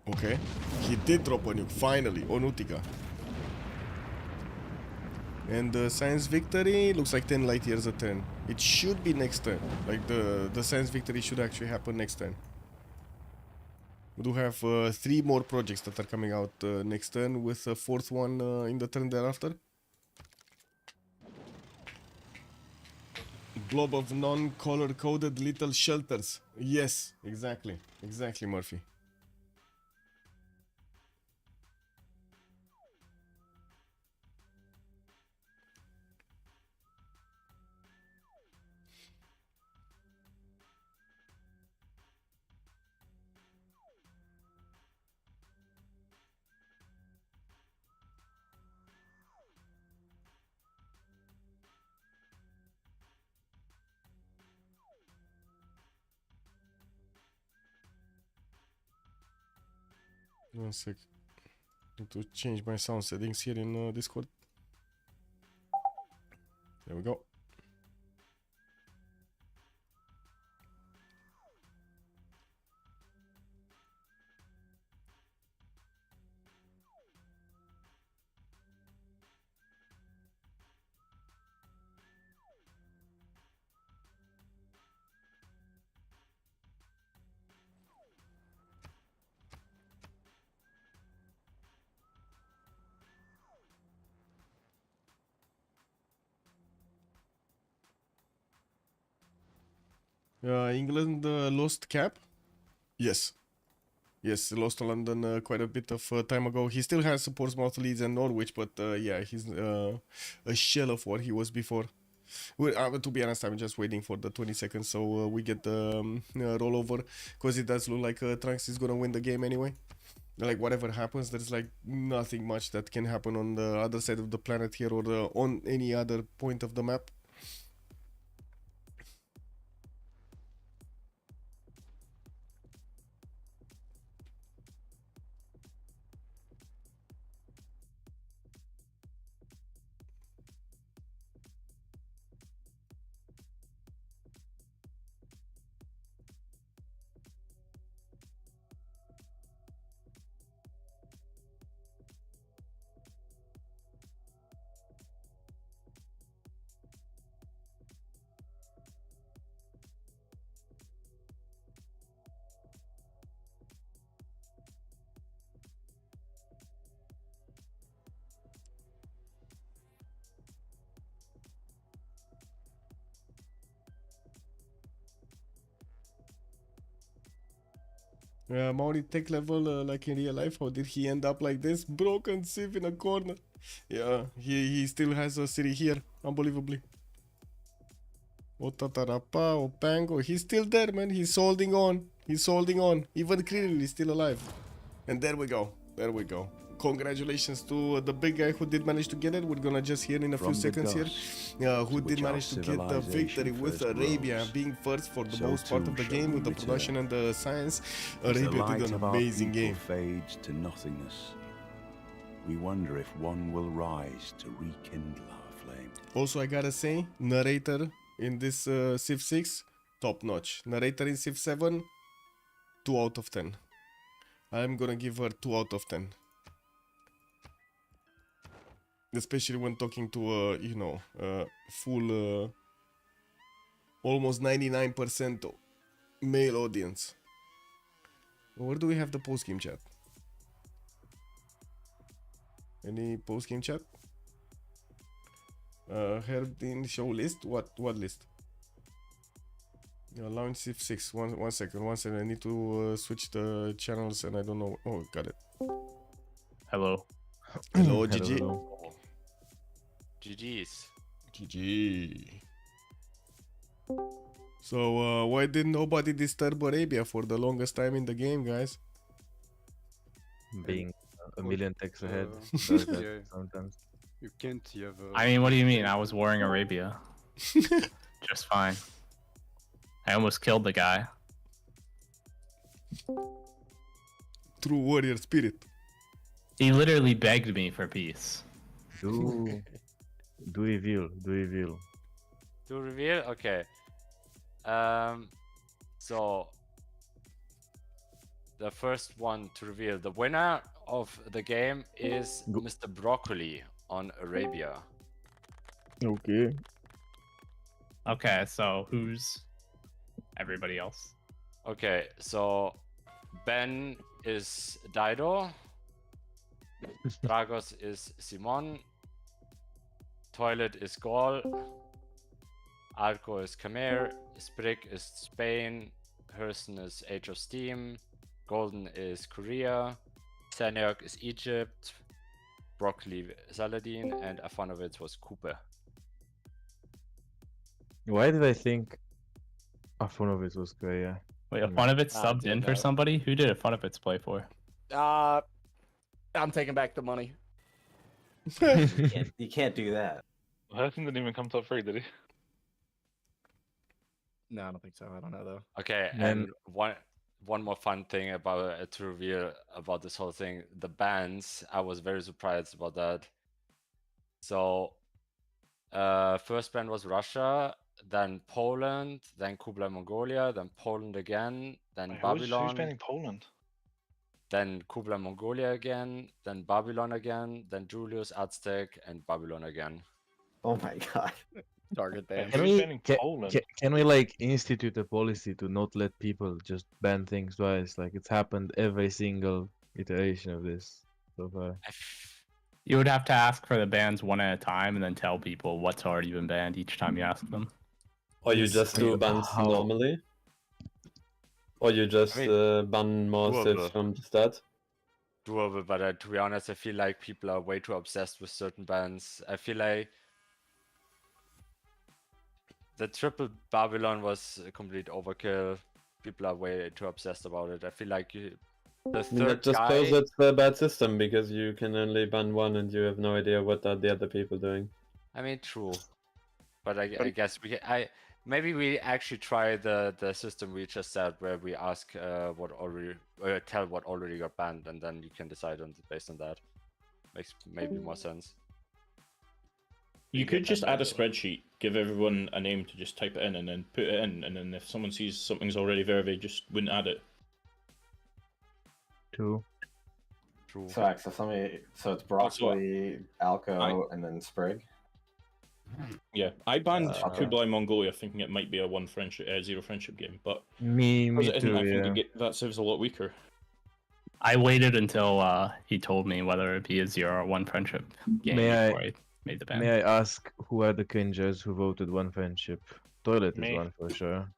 Okay, he did drop a nuke finally on Utica. And the science victory looks like 10 light years a turn. It should be next turn. Like the science victory should actually happen next turn. We do have 3 more projects that are coming out next turn, with a 4th one in the turn thereafter. Globe of non-color coded little shelters. Yes, exactly. Exactly, Murphy. One sec. Need to change my sound settings here in Discord. There we go. England lost Cap? Yes. Yes, lost to London quite a bit of time ago. He still has Portsmouth, Leeds and Norwich, but yeah, he's a shell of what he was before. Well, to be honest, I'm just waiting for the 20 seconds so we get the rollover, because it does look like Trunks is gonna win the game anyway. Like, whatever happens, there's like nothing much that can happen on the other side of the planet here, or on any other point of the map. Maori tech level, like in real life, how did he end up like this? Broken Civ in a corner. Yeah, he still has a city here, unbelievably. Otatarapa, Opango, he's still there, man. He's holding on. He's holding on. Even Krill is still alive. And there we go. There we go. Congratulations to the big guy who did manage to get it. We're gonna just hear in a few seconds here who did manage to get the victory with Arabia being first for the most part of the game with the production and the science. Arabia did an amazing game. Fades to nothingness. We wonder if one will rise to rekindle our flame. Also, I gotta say, narrator in this Civ 6, top notch. Narrator in Civ 7, 2 out of 10. I'm gonna give her 2 out of 10. Especially when talking to you know, full almost 99% male audience. Where do we have the post-game chat? Any post game chat? Herdin show list. What list? Allowing Civ6. One second. I need to switch the channels and I don't know. Oh, got it. Hello. Hello, GG. Oh. GG's. GG. So why didn't nobody disturb Arabia for the longest time in the game, guys? Being a million texts ahead. uh, does that yeah. sometimes. You can't. You have. I mean, what do you mean? I was warring Arabia. Just fine. I almost killed the guy. True warrior spirit. He literally begged me for peace. Do reveal. To reveal? Okay. So the first one to reveal, the winner of the game is Mr. Broccoli on Arabia. Okay. Okay, so who's everybody else? Okay, so Ben is Dido, Dragos is Simon, Toilet is Gaul, Arco is Khmer, Sprig is Spain, Herson is Age of Steam, Golden is Korea, Saniok is Egypt, Broccoli Saladin, and Afanovitz was Kupe. Why did I think Afonovitz was Korea? Wait, a Funovitz Ah, subbed yeah, in for no. somebody? Who did a Funovitz play for? I'm taking back the money. You can't do that. Herson didn't even come top 3, did he? No, I don't think so. I don't know though. Okay, Then- and one more fun thing about to reveal about this whole thing, the bans. I was very surprised about that. So, first ban was Russia, then Poland, then Kublai Mongolia, then Poland again, then Wait, who's Babylon, banning Poland? then Kublai Mongolia again, then Babylon again, then Julius Aztec, and Babylon again. Oh my god. Target ban. Who's Can we banning Poland? can we like institute a policy to not let people just ban things twice? Like it's happened every single iteration of this so far. You would have to ask for the bans one at a time and then tell people what's already been banned each time you ask them. Or you just do bans How- normally? Or you just ban more doable. civs from the start? Doable, but to be honest, I feel like people are way too obsessed with certain bans. I feel like the triple Babylon was a complete overkill. People are way too obsessed about it. I feel like the I mean, third that just guy. shows it's a bad system because you can only ban one and you have no idea what are the other people doing. I mean, true, but I guess maybe we actually try the system we just said, where we ask what already tell what already got banned, and then you can decide on based on that. Makes maybe more sense. You could just add a spreadsheet, give everyone a name to just type it in, and then put it in, and then if someone sees something's already there, they just wouldn't add it. True. True. So it's Broccoli, Alco, and then Sprig. Yeah, I banned Okay. Kublai Mongolia, thinking it might be a zero friendship game, but Me because it isn't, too. I think Yeah. that serves a lot weaker. I waited until he told me whether it be a 0 or 1 friendship game before I made the ban. May I ask who are the cringers who voted one friendship? Toilet is Me. one for sure.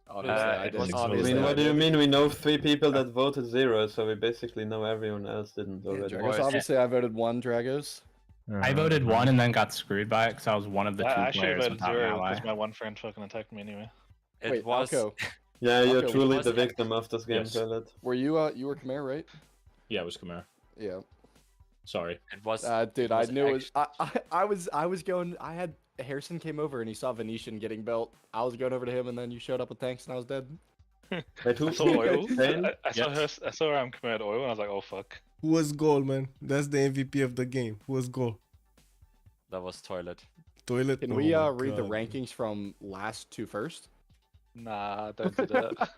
Obviously, I it was didn't. I obviously mean, I what do you did. mean? We know 3 people that voted 0, so we basically know everyone else didn't already. Dragos, Boys. obviously, I voted 1 Dragos. I voted 1 and then got screwed by it because I was one of the 2 I should have players voted without an 0 ally. because my one friend fucking attacked me anyway. It Wait, was Alco, Yeah, you're Okay, truly was the it- victim of this game, Yes. Toilet. were you were Khmer, right? Yeah, it was Khmer. Yeah. Sorry. it was Dude, it I was knew it. I was going. I had Harrison came over and he saw Venetian getting built. I was going over to him and then you showed up with tanks and I was dead. Wait, who I saw oil. Spain? I saw Khmer oil and I was like, oh fuck. Who was goal, man? That's the MVP of the game. Who was goal? that was Toilet. Toilet. Can Oh we my read the God. rankings from last to first? Nah, don't do that.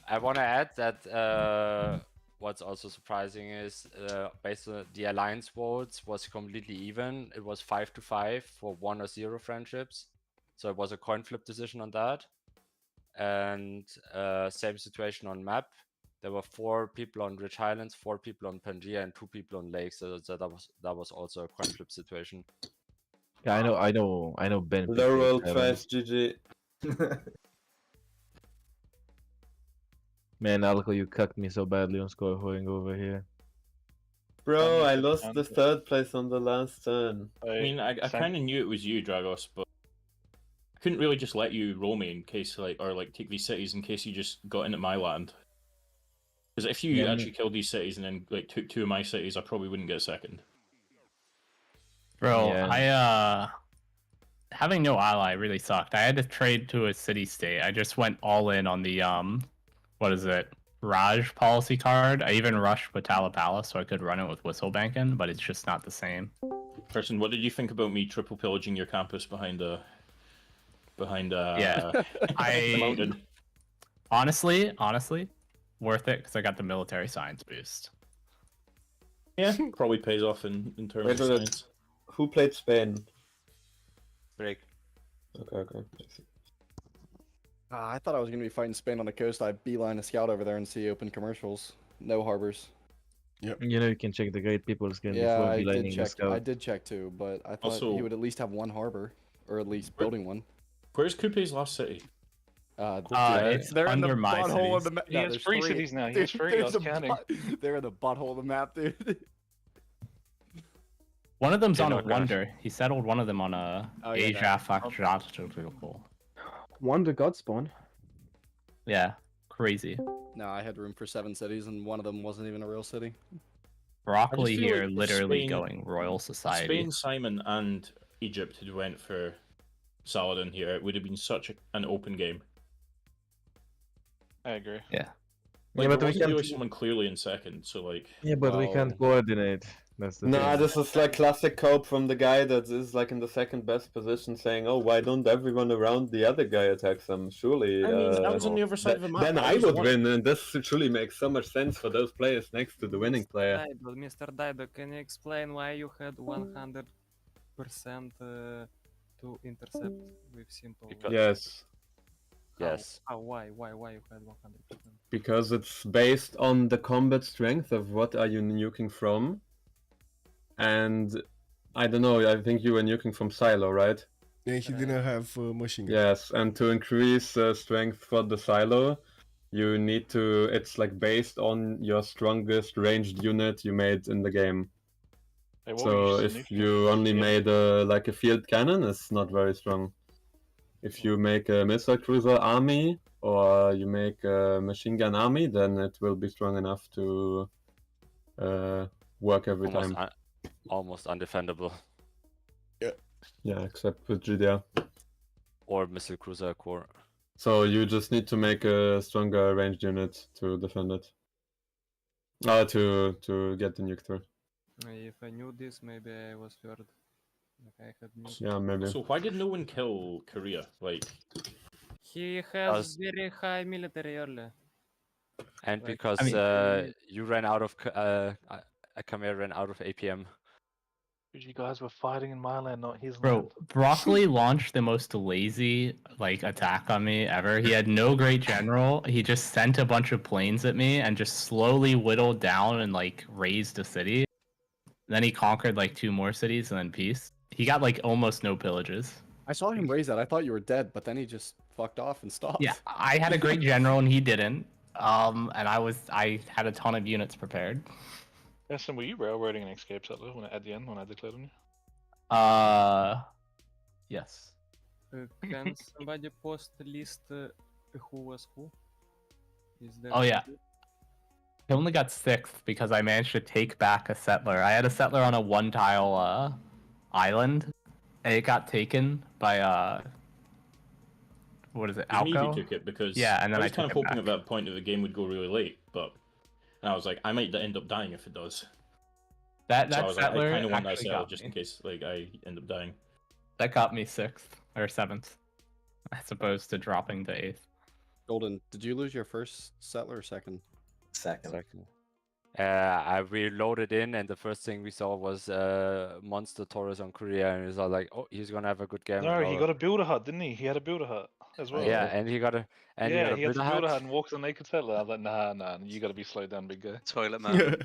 I want to add that what's also surprising is based on the alliance votes was completely even. It was 5-5 for 1 or 0 friendships, so it was a coin flip decision on that. And same situation on map. there were 4 people on Rich Highlands, 4 people on Pangaea, and 2 people on Lakes. So that was also a coin flip situation. Yeah, I know Ben. The picked world H7. trash GG. Man, Alco, you cucked me so badly on scoring over here. Bro, I lost the 3rd place on the last turn. I mean, I kind of knew it was you, Dragos, but I couldn't really just let you roll me in case, or take these cities in case you just got into my land. Because if you actually killed these cities and then took 2 of my cities, I probably wouldn't get second. Bro, Yeah. having no ally really sucked. I had to trade to a city state. I just went all in on the what is it? Raj policy card. I even rushed Batala Palace so I could run it with Whistlebankin, but it's just not the same. Person, what did you think about me triple pillaging your campus behind Yeah. the mountain? Honestly, worth it because I got the military science boost. Yeah, probably pays off in terms Wait, of science. who played Spain? Break. Okay. I thought I was going to be fighting Spain on the coast. I beeline a scout over there and see open commercials. No harbors. Yep. You know you can check the Great People's Skin Yeah, before I beelining did the check. scout. I did check too, but I thought Also- he would at least have one harbor, or at least building one. Where's Coupe's last city? It's they're in the under my butthole of cities. the map. He has 3 cities now. He has 3. I was counting. They're in the butthole of the map, dude. One of them's Yeah, on no a crash. Wonder. He settled one of them on a Oh, yeah, Asia that- Factual. Wonder Godspawn. Yeah, crazy. No, I had room for 7 cities, and one of them wasn't even a real city. Broccoli feel here, like literally Spain- going Royal Society. Spain, Simon, and Egypt had went for Saladin here. It would have been such an open game. I agree. Yeah. Like, but there we wasn't really can't. someone clearly in second, so Yeah, but we can't coordinate. That's the Nah, thing. this is like classic cope from the guy that is like in the 2nd best position saying, oh, why don't everyone around the other guy attack them? Surely... I mean, I was on the other side of the map. Then I was would one- win, and this truly makes so much sense for those players next to the winning player. Mr. Dido, can you explain why you had 100% to intercept with simple? Yes. Yes. Why you had 100%? Because it's based on the combat strength of what are you nuking from. And I don't know, I think you were nuking from Silo, right? Yeah, he didn't have machine gun. Yes, and to increase strength for the Silo, you need to, it's like based on your strongest ranged unit you made in the game. Hey, what So were you if nuking you with? only Yeah. made like a field cannon, it's not very strong. If you make a missile cruiser army or you make a machine gun army, then it will be strong enough to work every time. Almost undefendable. Yeah, except with GDR. Or missile cruiser core. So you just need to make a stronger ranged unit to defend it. To get the nuke through. If I knew this, maybe I was third. Like I had new. Yeah, maybe. So why did no one kill Korea? Like, He has very high military early. And Like, because I mean- you ran out of Khmer ran out of APM. You guys were fighting in my land, not his Bro, land. Broccoli launched the most lazy attack on me ever. He had no great general. He just sent a bunch of planes at me and just slowly whittled down and razed a city. Then he conquered 2 more cities and then peace. He got almost no pillages. I saw him raise that. I thought you were dead, but then he just fucked off and stopped. Yeah, I had a great general and he didn't. And I had a ton of units prepared. Justin, were you railroading an escape settler at the end when I declared on you? Yes. Can somebody post the list who was who? Is there Oh yeah. I only got 6th because I managed to take back a settler. I had a settler on a 1-tile island, and it got taken by what is it? it was me who Alco? took it because Yeah, and then I I was kind took of it hoping back. at that point that the game would go really late, but and I was like, I might end up dying if it does. That So I was like, I settler kind of want that actually settled got just me. in case I end up dying. That got me 6th or 7th, as opposed to dropping to 8th. Golden, did you lose your first settler or second? Second. I reloaded in, and the first thing we saw was Monster Taurus on Korea, and it was all like, oh, he's gonna have a good game. No, and he all got a builder hut, didn't he? He had a builder hut. as well. Yeah, and he got a and yeah, he he got had a to build a hat. hut and walk the naked settler. I was like, nah, you got to be slowed down, big guy. Toilet man.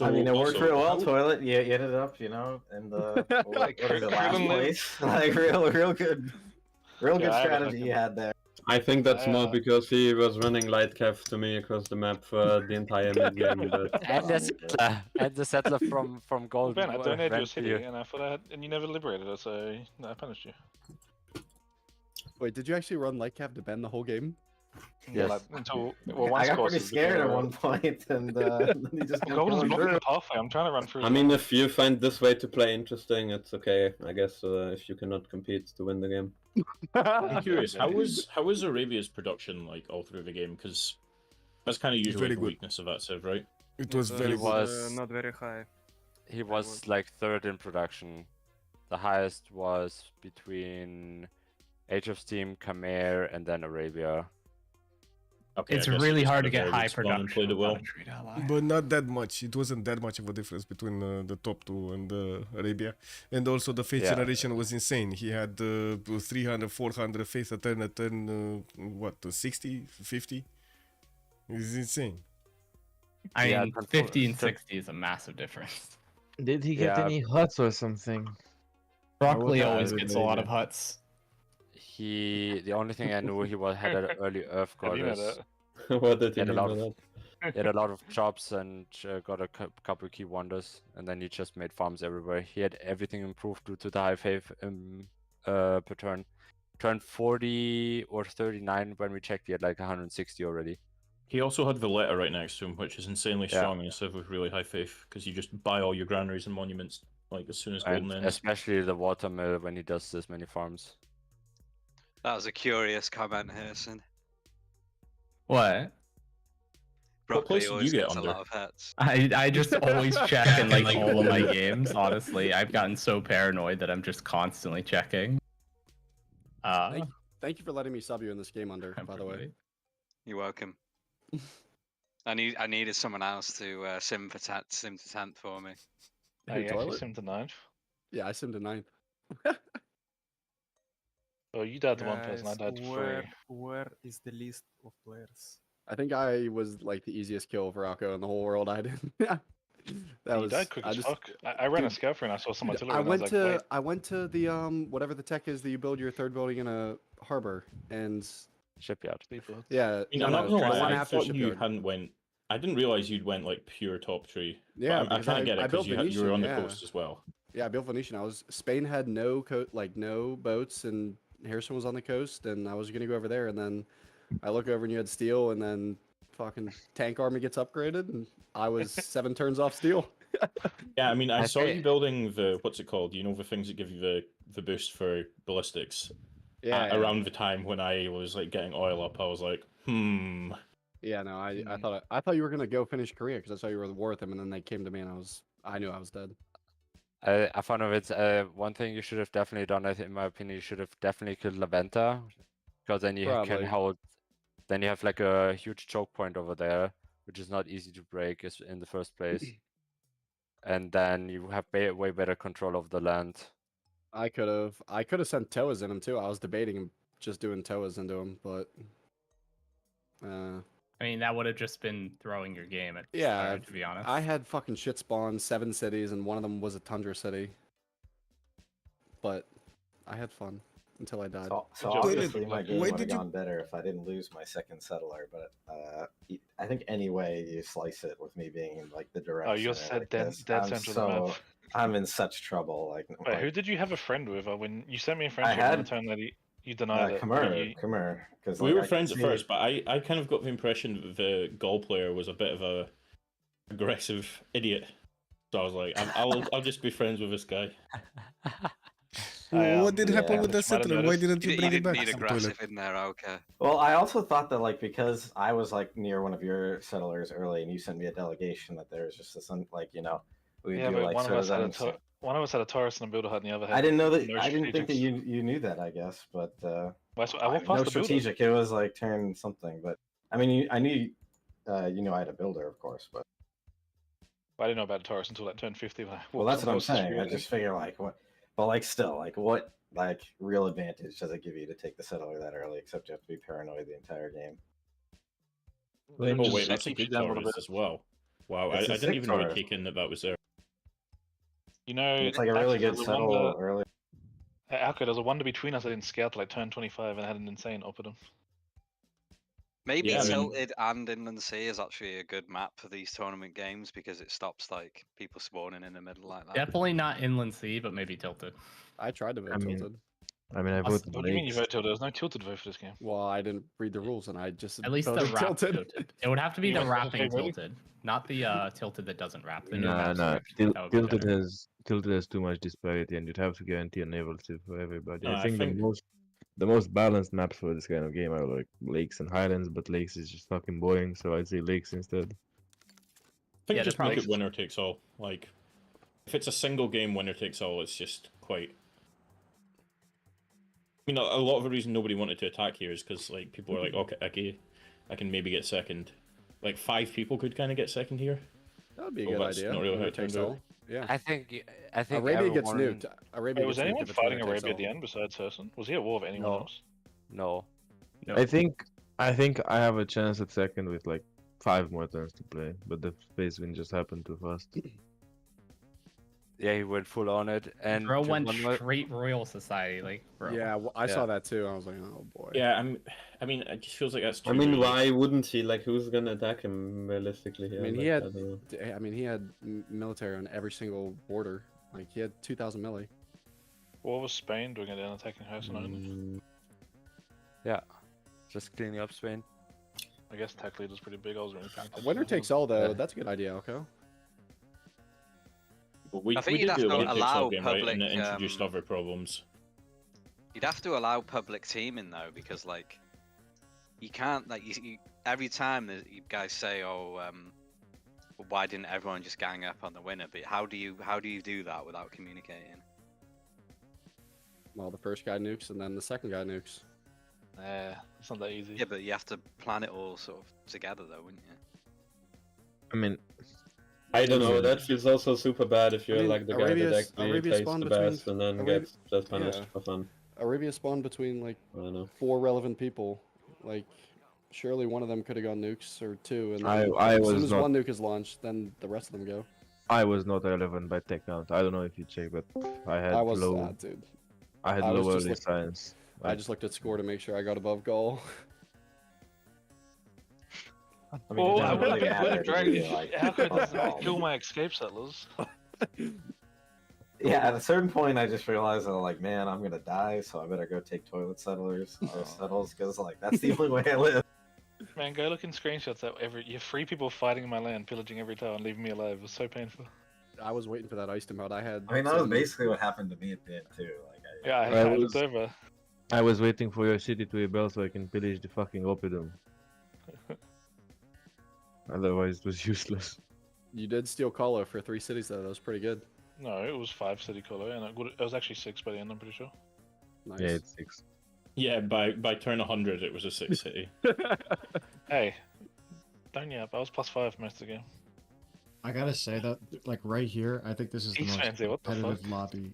I mean, it worked also, real well, how- Toilet. You ended up, in the what is it, last Krillin place? Like real good, real good Yeah, I have a strategy second. you had there. I think that's more Yeah. because he was running light cav to me across the map for the entire mid game. But And the settler from Gold. Ben, I donated you a went to city, you. and I thought and you never liberated us, so I punished you. Wait, did you actually run light cap to Ben the whole game? Yeah, Yes. like, until once I got course pretty is scared at became one point, and then he just kept Gold is going blocking through. the pathway. I'm trying to run through. I mean, if you find this way to play interesting, it's okay. I guess if you cannot compete to win the game. I'm curious, how was Arabia's production like all through the game? Because that's kind of usually Very the good. weakness of that Civ, right? It was very good. was not very high. He was like third in production. The highest was between Age of Steam, Khmer, and then Arabia. Okay, It's I guess really just hard had to a get very high good spawn and production. played it well. But not that much. It wasn't that much of a difference between the top two and Arabia. And also the faith Yeah. generation was insane. He had 300, 400 faith at turn, 60, 50? It's insane. I Yeah, mean, control- 50 and so- 60 is a massive difference. Did he get Yeah. any huts or something? Broccoli Yeah, always I gets would a lot maybe. of huts. The only thing I knew had an early Earth How do you know goddess. that? What did He he had a mean lot by of that? he had a lot of jobs and got a couple key wonders, and then he just made farms everywhere. He had everything improved due to the high faith per turn. Turned 40 or 39 when we checked. He had like 160 already. He also had Valletta right next to him, which is insanely Yeah. strong in a Civ with really high faith, because you just buy all your granaries and monuments like as soon as And Golden ends. especially the watermill when he does this many farms. That was a curious comment, Harrison. What? What place Broccoli did you always get gets a under? lot of hats. I just always check in like all of my games. Honestly, I've gotten so paranoid that I'm just constantly checking. Thank you for letting me sub you in this game under, by the way. You're welcome. I needed someone else to sim to 10th for me. Oh, Who, you actually Toilet? simmed to 9th? Yeah, I simmed to 9th. Oh, you died to one person, I died to 3. Where is the list of players? I think I was like the easiest kill for Rocco in the whole world. I did. That You was. died quick I as just. fuck. I ran a dude, scout and I saw some dude, artillery I and I went was to like, wait. I went to the whatever the tech is that you build your third building in a harbor and Shipyard. yeah. I mean, no, I'm not no, gonna the lie, one I after thought you shipyard. hadn't went. I didn't realize you'd went like pure top tree. But Yeah, I'm because trying to get I it built because you were on the Venetian, coast as well. Yeah, I built Venetian. Spain had no no boats, and Harrison was on the coast, and I was gonna go over there, and then I look over and you had steel, and then fucking tank army gets upgraded, and I was 7 turns off steel. Yeah, I mean, I I saw you think- building the what's it called? You know, the things that give you the boost for ballistics. Yeah, Around the time when I was like getting oil up, I was like, Yeah, no, I thought you were gonna go finish Korea because I saw you were at war with them, and then they came to me, and I knew I was dead. I found of it. One thing you should have definitely done, I think, in my opinion, you should have definitely killed La Venta, because then you Probably. can hold. Then you have like a huge choke point over there, which is not easy to break in the first place. And then you have way better control of the land. I could have sent Toas in him too. I was debating just doing Toas into him, but I mean, that would have just been throwing your game at the yeah, start, to be honest. I had fucking shit spawn 7 cities, and one of them was a tundra city. But I had fun until I died. So obviously my game would have gone better if I didn't lose my second settler, but I think any way you slice it with me being in like the direction. Oh, you're like dead this, central of the map. I'm in such trouble. Like, Wait, who did you have a friend with? When you sent me a friend I with on the had- turn that you denied it. Khmer, because we were friends at first, but I kind of got the impression that the Gaul player was a bit of a aggressive idiot. So I was like, I'll just be friends with this guy. What did happen with the settler? Why didn't you bring it back? Need to the aggressive toilet? in there, okay. Well, I also thought that like because I was like near one of your settlers early, and you sent me a delegation, that there was just this we Yeah, do but like one of us had a them. one of us had a Taurus and a builder hut, and the other had. I didn't know that. no I didn't think that strategics. you knew that. I guess, but Well, I walked past no the builder. strategic. It was like turn something, but I mean, I knew you knew I had a builder, of course, but I didn't know about the Taurus until like turn 50. well, that's what I'm saying. I just figure like what. But like, still, like, what like real advantage does it give you to take the settler that early? Except you have to be paranoid the entire game. Oh wait, that's a good Taurus as well. Wow, I It's a didn't sick even really Taurus. take in that was there. You know, It's like a really actually, good there's settle early. Alka, there's a wonder between us. I didn't scout till like turn 25 and had an insane up at him. Maybe Yeah, I mean- Tilted and Inland Sea is actually a good map for these tournament games because it stops like people spawning in the middle like that. Definitely not Inland Sea, but maybe Tilted. I tried to vote I mean, tilted. I mean, I voted What do you mean you Lakes. voted tilted? There's no tilted vote for this game. Well, I didn't read the rules, and I just At least the voted wrap tilted. tilted. It would have to be You the went wrapping tilted, really? tilted, not the tilted that doesn't wrap. The new Nah, map nah. description. That would be Tilted better. has too much disparity, and you'd have to guarantee a naval Civ for everybody. No, I I think think- the most balanced maps for this kind of game are like Lakes and Highlands, but Lakes is just fucking boring, so I'd say Lakes instead. I think Yeah, just the make problem- it winner takes all. Like, if it's a single game winner takes all, it's just quite. I mean, a lot of the reason nobody wanted to attack here is because like people are like, okay, I can maybe get second. Like 5 people could kind of get second here. That would be a Oh, good that's idea. not really how Winner it turned takes out. all. Yeah. I think Arabia gets everyone- nuked. Arabia Wait, was gets nuked anyone if it's fighting winner takes Arabia at the all. end besides Herson? Was he at war with anyone No. else? No. No. I think I have a chance at second with like 5 more turns to play, but the phase win just happened too fast. Yeah, he went full on it, and Bro just went one more- straight Royal Society, like bro. Yeah, I saw that too. I was like, oh boy. Yeah, I mean, it just feels like that's. I too mean, early. why wouldn't he? Like, who's gonna attack him realistically here? I mean, Like, he had. don't know. I mean, he had military on every single border. Like he had 2,000 milli. What was Spain doing it then, attacking Herson only? Yeah, just cleaning up Spain. I guess tech lead was pretty big. I was really thinking Winner takes all though. That's a good idea, Alco. Well, we I think did you'd have the to winner takes all allow game, right? And it public, introduced other problems. You'd have to allow public teaming though, because like you can't like you every time that you guys say, oh, well, why didn't everyone just gang up on the winner? But how do you do that without communicating? Well, the first guy nukes and then the second guy nukes. It's not that easy. Yeah, but you have to plan it all sort of together though, wouldn't you? I mean, I don't know. That feels also super bad if you're I mean, like the guy Arabia's- that actually Arabia plays spawned the between- best and then Arabia- gets just punished yeah. for fun. Arabia spawned between like I don't know. 4 relevant people. Like, surely one of them could have gone nukes or 2, and I then as was soon as not- one nuke is launched, then the rest of them go. I was not relevant by tech count. I don't know if you check, but I had I was low. dude. I had I was low just early look- science. I just looked at score to make sure I got above goal. I mean, Oh, it I doesn't would really have matter dragged if you, like, How could above goal. kill my escape settlers? Yeah, at a certain point, I just realized that, like, man, I'm gonna die, so I better go take toilet settlers or settles, because, like, that's the only way I live. Man, go look in screenshots that you have 3 people fighting in my land, pillaging every town, leaving me alive. It was so painful. I was waiting for that ice to melt. I had. I mean, that was some- basically what happened to me at the end, too. Like, Yeah, I looked over. I was waiting for your city to rebel so I can pillage the fucking Oppidum. Otherwise, it was useless. You did steal Kala for 3 cities though. That was pretty good. No, it was 5 city color, and it was actually 6 by the end, I'm pretty sure. Nice. Yeah, it's 6. Yeah, by turn 100, it was a 6 city. Hey, don't yap, I was +5 most of the game. I gotta say that, like right here, I think this is the Peace most fancy, what the competitive fuck? lobby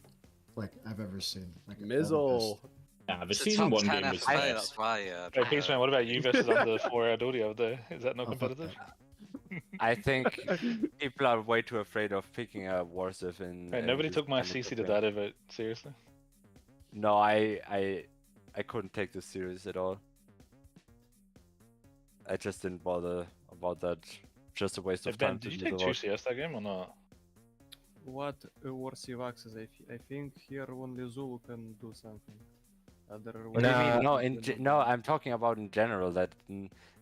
like I've ever seen. Like Mizzle. Nah, the It's a season top 1 10 game was FA, the that's best. why. Hey, Peaceman, what about you versus under 4 air duty over there? Is that not Oh, fuck competitive? I think people are way too afraid of picking a Warsaw in. Hey, nobody took my CC to data vote, seriously. No, I couldn't take this serious at all. I just didn't bother about that. Just a waste Hey, of Ben, time did to you do take the 2 work. CS that game or not? What war Civ6 is? I think here only Zulu can do something. Other What do you mean? No, cannot. no, I'm talking about in general that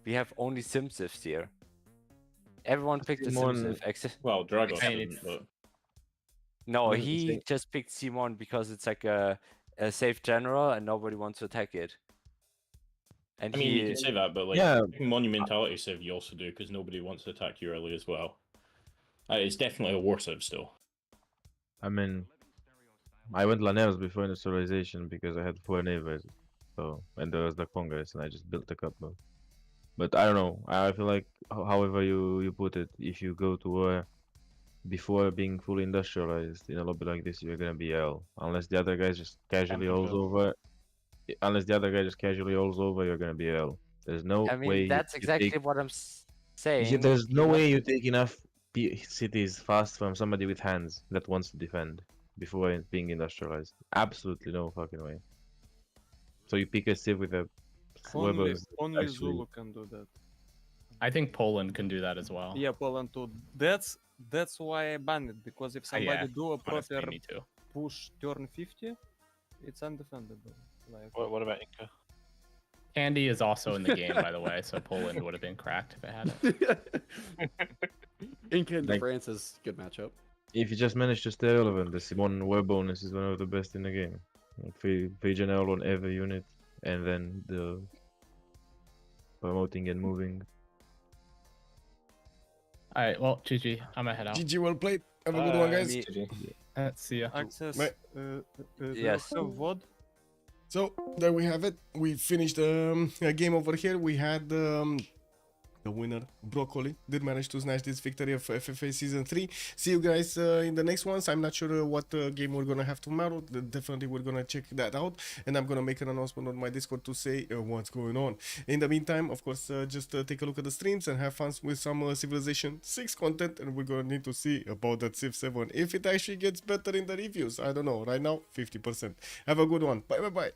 we have only SimCivs here. Everyone picked a Simon- SimCiv. Well, Dragos I mean, didn't, it's- but... No, No, he it's- just picked Simon because it's like a safe general and nobody wants to attack it. And I mean, you can say that, but like, Yeah. Monumentality Civ you also do, because nobody wants to attack you early as well. It's definitely a war Civ still. I mean, I went Laners before Industrialization because I had 4 neighbors. So, and there was the Congress, and I just built a couple. But I don't know. I feel like, however you put it, if you go to war before being fully industrialized in a lobby like this, you're gonna be L. Unless the other guy just casually holds over. Unless the other guy just casually holds over, you're gonna be L. There's no I mean, way that's you exactly take. what I'm saying. There's You no must- way you take enough cities fast from somebody with hands that wants to defend before being industrialized. Absolutely no fucking way. So you pick a civ with a Only, Weber's only actually- Zulu can do that. I think Poland can do that as well. Yeah, Poland too. That's why I banned it, because if somebody yeah, do a honestly, proper me too. push turn 50, it's undefendable. Like What about Inca? Candy is also in the game, by the way, so Poland would have been cracked if it had it. Inca and Like- France is a good matchup. If you just manage to stay relevant, this one war bonus is one of the best in the game. Like free general on every unit, and then the promoting and moving. Alright, well, GG. I'm gonna head out. GG, well played. Have a good one, guys. See ya. access. Right. Yes. VOD. So there we have it. We finished a game over here. We had the winner, Broccoli, did manage to snatch this victory of FFA Season 3. See you guys in the next ones. I'm not sure what game we're gonna have tomorrow. Definitely we're gonna check that out, and I'm gonna make an announcement on my Discord to say what's going on. In the meantime, of course, just take a look at the streams and have fun with some Civilization 6 content, and we're gonna need to see about that Civ 7 if it actually gets better in the reviews. I don't know. Right now, 50%. Have a good one. Bye bye bye.